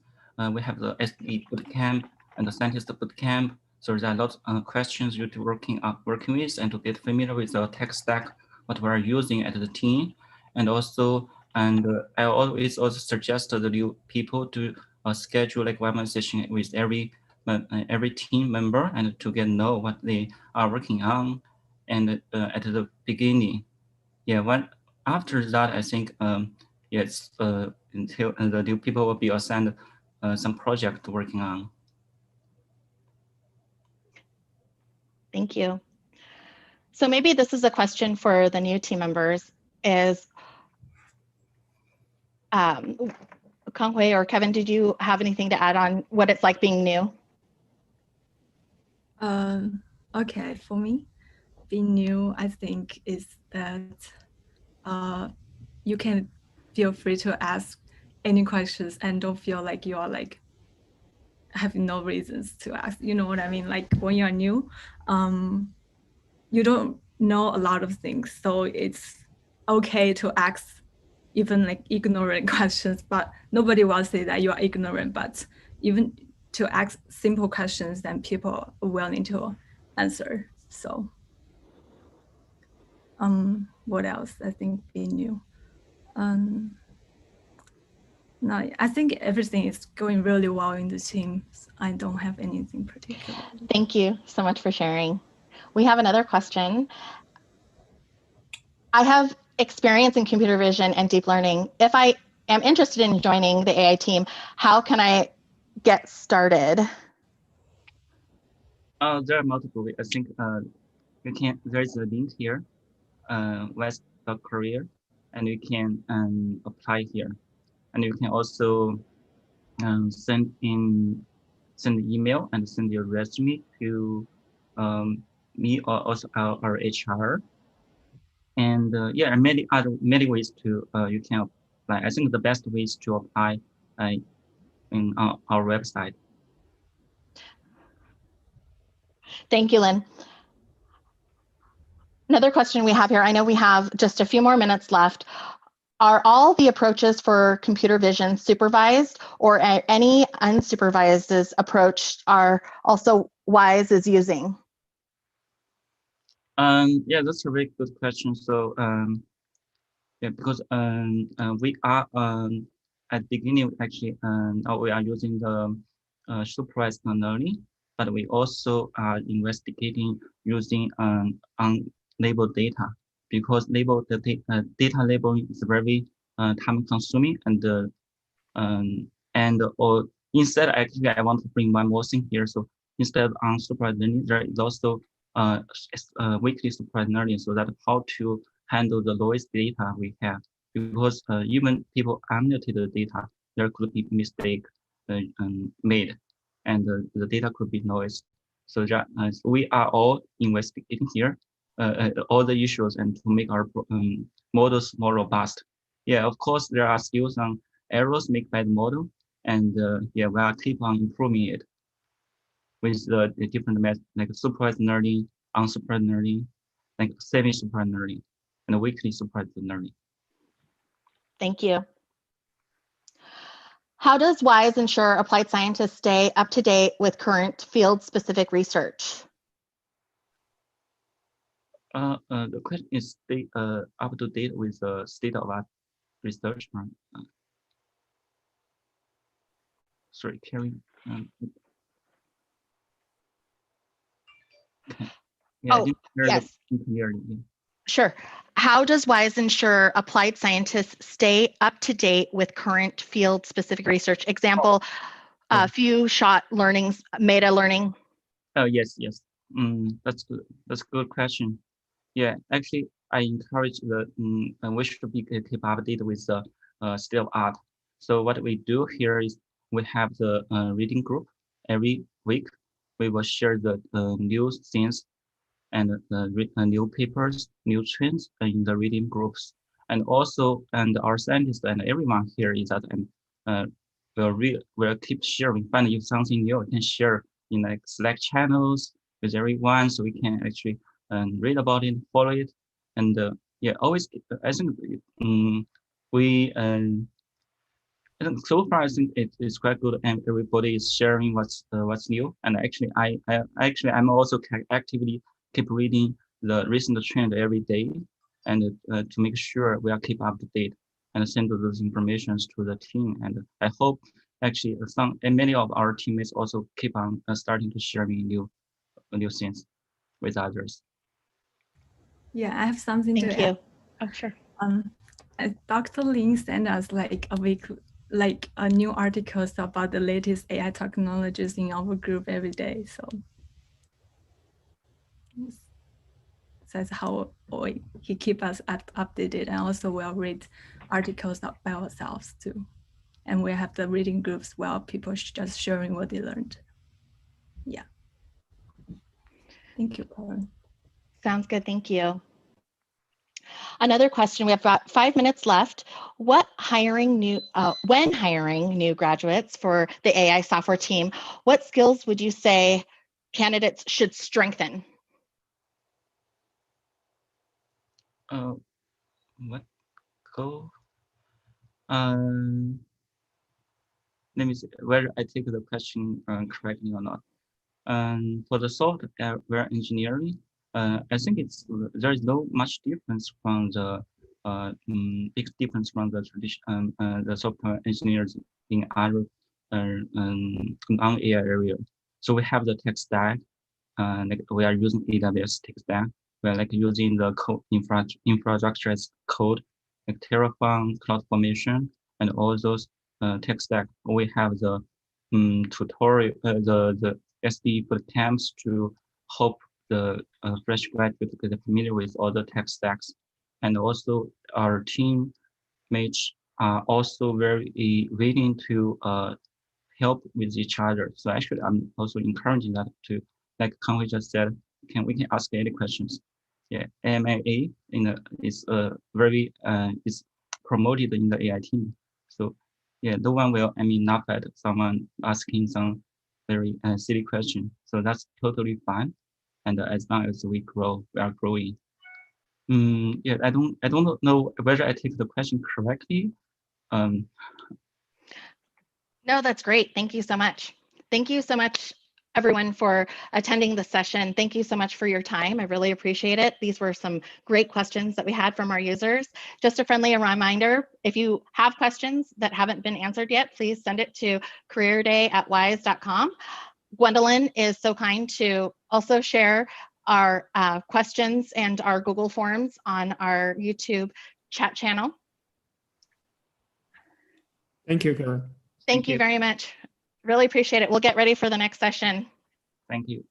We have the SE bootcamp and the scientist bootcamp. So there are lots of questions you're working with and to get familiar with the tech stack, what we are using at the team, and also I always also suggest the new people to schedule like one session with every team member and to get know what they are working on. And at the beginning, yeah, after that, I think yes, until the new people will be assigned some project working on. Thank you. So maybe this is a question for the new team members is, Kanghui or Kevin, did you have anything to add on what it's like being new? Okay, for me, being new, I think is that you can feel free to ask any questions and don't feel like you are like having no reasons to ask. You know what I mean? Like when you're new, you don't know a lot of things, so it's okay to ask even like ignorant questions, but nobody will say that you are ignorant, but even to ask simple questions, then people are willing to answer. So what else? I think being new. No, I think everything is going really well in the team. I don't have anything particular. Thank you so much for sharing. We have another question. I have experience in computer vision and deep learning. If I am interested in joining the AI team, how can I get started? There are multiple ways. I think you can. There's a link here, Wyze.career, and you can apply here, and you can also send email and send your resume to me or also our HR. And yeah, many ways to you can apply. I think the best way is to apply in our website. Thank you, Lynn. Another question we have here, I know we have just a few more minutes left. Are all the approaches for computer vision supervised, or any unsupervised approach are also Wyze is using? Yeah, that's a very good question. So yeah, because we are at the beginning actually now we are using the supervised learning, but we also are investigating using unlabeled data, because data labeling is very time consuming, and or instead actually I want to bring one more thing here. So instead of unsupervised learning, there is also weekly supervised learning, so that how to handle the lowest data we have, because even people annotate the data, there could be mistake made, and the data could be noise. So that we are all investigating here all the issues and to make our models more robust. Yeah, of course there are still some errors made by the model, and yeah, we are keep on improving it with the different methods like supervised learning, unsupervised learning, like semi-supervised learning, and weekly supervised learning. Thank you. How does Wyze ensure applied scientists stay up to date with current field-specific research? The question is stay up to date with the state-of-art research. Sorry, Carrie. Yeah, oh, yes. Sure. How does Wyze ensure applied scientists stay up to date with current field-specific research? Example, few-shot learnings, meta learning. Oh, yes. That's good. That's a good question. Yeah, actually, I encourage we should be keep updated with the state of art. So what we do here is we have the reading group every week. We will share the new things and new papers, new trends in the reading groups, and also our scientists and everyone here is that we'll keep sharing. Find if something new, we can share in like Slack channels with everyone, so we can actually read about it, follow it, and yeah, always. I think we and so far I think it's quite good, and everybody is sharing what's new. And actually, I'm also actively keep reading the recent trend every day, and to make sure we are keep up to date and send those informations to the team. And I hope actually many of our teammates also keep on starting to sharing new things with others. Yeah, I have something to add. Oh, sure. Dr. Lin sent us like a week, like a new articles about the latest AI technologies in our group every day. So That's how he keep us updated, and also we'll read articles by ourselves too. And we have the reading groups while people just sharing what they learned. Yeah. Thank you, Karen. Sounds good. Thank you. Another question, we have about 5 minutes left. When hiring new graduates for the AI software team, what skills would you say candidates should strengthen? What go? Let me see whether I take the question correctly or not. For the software engineering, I think there is no much difference from the big difference from the tradition the software engineers in other non-AI area. So we have the tech stack. Like we are using AWS tech stack. We are like using the code infrastructure as code, like Terraform, CloudFormation, and all those tech stack. We have the tutorial, the SD for camps to help the fresh graduate to get familiar with all the tech stacks. And also our teammates are also very willing to help with each other. So actually, I'm also encouraging that to, like Kanhui just said, we can ask any questions. Yeah, AMA is very is promoted in the AI team. So yeah, no one will laugh at someone asking some very silly question. So that's totally fine. And as long as we grow, we are growing. Yeah, I don't know whether I take the question correctly. No, that's great. Thank you so much. Thank you so much, everyone, for attending the session. Thank you so much for your time. I really appreciate it. These were some great questions that we had from our users. Just a friendly reminder, if you have questions that haven't been answered yet, please send it to careerday@wyze.com. Gwendolyn is so kind to also share our questions and our Google Forms on our YouTube chat channel. Thank you, Karen. Thank you very much. Really appreciate it. We'll get ready for the next session. Thank you.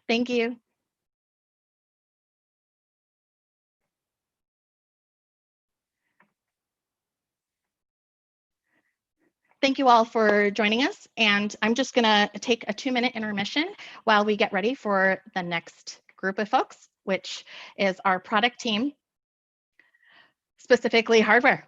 Thank you. Thank you all for joining us. And I'm just going to take a 2-minute intermission while we get ready for the next group of folks, which is our product team, specifically hardware.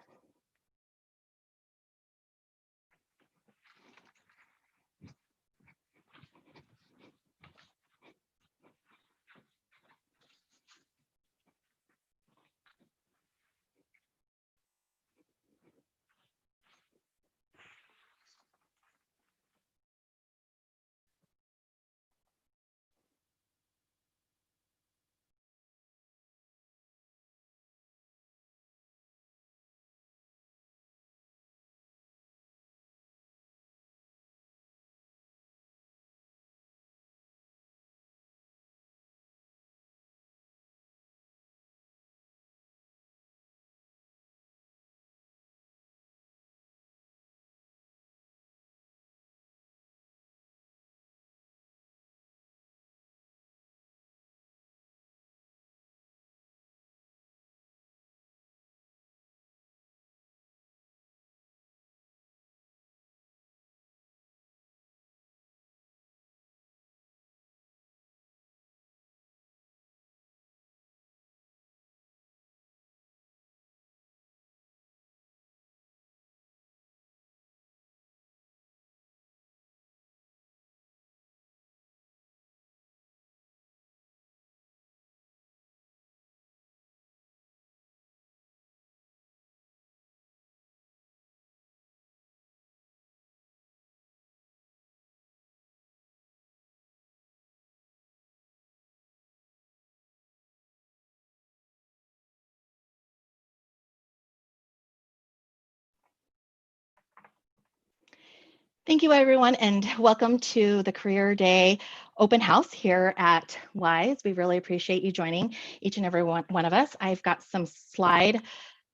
Thank you, everyone, and welcome to the Career Day open house here at Wyze. We really appreciate you joining, each and every one of us. I've got some slide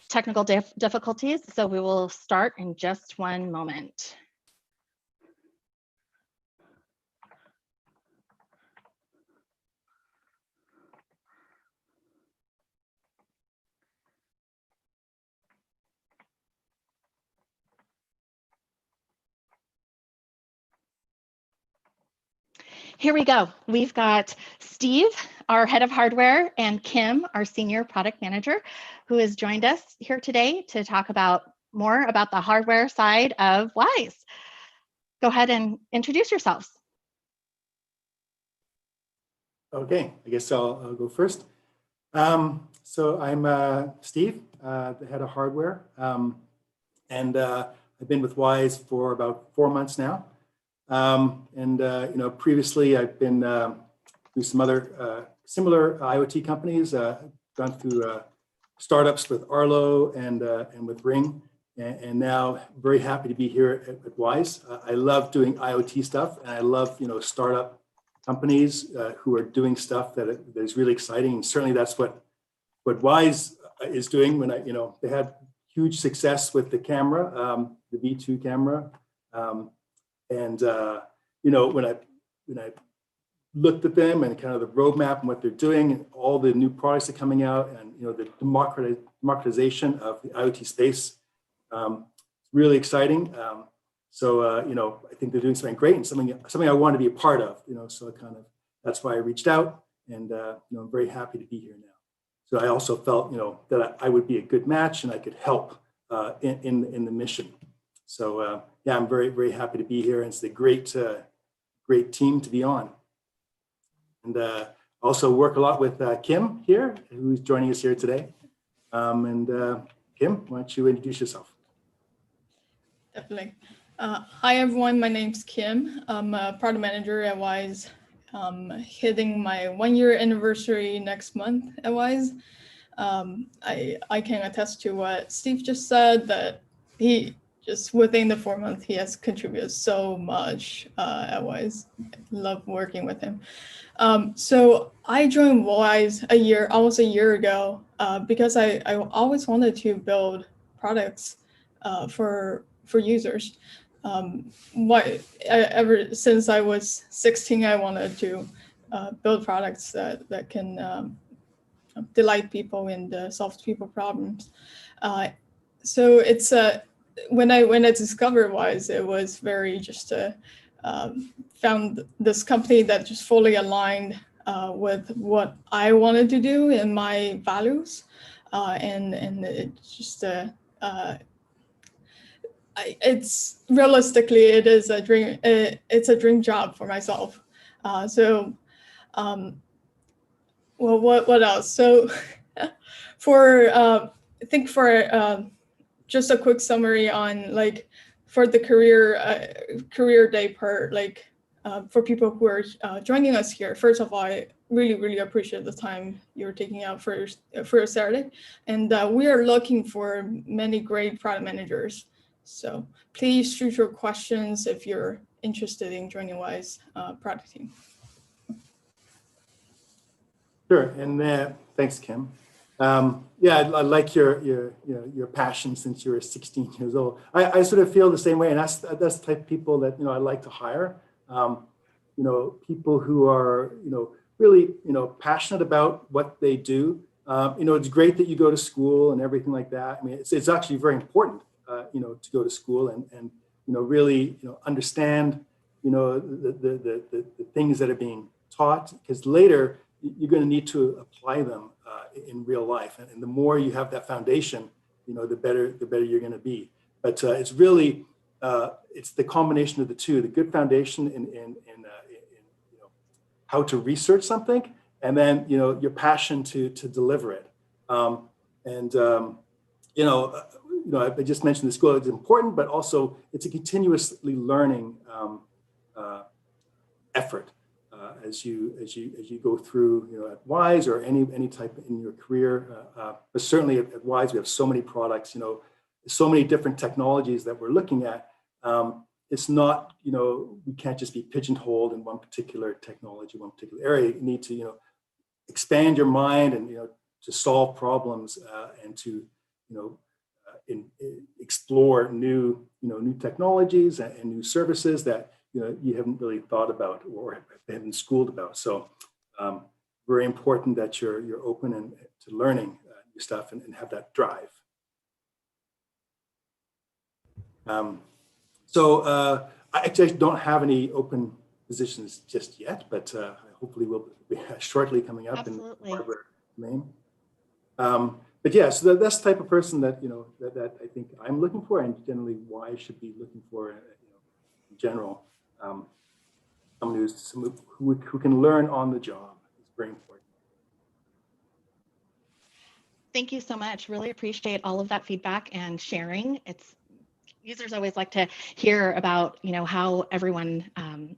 technical difficulties, so we will start in just one moment. Here we go. We've got Steve, our head of hardware, and Kim, our senior product manager, who has joined us here today to talk about more about the hardware side of Wyze. Go ahead and introduce yourselves. Okay, I guess I'll go first. So I'm Steve, the head of hardware, and I've been with Wyze for about 4 months now. Previously I've been through some other similar IoT companies, gone through startups with Arlo and with Ring, and now very happy to be here at Wyze. I love doing IoT stuff, and I love startup companies who are doing stuff that is really exciting, and certainly that's what Wyze is doing. When they had huge success with the camera, the V2 camera, when I looked at them and kind of the roadmap and what they're doing, and all the new products that are coming out, and the democratization of the IoT space, really exciting. I think they're doing something great and something I want to be a part of. So that's why I reached out, and I'm very happy to be here now. So I also felt that I would be a good match and I could help in the mission. So yeah, I'm very, very happy to be here, and it's a great team to be on. And also work a lot with Kim here, who's joining us here today. Kim, why don't you introduce yourself? Definitely. Hi, everyone. My name's Kim. I'm a product manager at Wyze. Hitting my 1-year anniversary next month at Wyze. I can attest to what Steve just said, that he just within the 4 months, he has contributed so much at Wyze. Love working with him. So I joined Wyze almost a year ago because I always wanted to build products for users. Ever since I was 16, I wanted to build products that can delight people and solve people problems. So it's when I discovered Wyze, it was very just found this company that just fully aligned with what I wanted to do and my values, and it just it's realistically it is a dream. It's a dream job for myself. Well, what else? So I think for just a quick summary on for the career day part, for people who are joining us here. First of all, I really appreciate the time you're taking out for your Saturday, and we are looking for many great product managers. So please shoot your questions if you're interested in joining Wyze product team. Sure, and thanks, Kim. Yeah, I like your passion since you were 16 years old. I sort of feel the same way, and that's the type of people that I like to hire. People who are really passionate about what they do. It's great that you go to school and everything like that. I mean, it's actually very important to go to school and really understand the things that are being taught, because later you're going to need to apply them in real life, and the more you have that foundation, the better you're going to be. But it's really it's the combination of the two: the good foundation in how to research something, and then your passion to deliver it. I just mentioned the school is important, but also it's a continuously learning effort as you go through at Wyze or any type in your career. But certainly at Wyze, we have so many products, so many different technologies that we're looking at. It's not, we can't just be pigeonholed in one particular technology, one particular area. You need to, expand your mind and, to solve problems and to, explore new technologies and new services that, you haven't really thought about or haven't schooled about. So very important that you're open and to learning new stuff and have that drive. I actually don't have any open positions just yet, but hopefully will be shortly coming up. Absolutely. In the hardware domain. But yeah, so that's the type of person that that I think I'm looking for, and generally why I should be looking for, in general, someone who can learn on the job. It's very important. Thank you so much. Really appreciate all of that feedback and sharing. Users always like to hear about, how everyone,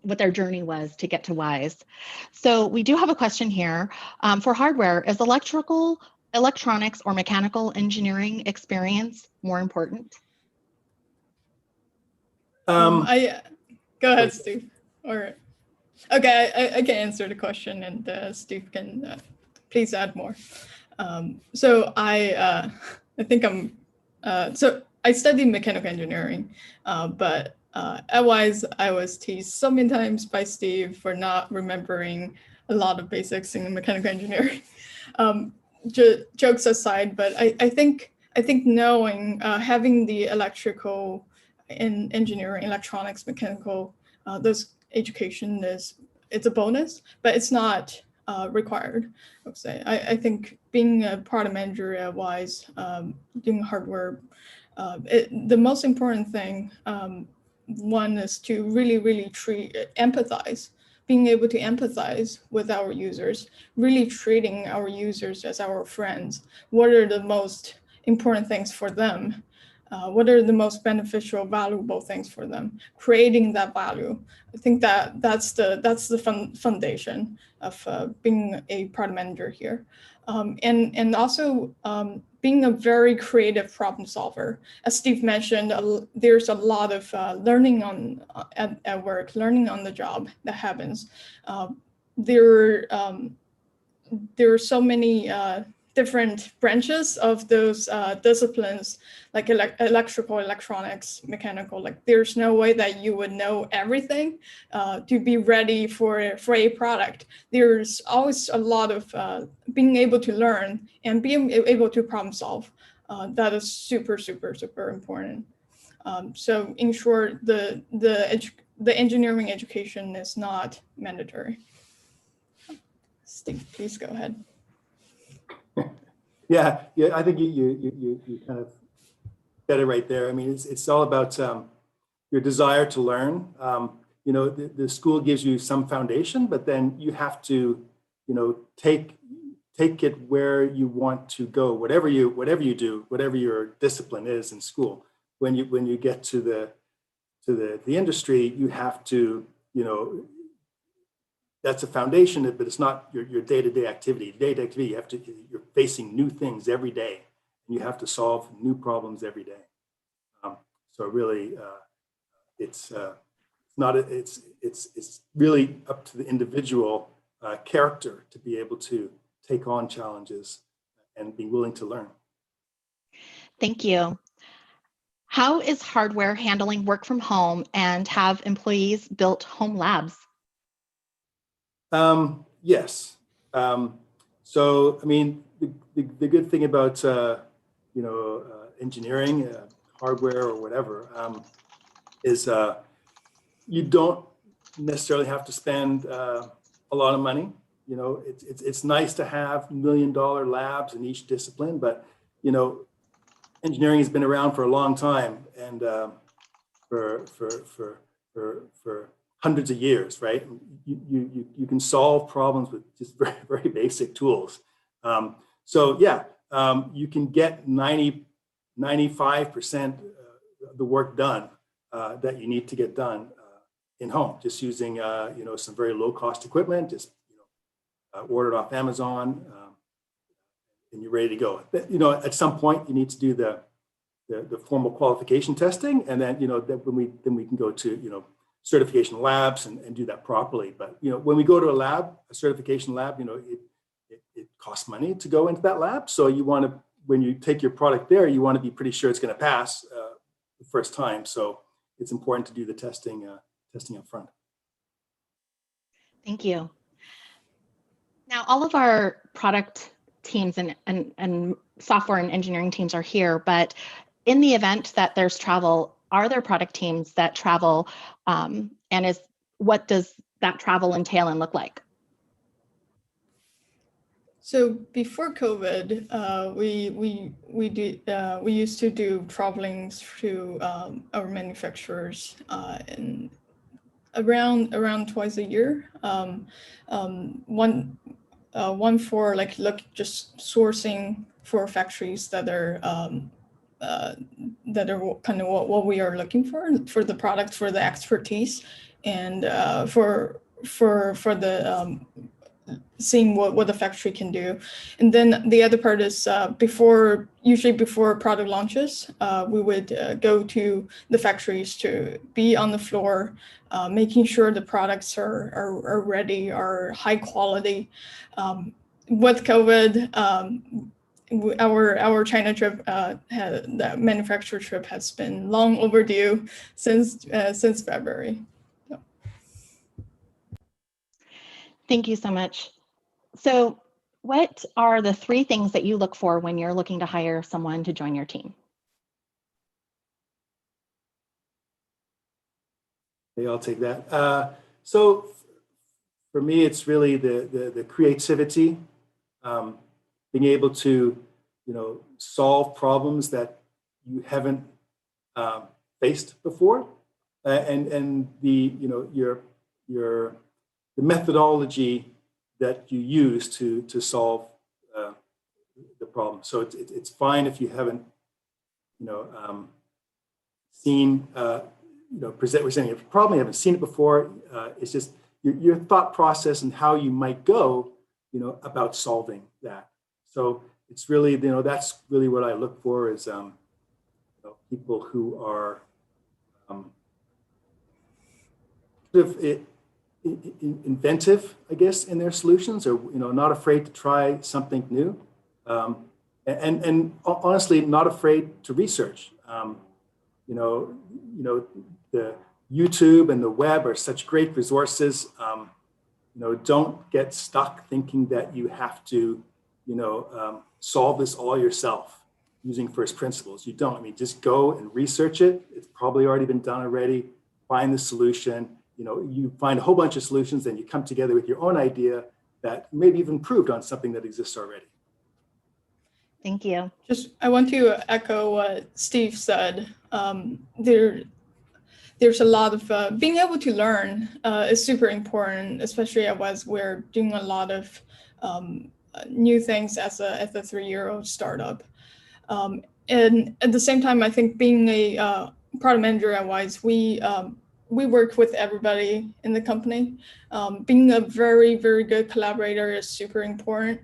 what their journey was to get to Wyze. So we do have a question here. For hardware, is electronics, or mechanical engineering experience more important? Go ahead, Steve. Or okay, I can answer the question, and Steve can please add more. So I think so I studied mechanical engineering, but at Wyze I was teased so many times by Steve for not remembering a lot of basics in mechanical engineering. Jokes aside, but I think knowing, having the electrical and engineering, electronics, mechanical, those education it's a bonus, but it's not required. I would say. I think being a product manager at Wyze, doing hardware, the most important thing, one is to really empathize, being able to empathize with our users, really treating our users as our friends. What are the most important things for them? What are the most beneficial, valuable things for them? Creating that value. I think that's the foundation of being a product manager here, and also being a very creative problem solver. As Steve mentioned, there's a lot of learning at work, learning on the job that happens. There are so many different branches of those disciplines, like electrical, electronics, mechanical. Like there's no way that you would know everything to be ready for a product. There's always a lot of being able to learn and being able to problem solve. That is super important. So in short, the engineering education is not mandatory. Steve, please go ahead. Yeah, I think you kind of got it right there. I mean, it's all about your desire to learn. The school gives you some foundation, but then you have to, take it where you want to go. Whatever you do, whatever your discipline is in school, when you get to the industry, you have to, that's a foundation, but it's not your day-to-day activity. Day-to-day activity, you're facing new things every day, and you have to solve new problems every day. So really, it's really up to the individual character to be able to take on challenges and be willing to learn. Thank you. How is hardware handling work from home, and have employees built home labs? Yes. So, I mean, the good thing about, engineering, hardware or whatever, is you don't necessarily have to spend a lot of money. It's nice to have $1 million labs in each discipline, but, engineering has been around for a long time, and for hundreds of years, right? You can solve problems with just very, very basic tools. So yeah, you can get 95% of the work done that you need to get done in home, just using some very low cost equipment, just ordered off Amazon, and you're ready to go. At some point you need to do the formal qualification testing, and then then we can go to certification labs and do that properly. But when we go to a certification lab, it costs money to go into that lab. So you want to, when you take your product there, you want to be pretty sure it's going to pass the first time. So it's important to do the testing up front. Thank you. Now, all of our product teams and software and engineering teams are here, but in the event that there's travel, are there product teams that travel, and what does that travel entail and look like? So before COVID, we used to do travelings to our manufacturers in around twice a year. One for just sourcing for factories that are kind of what we are looking for the product, for the expertise, and for the seeing what the factory can do. And then the other part is usually before product launches, we would go to the factories to be on the floor, making sure the products are ready, are high quality. With COVID, our China trip, the manufacturer trip has been long overdue since February. So. Thank you so much. So what are the 3 things that you look for when you're looking to hire someone to join your team? Okay, I'll take that. So for me, it's really the creativity, being able to, solve problems that you haven't faced before, and the methodology that you use to solve the problem. So it's fine if you haven't, seen, presenting a problem, you haven't seen it before. It's just your thought process and how you might go, about solving that. So it's really, that's really what I look for is, people who are sort of inventive, I guess, in their solutions, or not afraid to try something new, and honestly, not afraid to research. The YouTube and the web are such great resources. Don't get stuck thinking that you have to, solve this all yourself using first principles. You don't. I mean, just go and research it. It's probably already been done already. Find the solution. You find a whole bunch of solutions, and you come together with your own idea that maybe even improved on something that exists already. Thank you. I want to echo what Steve said. There's a lot of being able to learn is super important, especially as we're doing a lot of new things as a 3-year-old startup. And at the same time, I think being a product manager at Wyze, we work with everybody in the company. Being a very, very good collaborator is super important.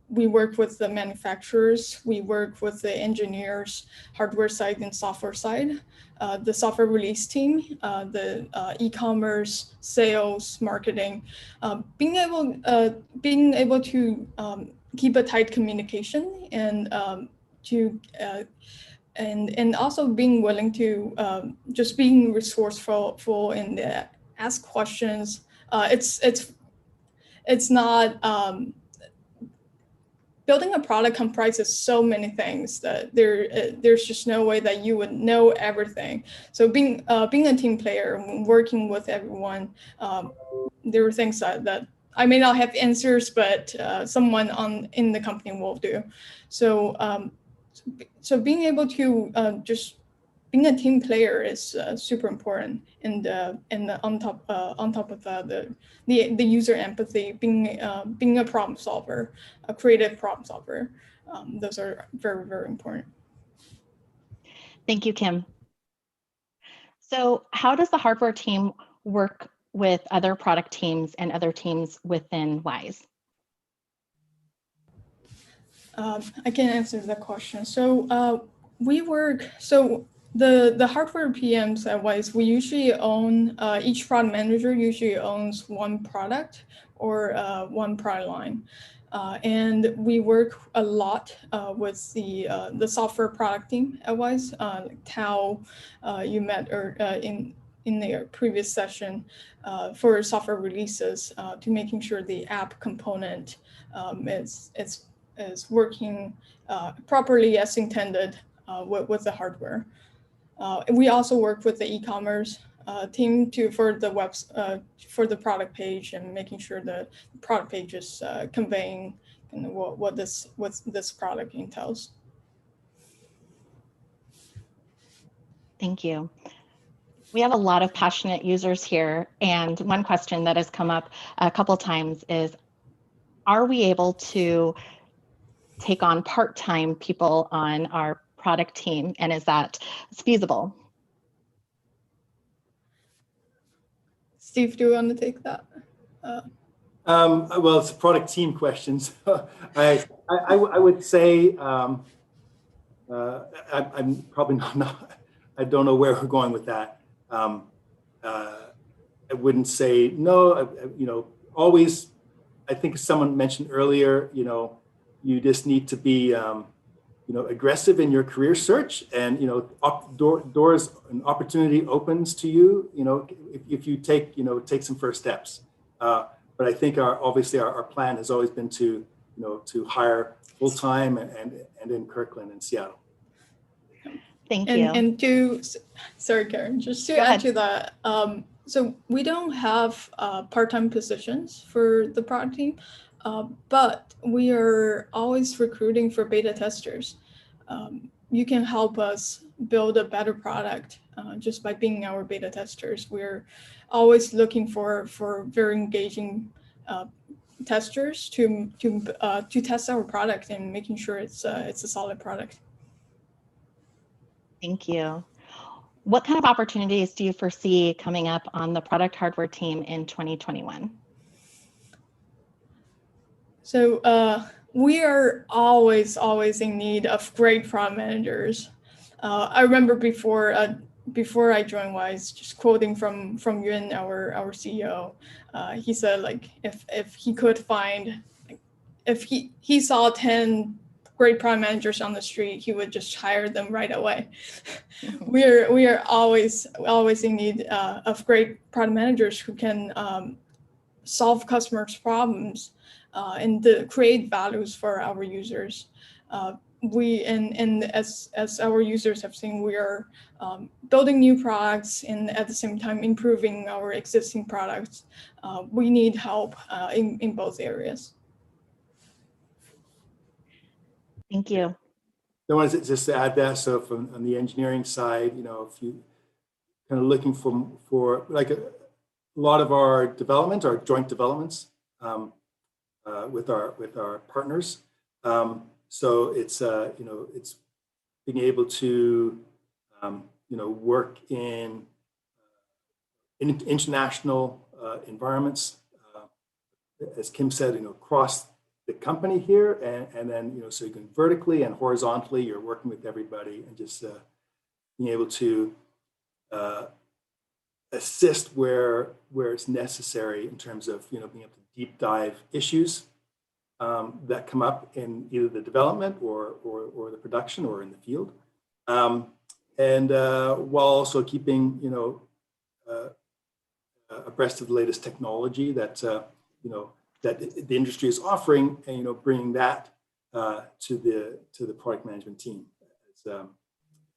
We work with the manufacturers, we work with the engineers, hardware side and software side, the software release team, the e-commerce, sales, marketing, being able to keep a tight communication and and also being willing to just being resourceful and ask questions. It's not. Building a product comprises so many things that there's just no way that you would know everything. So being a team player, working with everyone, there are things that I may not have answers, but someone in the company will do. So so being able to just being a team player is super important, and on top of that, the user empathy, being a problem solver, a creative problem solver, those are very, very important. Thank you, Kim. So how does the hardware team work with other product teams and other teams within Wyze? I can answer that question. So we work, so the hardware PMs at Wyze, we usually own, each product manager usually owns one product or one product line. And we work a lot with the software product team at Wyze, like Tao, you met in the previous session, for software releases, to making sure the app component is working properly as intended with the hardware. We also work with the e-commerce team for the product page and making sure the product page is conveying what this product entails. Thank you. We have a lot of passionate users here, and one question that has come up a couple times is, are we able to take on part-time people on our product team, and is that feasible? Steve, do you want to take that? Well, it's a product team question. So I would say I'm probably not. I don't know where we're going with that. I wouldn't say no. You know, always. I think someone mentioned earlier. You know, you just need to be you know, aggressive in your career search, and you know, doors and opportunity opens to you. You know, if you take some first steps. But I think obviously our plan has always been to to hire full time and in Kirkland and Seattle. Thank you. And sorry, Karen, just to add to that, so we don't have part-time positions for the product team, but we are always recruiting for beta testers. You can help us build a better product just by being our beta testers. We're always looking for very engaging testers to test our product and making sure it's a solid product. Thank you. What kind of opportunities do you foresee coming up on the product hardware team in 2021? So we are always in need of great product managers. I remember before I joined Wyze, just quoting from Yuan, our CEO, he said, like, if he could find, if he saw 10 great product managers on the street, he would just hire them right away. We are always in need of great product managers who can solve customers' problems and create values for our users. As our users have seen, we are building new products and at the same time improving our existing products. We need help in both areas. Thank you. I wanted just to add that. So from on the engineering side, you know, if you kind of looking for like a lot of our development, our joint developments with our partners. So it's you know, it's being able to you know, work in international environments, as Kim said, you know, across the company here, and then you know, so you can vertically and horizontally, you're working with everybody, and just being able to assist where it's necessary in terms of being able to deep dive issues that come up in either the development or the production or in the field, and while also keeping abreast of the latest technology that that the industry is offering, and bringing that to the product management team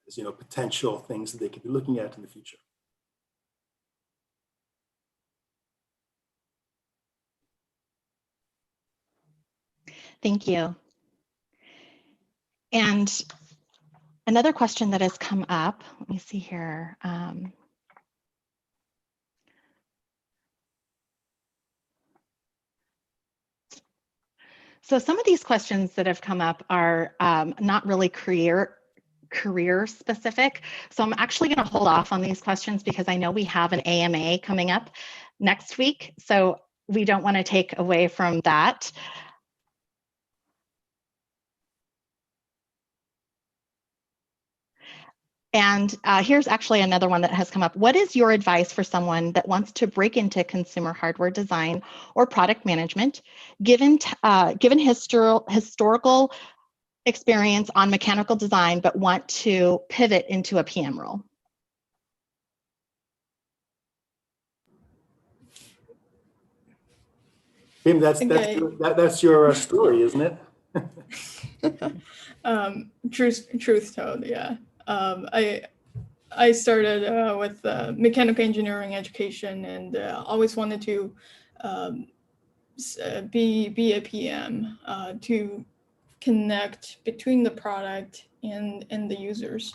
as potential things that they could be looking at in the future. Thank you. And another question that has come up, let me see here. So some of these questions that have come up are not really career specific. So I'm actually going to hold off on these questions because I know we have an AMA coming up next week. So we don't want to take away from that. And here's actually another one that has come up. What is your advice for someone that wants to break into consumer hardware design or product management, given historical experience on mechanical design, but want to pivot into a PM role? Kim, that's your story, isn't it? Truth told, yeah. I started with mechanical engineering education, and always wanted to be a PM to connect between the product and the users.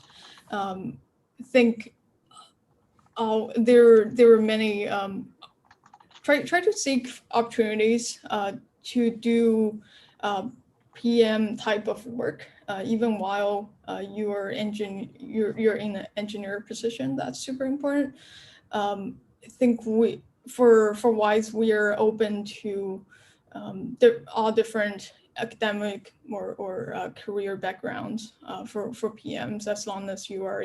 I think there were many try to seek opportunities to do PM type of work, even while you're in an engineer position. That's super important. I think for Wyze, we are open to all different academic or career backgrounds for PMs, as long as you are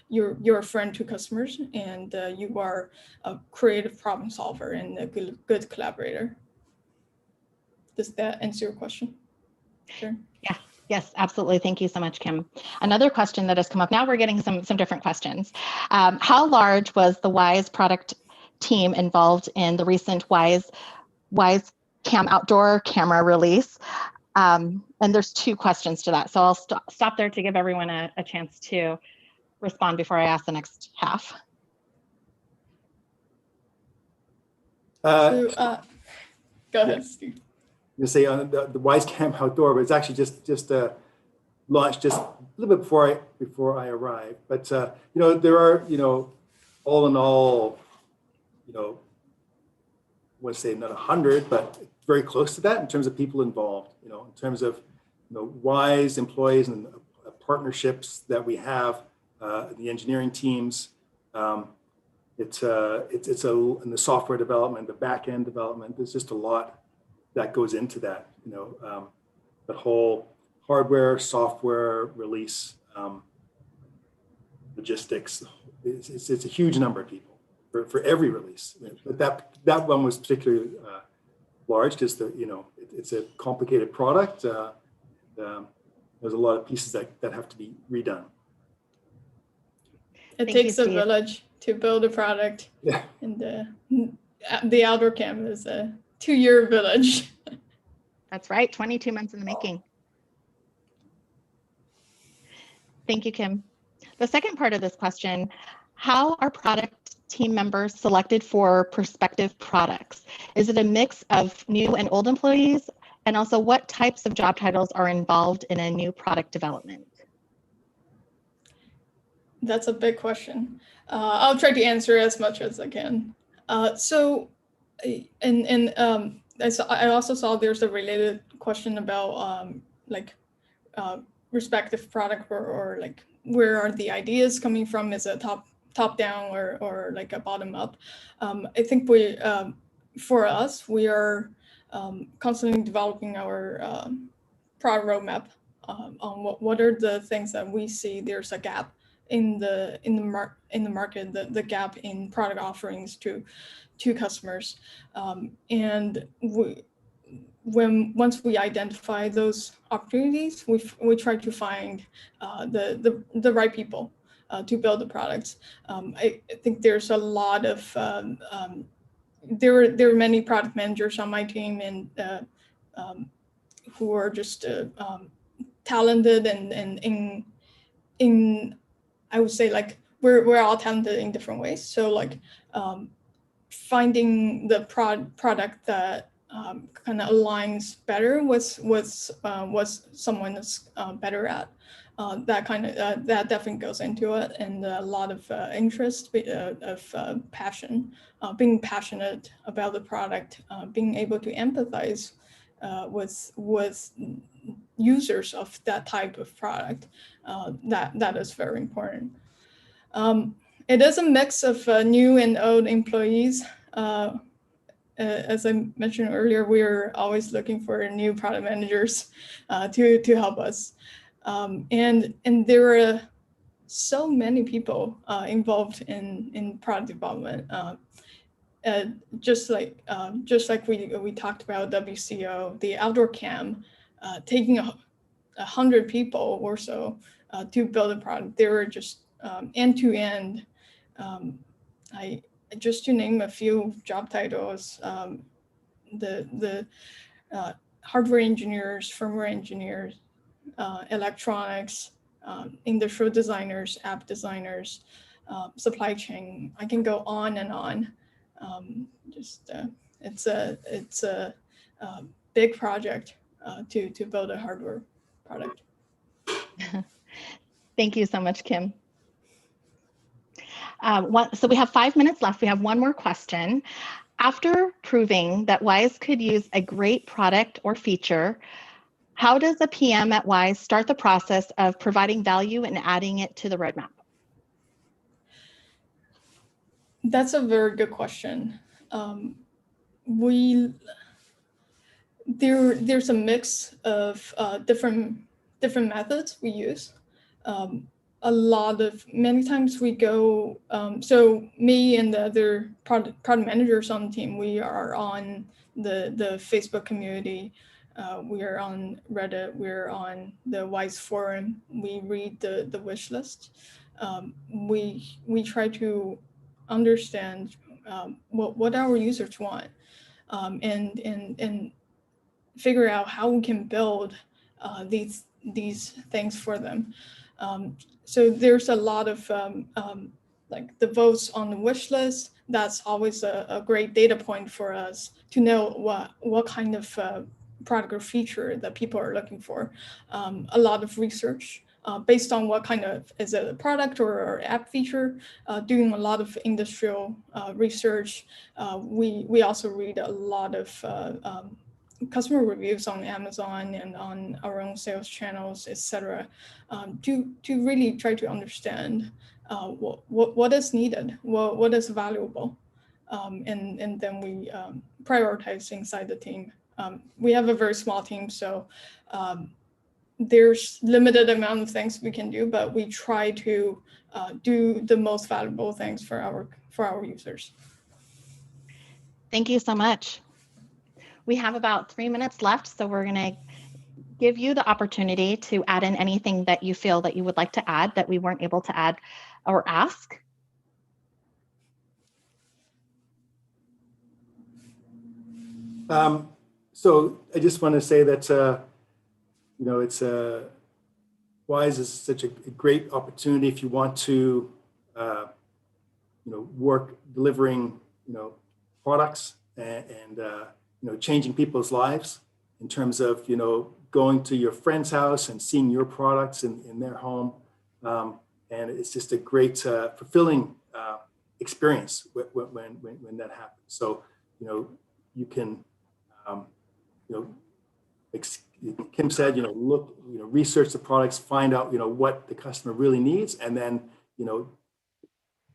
you're a friend to customers, and you are a creative problem solver and a good collaborator. Does that answer your question? Sure. Yeah. Yes, absolutely. Thank you so much, Kim. Another question that has come up. Now we're getting some different questions. How large was the Wyze product team involved in the recent Wyze Cam outdoor camera release? And there's two questions to that. So I'll stop there to give everyone a chance to respond before I ask the next half. Go ahead, Steve. You say on the Wyze Cam outdoor, but it's actually just launched just a little bit before I arrived. But you know, there are, you know, all in all, you know, I want to say not 100, but very close to that in terms of people involved. You know, in terms of, you know, Wyze employees and partnerships that we have, the engineering teams. It's in the software development, the back end development. There's just a lot that goes into that. You know, the whole hardware, software release, logistics. It's a huge number of people for every release. But that one was particularly large because it's a complicated product. There's a lot of pieces that have to be redone. It takes a village to build a product. Yeah. And the outdoor cam is a 2-year village. That's right, 22 months in the making. Thank you, Kim. The second part of this question, how are product team members selected for prospective products? Is it a mix of new and old employees? And also, what types of job titles are involved in a new product development? That's a big question. I'll try to answer as much as I can. I also saw there's a related question about respective product or like where are the ideas coming from? Is it top down or like a bottom up? I think for us we are constantly developing our product roadmap on what are the things that we see there's a gap in the market, the gap in product offerings to customers, and once we identify those opportunities, we try to find the right people to build the products. I think there's a lot of there are many product managers on my team and who are just talented and in I would say like we're all talented in different ways. So like finding the product that kind of aligns better with what someone is better at. That definitely goes into it, and a lot of interest, of passion, being passionate about the product, being able to empathize with users of that type of product. That is very important. It is a mix of new and old employees. As I mentioned earlier, we're always looking for new product managers to help us. And there are so many people involved in product development. Just like we talked about WCO, the outdoor cam, taking 100 people or so to build a product. They were just end to end. Just to name a few job titles, the hardware engineers, firmware engineers, electronics, industrial designers, app designers, supply chain. I can go on and on. It's a big project to build a hardware product. Thank you so much, Kim. So we have 5 minutes left. We have one more question. After proving that Wyze could use a great product or feature, how does a PM at Wyze start the process of providing value and adding it to the roadmap? That's a very good question. There's a mix of different methods we use. Many times we go, so me and the other product managers on the team, we are on the Facebook community, we are on Reddit, we're on the Wyze forum, we read the wish list. We try to understand what our users want, and figure out how we can build these things for them. So there's a lot of like the votes on the wish list. That's always a great data point for us to know what kind of product or feature that people are looking for. A lot of research based on what kind of, is it a product or app feature, doing a lot of industrial research. We also read a lot of customer reviews on Amazon and on our own sales channels, etc., to really try to understand what is needed, what is valuable, and then we prioritize inside the team. We have a very small team, so there's limited amount of things we can do, but we try to do the most valuable things for our users. Thank you so much. We have about 3 minutes left, so we're going to give you the opportunity to add in anything that you feel that you would like to add that we weren't able to add or ask. So I just want to say that, it's Wyze is such a great opportunity if you want to, work delivering, products and changing people's lives in terms of, going to your friend's house and seeing your products in their home. And it's just a great, fulfilling experience when that happens. So, you can, like Kim said, look, research the products, find out, what the customer really needs, and then,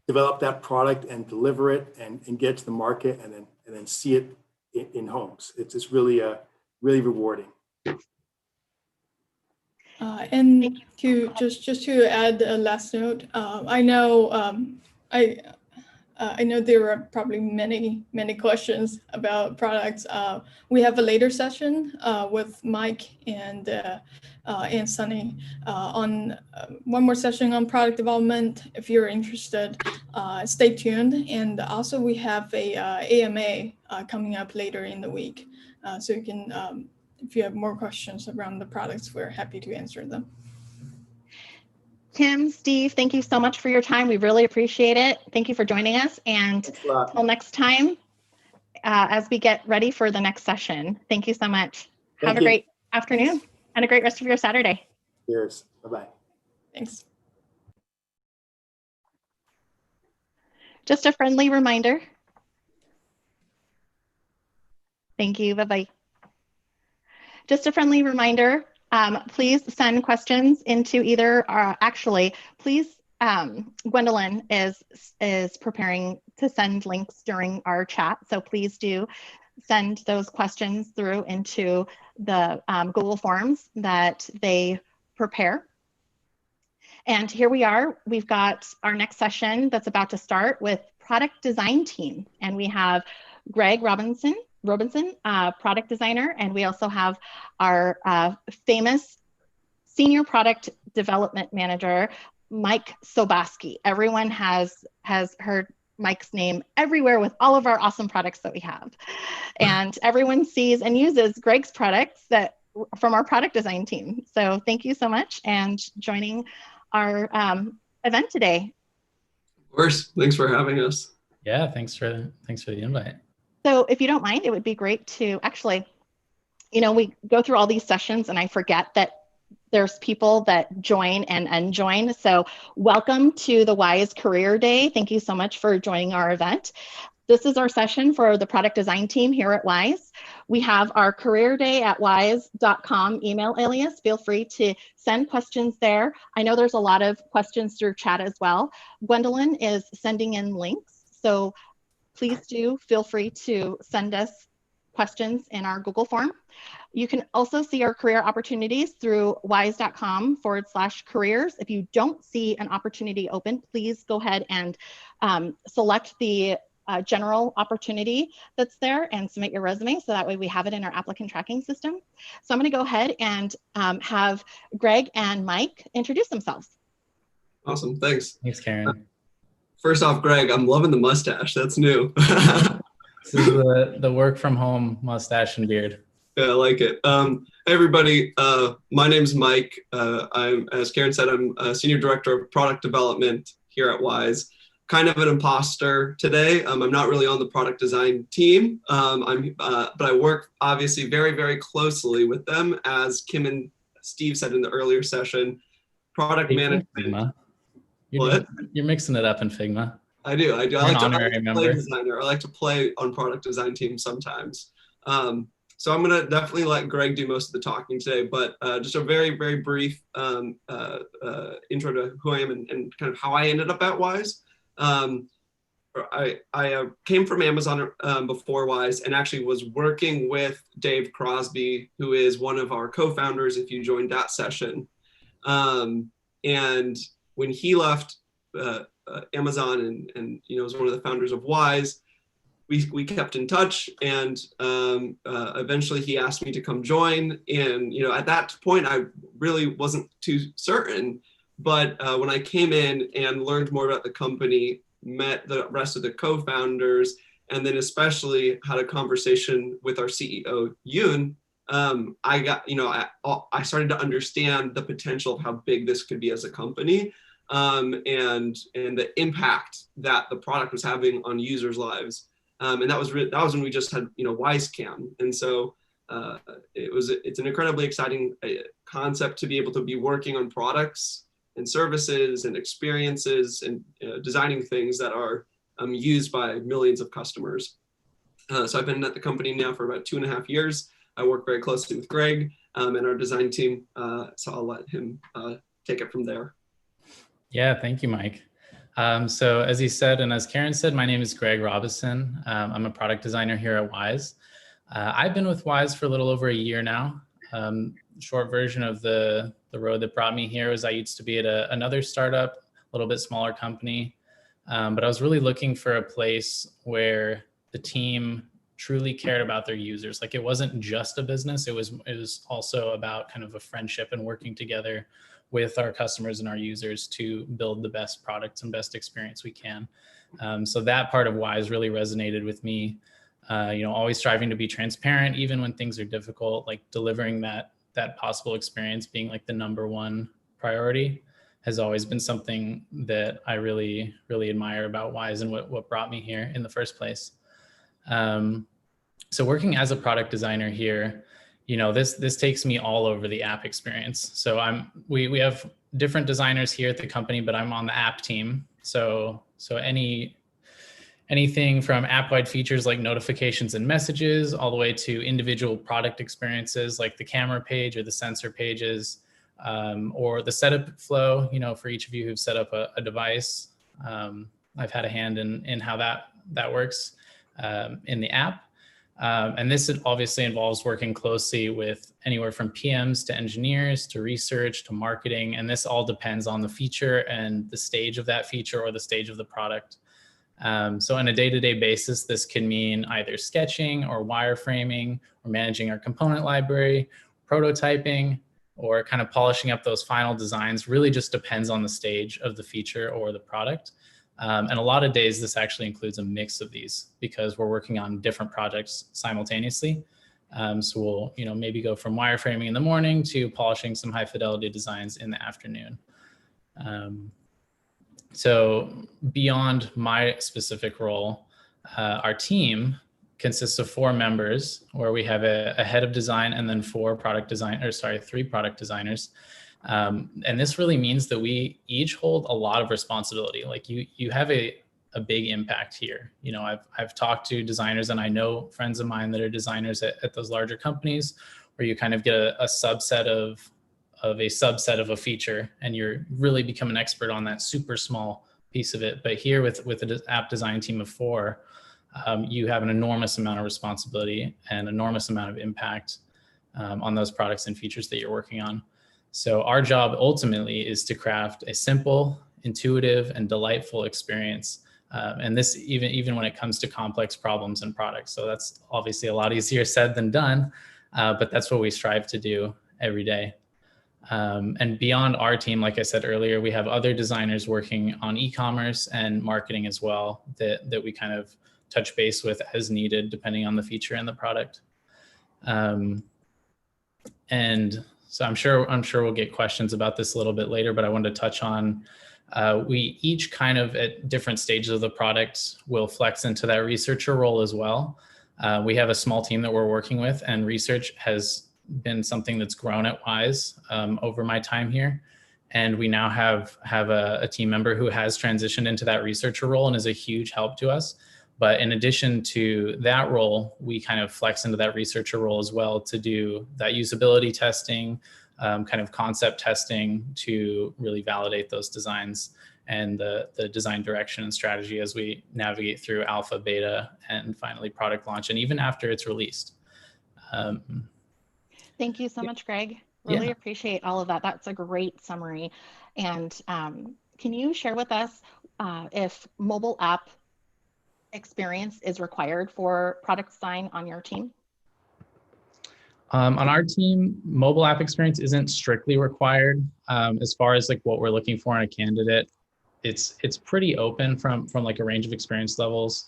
develop that product and deliver it and get to the market and then see it in homes. It's really really rewarding. And just to add a last note, I know I know there are probably many questions about products. We have a later session with Mike and Sunny on one more session on product development. If you're interested, stay tuned. And also we have a AMA coming up later in the week, so you can, if you have more questions around the products, we're happy to answer them. Kim, Steve, thank you so much for your time. We really appreciate it. Thank you for joining us. And until next time, as we get ready for the next session, thank you so much. Have a great afternoon and a great rest of your Saturday. Cheers. Bye-bye. Thanks. Just a friendly reminder. Thank you. Bye-bye. Just a friendly reminder. Please send questions into either, actually, please, Gwendolyn is preparing to send links during our chat. So please do send those questions through into the Google Forms that they prepare. And here we are. We've got our next session that's about to start with product design team. And we have Greg Robinson, product designer, and we also have our famous senior product development manager, Mike Sobaski. Everyone has heard Mike's name everywhere with all of our awesome products that we have. And everyone sees and uses Greg's products that from our product design team. So thank you so much and joining our event today. Of course, thanks for having us. Yeah, thanks for the invite. So if you don't mind, it would be great to actually, we go through all these sessions and I forget that there's people that join and unjoin. So welcome to the Wyze Career Day. Thank you so much for joining our event. This is our session for the product design team here at Wyze. We have our careerday@wyze.com email alias. Feel free to send questions there. I know there's a lot of questions through chat as well. Gwendolyn is sending in links. So please do feel free to send us questions in our Google form. You can also see our career opportunities through wyze.com/careers. If you don't see an opportunity open, please go ahead and select the general opportunity that's there and submit your resume, so that way we have it in our applicant tracking system. So I'm going to go ahead and have Greg and Mike introduce themselves. Awesome, thanks. Thanks, Karen. First off, Greg, I'm loving the mustache. That's new. This is the work from home mustache and beard. Yeah, I like it. Hey everybody, my name's Mike. As Karen said, I'm a Senior Director of Product Development here at Wyze. Kind of an imposter today. I'm not really on the product design team, but I work obviously very, very closely with them, as Kim and Steve said in the earlier session. Product management. You're mixing it up in Figma. I do. I You're like an to honorary play member. designer. I like to play on product design teams sometimes. So I'm gonna definitely let Greg do most of the talking today, but just a very, very brief intro to who I am and kind of how I ended up at Wyze. I came from Amazon before Wyze, and actually was working with Dave Crosby, who is one of our co-founders if you joined that session. And when he left Amazon and was one of the founders of Wyze, we kept in touch, and eventually he asked me to come join. And at that point I really wasn't too certain, but when I came in and learned more about the company, met the rest of the co-founders, and then especially had a conversation with our CEO Yoon, I got I started to understand the potential of how big this could be as a company, and the impact that the product was having on users' lives. And that was when we just had WyzeCam, and so it's an incredibly exciting concept to be able to be working on products and services and experiences and designing things that are used by millions of customers. So I've been at the company now for about 2.5 years. I work very closely with Greg and our design team, so I'll let him take it from there. Yeah, thank you, Mike. So as he said, and as Karen said, my name is Greg Robison. I'm a product designer here at Wyze. I've been with Wyze for a little over a year now. Short version of the road that brought me here was I used to be at another startup, a little bit smaller company. But I was really looking for a place where the team truly cared about their users. Like, it wasn't just a business, it was also about kind of a friendship and working together with our customers and our users to build the best products and best experience we can. So that part of Wyze really resonated with me. Always striving to be transparent, even when things are difficult, like delivering that possible experience being like the #1 priority has always been something that I really, really admire about Wyze and what brought me here in the first place. So working as a product designer here, this takes me all over the app experience. So we have different designers here at the company, but I'm on the app team. So anything from app-wide features like notifications and messages, all the way to individual product experiences like the camera page or the sensor pages, or the setup flow, for each of you who've set up a device. I've had a hand in how that works in the app. And this obviously involves working closely with anywhere from PMs to engineers to research to marketing. And this all depends on the feature and the stage of that feature or the stage of the product. So on a day-to-day basis, this can mean either sketching or wireframing or managing our component library, prototyping, or kind of polishing up those final designs. Really just depends on the stage of the feature or the product. And a lot of days, this actually includes a mix of these because we're working on different projects simultaneously. So we'll, maybe go from wireframing in the morning to polishing some high fidelity designs in the afternoon. So beyond my specific role, our team consists of 4 members, where we have a head of design and then 3 product designers. And this really means that we each hold a lot of responsibility. Like you have a big impact here. I've talked to designers, and I know friends of mine that are designers at those larger companies, where you kind of get a subset of a subset of a feature, and you're really become an expert on that super small piece of it. But here with an app design team of 4, you have an enormous amount of responsibility and enormous amount of impact on those products and features that you're working on. So our job ultimately is to craft a simple, intuitive, and delightful experience. And this even when it comes to complex problems and products. So that's obviously a lot easier said than done, but that's what we strive to do every day. And beyond our team, like I said earlier, we have other designers working on e-commerce and marketing as well that we kind of touch base with as needed, depending on the feature and the product. And so I'm sure we'll get questions about this a little bit later, but I wanted to touch on, we each kind of at different stages of the product will flex into that researcher role as well. We have a small team that we're working with, and research has been something that's grown at Wyze over my time here. And we now have a team member who has transitioned into that researcher role and is a huge help to us. But in addition to that role, we kind of flex into that researcher role as well to do that usability testing, kind of concept testing to really validate those designs and the design direction and strategy as we navigate through alpha, beta, and finally product launch, and even after it's released. Thank you so much, Greg. Really appreciate all of that. That's a great summary. And can you share with us if mobile app experience is required for product design on your team? On our team, mobile app experience isn't strictly required. As far as like what we're looking for in a candidate, it's pretty open from like a range of experience levels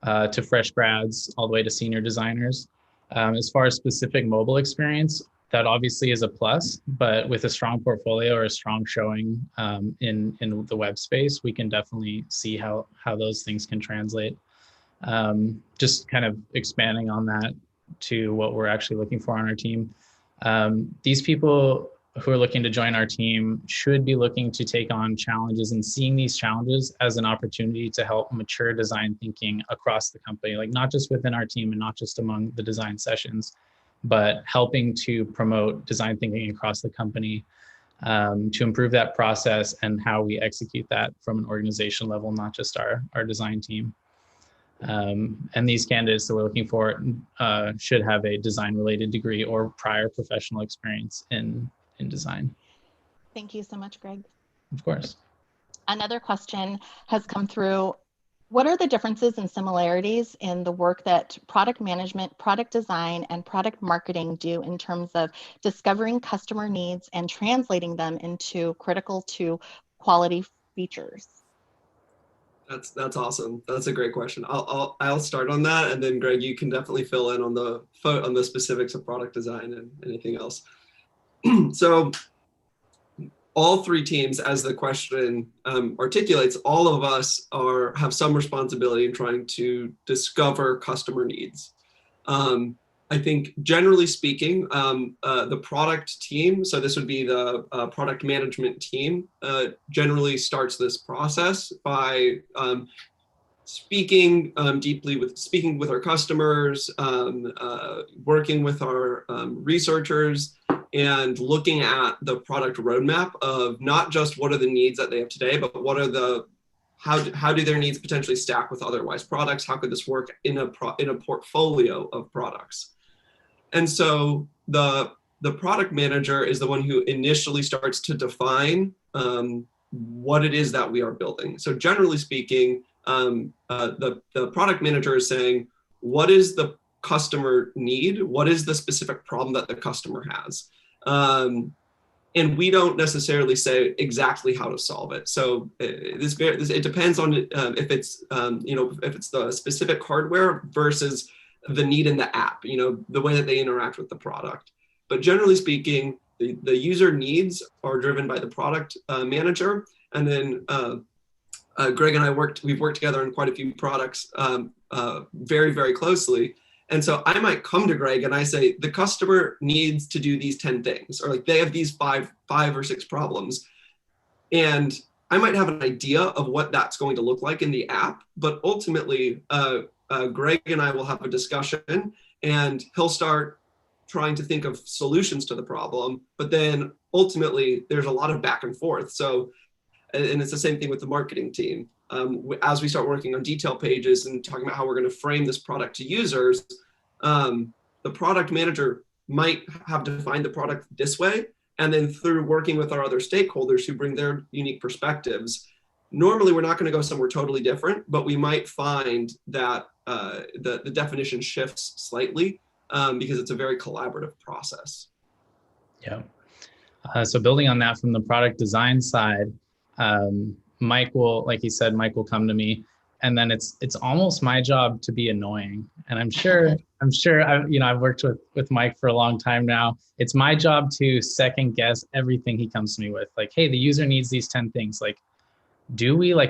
to fresh grads all the way to senior designers. As far as specific mobile experience, that obviously is a plus, but with a strong portfolio or a strong showing in the web space, we can definitely see how those things can translate. Just kind of expanding on that to what we're actually looking for on our team. These people who are looking to join our team should be looking to take on challenges and seeing these challenges as an opportunity to help mature design thinking across the company, like not just within our team and not just among the design sessions, but helping to promote design thinking across the company to improve that process and how we execute that from an organization level, not just our design team. And these candidates that we're looking for should have a design-related degree or prior professional experience in design. Thank you so much, Greg. Of course. Another question has come through. What are the differences and similarities in the work that product management, product design, and product marketing do in terms of discovering customer needs and translating them into critical to quality features? That's awesome. That's a great question. I'll start on that, and then Greg, you can definitely fill in on the specifics of product design and anything else. So all 3 teams, as the question articulates, all of us have some responsibility in trying to discover customer needs. I think generally speaking, the product team, so this would be the product management team, generally starts this process by speaking with our customers, working with our researchers, and looking at the product roadmap of not just what are the needs that they have today, but what are how do their needs potentially stack with other Wyze products? How could this work in a portfolio of products? And so the product manager is the one who initially starts to define what it is that we are building. So generally speaking, the product manager is saying, what is the customer need? What is the specific problem that the customer has? And we don't necessarily say exactly how to solve it. So it depends on if it's if it's the specific hardware versus the need in the app, you know, the way that they interact with the product. But generally speaking, the user needs are driven by the product manager. And then Greg and we've worked together on quite a few products very, very closely. And so I might come to Greg and I say, the customer needs to do these 10 things, or like they have these five or six problems. And I might have an idea of what that's going to look like in the app, but ultimately Greg and I will have a discussion and he'll start trying to think of solutions to the problem, but then ultimately there's a lot of back and forth. So, and it's the same thing with the marketing team. As we start working on detail pages and talking about how we're going to frame this product to users, the product manager might have defined the product this way. And then through working with our other stakeholders who bring their unique perspectives, normally we're not going to go somewhere totally different, but we might find that the definition shifts slightly because it's a very collaborative process. Yeah. So building on that from the product design side, Mike will, like he said, Mike will come to me, and then it's almost my job to be annoying. And I'm sure I've worked with Mike for a long time now. It's my job to second guess everything he comes to me with. Like, hey, the user needs these 10 things. Like,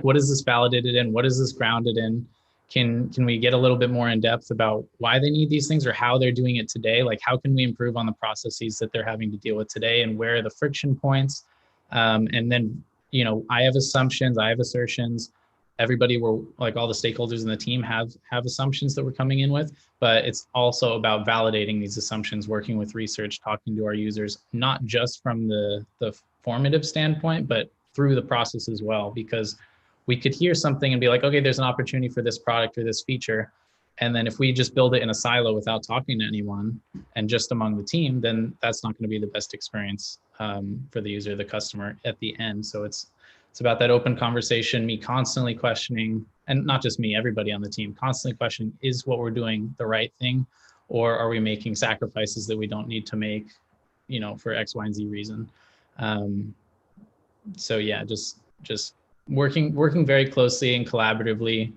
what is this validated in? What is this grounded in? Can we get a little bit more in depth about why they need these things or how they're doing it today? Like, how can we improve on the processes that they're having to deal with today, and where are the friction points? And then, you know, I have assumptions, I have assertions. Everybody, like all the stakeholders in the team have assumptions that we're coming in with, but it's also about validating these assumptions, working with research, talking to our users, not just from the formative standpoint, but through the process as well, because we could hear something and be like, okay, there's an opportunity for this product or this feature. And then if we just build it in a silo without talking to anyone and just among the team, then that's not going to be the best experience for the user, the customer at the end. So it's about that open conversation, me constantly questioning, and not just me, everybody on the team, constantly questioning, is what we're doing the right thing? Or are we making sacrifices that we don't need to make, you know, for X, Y, and Z reason? So yeah, just working very closely and collaboratively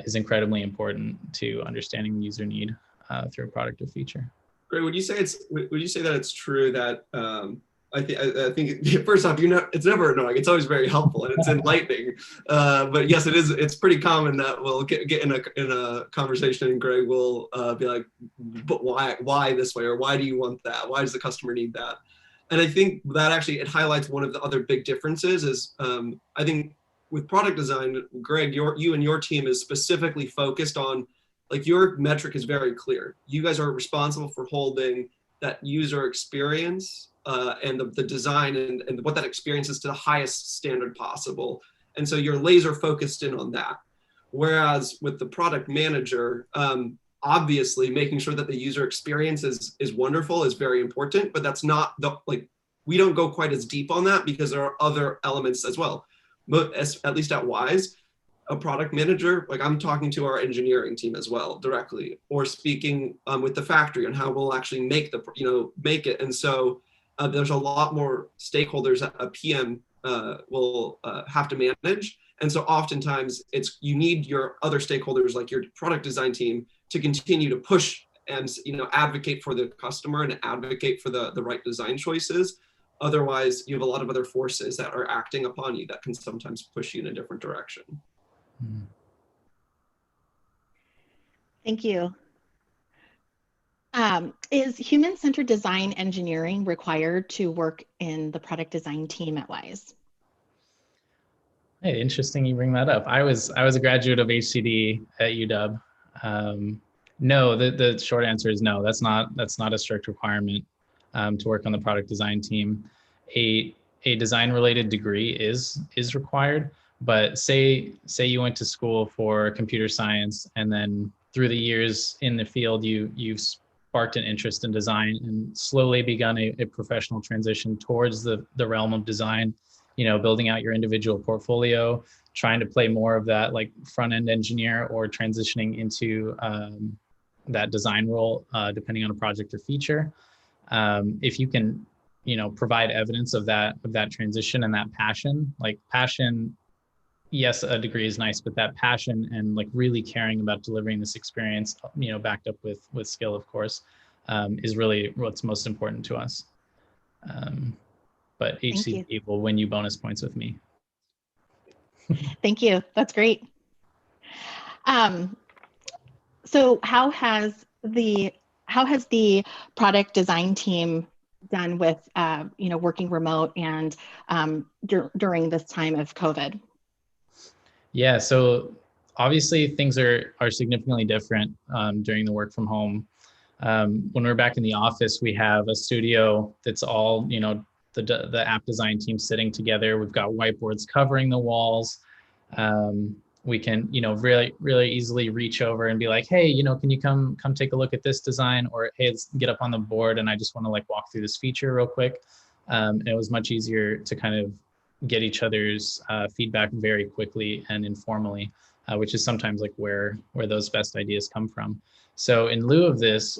is incredibly important to understanding the user need through a product or feature. Great. Would you say that it's true that I think first off, it's never annoying. It's always very helpful and it's enlightening. But yes, it is. It's pretty common that we'll get in a conversation and Greg will be like, "But why this way? Or why do you want that? Why does the customer need that?" And I think that actually it highlights one of the other big differences is I think with product design, Greg, you and your team is specifically focused on, like, your metric is very clear. You guys are responsible for holding that user experience and the design and what that experience is to the highest standard possible. And so you're laser focused in on that. Whereas with the product manager, obviously making sure that the user experience is wonderful is very important, but that's not we don't go quite as deep on that because there are other elements as well. But at least at Wyze, a product manager, like I'm talking to our engineering team as well directly, or speaking with the factory on how we'll actually make it. And so there's a lot more stakeholders that a PM will have to manage. And so oftentimes you need your other stakeholders, like your product design team, to continue to push and advocate for the customer and advocate for the right design choices. Otherwise, you have a lot of other forces that are acting upon you that can sometimes push you in a different direction. Thank you. Is human-centered design engineering required to work in the product design team at Wyze? Hey, interesting you bring that up. I was a graduate of HCD at UW. No, the short answer is no. That's not a strict requirement to work on the product design team. A design-related degree is required, but say you went to school for computer science and then through the years in the field you've sparked an interest in design and slowly begun a professional transition towards the realm of design, building out your individual portfolio, trying to play more of that like front-end engineer or transitioning into that design role, depending on a project or feature. If you can, provide evidence of that transition and that passion, yes, a degree is nice, but that passion and like really caring about delivering this experience, you know, backed up with skill, of course, is really what's most important to us. But HCP will win you bonus points with me. Thank you. That's great. So how has the product design team done with you know, working remote and during this time of COVID? Yeah, so obviously things are significantly different during the work from home. When we're back in the office, we have a studio that's all, you know, the app design team sitting together. We've got whiteboards covering the walls. We can, you know, really easily reach over and be like, hey, you know, can you come take a look at this design? Or hey, let's get up on the board and I just want to like walk through this feature real quick. And it was much easier to kind of get each other's feedback very quickly and informally, which is sometimes like where those best ideas come from. So in lieu of this,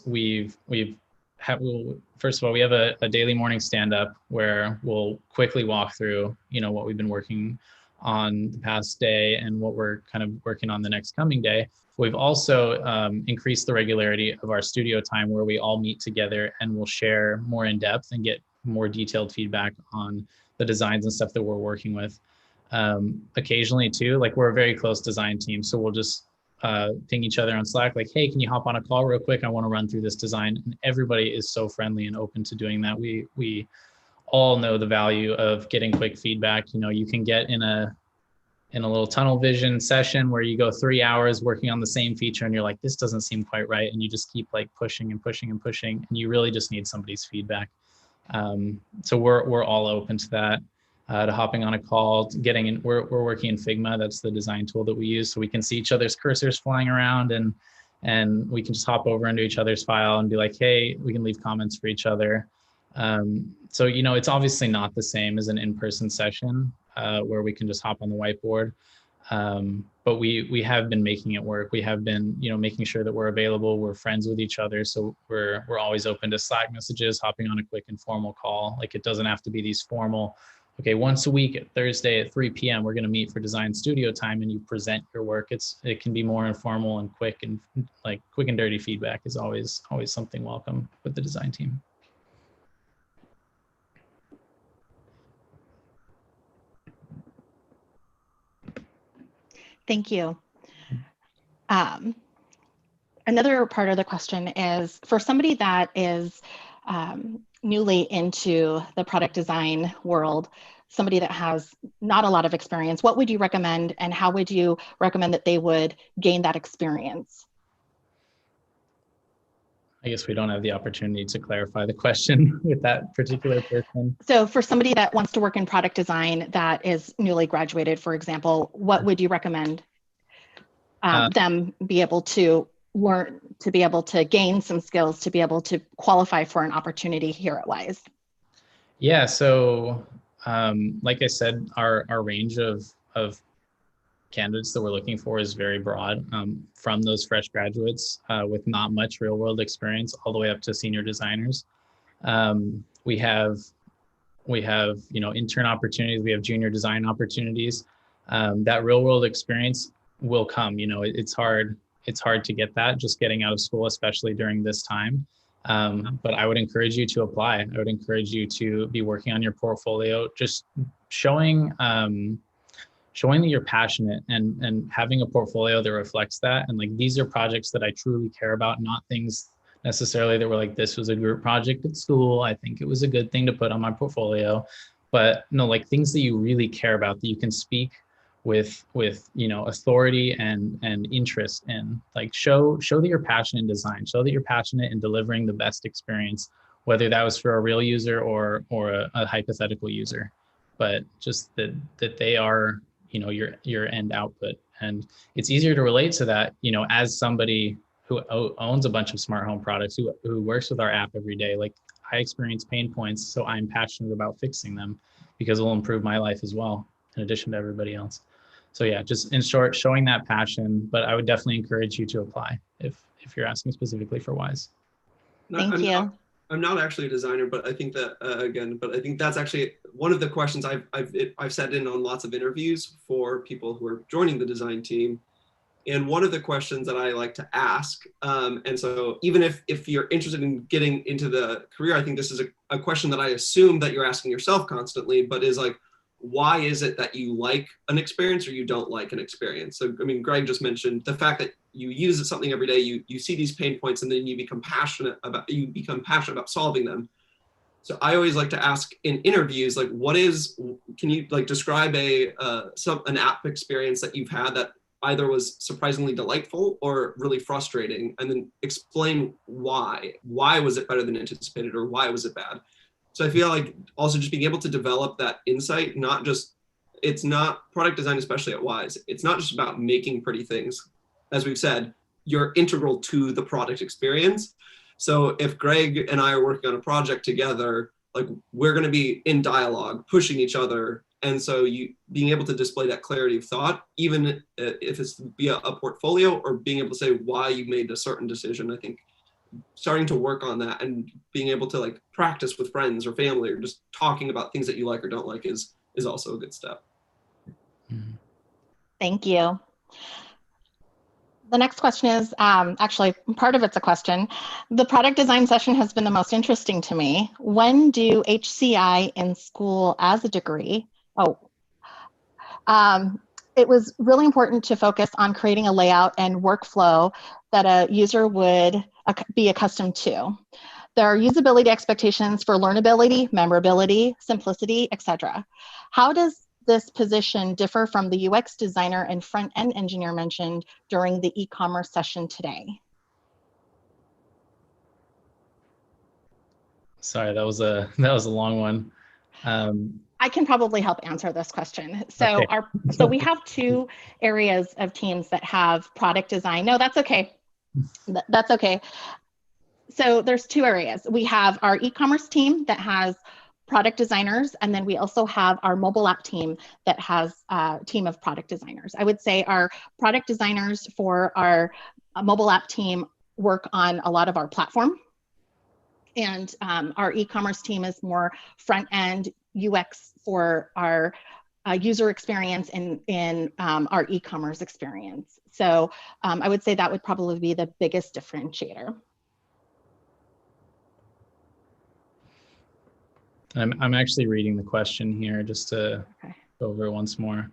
first of all, we have a daily morning stand-up where we'll quickly walk through, you know, what we've been working on the past day and what we're kind of working on the next coming day. We've also increased the regularity of our studio time where we all meet together and we'll share more in depth and get more detailed feedback on the designs and stuff that we're working with. Occasionally too, like we're a very close design team, so we'll just ping each other on Slack, like, hey, can you hop on a call real quick? I want to run through this design. And everybody is so friendly and open to doing that. We all know the value of getting quick feedback. You know, you can get in a little tunnel vision session where you go 3 hours working on the same feature and you're like, this doesn't seem quite right. And you just keep like pushing and pushing and pushing. And you really just need somebody's feedback. So we're all open to that, to hopping on a call, getting in. We're working in Figma. That's the design tool that we use. So we can see each other's cursors flying around and we can just hop over into each other's file and be like, hey, we can leave comments for each other. So, you know, it's obviously not the same as an in-person session where we can just hop on the whiteboard. But we have been making it work. We have been, you know, making sure that we're available. We're friends with each other. So we're always open to Slack messages, hopping on a quick informal call. Like it doesn't have to be these formal, okay, once a week at Thursday at 3 p.m., we're going to meet for design studio time and you present your work. It can be more informal and quick, and like quick and dirty feedback is always something welcome with the design team. Thank you. Another part of the question is for somebody that is newly into the product design world, somebody that has not a lot of experience, what would you recommend and how would you recommend that they would gain that experience? I guess we don't have the opportunity to clarify the question with that particular person. So for somebody that wants to work in product design that is newly graduated, for example, what would you recommend them be able to learn, to be able to gain some skills, to be able to qualify for an opportunity here at Wyze? Yeah, so like I said, our range of candidates that we're looking for is very broad, from those fresh graduates with not much real world experience all the way up to senior designers. We have, you know, intern opportunities, we have junior design opportunities. That real world experience will come, you know, it's hard to get that just getting out of school, especially during this time. But I would encourage you to apply. I would encourage you to be working on your portfolio, just showing that you're passionate and having a portfolio that reflects that. And like, these are projects that I truly care about, not things necessarily that were like, this was a group project at school, I think it was a good thing to put on my portfolio. But no, like things that you really care about, that you can speak with you know, authority and interest in. Like show that you're passionate in design, show that you're passionate in delivering the best experience, whether that was for a real user or a hypothetical user, but just that they are, you know, your end output. And it's easier to relate to that, you know, as somebody who owns a bunch of smart home products, who works with our app every day. Like, I experience pain points, so I'm passionate about fixing them because it will improve my life as well, in addition to everybody else. So yeah, just in short, showing that passion, but I would definitely encourage you to apply if you're asking specifically for Wyze. Thank you. I'm not actually a designer, but I think that but I think that's actually one of the questions I've set in on lots of interviews for people who are joining the design team. And one of the questions that I like to ask, and so even if you're interested in getting into the career, I think this is a question that I assume that you're asking yourself constantly, but is like, why is it that you like an experience or you don't like an experience? So, I mean, Greg just mentioned the fact that you use something every day, you see these pain points, and then you become passionate about solving them. So I always like to ask in interviews, like, can you like describe an app experience that you've had that either was surprisingly delightful or really frustrating, and then explain why. Why was it better than anticipated, or why was it bad? So I feel like also just being able to develop that insight, it's not product design, especially at Wyze, it's not just about making pretty things. As we've said, you're integral to the product experience. So if Greg and I are working on a project together, like we're going to be in dialogue, pushing each other. And so being able to display that clarity of thought, even if it's via a portfolio or being able to say why you made a certain decision, I think starting to work on that and being able to like practice with friends or family or just talking about things that you like or don't like is also a good step. Thank you. The next question is, actually, part of it's a question. The product design session has been the most interesting to me. When do HCI in school as a degree? It was really important to focus on creating a layout and workflow that a user would be accustomed to. There are usability expectations for learnability, memorability, simplicity, etc. How does this position differ from the UX designer and front-end engineer mentioned during the e-commerce session today? Sorry, that was a long one. I can probably help answer this question. So Okay. So we have two areas of teams that have product design. No, that's okay. That's okay. So there's two areas. We have our e-commerce team that has product designers, and then we also have our mobile app team that has a team of product designers. I would say our product designers for our mobile app team work on a lot of our platform, and our e-commerce team is more front-end UX for our user experience in our e-commerce experience. So I would say that would probably be the biggest differentiator. I'm actually reading the question here just to go over it once more.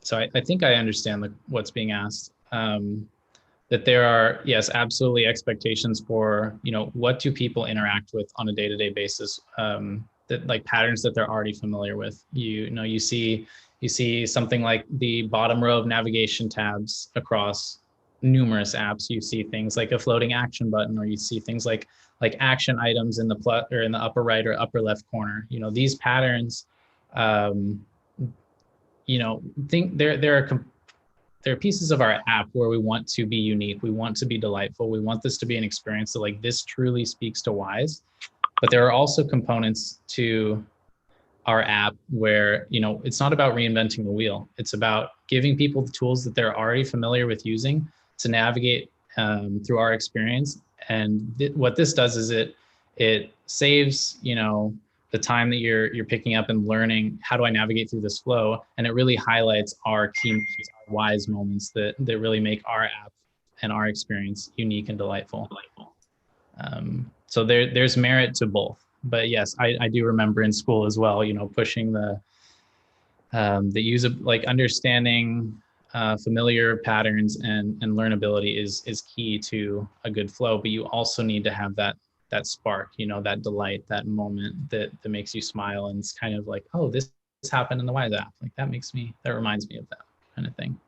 So I think I understand what's being asked. That there are, yes, absolutely expectations for, what do people interact with on a day-to-day basis, that like patterns that they're already familiar with. You see something like the bottom row of navigation tabs across numerous apps. You see things like a floating action button, or you see things like action items in the upper right or upper left corner. These patterns, there are pieces of our app where we want to be unique. We want to be delightful. We want this to be an experience that like this truly speaks to Wyze. But there are also components to our app where, it's not about reinventing the wheel. It's about giving people the tools that they're already familiar with using to navigate through our experience. And what this does is it saves, the time that you're picking up and learning, how do I navigate through this flow? And it really highlights our key moments, our Wyze moments that really make our app and our experience unique and delightful. So there's merit to both. But yes, I do remember in school as well, pushing the user, like understanding familiar patterns and learnability is key to a good flow. But you also need to have that spark, that delight, that moment that makes you smile, and it's kind of like, oh, this happened in the Wyze app. Like that reminds me of that kind of thing.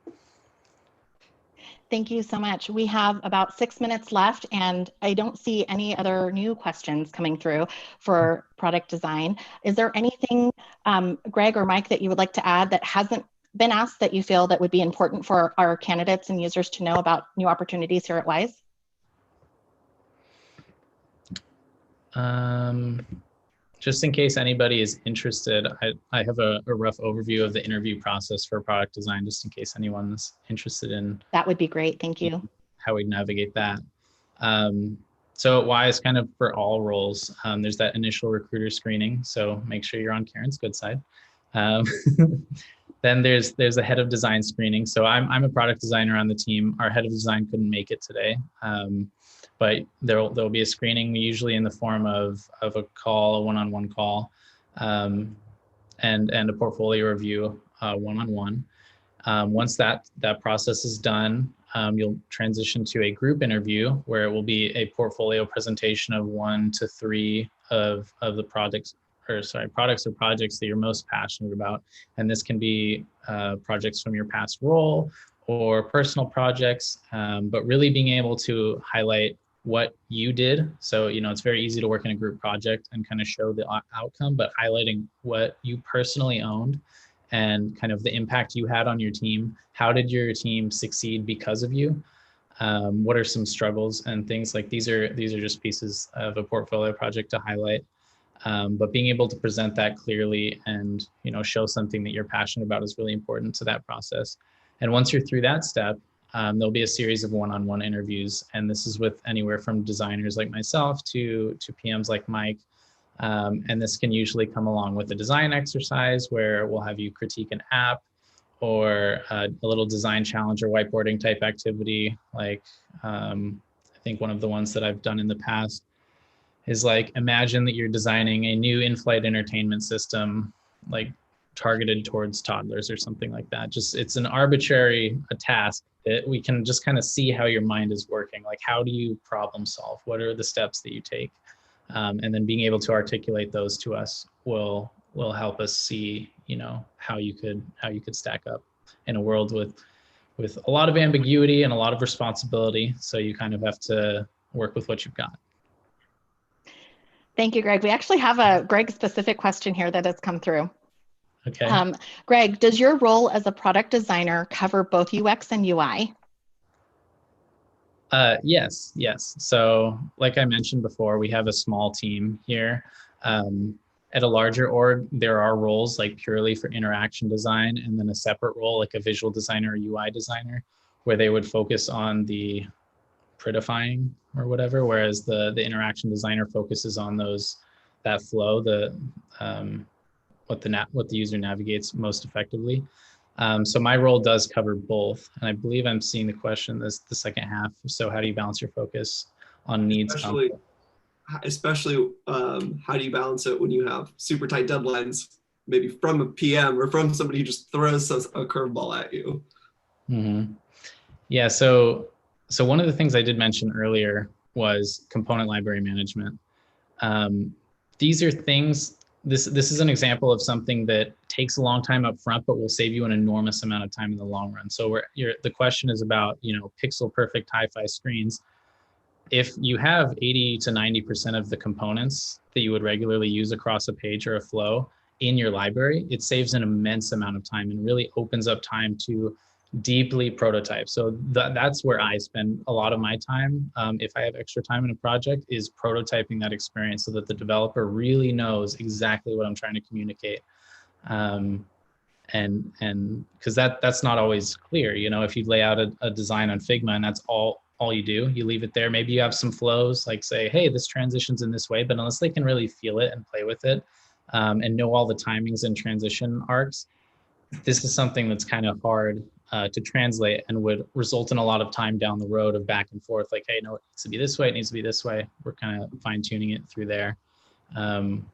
Thank you so much. We have about 6 minutes left, and I don't see any other new questions coming through for product design. Is there anything, Greg or Mike, that you would like to add that hasn't been asked that you feel that would be important for our candidates and users to know about new opportunities here at Wyze? Just in case anybody is interested, I have a rough overview of the interview process for product design, just in case anyone's interested in. That would be great. Thank you. How we navigate that. So at Wyze, kind of for all roles, there's that initial recruiter screening. So make sure you're on Karen's good side. Then there's a head of design screening. So I'm a product designer on the team. Our head of design couldn't make it today, but there'll be a screening, usually in the form of a call, a one-on-one call, and a portfolio review one-on-one. Once that process is done, you'll transition to a group interview where it will be a portfolio presentation of 1 to 3 of the products or projects that you're most passionate about. And this can be projects from your past role or personal projects, but really being able to highlight what you did. So, it's very easy to work in a group project and kind of show the outcome, but highlighting what you personally owned and kind of the impact you had on your team. How did your team succeed because of you? What are some struggles and things like these are just pieces of a portfolio project to highlight. But being able to present that clearly and show something that you're passionate about is really important to that process. And once you're through that step, there'll be a series of one-on-one interviews, and this is with anywhere from designers like myself to PMs like Mike. And this can usually come along with a design exercise where we'll have you critique an app or a little design challenge or whiteboarding type activity. Like I think one of the ones that I've done in the past is like, imagine that you're designing a new in-flight entertainment system, like targeted towards toddlers or something like that. Just, it's an arbitrary task that we can just kind of see how your mind is working. Like, how do you problem solve? What are the steps that you take? And then being able to articulate those to us will help us see, how you could stack up in a world with a lot of ambiguity and a lot of responsibility. So you kind of have to work with what you've got. Thank you, Greg. We actually have a Greg-specific question here that has come through. Okay. Greg, does your role as a product designer cover both UX and UI? Yes. So like I mentioned before, we have a small team here. At a larger org, there are roles like purely for interaction design, and then a separate role like a visual designer or UI designer, where they would focus on the prettifying or whatever, whereas the interaction designer focuses on that flow, what the user navigates most effectively. So my role does cover both, and I believe I'm seeing the question the second half. So how do you balance your focus on needs? Especially how do you balance it when you have super tight deadlines, maybe from a PM or from somebody who just throws a curveball at you? Mm-hmm. Yeah, so one of the things I did mention earlier was component library management. These are things, this is an example of something that takes a long time up front, but will save you an enormous amount of time in the long run. So the question is about, pixel perfect hi-fi screens. If you have 80 to 90% of the components that you would regularly use across a page or a flow in your library, it saves an immense amount of time and really opens up time to deeply prototype. So that's where I spend a lot of my time. If I have extra time in a project, is prototyping that experience so that the developer really knows exactly what I'm trying to communicate. And because that's not always clear. If you lay out a design on Figma and that's all you do, you leave it there. Maybe you have some flows like say, hey, this transitions in this way, but unless they can really feel it and play with it and know all the timings and transition arcs, this is something that's kind of hard to translate and would result in a lot of time down the road of back and forth. Like, hey, no, it needs to be this way. It needs to be this way. We're kind of fine tuning it through there. One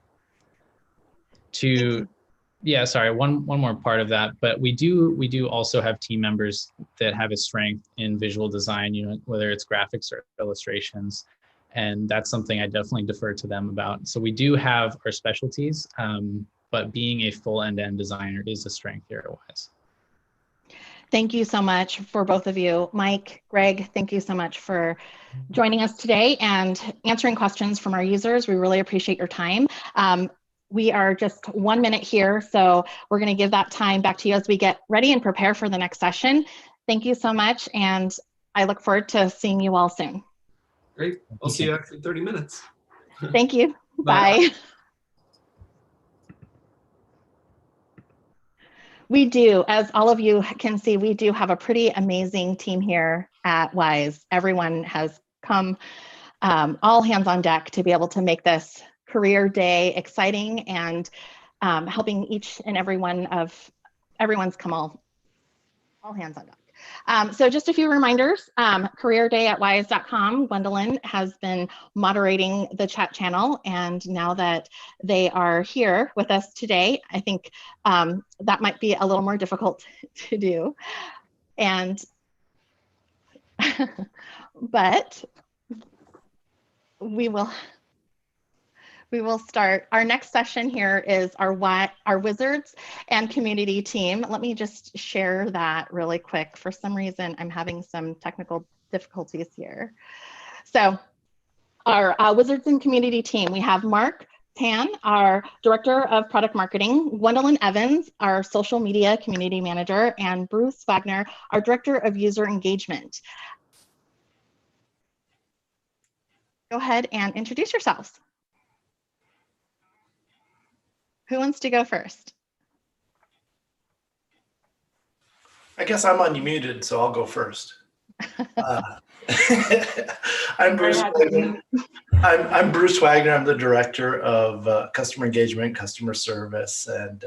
more part of that, but we do also have team members that have a strength in visual design, whether it's graphics or illustrations. And that's something I definitely defer to them about. So we do have our specialties, but being a full end-to-end designer is a strength here at Wyze. Thank you so much for both of you. Mike, Greg, thank you so much for joining us today and answering questions from our users. We really appreciate your time. We are just 1 minute here, so we're going to give that time back to you as we get ready and prepare for the next session. Thank you so much, and I look forward to seeing you all soon. Great. I'll see you after 30 minutes. Thank you. Bye. We do, as all of you can see, we do have a pretty amazing team here at Wyze. Everyone has come all hands on deck to be able to make this career day exciting and helping each and every one of everyone's come all hands on deck. So just a few reminders, careerday@wyze.com. Gwendolyn has been moderating the chat channel, and now that they are here with us today, I think that might be a little more difficult to do. And but we will start. Our next session here is our Wizards and community team. Let me just share that really quick. For some reason, I'm having some technical difficulties here. So our Wizards and community team, we have Mark Tan, our Director of Product Marketing, Gwendolyn Evans, our Social Media Community Manager, and Bruce Wagner, our Director of User Engagement. Go ahead and introduce yourselves. Who wants to go first? I guess I'm unmuted, so I'll go first. I'm Bruce Wagner. I'm Bruce Wagner. I'm the Director of Customer Engagement, Customer Service, and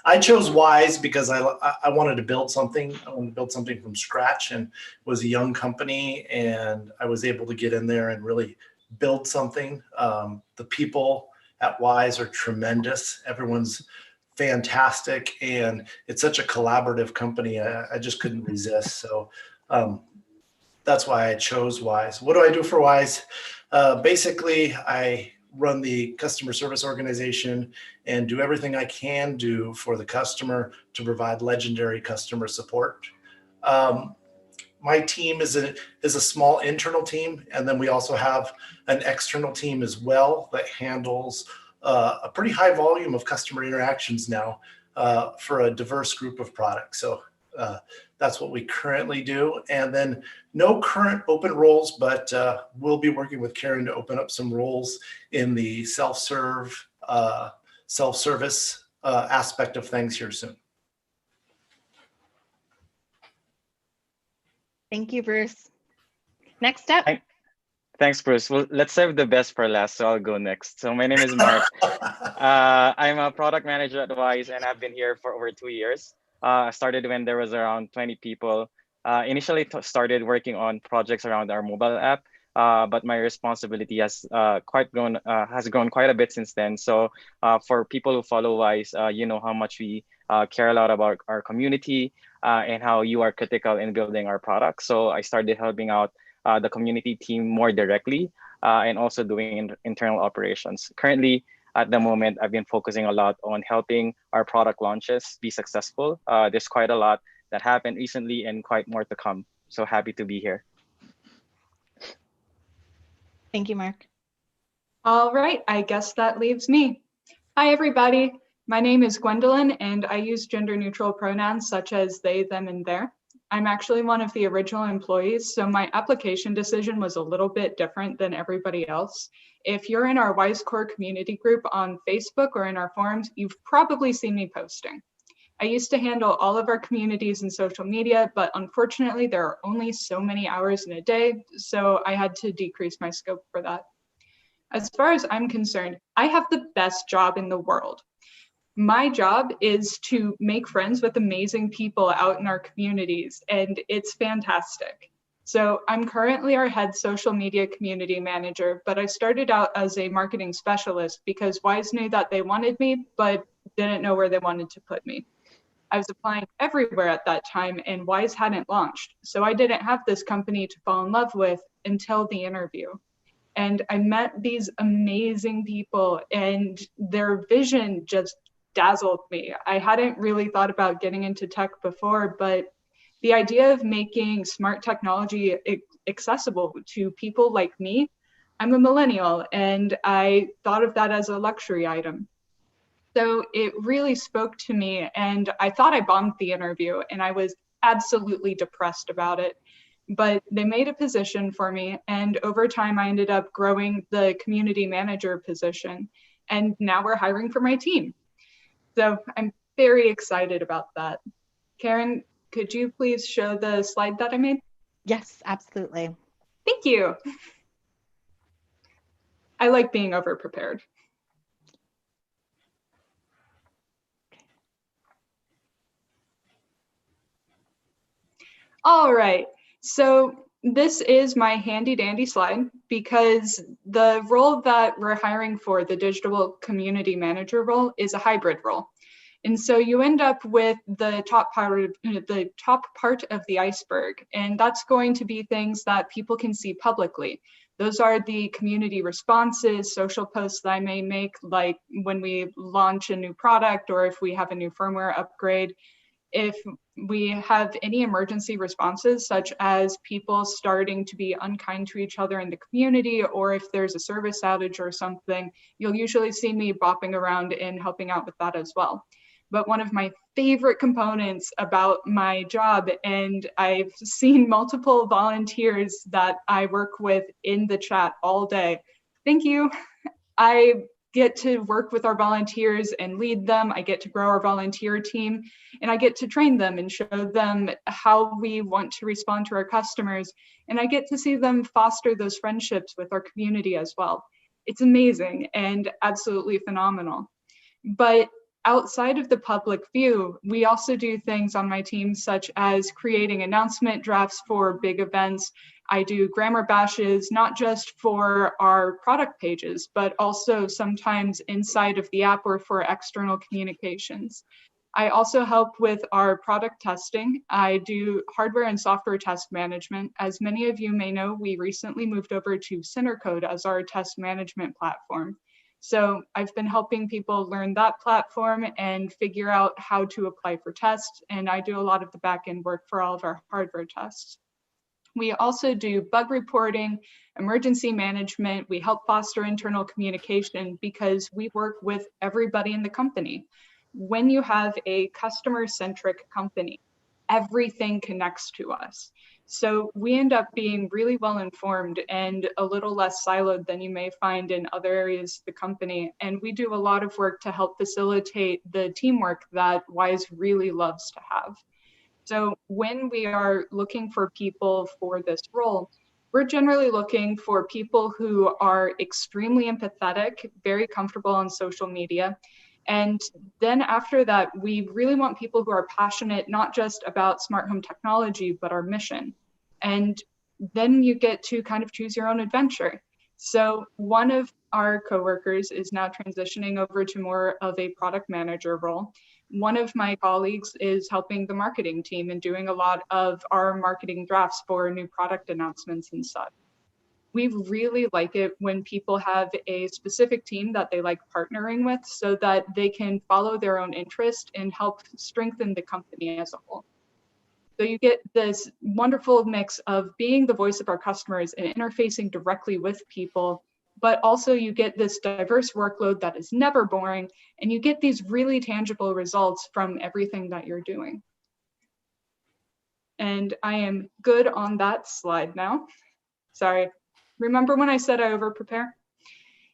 I chose Wyze because I wanted to build something. I wanted to build something from scratch, and it was a young company, and I was able to get in there and really build something. The people at Wyze are tremendous. Everyone's fantastic, and it's such a collaborative company. I just couldn't resist. So that's why I chose Wyze. What do I do for Wyze? Basically, I run the customer service organization and do everything I can do for the customer to provide legendary customer support. My team is a small internal team, and then we also have an external team as well that handles a pretty high volume of customer interactions now for a diverse group of products. So that's what we currently do. And then no current open roles, but we'll be working with Karen to open up some roles in the self-service aspect of things here soon. Thank you, Bruce. Next up. Thanks, Bruce. Well, let's save the best for last, so I'll go next. So my name is Mark. I'm a product manager at Wyze, and I've been here for over 2 years. I started when there was around 20 people. Initially started working on projects around our mobile app, but my responsibility has grown quite a bit since then. So for people who follow Wyze, you know how much we care a lot about our community and how you are critical in building our products. So I started helping out the community team more directly and also doing internal operations. Currently, at the moment, I've been focusing a lot on helping our product launches be successful. There's quite a lot that happened recently and quite more to come. So happy to be here. Thank you, Mark. All right, I guess that leaves me. Hi, everybody. My name is Gwendolyn, and I use gender-neutral pronouns such as they, them, and their. I'm actually one of the original employees, so my application decision was a little bit different than everybody else. If you're in our Wyze Core community group on Facebook or in our forums, you've probably seen me posting. I used to handle all of our communities and social media, but unfortunately there are only so many hours in a day, so I had to decrease my scope for that. As far as I'm concerned, I have the best job in the world. My job is to make friends with amazing people out in our communities, and it's fantastic. So I'm currently our head social media community manager, but I started out as a marketing specialist because Wyze knew that they wanted me, but didn't know where they wanted to put me. I was applying everywhere at that time, and Wyze hadn't launched, so I didn't have this company to fall in love with until the interview. And I met these amazing people, and their vision just dazzled me. I hadn't really thought about getting into tech before, but the idea of making smart technology accessible to people like me, I'm a millennial, and I thought of that as a luxury item. So it really spoke to me, and I thought I bombed the interview, and I was absolutely depressed about it. But they made a position for me, and over time I ended up growing the community manager position, and now we're hiring for my team. So I'm very excited about that. Karen, could you please show the slide that I made? Yes, absolutely. Thank you. I like being over-prepared. All right, so this is my handy dandy slide because the role that we're hiring for, the digital community manager role, is a hybrid role. And so you end up with the top part of the iceberg, and that's going to be things that people can see publicly. Those are the community responses, social posts that I may make, like when we launch a new product or if we have a new firmware upgrade. If we have any emergency responses, such as people starting to be unkind to each other in the community, or if there's a service outage or something, you'll usually see me bopping around and helping out with that as well. But one of my favorite components about my job, and I've seen multiple volunteers that I work with in the chat all day. Thank you. I get to work with our volunteers and lead them. I get to grow our volunteer team, and I get to train them and show them how we want to respond to our customers. And I get to see them foster those friendships with our community as well. It's amazing and absolutely phenomenal. But outside of the public view, we also do things on my team, such as creating announcement drafts for big events. I do grammar bashes, not just for our product pages, but also sometimes inside of the app or for external communications. I also help with our product testing. I do hardware and software test management. As many of you may know, we recently moved over to Code as our test management platform. So I've been helping people learn that platform and figure out how to apply for tests. And I do a lot of the back-end work for all of our hardware tests. We also do bug reporting, emergency management. We help foster internal communication because we work with everybody in the company. When you have a customer-centric company, everything connects to us. So we end up being really well informed and a little less siloed than you may find in other areas of the company. And we do a lot of work to help facilitate the teamwork that Wyze really loves to have. So when we are looking for people for this role, we're generally looking for people who are extremely empathetic, very comfortable on social media. And then after that, we really want people who are passionate, not just about smart home technology, but our mission. And then you get to kind of choose your own adventure. So one of our coworkers is now transitioning over to more of a product manager role. One of my colleagues is helping the marketing team and doing a lot of our marketing drafts for new product announcements and such. We really like it when people have a specific team that they like partnering with so that they can follow their own interest and help strengthen the company as a whole. So you get this wonderful mix of being the voice of our customers and interfacing directly with people, but also you get this diverse workload that is never boring, and you get these really tangible results from everything that you're doing. And I am good on that slide now. Sorry. Remember when I said I over-prepare?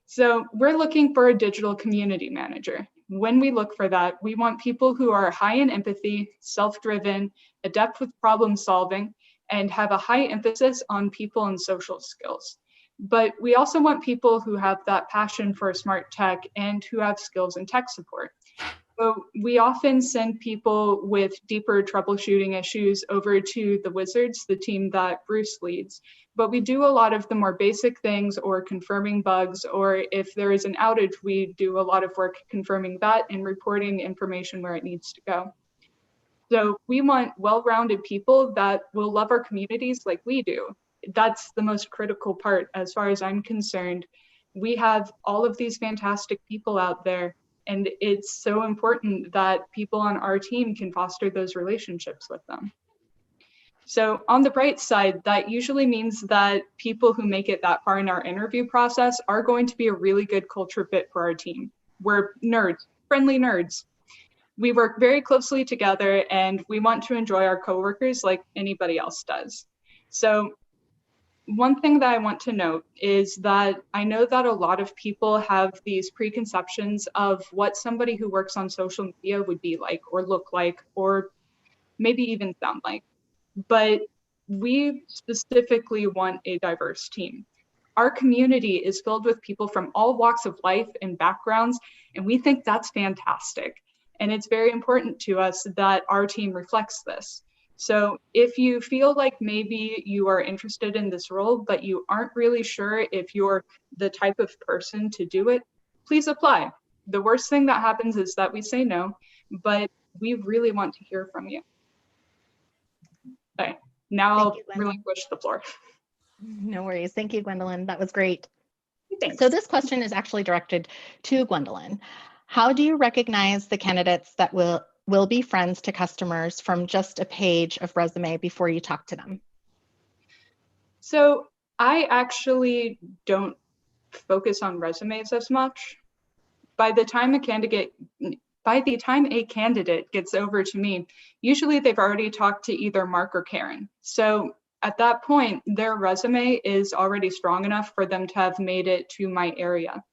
So we're looking for a digital community manager. When we look for that, we want people who are high in empathy, self-driven, adept with problem solving, and have a high emphasis on people and social skills. But we also want people who have that passion for smart tech and who have skills in tech support. So we often send people with deeper troubleshooting issues over to the Wizards, the team that Bruce leads. But we do a lot of the more basic things or confirming bugs, or if there is an outage, we do a lot of work confirming that and reporting information where it needs to go. So we want well-rounded people that will love our communities like we do. That's the most critical part as far as I'm concerned. We have all of these fantastic people out there, and it's so important that people on our team can foster those relationships with them. So on the bright side, that usually means that people who make it that far in our interview process are going to be a really good culture fit for our team. We're nerds, friendly nerds. We work very closely together, and we want to enjoy our coworkers like anybody else does. So one thing that I want to note is that I know that a lot of people have these preconceptions of what somebody who works on social media would be like or look like or maybe even sound like. But we specifically want a diverse team. Our community is filled with people from all walks of life and backgrounds, and we think that's fantastic. And it's very important to us that our team reflects this. So if you feel like maybe you are interested in this role, but you aren't really sure if you're the type of person to do it, please apply. The worst thing that happens is that we say no, but we really want to hear from you. Okay, now I'll relinquish the floor. No worries. Thank you, Gwendolyn. That was great. Thanks. So this question is actually directed to Gwendolyn. How do you recognize the candidates that will be friends to customers from just a page of resume before you talk to them? So I actually don't focus on resumes as much. By the time a candidate gets over to me, usually they've already talked to either Mark or Karen. So at that point, their resume is already strong enough for them to have made it to my area.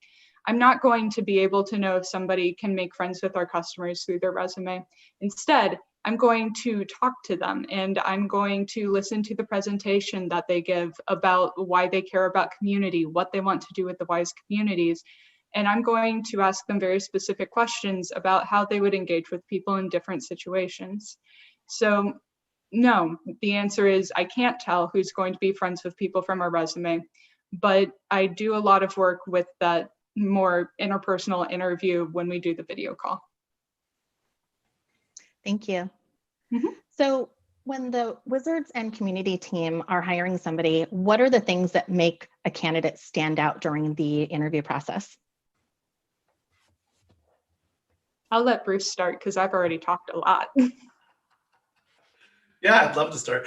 I'm not going to be able to know if somebody can make friends with our customers through their resume. Instead, I'm going to talk to them and I'm going to listen to the presentation that they give about why they care about community, what they want to do with the Wyze communities. And I'm going to ask them very specific questions about how they would engage with people in different situations. So no, the answer is I can't tell who's going to be friends with people from our resume, but I do a lot of work with that more interpersonal interview when we do the video call. Thank you. So when the Wizards and community team are hiring somebody, what are the things that make a candidate stand out during the interview process? I'll let Bruce start because I've already talked a lot. Yeah, I'd love to start.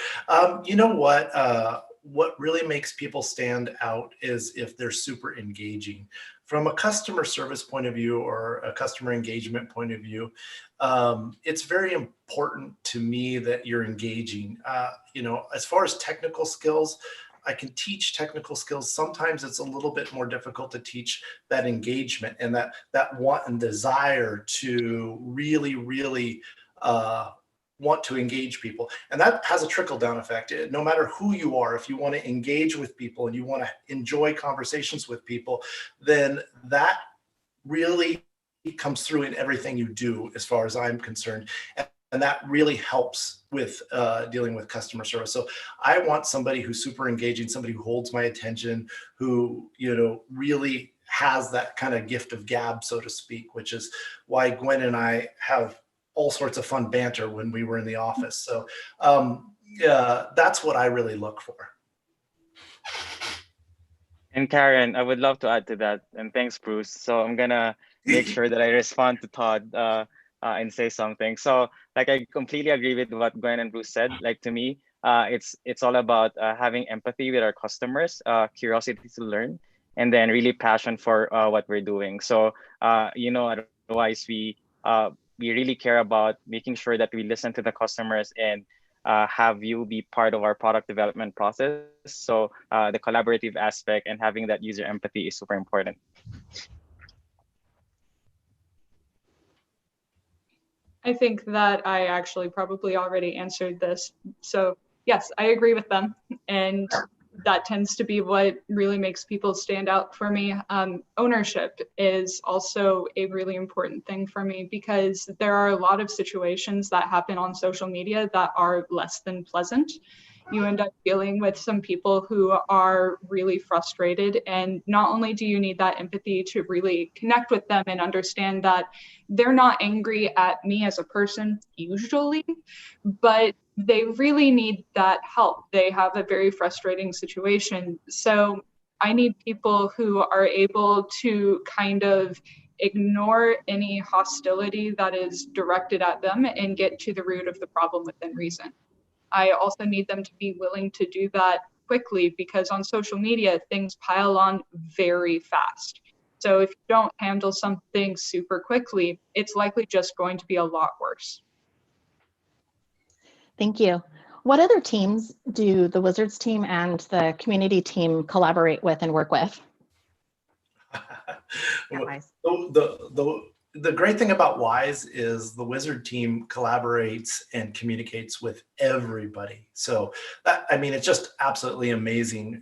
You know what really makes people stand out is if they're super engaging. From a customer service point of view or a customer engagement point of view, it's very important to me that you're engaging. You know, as far as technical skills, I can teach technical skills. Sometimes it's a little bit more difficult to teach that engagement and that want and desire to really want to engage people. And that has a trickle-down effect. No matter who you are, if you want to engage with people and you want to enjoy conversations with people, then that really comes through in everything you do, as far as I'm concerned. And that really helps with dealing with customer service. So I want somebody who's super engaging, somebody who holds my attention, who, you know, really has that kind of gift of gab, so to speak, which is why Gwen and I have all sorts of fun banter when we were in the office. So yeah, that's what I really look for. And Karen, I would love to add to that. And thanks, Bruce. So I'm gonna make sure that I respond to Todd and say something. So like, I completely agree with what Gwen and Bruce said. Like, to me, it's all about having empathy with our customers, curiosity to learn, and then really passion for what we're doing. So you know, at Wyze, we really care about making sure that we listen to the customers and have you be part of our product development process. So the collaborative aspect and having that user empathy is super important. I think that I actually probably already answered this. So yes, I agree with them. And that tends to be what really makes people stand out for me. Ownership is also a really important thing for me because there are a lot of situations that happen on social media that are less than pleasant. You end up dealing with some people who are really frustrated, and not only do you need that empathy to really connect with them and understand that they're not angry at me as a person usually, but they really need that help. They have a very frustrating situation. So I need people who are able to kind of ignore any hostility that is directed at them and get to the root of the problem within reason. I also need them to be willing to do that quickly because on social media, things pile on very fast. So if you don't handle something super quickly, it's likely just going to be a lot worse. Thank you. What other teams do the Wizards team and the community team collaborate with and work with? the great thing about Wyze is the Wizard team collaborates and communicates with everybody. So that, I mean, it's just absolutely amazing.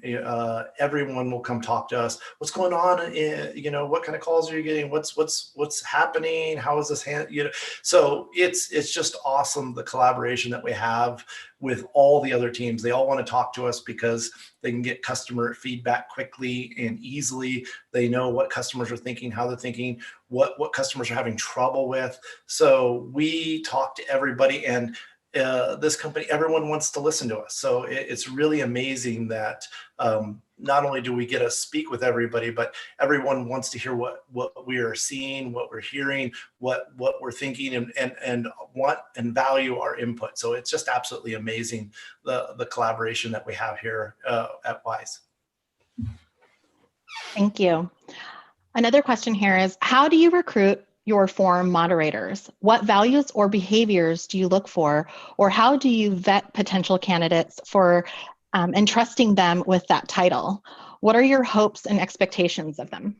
Everyone will come talk to us. What's going on? You know, what kind of calls are you getting? What's happening? How is this you know? So it's just awesome, the collaboration that we have with all the other teams. They all want to talk to us because they can get customer feedback quickly and easily. They know what customers are thinking, how they're thinking, what customers are having trouble with. So we talk to everybody, and this company, everyone wants to listen to us. So it's really amazing that not only do we get to speak with everybody, but everyone wants to hear what we are seeing, what we're hearing, what we're thinking, and want and value our input. So it's just absolutely amazing, the collaboration that we have here at Wyze. Thank you. Another question here is, how do you recruit your forum moderators? What values or behaviors do you look for, or how do you vet potential candidates for entrusting them with that title? What are your hopes and expectations of them?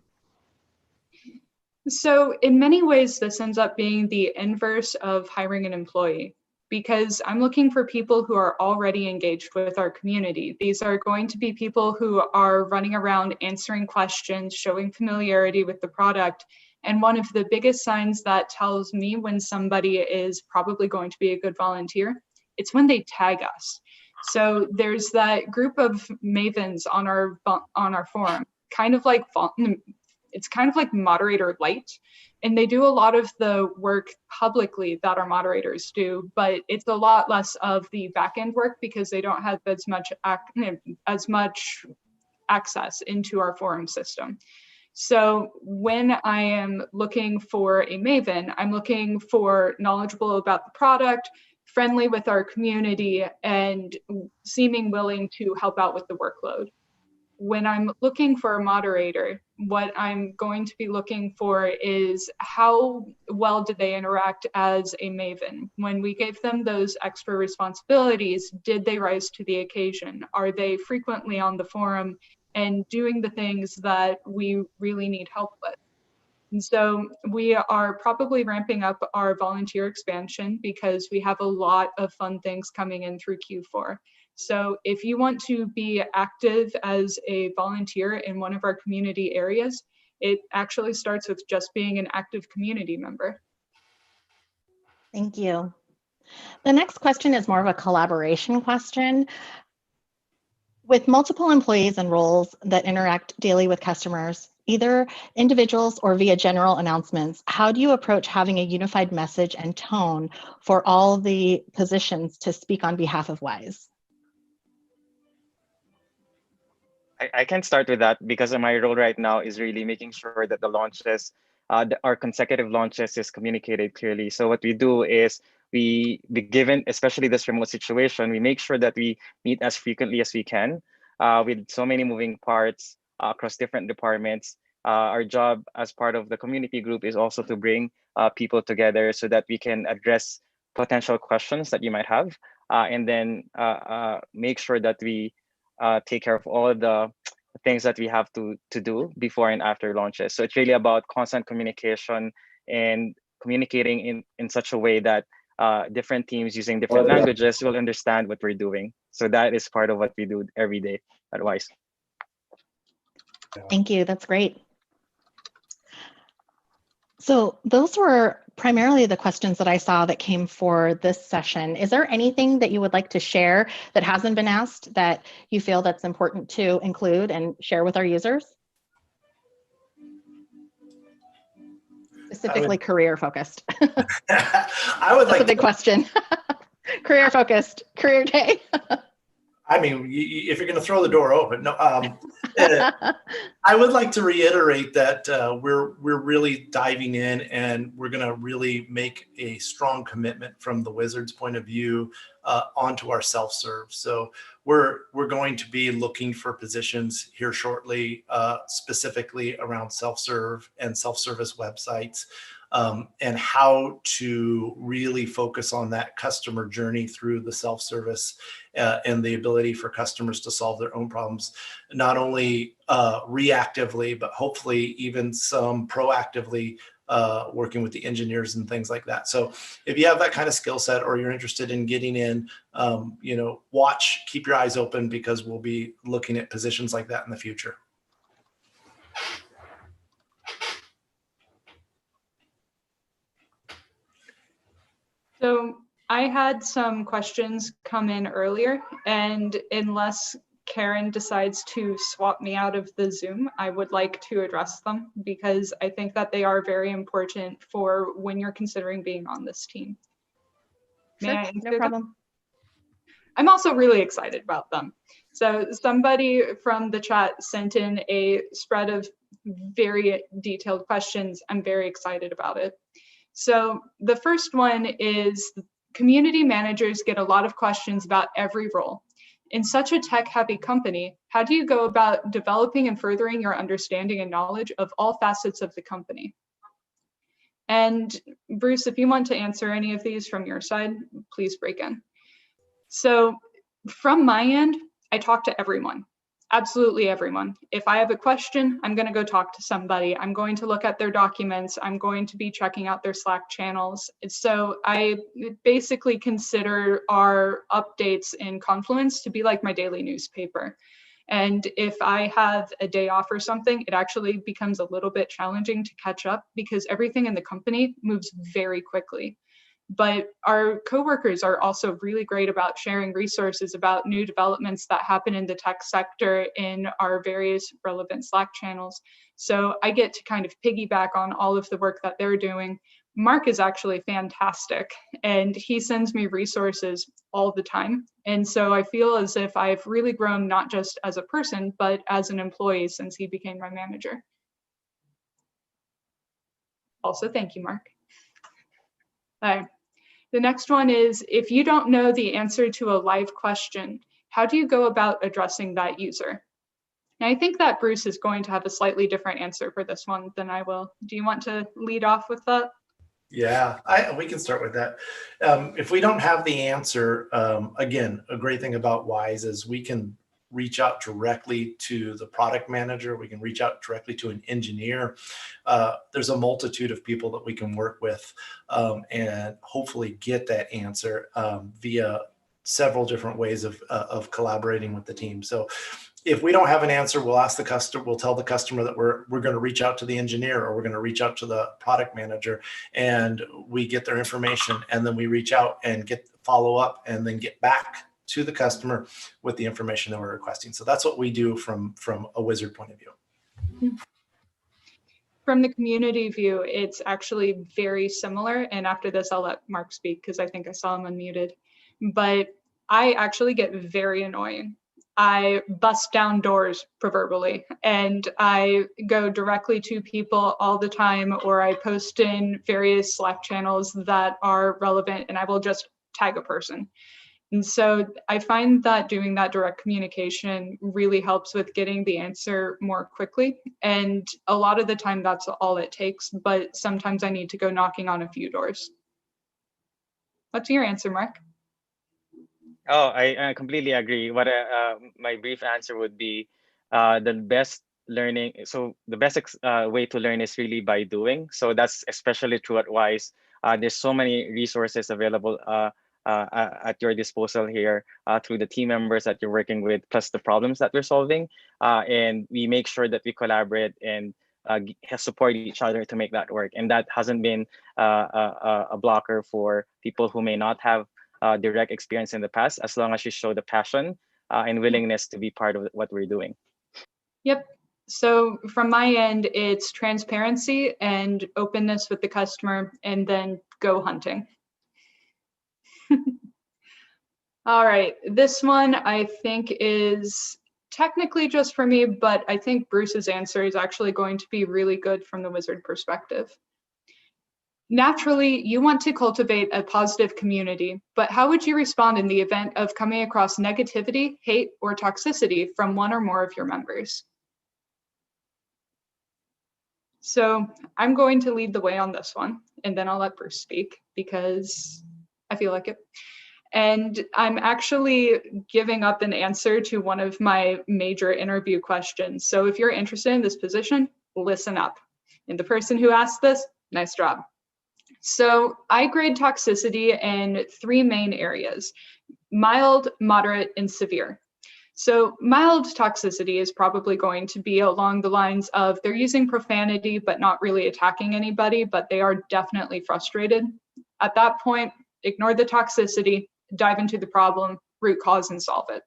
So in many ways, this ends up being the inverse of hiring an employee, because I'm looking for people who are already engaged with our community. These are going to be people who are running around answering questions, showing familiarity with the product. And one of the biggest signs that tells me when somebody is probably going to be a good volunteer, it's when they tag us. So there's that group of mavens on our forum, it's kind of like moderator light, and they do a lot of the work publicly that our moderators do, but it's a lot less of the back-end work because they don't have as much access into our forum system. So when I am looking for a maven, I'm looking for knowledgeable about the product, friendly with our community, and seeming willing to help out with the workload. When I'm looking for a moderator, what I'm going to be looking for is how well did they interact as a maven? When we gave them those extra responsibilities, did they rise to the occasion? Are they frequently on the forum and doing the things that we really need help with? And so we are probably ramping up our volunteer expansion because we have a lot of fun things coming in through Q4. So if you want to be active as a volunteer in one of our community areas, it actually starts with just being an active community member. Thank you. The next question is more of a collaboration question. With multiple employees and roles that interact daily with customers, either individuals or via general announcements, how do you approach having a unified message and tone for all the positions to speak on behalf of Wyze? I can start with that because my role right now is really making sure that the launches, our consecutive launches is communicated clearly. So what we do is we given, especially this remote situation, we make sure that we meet as frequently as we can with so many moving parts across different departments. Our job as part of the community group is also to bring people together so that we can address potential questions that you might have, and then make sure that we take care of all the things that we have to do before and after launches. So it's really about constant communication and communicating in such a way that different teams using different languages will understand what we're doing. So that is part of what we do every day at Wyze. Thank you, that's great. So those were primarily the questions that I saw that came for this session. Is there anything that you would like to share that hasn't been asked that you feel that's important to include and share with our users? Specifically career focused. I would like that's a big question. Career focused, career day. I mean, if you're going to throw the door open, no. I would like to reiterate that we're really diving in, and we're going to really make a strong commitment from the Wizards' point of view onto our self-serve. So we're going to be looking for positions here shortly, specifically around self-serve and self-service websites. And how to really focus on that customer journey through the self-service and the ability for customers to solve their own problems, not only reactively, but hopefully even some proactively working with the engineers and things like that. So if you have that kind of skill set or you're interested in getting in, keep your eyes open, because we'll be looking at positions like that in the future. So I had some questions come in earlier, and unless Karen decides to swap me out of the Zoom, I would like to address them because I think that they are very important for when you're considering being on this team. May I answer no problem. them? I'm also really excited about them. So somebody from the chat sent in a spread of very detailed questions. I'm very excited about it. So the first one is, community managers get a lot of questions about every role. In such a tech-heavy company, how do you go about developing and furthering your understanding and knowledge of all facets of the company? And Bruce, if you want to answer any of these from your side, please break in. So from my end, I talk to everyone. Absolutely everyone. If I have a question, I'm going to go talk to somebody. I'm going to look at their documents. I'm going to be checking out their Slack channels. So I basically consider our updates in Confluence to be like my daily newspaper. And if I have a day off or something, it actually becomes a little bit challenging to catch up because everything in the company moves very quickly. But our coworkers are also really great about sharing resources about new developments that happen in the tech sector in our various relevant Slack channels. So I get to kind of piggyback on all of the work that they're doing. Mark is actually fantastic, and he sends me resources all the time. And so I feel as if I've really grown not just as a person, but as an employee since he became my manager. Also, thank you, Mark. All right. The next one is, if you don't know the answer to a live question, how do you go about addressing that user? And I think that Bruce is going to have a slightly different answer for this one than I will. Do you want to lead off with that? Yeah, we can start with that. If we don't have the answer, again, a great thing about Wyze is we can reach out directly to the product manager. We can reach out directly to an engineer. There's a multitude of people that we can work with and hopefully get that answer via several different ways of collaborating with the team. So if we don't have an answer, we'll ask the customer, we'll tell the customer that we're going to reach out to the engineer, or we're going to reach out to the product manager, and we get their information, and then we reach out and get follow up and then get back to the customer with the information that we're requesting. So that's what we do from a Wizard point of view. From the community view, it's actually very similar. And after this, I'll let Mark speak because I think I saw him unmuted. But I actually get very annoying. I bust down doors proverbially, and I go directly to people all the time, or I post in various Slack channels that are relevant, and I will just tag a person. And so I find that doing that direct communication really helps with getting the answer more quickly. And a lot of the time that's all it takes, but sometimes I need to go knocking on a few doors. What's your answer, Mark? Oh, I completely agree. What my brief answer would be, the best learning. So the best way to learn is really by doing. So that's especially true at Wyze. There's so many resources available at your disposal here through the team members that you're working with, plus the problems that we're solving. And we make sure that we collaborate and support each other to make that work. And that hasn't been a blocker for people who may not have direct experience in the past, as long as you show the passion and willingness to be part of what we're doing. Yep. So from my end, it's transparency and openness with the customer, and then go hunting. All right, this one I think is technically just for me, but I think Bruce's answer is actually going to be really good from the Wizard perspective. Naturally, you want to cultivate a positive community, but how would you respond in the event of coming across negativity, hate, or toxicity from one or more of your members? So I'm going to lead the way on this one, and then I'll let Bruce speak because I feel like it. And I'm actually giving up an answer to one of my major interview questions. So if you're interested in this position, listen up. And the person who asked this, Nice job. So I grade toxicity in 3 main areas: mild, moderate, and severe. So mild toxicity is probably going to be along the lines of they're using profanity, but not really attacking anybody, but they are definitely frustrated. At that point, ignore the toxicity, dive into the problem, root cause, and solve it.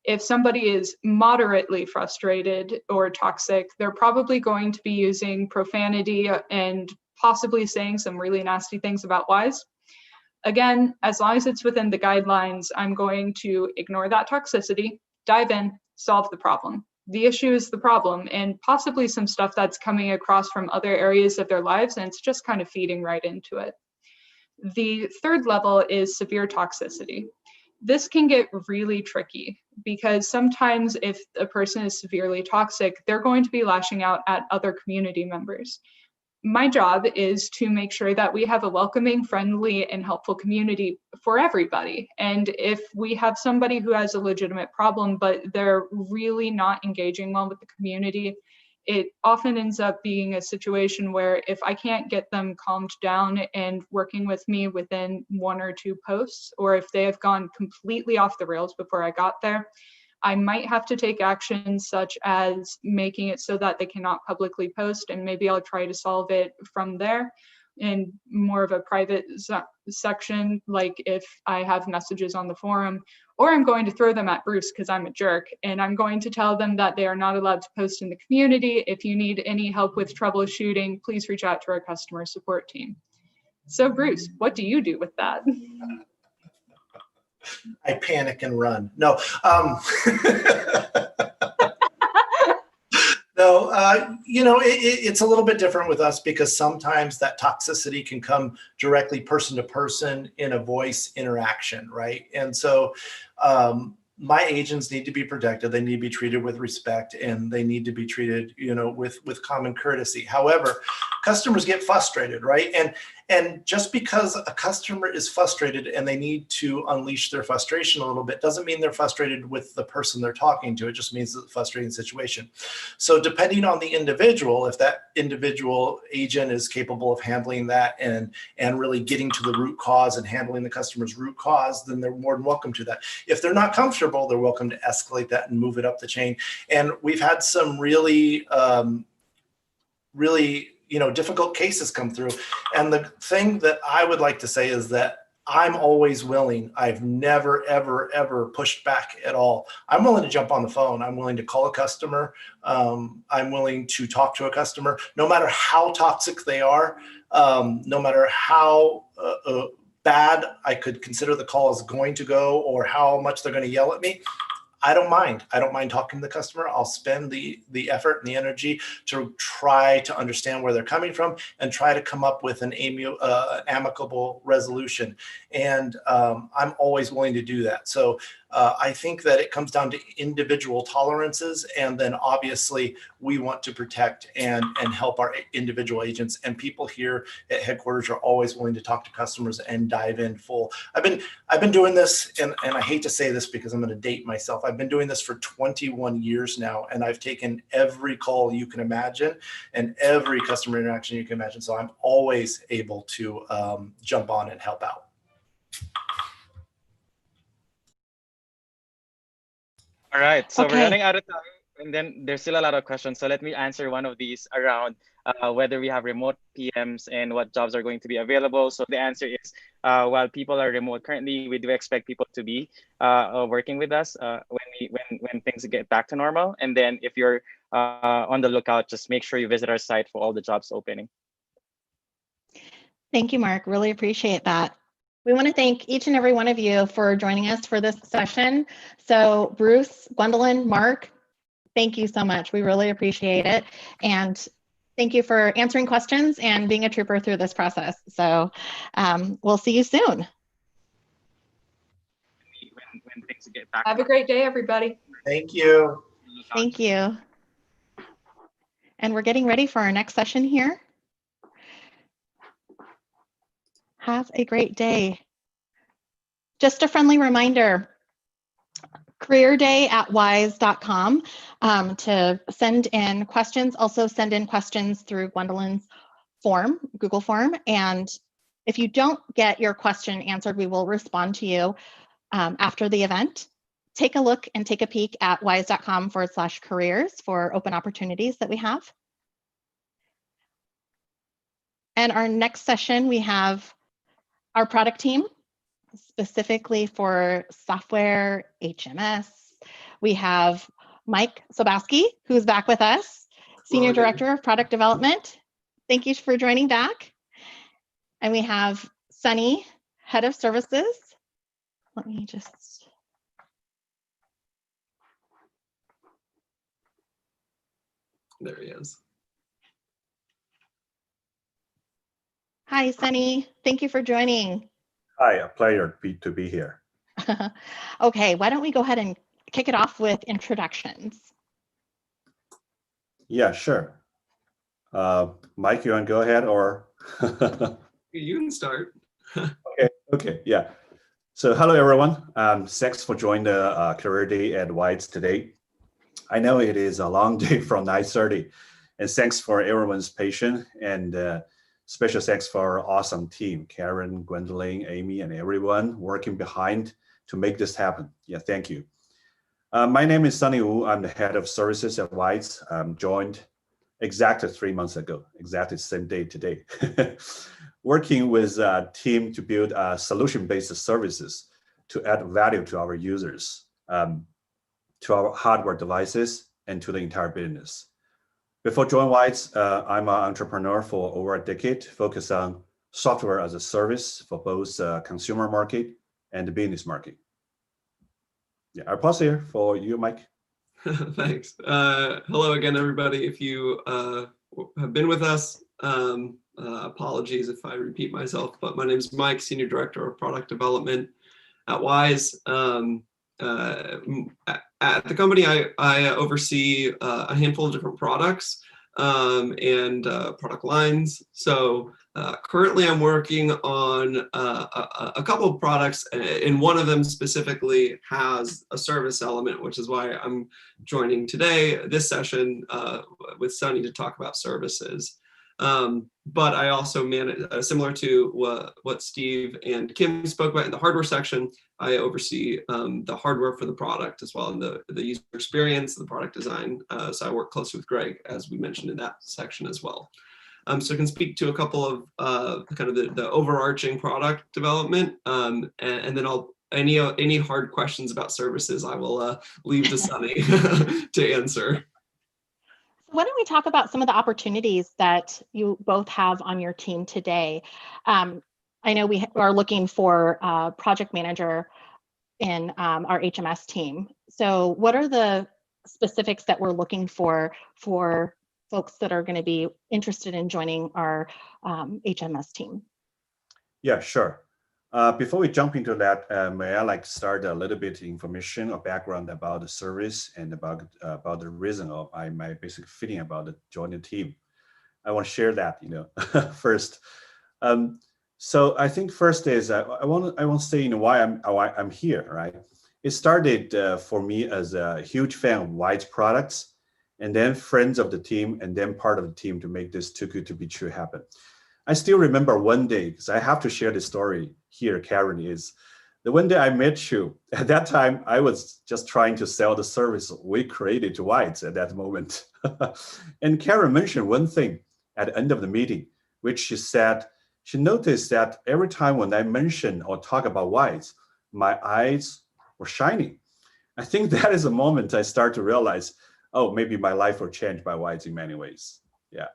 If somebody is moderately frustrated or toxic, they're probably going to be using profanity and possibly saying some really nasty things about Wyze. Again, as long as it's within the guidelines, I'm going to ignore that toxicity, dive in, solve the problem. The issue is the problem and possibly some stuff that's coming across from other areas of their lives, and it's just kind of feeding right into it. The third level is severe toxicity. This can get really tricky because sometimes if a person is severely toxic, they're going to be lashing out at other community members. My job is to make sure that we have a welcoming, friendly, and helpful community for everybody. And if we have somebody who has a legitimate problem, but they're really not engaging well with the community, it often ends up being a situation where if I can't get them calmed down and working with me within 1 or 2 posts, or if they have gone completely off the rails before I got there, I might have to take actions such as making it so that they cannot publicly post, and maybe I'll try to solve it from there in more of a private section, like if I have messages on the forum, or I'm going to throw them at Bruce because I'm a jerk, and I'm going to tell them that they are not allowed to post in the community. If you need any help with troubleshooting, please reach out to our customer support team. So Bruce, what do you do with that? I panic and run. No, no, you know, it's a little bit different with us because sometimes that toxicity can come directly person to person in a voice interaction, right? And so my agents need to be protected. They need to be treated with respect, and they need to be treated, you know, with common courtesy. However, customers get frustrated, right? And just because a customer is frustrated and they need to unleash their frustration a little bit doesn't mean they're frustrated with the person they're talking to. It just means it's a frustrating situation. So depending on the individual, if that individual agent is capable of handling that and really getting to the root cause and handling the customer's root cause, then they're more than welcome to that. If they're not comfortable, they're welcome to escalate that and move it up the chain. And we've had some really, you know, difficult cases come through. And the thing that I would like to say is that I'm always willing. I've never, ever, ever pushed back at all. I'm willing to jump on the phone. I'm willing to call a customer. I'm willing to talk to a customer, no matter how toxic they are, no matter how bad I could consider the call is going to go or how much they're going to yell at me. I don't mind. I don't mind talking to the customer. I'll spend the effort and the energy to try to understand where they're coming from and try to come up with an amicable resolution. And I'm always willing to do that. So I think that it comes down to individual tolerances. And then obviously we want to protect and help our individual agents, and people here at headquarters are always willing to talk to customers and dive in full. I've been doing this, and I hate to say this because I'm going to date myself. I've been doing this for 21 years now, and I've taken every call you can imagine and every customer interaction you can imagine. So I'm always able to jump on and help out. All right, so Okay. we're running out of time, and then there's still a lot of questions. So let me answer one of these around whether we have remote PMs and what jobs are going to be available. So the answer is, while people are remote currently, we do expect people to be working with us when things get back to normal. And then if you're on the lookout, just make sure you visit our site for all the jobs opening. Thank you, Mark. Really appreciate that. We want to thank each and every one of you for joining us for this session. So Bruce, Gwendolyn, Mark, thank you so much. We really appreciate it. And thank you for answering questions and being a trooper through this process. So we'll see you soon. When things get back. Have a great day, everybody. Thank you. Thank you. And we're getting ready for our next session here. Have a great day. Just a friendly reminder, careerday@wyze.com to send in questions. Also send in questions through Gwendolyn's form, Google form. And if you don't get your question answered, we will respond to you after the event. Take a look and take a peek at wyze.com/careers for open opportunities that we have. And our next session, we have our product team, specifically for software, HMS. We have Mike Sobowski, who's back with us, Senior Director of Product Development. Thank you for joining back. And we have Sunny, Head of Services. Let me just... There he is. Hi, Sunny. Thank you for joining. Hi, a pleasure to be here. Okay, why don't we go ahead and kick it off with introductions? Yeah, sure. Mike, you want to go ahead or? You can start. Okay, yeah. So hello, everyone. Thanks for joining the Career Day at Wyze today. I know it is a long day from 9:30, and thanks for everyone's patience, and special thanks for our awesome team, Karen, Gwendolyn, Amy, and everyone working behind to make this happen. Yeah, thank you. My name is Sunny Wu. I'm the head of services at Wyze. Joined exactly 3 months ago, exactly the same day today. Working with a team to build solution-based services to add value to our users, to our hardware devices, and to the entire business. Before joining Wyze, I'm an entrepreneur for over a decade, focused on software as a service for both consumer market and the business market. Yeah, I'll pause here for you, Mike. Thanks. Hello again, everybody. If you have been with us, apologies if I repeat myself, but my name is Mike, Senior Director of Product Development at Wyze. At the company, I oversee a handful of different products and product lines. So currently I'm working on a couple of products, and one of them specifically has a service element, which is why I'm joining today, this session with Sunny to talk about services. But I also manage, similar to what Steve and Kim spoke about in the hardware section, I oversee the hardware for the product as well, and the user experience, the product design. So I work closely with Greg, as we mentioned in that section as well. So I can speak to a couple of kind of the overarching product development, and then any hard questions about services, I will leave to Sunny to answer. Why don't we talk about some of the opportunities that you both have on your team today? I know we are looking for a project manager in our HMS team. So what are the specifics that we're looking for folks that are going to be interested in joining our HMS team? Yeah, sure. Before we jump into that, may I start a little bit information or background about the service and about the reason of my basic feeling about joining the team. I want to share that, first. So I think first is I want to say why I'm here, right? It started for me as a huge fan of Wyze products, and then friends of the team, and then part of the team to make this too good to be true happen. I still remember one day, because I have to share this story here, Karen, is the one day I met you. At that time, I was just trying to sell the service we created to Wyze at that moment. And Karen mentioned one thing at the end of the meeting, which she said, she noticed that every time when I mention or talk about Wyze, my eyes were shining. I think that is a moment I start to realize, oh, maybe my life will change by Wyze in many ways. Yeah.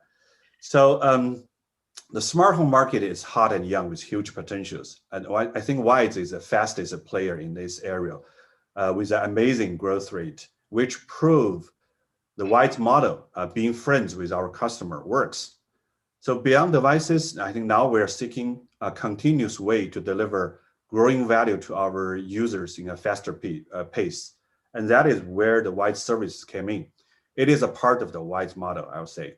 So the smart home market is hot and young with huge potentials. And I think Wyze is the fastest player in this area with an amazing growth rate, which prove the Wyze model being friends with our customer works. So beyond devices, I think now we're seeking a continuous way to deliver growing value to our users in a faster pace. And that is where the Wyze service came in. It is a part of the Wyze model, I would say.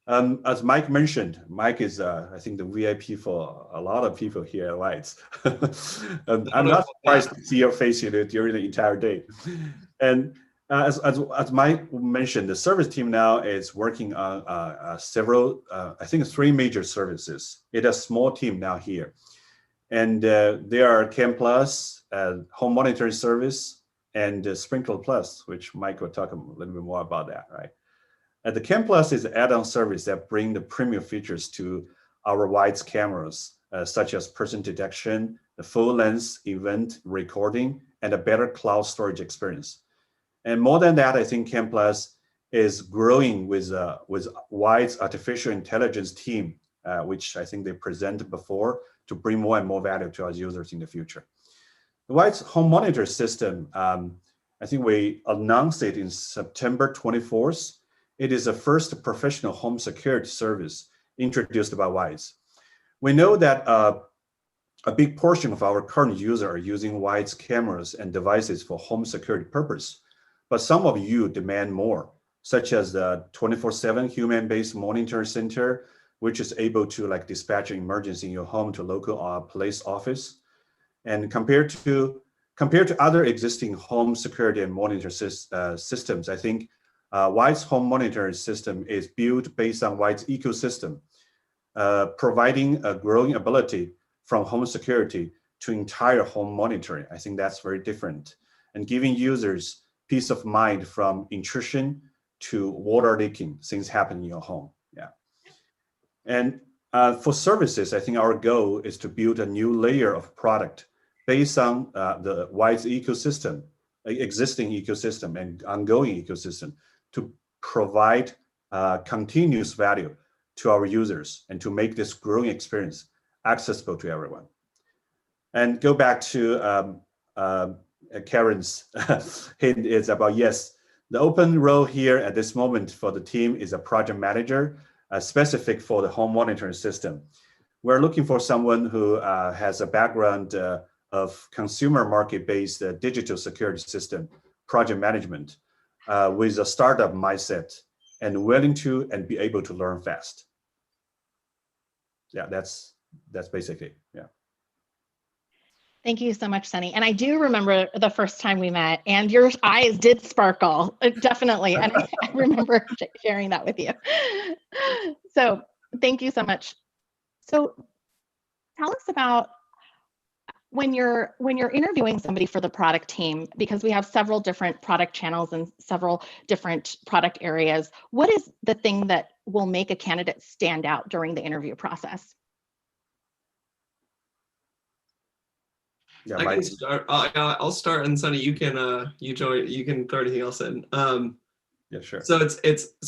As Mike mentioned, Mike is, I think, the VIP for a lot of people here at Wyze. I'm not surprised to see your face during the entire day. And as Mike mentioned, the service team now is working on several, I think 3 major services. It's a small team now here. And there are Cam Plus, home monitoring service, and Sprinkler Plus, which Mike will talk a little bit more about that, right? The Cam Plus is an add-on service that bring the premium features to our Wyze cameras, such as person detection, the full length event recording, and a better cloud storage experience. And more than that, I think Cam Plus is growing with Wyze artificial intelligence team, which I think they presented before, to bring more and more value to our users in the future. The Wyze home monitor system, I think we announced it in September 24th. It is the first professional home security service introduced by Wyze. We know that a big portion of our current users are using Wyze cameras and devices for home security purpose, but some of you demand more, such as the 24/7 human-based monitoring center, which is able to like dispatch an emergency in your home to local police office. And compared to other existing home security and monitor systems, I think Wyze home monitoring system is built based on Wyze ecosystem, providing a growing ability from home security to entire home monitoring. I think that's very different, and giving users peace of mind from intrusion to water leaking, things happen in your home. Yeah. And for services, I think our goal is to build a new layer of product based on the Wyze ecosystem, existing ecosystem and ongoing ecosystem, to provide continuous value to our users and to make this growing experience accessible to everyone. And go back to Karen's hint is about, yes, the open role here at this moment for the team is a project manager, specific for the home monitoring system. We're looking for someone who has a background of consumer market-based digital security system project management with a startup mindset and willing to and be able to learn fast. Yeah, that's basically, yeah. Thank you so much, Sunny. And I do remember the first time we met, and your eyes did sparkle, definitely. And I remember sharing that with you. So thank you so much. So tell us about when you're interviewing somebody for the product team, because we have several different product channels and several different product areas. What is the thing that will make a candidate stand out during the interview process? Yeah, I can start. I'll start, and Sunny, you can you throw anything else in. Yeah, sure. So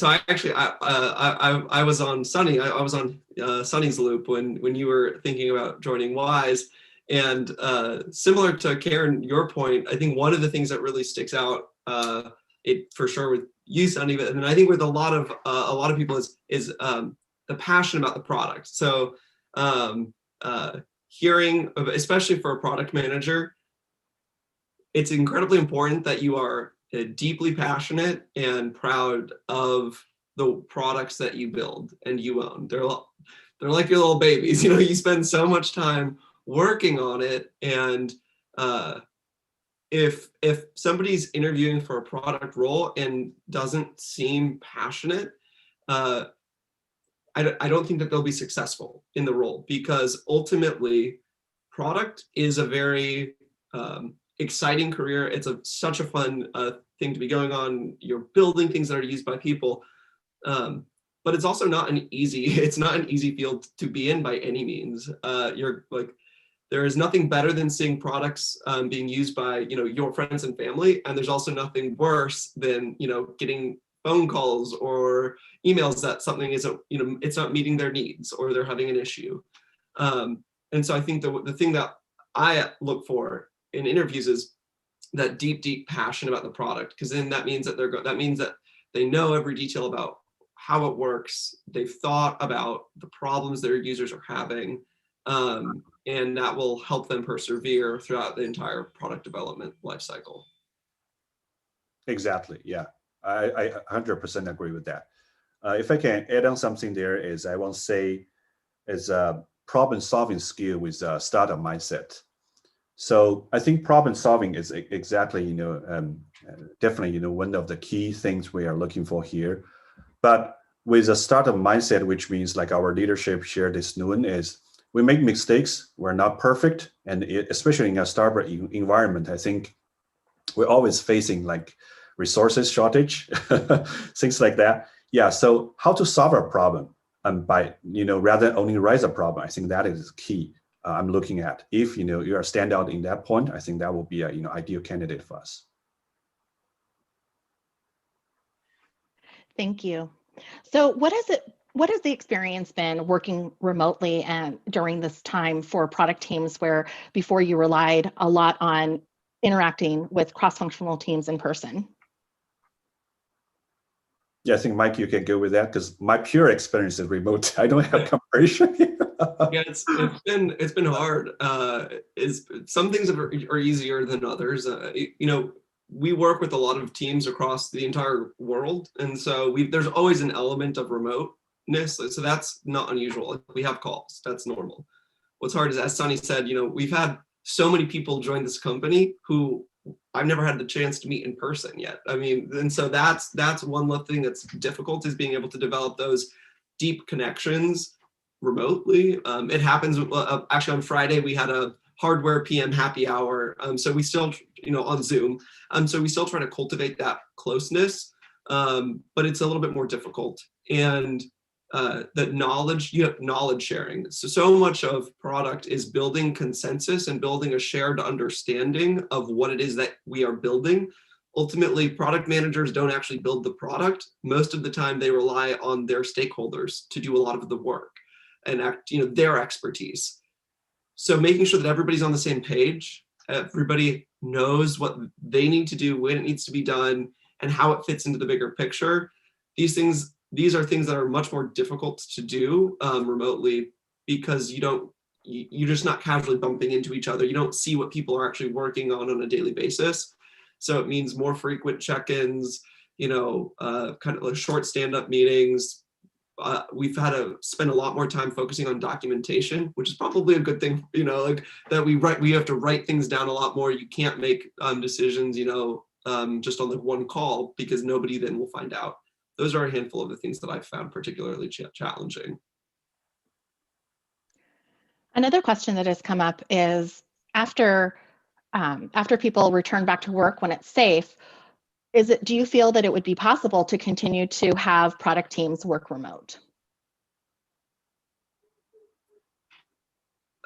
I was on Sunny. I was on Sunny's loop when you were thinking about joining Wyze, and similar to Karen, your point, I think one of the things that really sticks out, it for sure with you, Sunny, but and I think with a lot of people is the passion about the product. So. Hearing, especially for a product manager, it's incredibly important that you are deeply passionate and proud of the products that you build and you own. They're like your little babies. You know, you spend so much time working on it, and if somebody's interviewing for a product role and doesn't seem passionate, I don't think that they'll be successful in the role, because ultimately product is a very exciting career. It's such a fun thing to be going on. You're building things that are used by people, but it's also not an easy field to be in by any means. There is nothing better than seeing products being used by your friends and family, and there's also nothing worse than getting phone calls or emails that something isn't, it's not meeting their needs or they're having an issue. And so I think the thing that I look for in interviews is that deep passion about the product, because then that means that they know every detail about how it works. They've thought about the problems their users are having, and that will help them persevere throughout the entire product development lifecycle. Exactly, yeah. I 100% agree with that. If I can add on something there, is I want to say is a problem-solving skill with a startup mindset. So I think problem solving is exactly, definitely, one of the key things we are looking for here. But with a startup mindset, which means like our leadership shared this noon is we make mistakes, we're not perfect. And especially in a startup environment, I think we're always facing like resources shortage, things like that. Yeah, so how to solve a problem by, rather than only raise a problem, I think that is key. I'm looking at. If you are standout in that point, I think that will be a ideal candidate for us. Thank you. So what has the experience been working remotely and during this time for product teams where before you relied a lot on interacting with cross-functional teams in person? Yeah, I think Mike, you can go with that because my pure experience is remote. I don't have comparison. Yeah, it's been hard. Some things are easier than others. We work with a lot of teams across the entire world, and so there's always an element of remoteness. So that's not unusual. We have calls. That's normal. What's hard is, as Sunny said, we've had so many people join this company who I've never had the chance to meet in person yet. I mean, and so that's one thing that's difficult, is being able to develop those deep connections remotely. It happens actually on Friday we had a hardware PM happy hour. So we still, on Zoom. So we still try to cultivate that closeness, but it's a little bit more difficult. And that knowledge sharing. So much of product is building consensus and building a shared understanding of what it is that we are building. Ultimately, product managers don't actually build the product. Most of the time they rely on their stakeholders to do a lot of the work and their expertise. So making sure that everybody's on the same page, everybody knows what they need to do, when it needs to be done, and how it fits into the bigger picture. These are things that are much more difficult to do remotely, because you're just not casually bumping into each other. You don't see what people are actually working on a daily basis. So it means more frequent check-ins, kind of like short stand-up meetings. We've had to spend a lot more time focusing on documentation, which is probably a good thing, that we have to write things down a lot more. You can't make decisions, just on the one call, because nobody then will find out. Those are a handful of the things that I've found particularly challenging. Another question that has come up is after people return back to work when it's safe, do you feel that it would be possible to continue to have product teams work remote?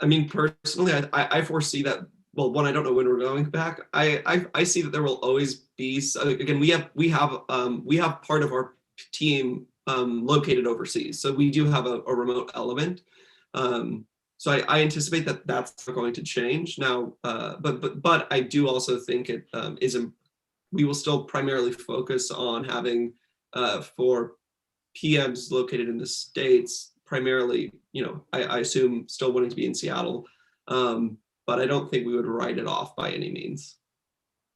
I mean, personally, I foresee that. Well, one, I don't know when we're going back. I see that there will always be. Again, we have part of our team located overseas, so we do have a remote element. So I anticipate that that's not going to change now. But I do also think it we will still primarily focus on having for PMs located in the States, primarily, I assume still wanting to be in Seattle, but I don't think we would write it off by any means.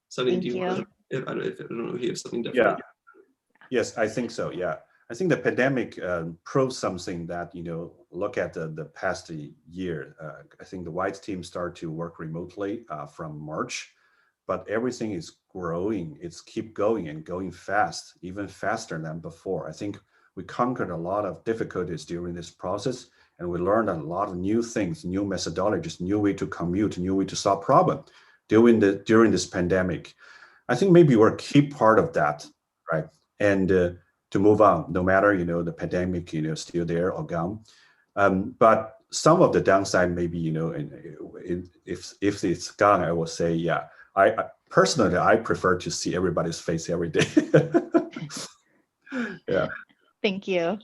Sunny, do you want to, I don't know if you have something different. Yeah. Yes, I think so. Yeah. I think the pandemic proved something that, look at the past year. I think the Wyze team started to work remotely from March, but everything is growing. It's keep going and going fast, even faster than before. I think we conquered a lot of difficulties during this process, and we learned a lot of new things, new methodologies, new way to commute, new way to solve problems during this pandemic. I think maybe we're a key part of that, right? And to move on, no matter, the pandemic, still there or gone. But some of the downside, maybe, if it's gone, I will say, yeah, I personally, I prefer to see everybody's face every day. Yeah. Thank you.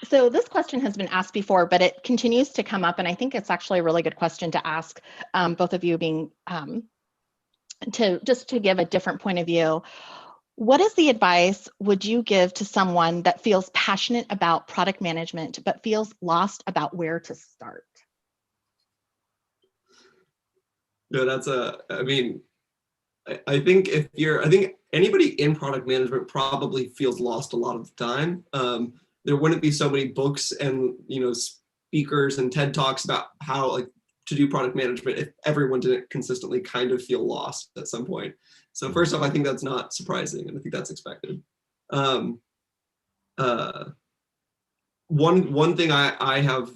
So this question has been asked before, but it continues to come up, and I think it's actually a really good question to ask, both of you being, to give a different point of view. What is the advice would you give to someone that feels passionate about product management, but feels lost about where to start? No, I think anybody in product management probably feels lost a lot of the time. There wouldn't be so many books and, speakers and TED Talks about how to do product management if everyone didn't consistently kind of feel lost at some point. So first off, I think that's not surprising, and I think that's expected. One thing I have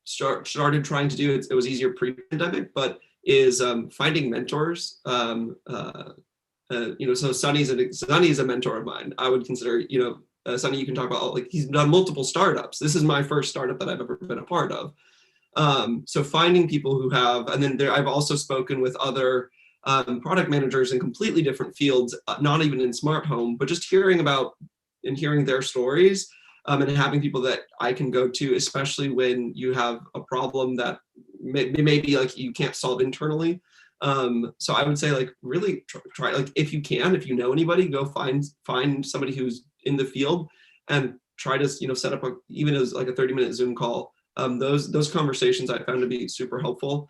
started trying to do, it was easier pre-pandemic, but is finding mentors. So Sunny's a mentor of mine. I would consider, Sunny, you can talk about, like, he's done multiple startups. This is my first startup that I've ever been a part of. So finding people who have, and then I've also spoken with other product managers in completely different fields, not even in smart home, but just hearing their stories, and having people that I can go to, especially when you have a problem that maybe like you can't solve internally. So I would say, like, really try, like, if you know anybody, go find somebody who's in the field and try to, set up even as like a 30-minute Zoom call. Those conversations I found to be super helpful.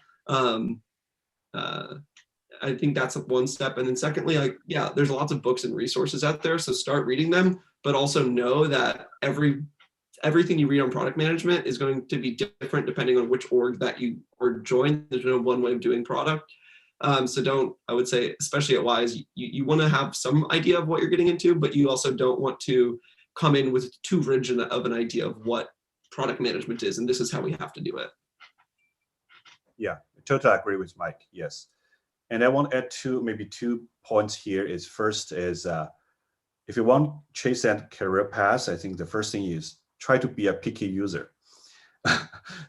I think that's one step. And then secondly, like, yeah, there's lots of books and resources out there. So start reading them, but also know that everything you read on product management is going to be different depending on which org that you join. There's no one way of doing product. So I would say, especially at Wyze, you want to have some idea of what you're getting into, but you also don't want to come in with too rigid of an idea of what product management is, and this is how we have to do it. Yeah, I totally agree with Mike. Yes. And I want to add maybe 2 points here. Is first is if you want to chase that career path, I think the first thing is try to be a picky user.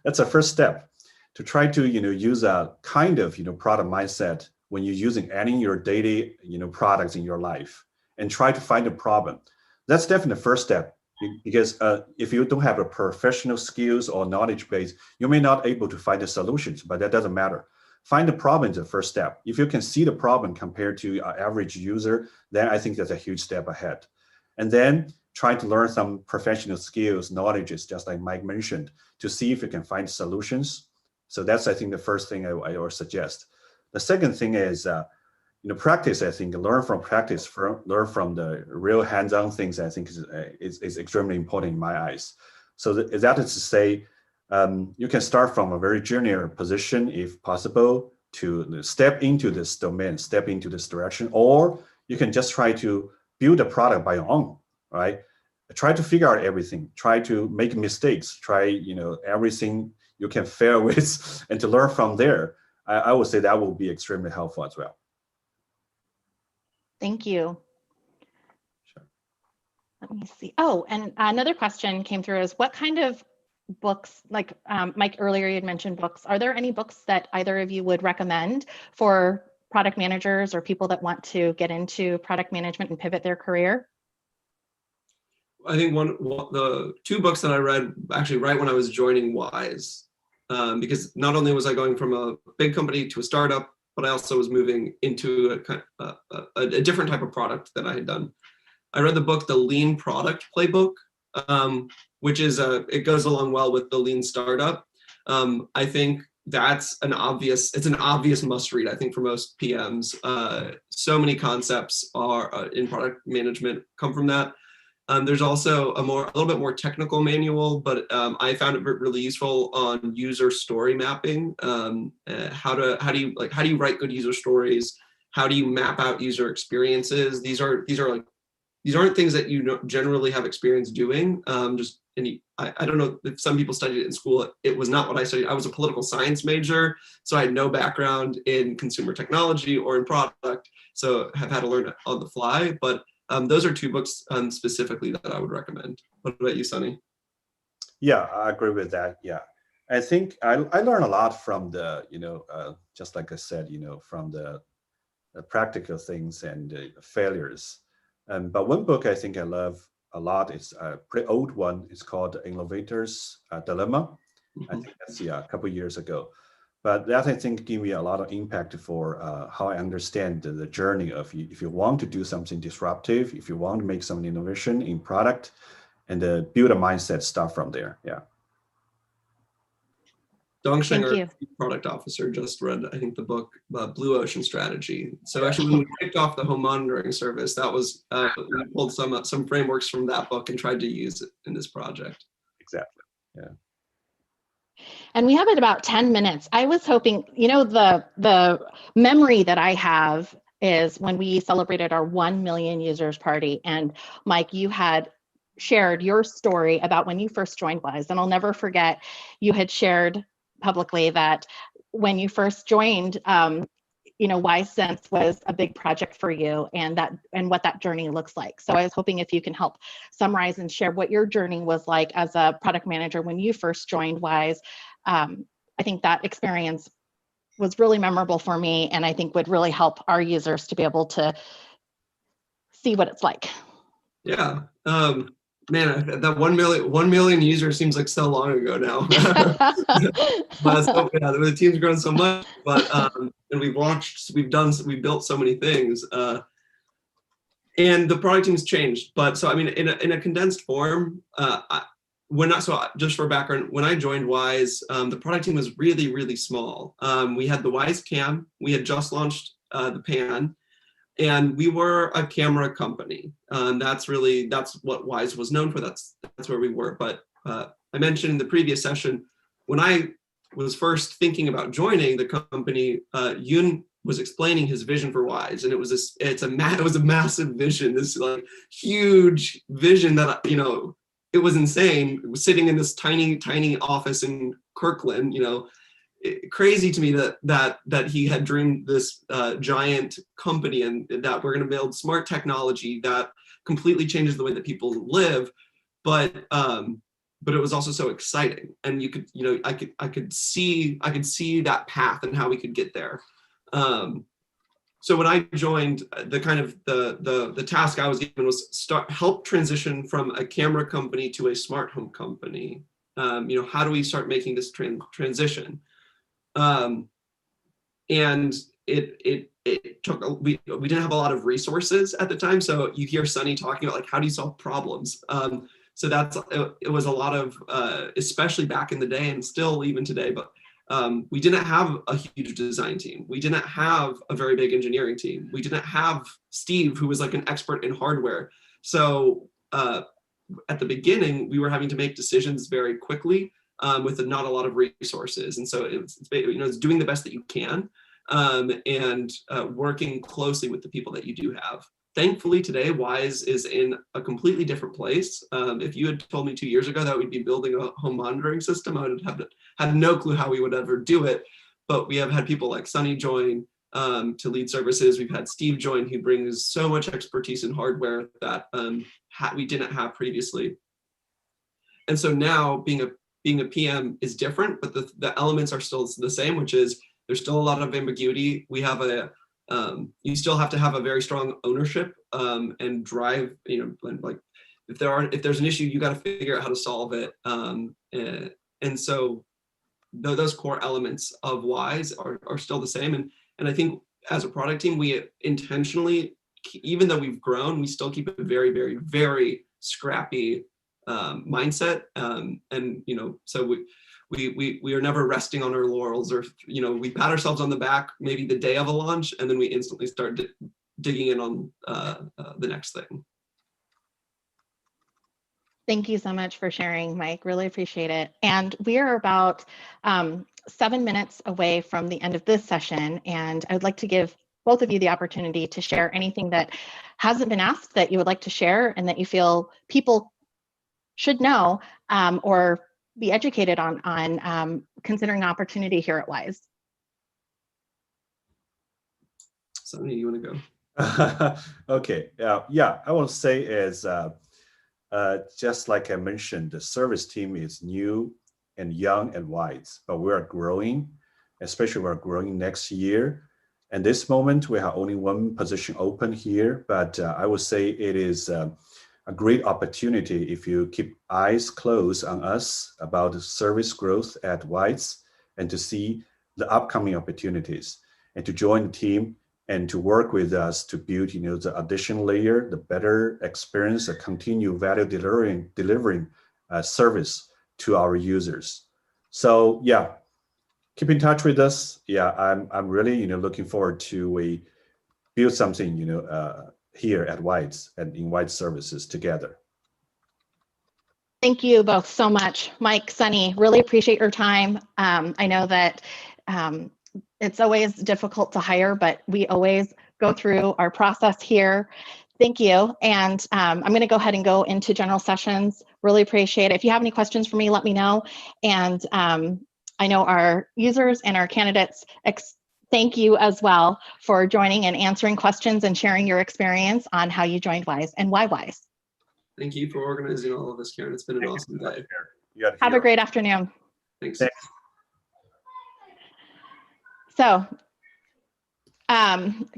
That's a first step, to try to use a kind of product mindset when you're using any of your daily products in your life, and try to find a problem. That's definitely the first step, because if you don't have a professional skills or knowledge base, you may not able to find the solutions, but that doesn't matter. Find the problem is the first step. If you can see the problem compared to an average user, then I think that's a huge step ahead. And then try to learn some professional skills, knowledges, just like Mike mentioned, to see if you can find solutions. So that's, I think, the first thing I would suggest. The second thing is, practice. I think learn from practice, learn from the real hands-on things. I think is extremely important in my eyes. So that is to say, you can start from a very junior position, if possible, to step into this domain, step into this direction, or you can just try to build a product by your own, right? Try to figure out everything, try to make mistakes, try, everything you can fail with, and to learn from there. I would say that will be extremely helpful as well. Thank you. Sure. Let me see. Oh, and another question came through is, what kind of books, like Mike earlier, you had mentioned books. Are there any books that either of you would recommend for product managers or people that want to get into product management and pivot their career? I think the 2 books that I read actually right when I was joining Wyze, because not only was I going from a big company to a startup, but I also was moving into a different type of product that I had done. I read the book, The Lean Product Playbook, which is it goes along well with the Lean Startup. I think it's an obvious must read, I think, for most PMs. So many concepts are in product management come from that. There's also a little bit more technical manual, but I found it really useful on user story mapping. How do you write good user stories? How do you map out user experiences? These aren't things that you generally have experience doing. I don't know if some people studied it in school. It was not what I studied. I was a political science major, so I had no background in consumer technology or in product, so have had to learn it on the fly. But those are 2 books specifically that I would recommend. What about you, Sunny? Yeah, I agree with that. Yeah, I think I learned a lot from the, just like I said, from the practical things and failures. But one book I think I love a lot is a pretty old one. It's called Innovator's Dilemma. Mm-hmm. I think that's a couple of years ago. But that, I think, gave me a lot of impact for how I understand the journey of if you want to do something disruptive, if you want to make some innovation in product, and build a mindset, start from there. Yeah. Dongsheng, our product officer, just read, I think, the book Blue Ocean Strategy. So actually, when we kicked off the home monitoring service, that was we pulled some frameworks from that book and tried to use it in this project. Exactly. Yeah. And we have it about 10 minutes. I was hoping, you know, the memory that I have is when we celebrated our 1 million users party. And Mike, you had shared your story about when you first joined Wyze. And I'll never forget, you had shared publicly that when you first joined, you know, Wyze Sense was a big project for you, and what that journey looks like. So I was hoping if you can help summarize and share what your journey was like as a product manager when you first joined Wyze. I think that experience was really memorable for me, and I think would really help our users to be able to see what it's like. Yeah. Man, that 1 million users seems like so long ago now. But so, yeah, the team's grown so much, but and we've built so many things, and the product team's changed. But so I mean, in a condensed form, just for background, when I joined Wyze, the product team was really small. We had the Wyze Cam, we had just launched the Pan. And we were a camera company. That's what Wyze was known for. That's where we were. But I mentioned in the previous session, when I was first thinking about joining the company, Yoon was explaining his vision for Wyze, and it was a massive vision. This like huge vision that, you know, it was insane. It was sitting in this tiny office in Kirkland, you know. Crazy to me that he had dreamed this giant company, and that we're going to build smart technology that completely changes the way that people live. But it was also so exciting, and you could, you know, I could see that path and how we could get there. So when I joined, the task I was given was help transition from a camera company to a smart home company. You know, how do we start making this transition? And it took, we didn't have a lot of resources at the time. So you hear Sunny talking about like, how do you solve problems? So it was a lot of, especially back in the day and still even today, but we didn't have a huge design team. We didn't have a very big engineering team. We didn't have Steve, who was like an expert in hardware. So at the beginning, we were having to make decisions very quickly with not a lot of resources. And so it's doing the best that you can and working closely with the people that you do have. Thankfully, today, Wyze is in a completely different place. If you had told me 2 years ago that we'd be building a home monitoring system, I would have had no clue how we would ever do it. But we have had people like Sunny join to lead services. We've had Steve join, who brings so much expertise in hardware that we didn't have previously. And so now being a PM is different, but the elements are still the same, which is there's still a lot of ambiguity. We have you still have to have a very strong ownership and drive, you know, like if there's an issue, you got to figure out how to solve it. And so those core elements of Wyze are still the same. And I think as a product team, we intentionally, even though we've grown, we still keep a very, very, very scrappy mindset. And, you know, so we are never resting on our laurels, or, you know, we pat ourselves on the back maybe the day of a launch, and then we instantly start digging in on the next thing. Thank you so much for sharing, Mike. Really appreciate it. And we are about 7 minutes away from the end of this session, and I would like to give both of you the opportunity to share anything that hasn't been asked that you would like to share and that you feel people should know or be educated on considering opportunity here at Wyze. Sunny, you want to go? Okay. Yeah, I want to say is just like I mentioned, the service team is new and young and Wyze, but we are growing, especially we're growing next year. And this moment, we have only one position open here, but I would say it is a great opportunity if you keep eyes closed on us about the service growth at Wyze and to see the upcoming opportunities and to join the team and to work with us to build, you know, the additional layer, the better experience, the continued value delivering service to our users. So yeah, keep in touch with us. Yeah, I'm really, you know, looking forward to we build something, you know, here at Wyze and in Wyze services together. Thank you both so much. Mike, Sunny, really appreciate your time. I know that it's always difficult to hire, but we always go through our process here. Thank you. And I'm going to go ahead and go into general sessions. Really appreciate it. If you have any questions for me, let me know. And I know our users and our candidates thank you as well for joining and answering questions and sharing your experience on how you joined Wyze and why Wyze. Thank you for organizing all of this, Karen. It's been an awesome day. Have a great afternoon. Thanks. So,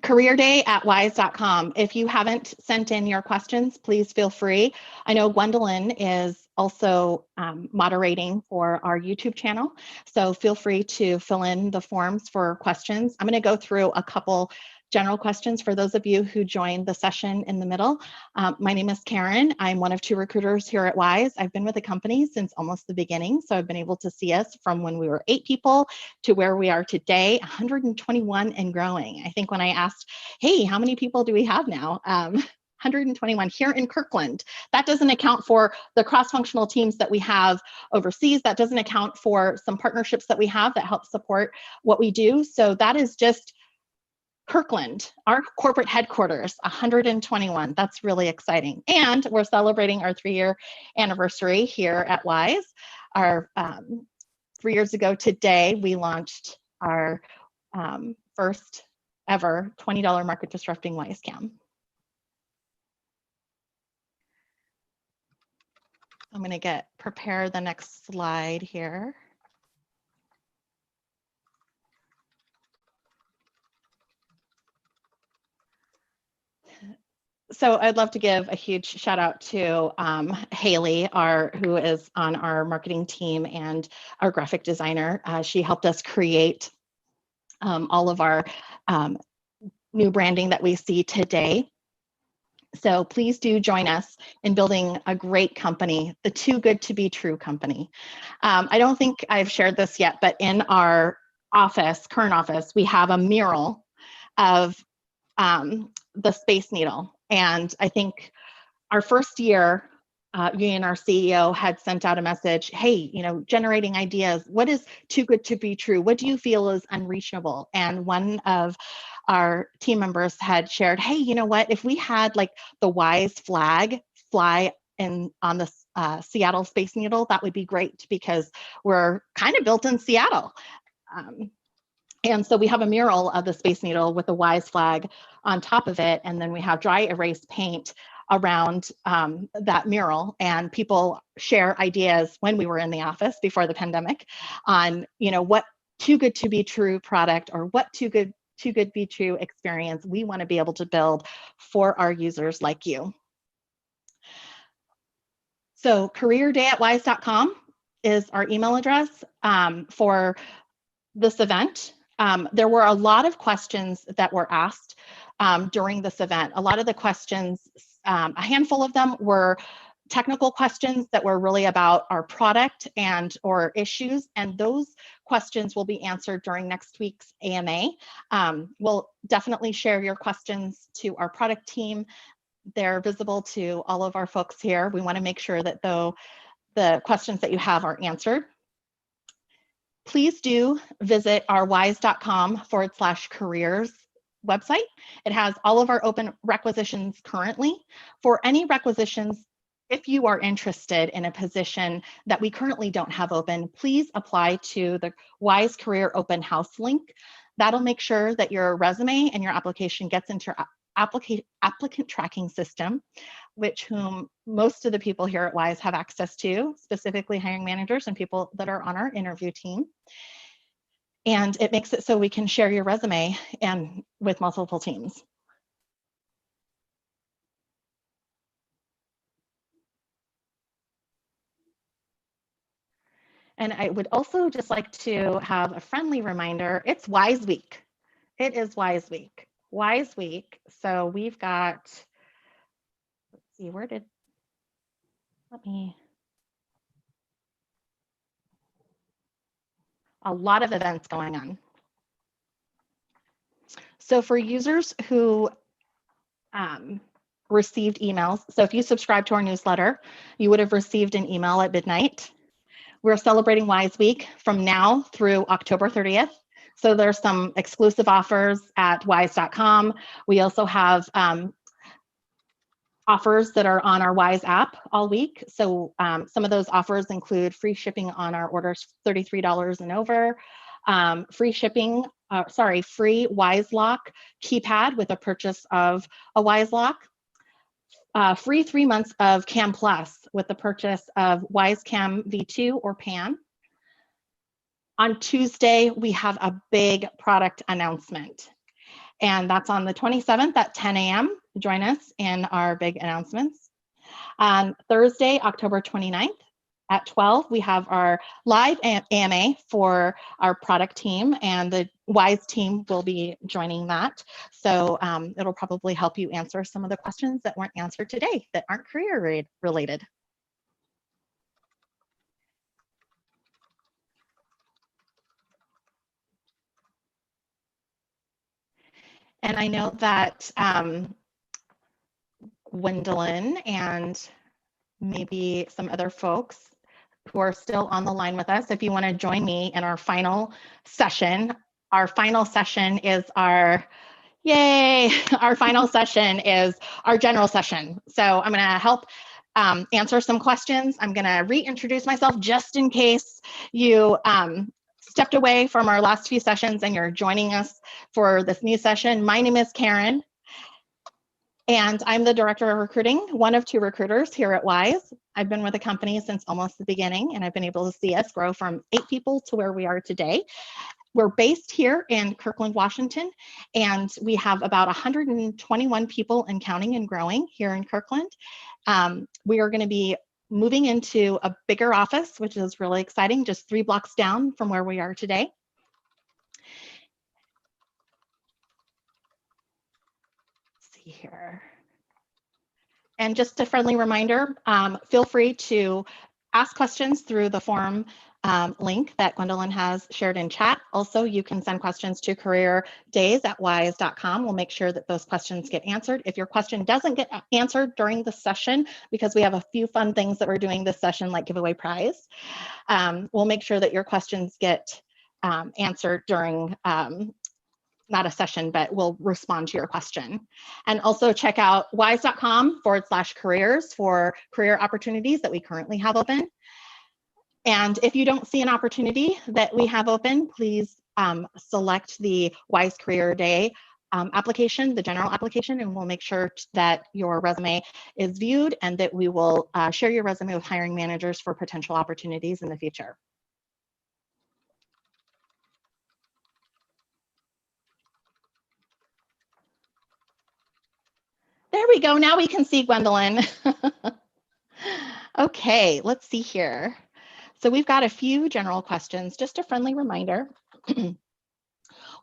career day at wyze.com. If you haven't sent in your questions, please feel free. I know Gwendolyn is also moderating for our YouTube channel, so feel free to fill in the forms for questions. I'm going to go through a couple general questions for those of you who joined the session in the middle. My name is Karen. I'm one of 2 recruiters here at Wyze. I've been with the company since almost the beginning, so I've been able to see us from when we were 8 people to where we are today, 121 and growing. I think when I asked, hey, how many people do we have now? 121 here in Kirkland. That doesn't account for the cross-functional teams that we have overseas. That doesn't account for some partnerships that we have that help support what we do. So that is just Kirkland, our corporate headquarters, 121. That's really exciting. And we're celebrating our 3-year anniversary here at Wyze. Our 3 years ago today, we launched our first ever $20 market disrupting Wyze Cam. I'm going to prepare the next slide here. So I'd love to give a huge shout out to Haley, who is on our marketing team, and our graphic designer. She helped us create all of our new branding that we see today. So please do join us in building a great company, the Too Good to Be True company. I don't think I've shared this yet, but in our current office, we have a mural of the Space Needle. And I think our first year, you and our CEO had sent out a message, hey, generating ideas. What is too good to be true? What do you feel is unreachable? And one of our team members had shared, hey, you know what? If we had like the Wyze flag fly on the Seattle Space Needle, that would be great because we're kind of built in Seattle. And so we have a mural of the Space Needle with the Wyze flag on top of it. And then we have dry erase paint around that mural, and people share ideas when we were in the office before the pandemic on, what too good to be true product or what too good to be true experience we want to be able to build for our users like you. So careerday@wyze.com is our email address for this event. There were a lot of questions that were asked during this event. A lot of the questions, a handful of them were technical questions that were really about our product or issues, and those questions will be answered during next week's AMA. We'll definitely share your questions to our product team. They're visible to all of our folks here. We want to make sure that the questions that you have are answered. Please do visit our wyze.com/careers website. It has all of our open requisitions currently. For any requisitions, if you are interested in a position that we currently don't have open, please apply to the Wyze Career Open House link. That'll make sure that your resume and your application gets into our applicant tracking system, whom most of the people here at Wyze have access to, specifically hiring managers and people that are on our interview team. And it makes it so we can share your resume with multiple teams. And I would also just like to have a friendly reminder, it's Wyze Week. It is Wyze Week. Wyze Week. So we've got, let's see, a lot of events going on. So for users who received emails. So if you subscribe to our newsletter, you would have received an email at midnight. We're celebrating Wyze Week from now through October 30th. So there's some exclusive offers at wyze.com. We also have offers that are on our Wyze app all week. So some of those offers include free shipping on our orders $33 and over, free shipping, free Wyze Lock keypad with a purchase of a Wyze Lock, free 3 months of Cam Plus with the purchase of Wyze Cam V2 or PAN. On Tuesday, we have a big product announcement, and that's on the 27th at 10 a.m. Join us in our big announcements. On Thursday, October 29th at 12, we have our live AMA for our product team, and the Wyze team will be joining that. So it'll probably help you answer some of the questions that weren't answered today that aren't career related. And I know that Gwendolyn and maybe some other folks who are still on the line with us, if you want to join me in our final session. Our final session is our, yay, our final session is our general session. So I'm going to help answer some questions. I'm going to reintroduce myself just in case you stepped away from our last few sessions and you're joining us for this new session. My name is Karen, and I'm the Director of Recruiting, one of 2 recruiters here at Wyze. I've been with the company since almost the beginning, and I've been able to see us grow from 8 people to where we are today. We're based here in Kirkland, Washington, and we have about 121 people and counting and growing here in Kirkland. We are going to be moving into a bigger office, which is really exciting, just 3 blocks down from where we are today. Let's see here. And just a friendly reminder, feel free to ask questions through the forum link that Gwendolyn has shared in chat. Also, you can send questions to careerdays@wyze.com. We'll make sure that those questions get answered. If your question doesn't get answered during the session, because we have a few fun things that we're doing this session, like giveaway prize, we'll make sure that your questions get answered during not a session, but we'll respond to your question. And also check out wyze.com/careers for career opportunities that we currently have open. And if you don't see an opportunity that we have open, please select the Wyze Career Day application, the general application, and we'll make sure that your resume is viewed and that we will share your resume with hiring managers for potential opportunities in the future. There we go. Now we can see Gwendolyn. Okay, let's see here. So we've got a few general questions. Just a friendly reminder.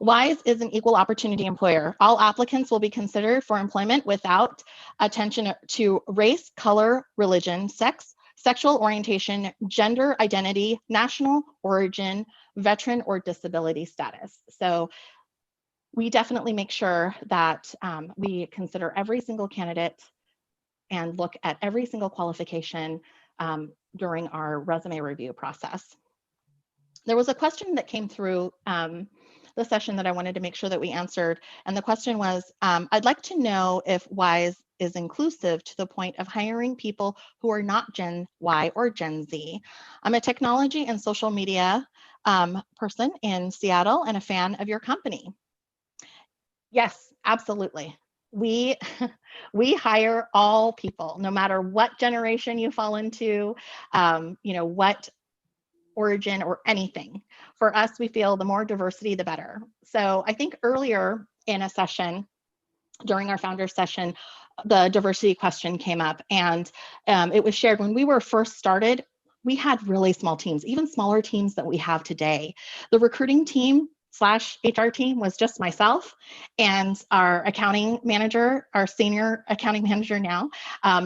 Wyze is an equal opportunity employer. All applicants will be considered for employment without attention to race, color, religion, sex, sexual orientation, gender identity, national origin, veteran, or disability status. So we definitely make sure that we consider every single candidate and look at every single qualification during our resume review process. There was a question that came through the session that I wanted to make sure that we answered. And the question was, I'd like to know if Wyze is inclusive to the point of hiring people who are not Gen Y or Gen Z. I'm a technology and social media person in Seattle and a fan of your company. Yes, absolutely. We hire all people, no matter what generation you fall into, what origin or anything. For us, we feel the more diversity, the better. So I think earlier in a session, during our founder session, the diversity question came up, and it was shared when we were first started, we had really small teams, even smaller teams that we have today. The recruiting team / HR team was just myself and our accounting manager, our senior accounting manager now,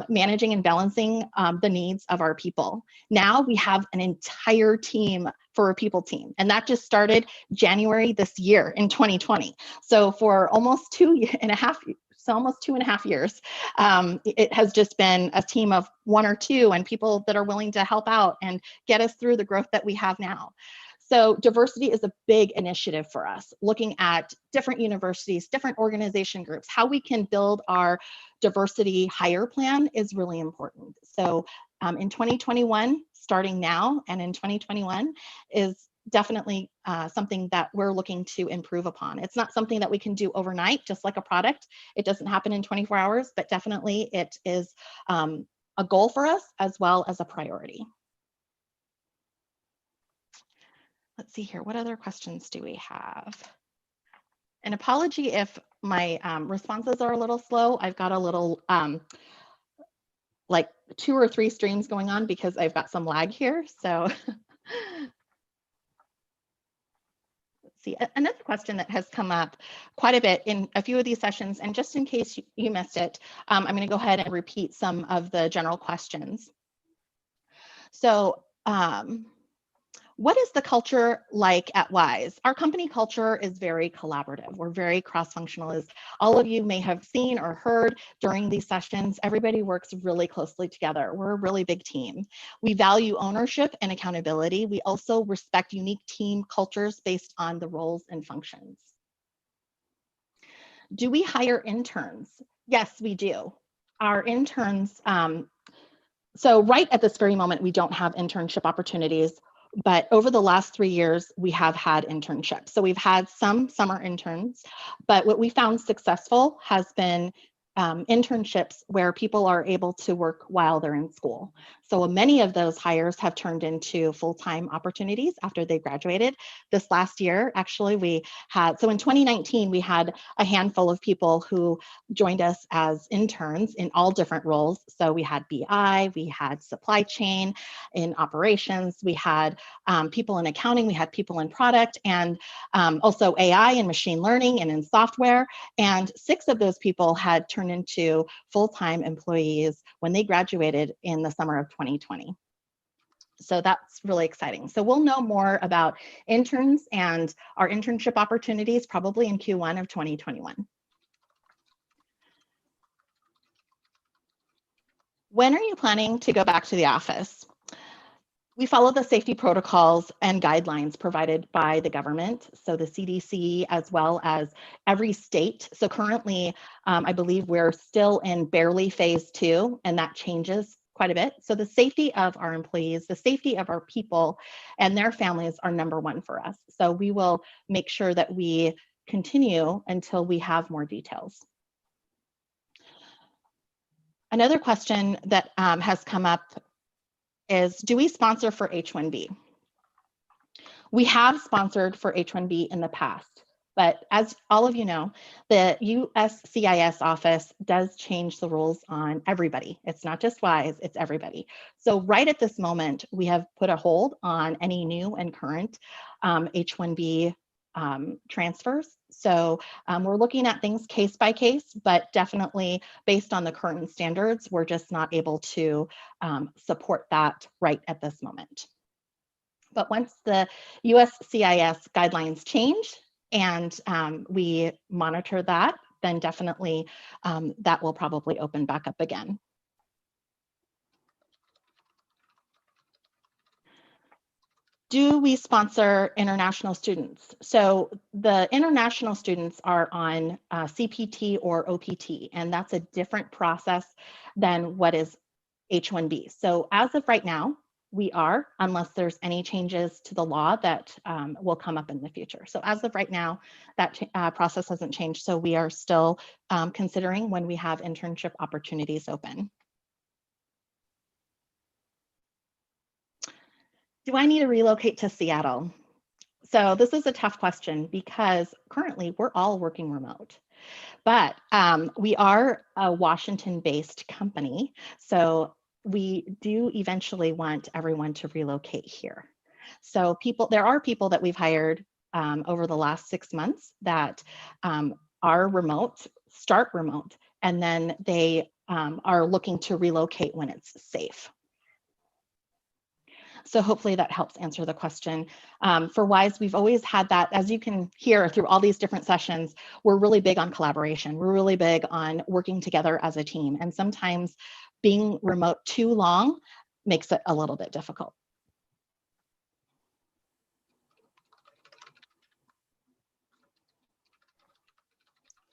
managing and balancing the needs of our people. Now we have an entire team for a people team, and that just started January this year in 2020. So for almost 2.5 so almost 2.5 years. It has just been a team of 1 or 2 and people that are willing to help out and get us through the growth that we have now. So diversity is a big initiative for us, looking at different universities, different organization groups. How we can build our diversity hire plan is really important. So in 2021, starting now and in 2021 is definitely something that we're looking to improve upon. It's not something that we can do overnight, just like a product. It doesn't happen in 24 hours, but definitely it is a goal for us as well as a priority. Let's see here, what other questions do we have? An apology if my responses are a little slow. I've got a little like 2 or 3 streams going on because I've got some lag here. So let's see, another question that has come up quite a bit in a few of these sessions, and just in case you missed it, I'm going to go ahead and repeat some of the general questions. So what is the culture like at Wyze? Our company culture is very collaborative. We're very cross-functional. As all of you may have seen or heard during these sessions, everybody works really closely together. We're a really big team. We value ownership and accountability. We also respect unique team cultures based on the roles and functions. Do we hire interns? Yes, we do. Our interns, so right at this very moment, we don't have internship opportunities. But over the last 3 years, we have had internships. So we've had some summer interns, but what we found successful has been internships where people are able to work while they're in school. So many of those hires have turned into full-time opportunities after they graduated. This last year, actually, we had, so in 2019, we had a handful of people who joined us as interns in all different roles. So we had BI, we had supply chain, in operations, we had people in accounting, we had people in product, and also AI and machine learning and in software. And 6 of those people had turned into full-time employees when they graduated in the summer of 2020. So that's really exciting. So we'll know more about interns and our internship opportunities probably in Q1 of 2021. When are you planning to go back to the office? We follow the safety protocols and guidelines provided by the government, so the CDC as well as every state. So currently, I believe we're still in barely phase 2, and that changes quite a bit. So the safety of our employees, the safety of our people and their families are number 1 for us. So we will make sure that we continue until we have more details. Another question that has come up is, do we sponsor for H-1B? We have sponsored for H-1B in the past, but as all of you know, the USCIS office does change the rules on everybody. It's not just Wyze, it's everybody. So right at this moment, we have put a hold on any new and current H-1B transfers. So we're looking at things case by case, but definitely based on the current standards, we're just not able to support that right at this moment. But once the USCIS guidelines change and we monitor that, then definitely that will probably open back up again. Do we sponsor international students? So the international students are on CPT or OPT, and that's a different process than what is H-1B. So as of right now, we are, unless there's any changes to the law that will come up in the future. So as of right now, that process hasn't changed. So we are still considering when we have internship opportunities open. Do I need to relocate to Seattle? So this is a tough question because currently we're all working remote, but we are a Washington-based company. So we do eventually want everyone to relocate here. So there are people that we've hired over the last 6 months that are remote, start remote, and then they are looking to relocate when it's safe. So hopefully that helps answer the question. For Wyze, we've always had that, as you can hear through all these different sessions, we're really big on collaboration. We're really big on working together as a team. And sometimes being remote too long makes it a little bit difficult.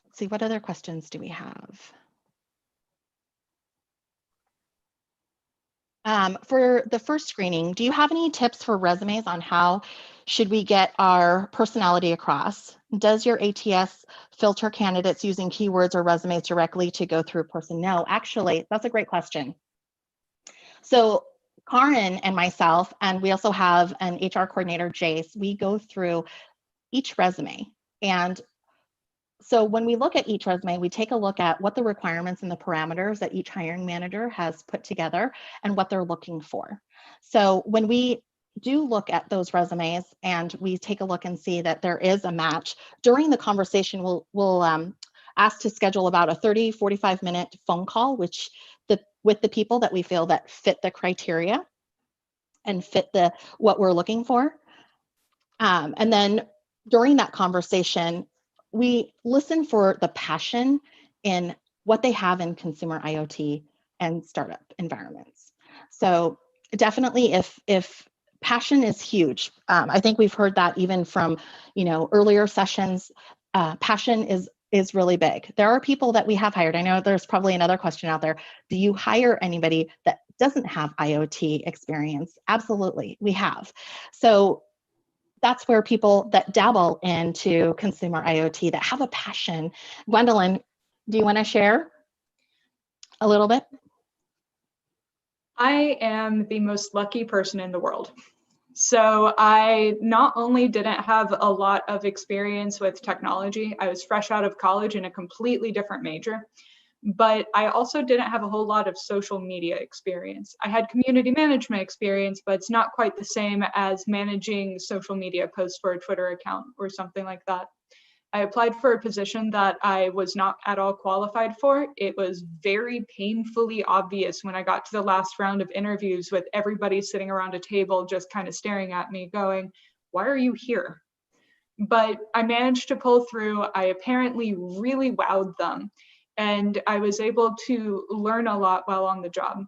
Let's see, what other questions do we have? For the first screening, do you have any tips for resumes on how should we get our personality across? Does your ATS filter candidates using keywords or resumes directly to go through person? No, actually, that's a great question. So Karin and myself, and we also have an HR coordinator, Jace, we go through each resume. And so when we look at each resume, we take a look at what the requirements and the parameters that each hiring manager has put together and what they're looking for. So when we do look at those resumes and we take a look and see that there is a match, during the conversation, we'll ask to schedule about a 30, 45-minute phone call, with the people that we feel that fit the criteria and fit what we're looking for. And then during that conversation, we listen for the passion in what they have in consumer IoT and startup environments. So definitely if passion is huge, I think we've heard that even from earlier sessions, passion is really big. There are people that we have hired. I know there's probably another question out there. Do you hire anybody that doesn't have IoT experience? Absolutely, we have. So that's where people that dabble into consumer IoT, that have a passion. Gwendolyn, do you want to share a little bit? I am the most lucky person in the world. So I not only didn't have a lot of experience with technology, I was fresh out of college in a completely different major, but I also didn't have a whole lot of social media experience. I had community management experience, but it's not quite the same as managing social media posts for a Twitter account or something like that. I applied for a position that I was not at all qualified for. It was very painfully obvious when I got to the last round of interviews with everybody sitting around a table just kind of staring at me going, why are you here? But I managed to pull through. I apparently really wowed them. And I was able to learn a lot while on the job.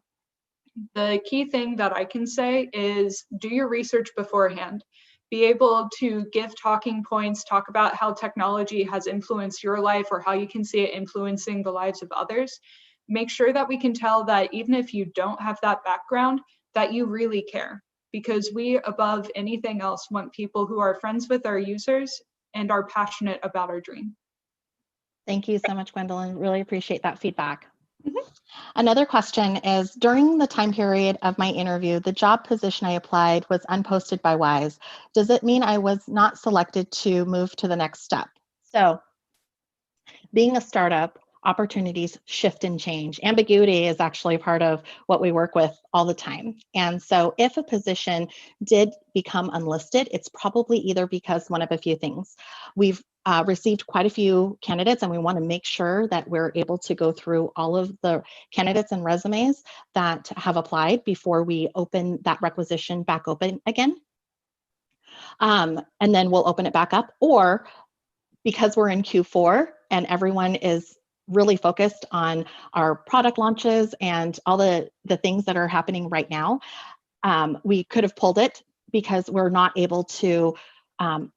The key thing that I can say is do your research beforehand. Be able to give talking points, talk about how technology has influenced your life or how you can see it influencing the lives of others. Make sure that we can tell that even if you don't have that background, that you really care. Because we, above anything else, want people who are friends with our users and are passionate about our dream. Thank you so much, Gwendolyn. Really appreciate that feedback. Another question is, during the time period of my interview, the job position I applied was unposted by Wyze. Does it mean I was not selected to move to the next step? So being a startup, opportunities shift and change. Ambiguity is actually part of what we work with all the time. And so if a position did become unlisted, it's probably either because one of a few things. We've received quite a few candidates, and we want to make sure that we're able to go through all of the candidates and resumes that have applied before we open that requisition back open again. And then we'll open it back up, or because we're in Q4 and everyone is really focused on our product launches and all the things that are happening right now, we could have pulled it because we're not able to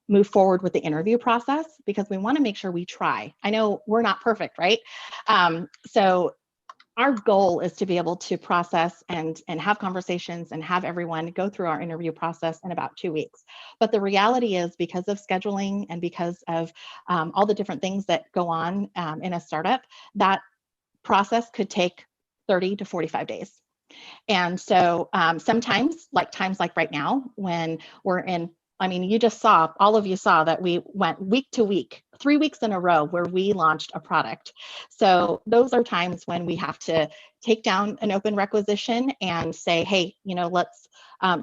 move forward with the interview process, because we want to make sure we try. I know we're not perfect, right? So our goal is to be able to process and have conversations and have everyone go through our interview process in about 2 weeks. But the reality is, because of scheduling and because of all the different things that go on in a startup, that process could take 30 to 45 days. And so sometimes, like times like right now, when we're in, I mean, you just saw, all of you saw that we went week to week, 3 weeks in a row where we launched a product. So those are times when we have to take down an open requisition and say, hey, let's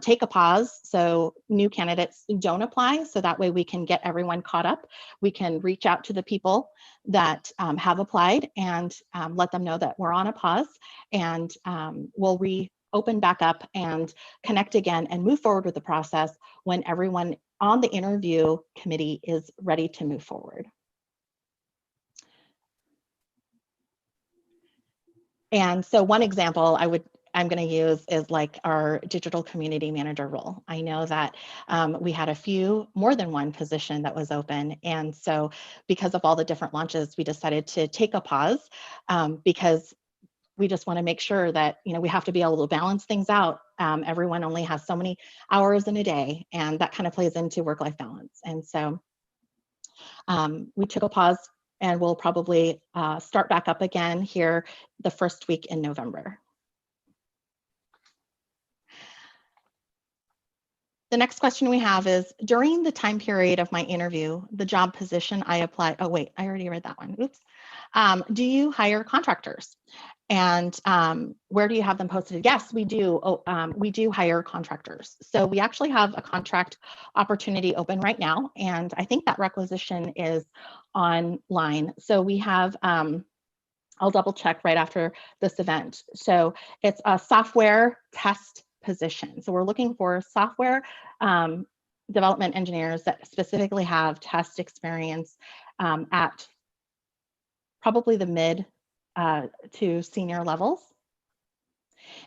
take a pause so new candidates don't apply. So that way we can get everyone caught up. We can reach out to the people that have applied and let them know that we're on a pause, and we'll reopen open back up and connect again and move forward with the process when everyone on the interview committee is ready to move forward. And so one example I'm going to use is like our digital community manager role. I know that we had more than one position that was open. And so because of all the different launches, we decided to take a pause because we just want to make sure that, we have to be able to balance things out. Everyone only has so many hours in a day, and that kind of plays into work-life balance. And so we took a pause, and we'll probably start back up again here the first week in November. The next question we have is, during the time period of my interview, the job position I applied, oh wait, I already read that one, oops. Do you hire contractors? And where do you have them posted? Yes, we do. We do hire contractors. So we actually have a contract opportunity open right now. And I think that requisition is online. So we have, I'll double check right after this event. So it's a software test position. So we're looking for software development engineers that specifically have test experience at probably the mid to senior levels.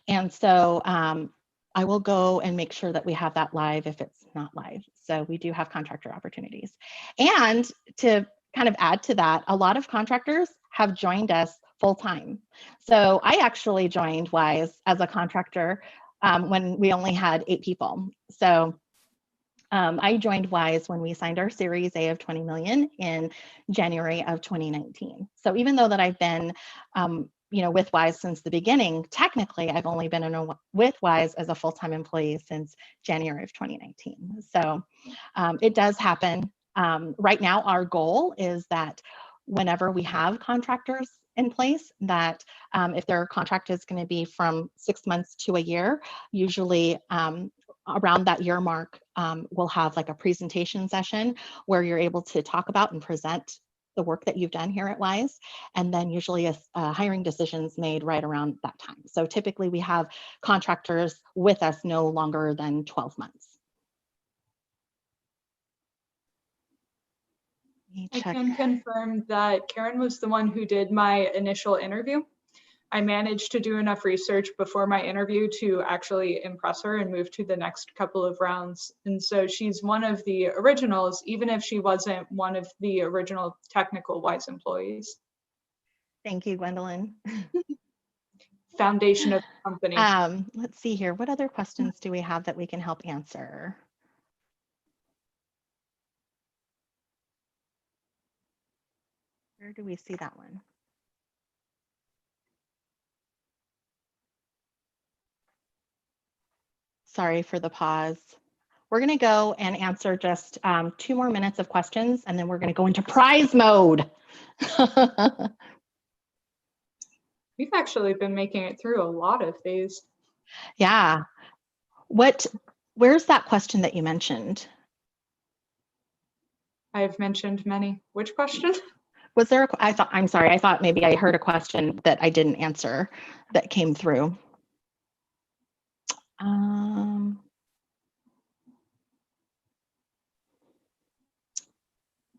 And so I will go and make sure that we have that live if it's not live. So we do have contractor opportunities. And to kind of add to that, a lot of contractors have joined us full-time. So I actually joined Wyze as a contractor when we only had 8 people. So I joined Wyze when we signed our Series A of 20 million in January of 2019. So even though that I've been with Wyze since the beginning, technically I've only been with Wyze as a full-time employee since January of 2019. So it does happen. Right now, our goal is that whenever we have contractors in place, that if their contract is going to be from 6 months to a year, usually around that year mark, we'll have like a presentation session where you're able to talk about and present the work that you've done here at Wyze, and then usually a hiring decisions made right around that time. So typically we have contractors with us no longer than 12 months. I can confirm that Karen was the one who did my initial interview. I managed to do enough research before my interview to actually impress her and move to the next couple of rounds. And so she's one of the originals, even if she wasn't one of the original technical Wyze employees. Thank you, Gwendolyn. Foundation of the company. Let's see here. What other questions do we have that we can help answer? Where do we see that one? Sorry for the pause. We're going to go and answer just 2 more minutes of questions, and then we're going to go into prize mode. We've actually been making it through a lot of these. Yeah. Where's that question that you mentioned? I've mentioned many. Which question? Was there I'm sorry, I thought maybe I heard a question that I didn't answer that came through.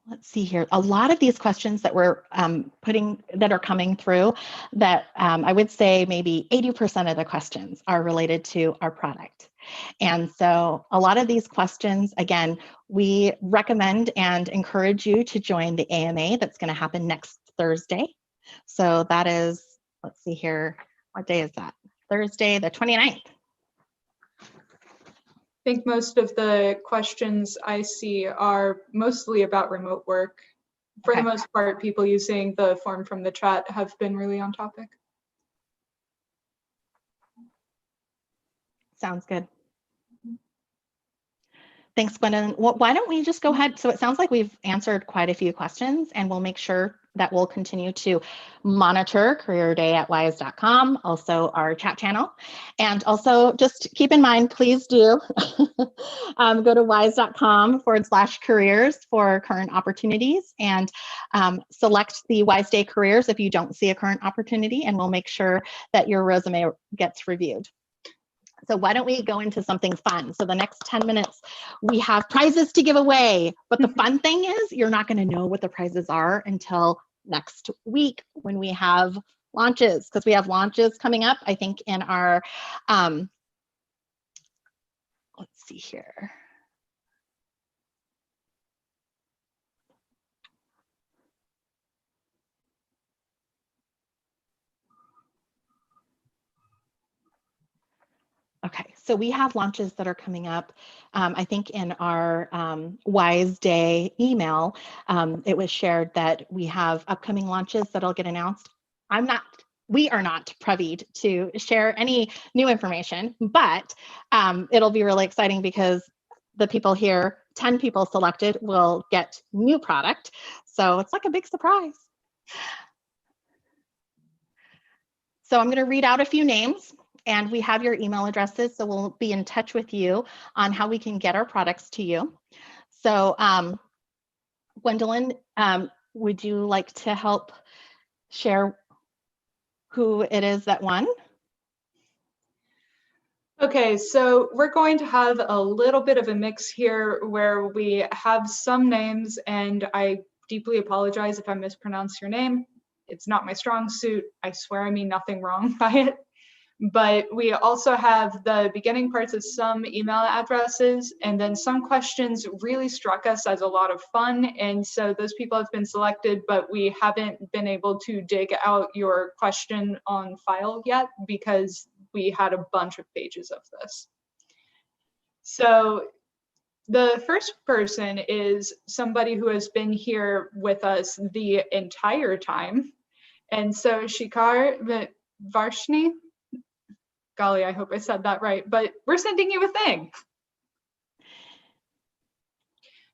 Let's see here. A lot of these questions that we're that are coming through, that I would say maybe 80% of the questions are related to our product. And so a lot of these questions, again, we recommend and encourage you to join the AMA that's going to happen next Thursday. So that is, let's see here, what day is that? Thursday, the 29th. I think most of the questions I see are mostly about remote work. For the most part, people using the form from the chat have been really on topic. Sounds good. Thanks, Gwendolyn. Well, why don't we just go ahead? So it sounds like we've answered quite a few questions, and we'll make sure that we'll continue to monitor careerday@wyze.com, also our chat channel. And also just keep in mind, please do go to wyze.com/careers for current opportunities, and select the Wyze Day careers if you don't see a current opportunity, and we'll make sure that your resume gets reviewed. So why don't we go into something fun? So the next 10 minutes, we have prizes to give away. But the fun thing is you're not going to know what the prizes are until next week when we have launches, because we have launches coming up, I think, in our, let's see here. Okay, so we have launches that are coming up. I think in our Wyze Day email, it was shared that we have upcoming launches that'll get announced. We are not privy to share any new information, but it'll be really exciting because the people here, 10 people selected, will get new product. So it's like a big surprise. So I'm going to read out a few names. And we have your email addresses, so we'll be in touch with you on how we can get our products to you. So Gwendolyn, would you like to help share who it is that won? Okay, so we're going to have a little bit of a mix here where we have some names, and I deeply apologize if I mispronounce your name. It's not my strong suit. I swear I mean nothing wrong by it. But we also have the beginning parts of some email addresses, and then some questions really struck us as a lot of fun. And so those people have been selected, but we haven't been able to dig out your question on file yet because we had a bunch of pages of this. So the first person is somebody who has been here with us the entire time. And so Shikar Varshni, golly, I hope I said that right, but we're sending you a thing.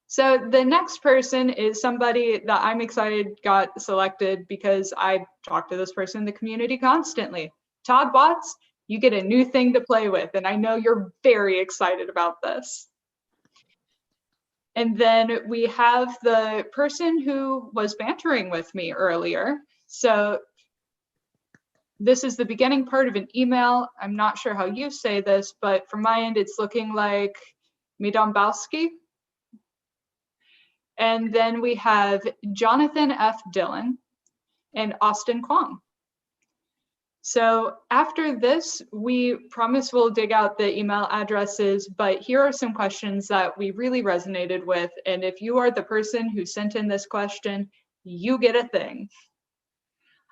So the next person is somebody that I'm excited got selected because I talk to this person in the community constantly. Todd Watts, you get a new thing to play with, and I know you're very excited about this. And then we have the person who was bantering with me earlier. So this is the beginning part of an email. I'm not sure how you say this, but from my end, it's looking like Midombowski. And then we have Jonathan F. Dillon and Austin Kwong. So after this, we promise we'll dig out the email addresses, but here are some questions that we really resonated with. And if you are the person who sent in this question, you get a thing.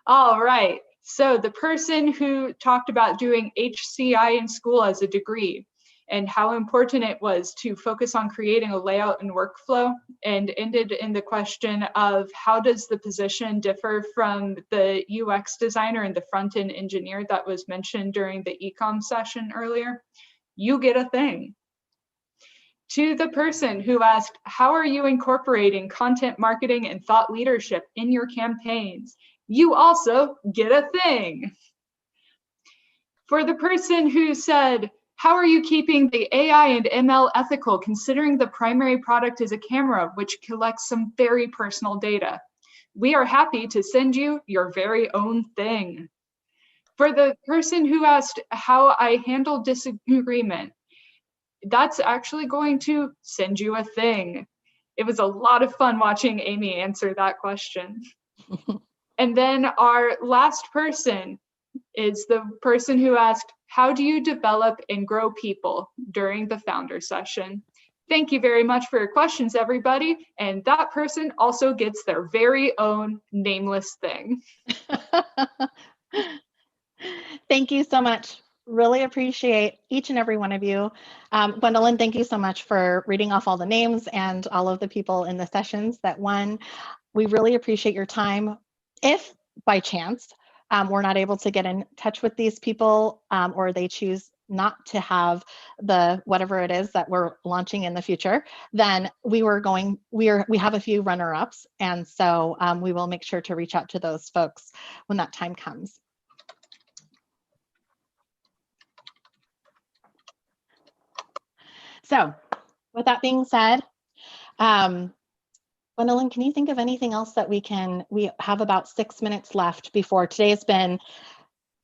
All right. So the person who talked about doing HCI in school as a degree and how important it was to focus on creating a layout and workflow, and ended in the question of how does the position differ from the UX designer and the front-end engineer that was mentioned during the ecom session earlier, you get a thing. To the person who asked, how are you incorporating content marketing and thought leadership in your campaigns? You also get a thing. For the person who said, how are you keeping the AI and ML ethical considering the primary product is a camera which collects some very personal data? We are happy to send you your very own thing. For the person who asked how I handle disagreement, that's actually going to send you a thing. It was a lot of fun watching Amy answer that question. And then our last person is the person who asked, how do you develop and grow people during the founder session? Thank you very much for your questions, everybody. And that person also gets their very own nameless thing. Thank you so much. Really appreciate each and every one of you. Gwendolyn, thank you so much for reading off all the names and all of the people in the sessions that won. We really appreciate your time. If by chance we're not able to get in touch with these people or they choose not to have the whatever it is that we're launching in the future, then we have a few runner-ups, and so we will make sure to reach out to those folks when that time comes. So with that being said, Gwendolyn, can you think of anything else that we have about 6 minutes left before today's been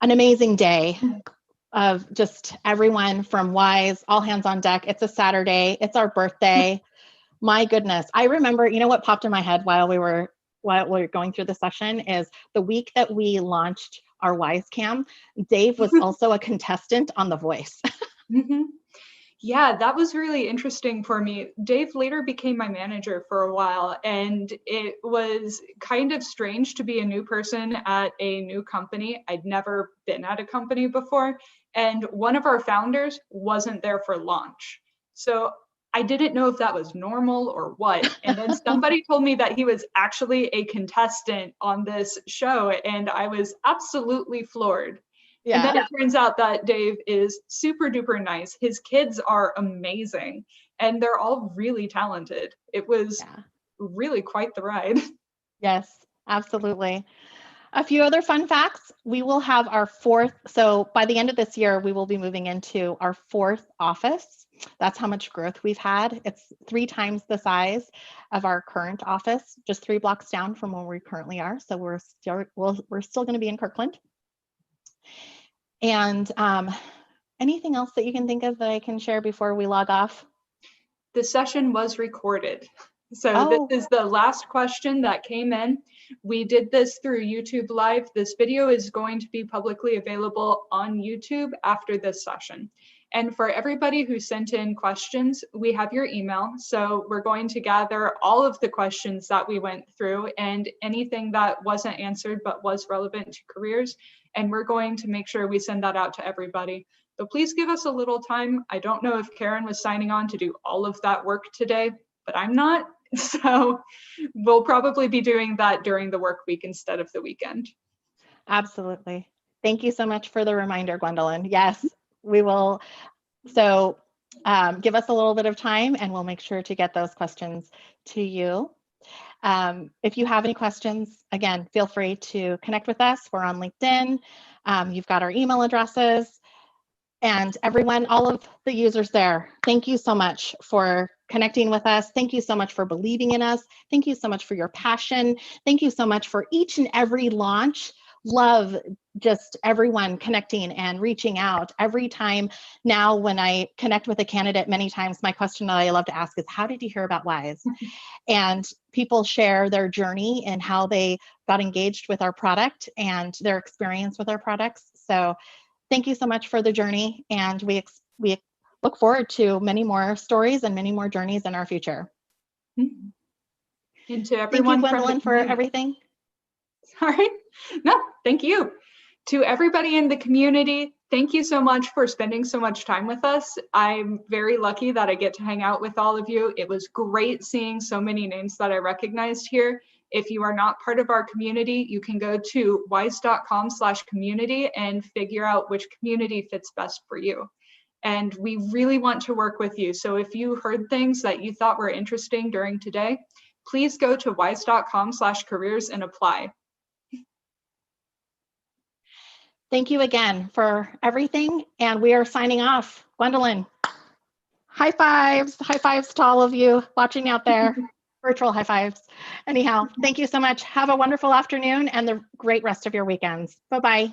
an amazing day. of just everyone from Wyze, all hands on deck. It's a Saturday. It's our birthday. My goodness. I remember, you know what popped in my head while we were going through the session is the week that we launched our Wyze Cam, Dave was also a contestant on The Voice. Mm-hmm. Yeah, that was really interesting for me. Dave later became my manager for a while, and it was kind of strange to be a new person at a new company. I'd never been at a company before, and one of our founders wasn't there for launch. So I didn't know if that was normal or what. And then somebody told me that he was actually a contestant on this show, and I was absolutely floored. Yeah. And then it turns out that Dave is super duper nice. His kids are amazing, and they're all really talented. It was really quite the ride. Yes, absolutely. A few other fun facts. We will have our fourth, so by the end of this year, we will be moving into our fourth office. That's how much growth we've had. It's 3 times the size of our current office, just 3 blocks down from where we currently are. So we're still going to be in Kirkland. And anything else that you can think of that I can share before we log off? The session was recorded. So this is the last question that came in. We did this through YouTube Live. This video is going to be publicly available on YouTube after this session. And for everybody who sent in questions, we have your email. So we're going to gather all of the questions that we went through and anything that wasn't answered but was relevant to careers. And we're going to make sure we send that out to everybody. So please give us a little time. I don't know if Karen was signing on to do all of that work today, but I'm not. So we'll probably be doing that during the work week instead of the weekend. Absolutely. Thank you so much for the reminder, Gwendolyn. Yes, we will. So give us a little bit of time and we'll make sure to get those questions to you. If you have any questions, again, feel free to connect with us. We're on LinkedIn. You've got our email addresses. And everyone, all of the users there, thank you so much for connecting with us. Thank you so much for believing in us. Thank you so much for your passion. Thank you so much for each and every launch. Love just everyone connecting and reaching out every time. Now, when I connect with a candidate, many times my question that I love to ask is, how did you hear about Wyze? And people share their journey and how they got engaged with our product and their experience with our products. So thank you so much for the journey, and we look forward to many more stories and many more journeys in our future. And to everyone, thank you, Gwendolyn, for everything. Sorry, no, thank you. To everybody in the community, thank you so much for spending so much time with us. I'm very lucky that I get to hang out with all of you. It was great seeing so many names that I recognized here. If you are not part of our community, you can go to wyze.com/community and figure out which community fits best for you. And we really want to work with you. So if you heard things that you thought were interesting during today, please go to wyze.com/careers and apply. Thank you again for everything. And we are signing off. Gwendolyn, high fives to all of you watching out there. Virtual high fives. Anyhow, thank you so much. Have a wonderful afternoon and the great rest of your weekends. Bye-bye.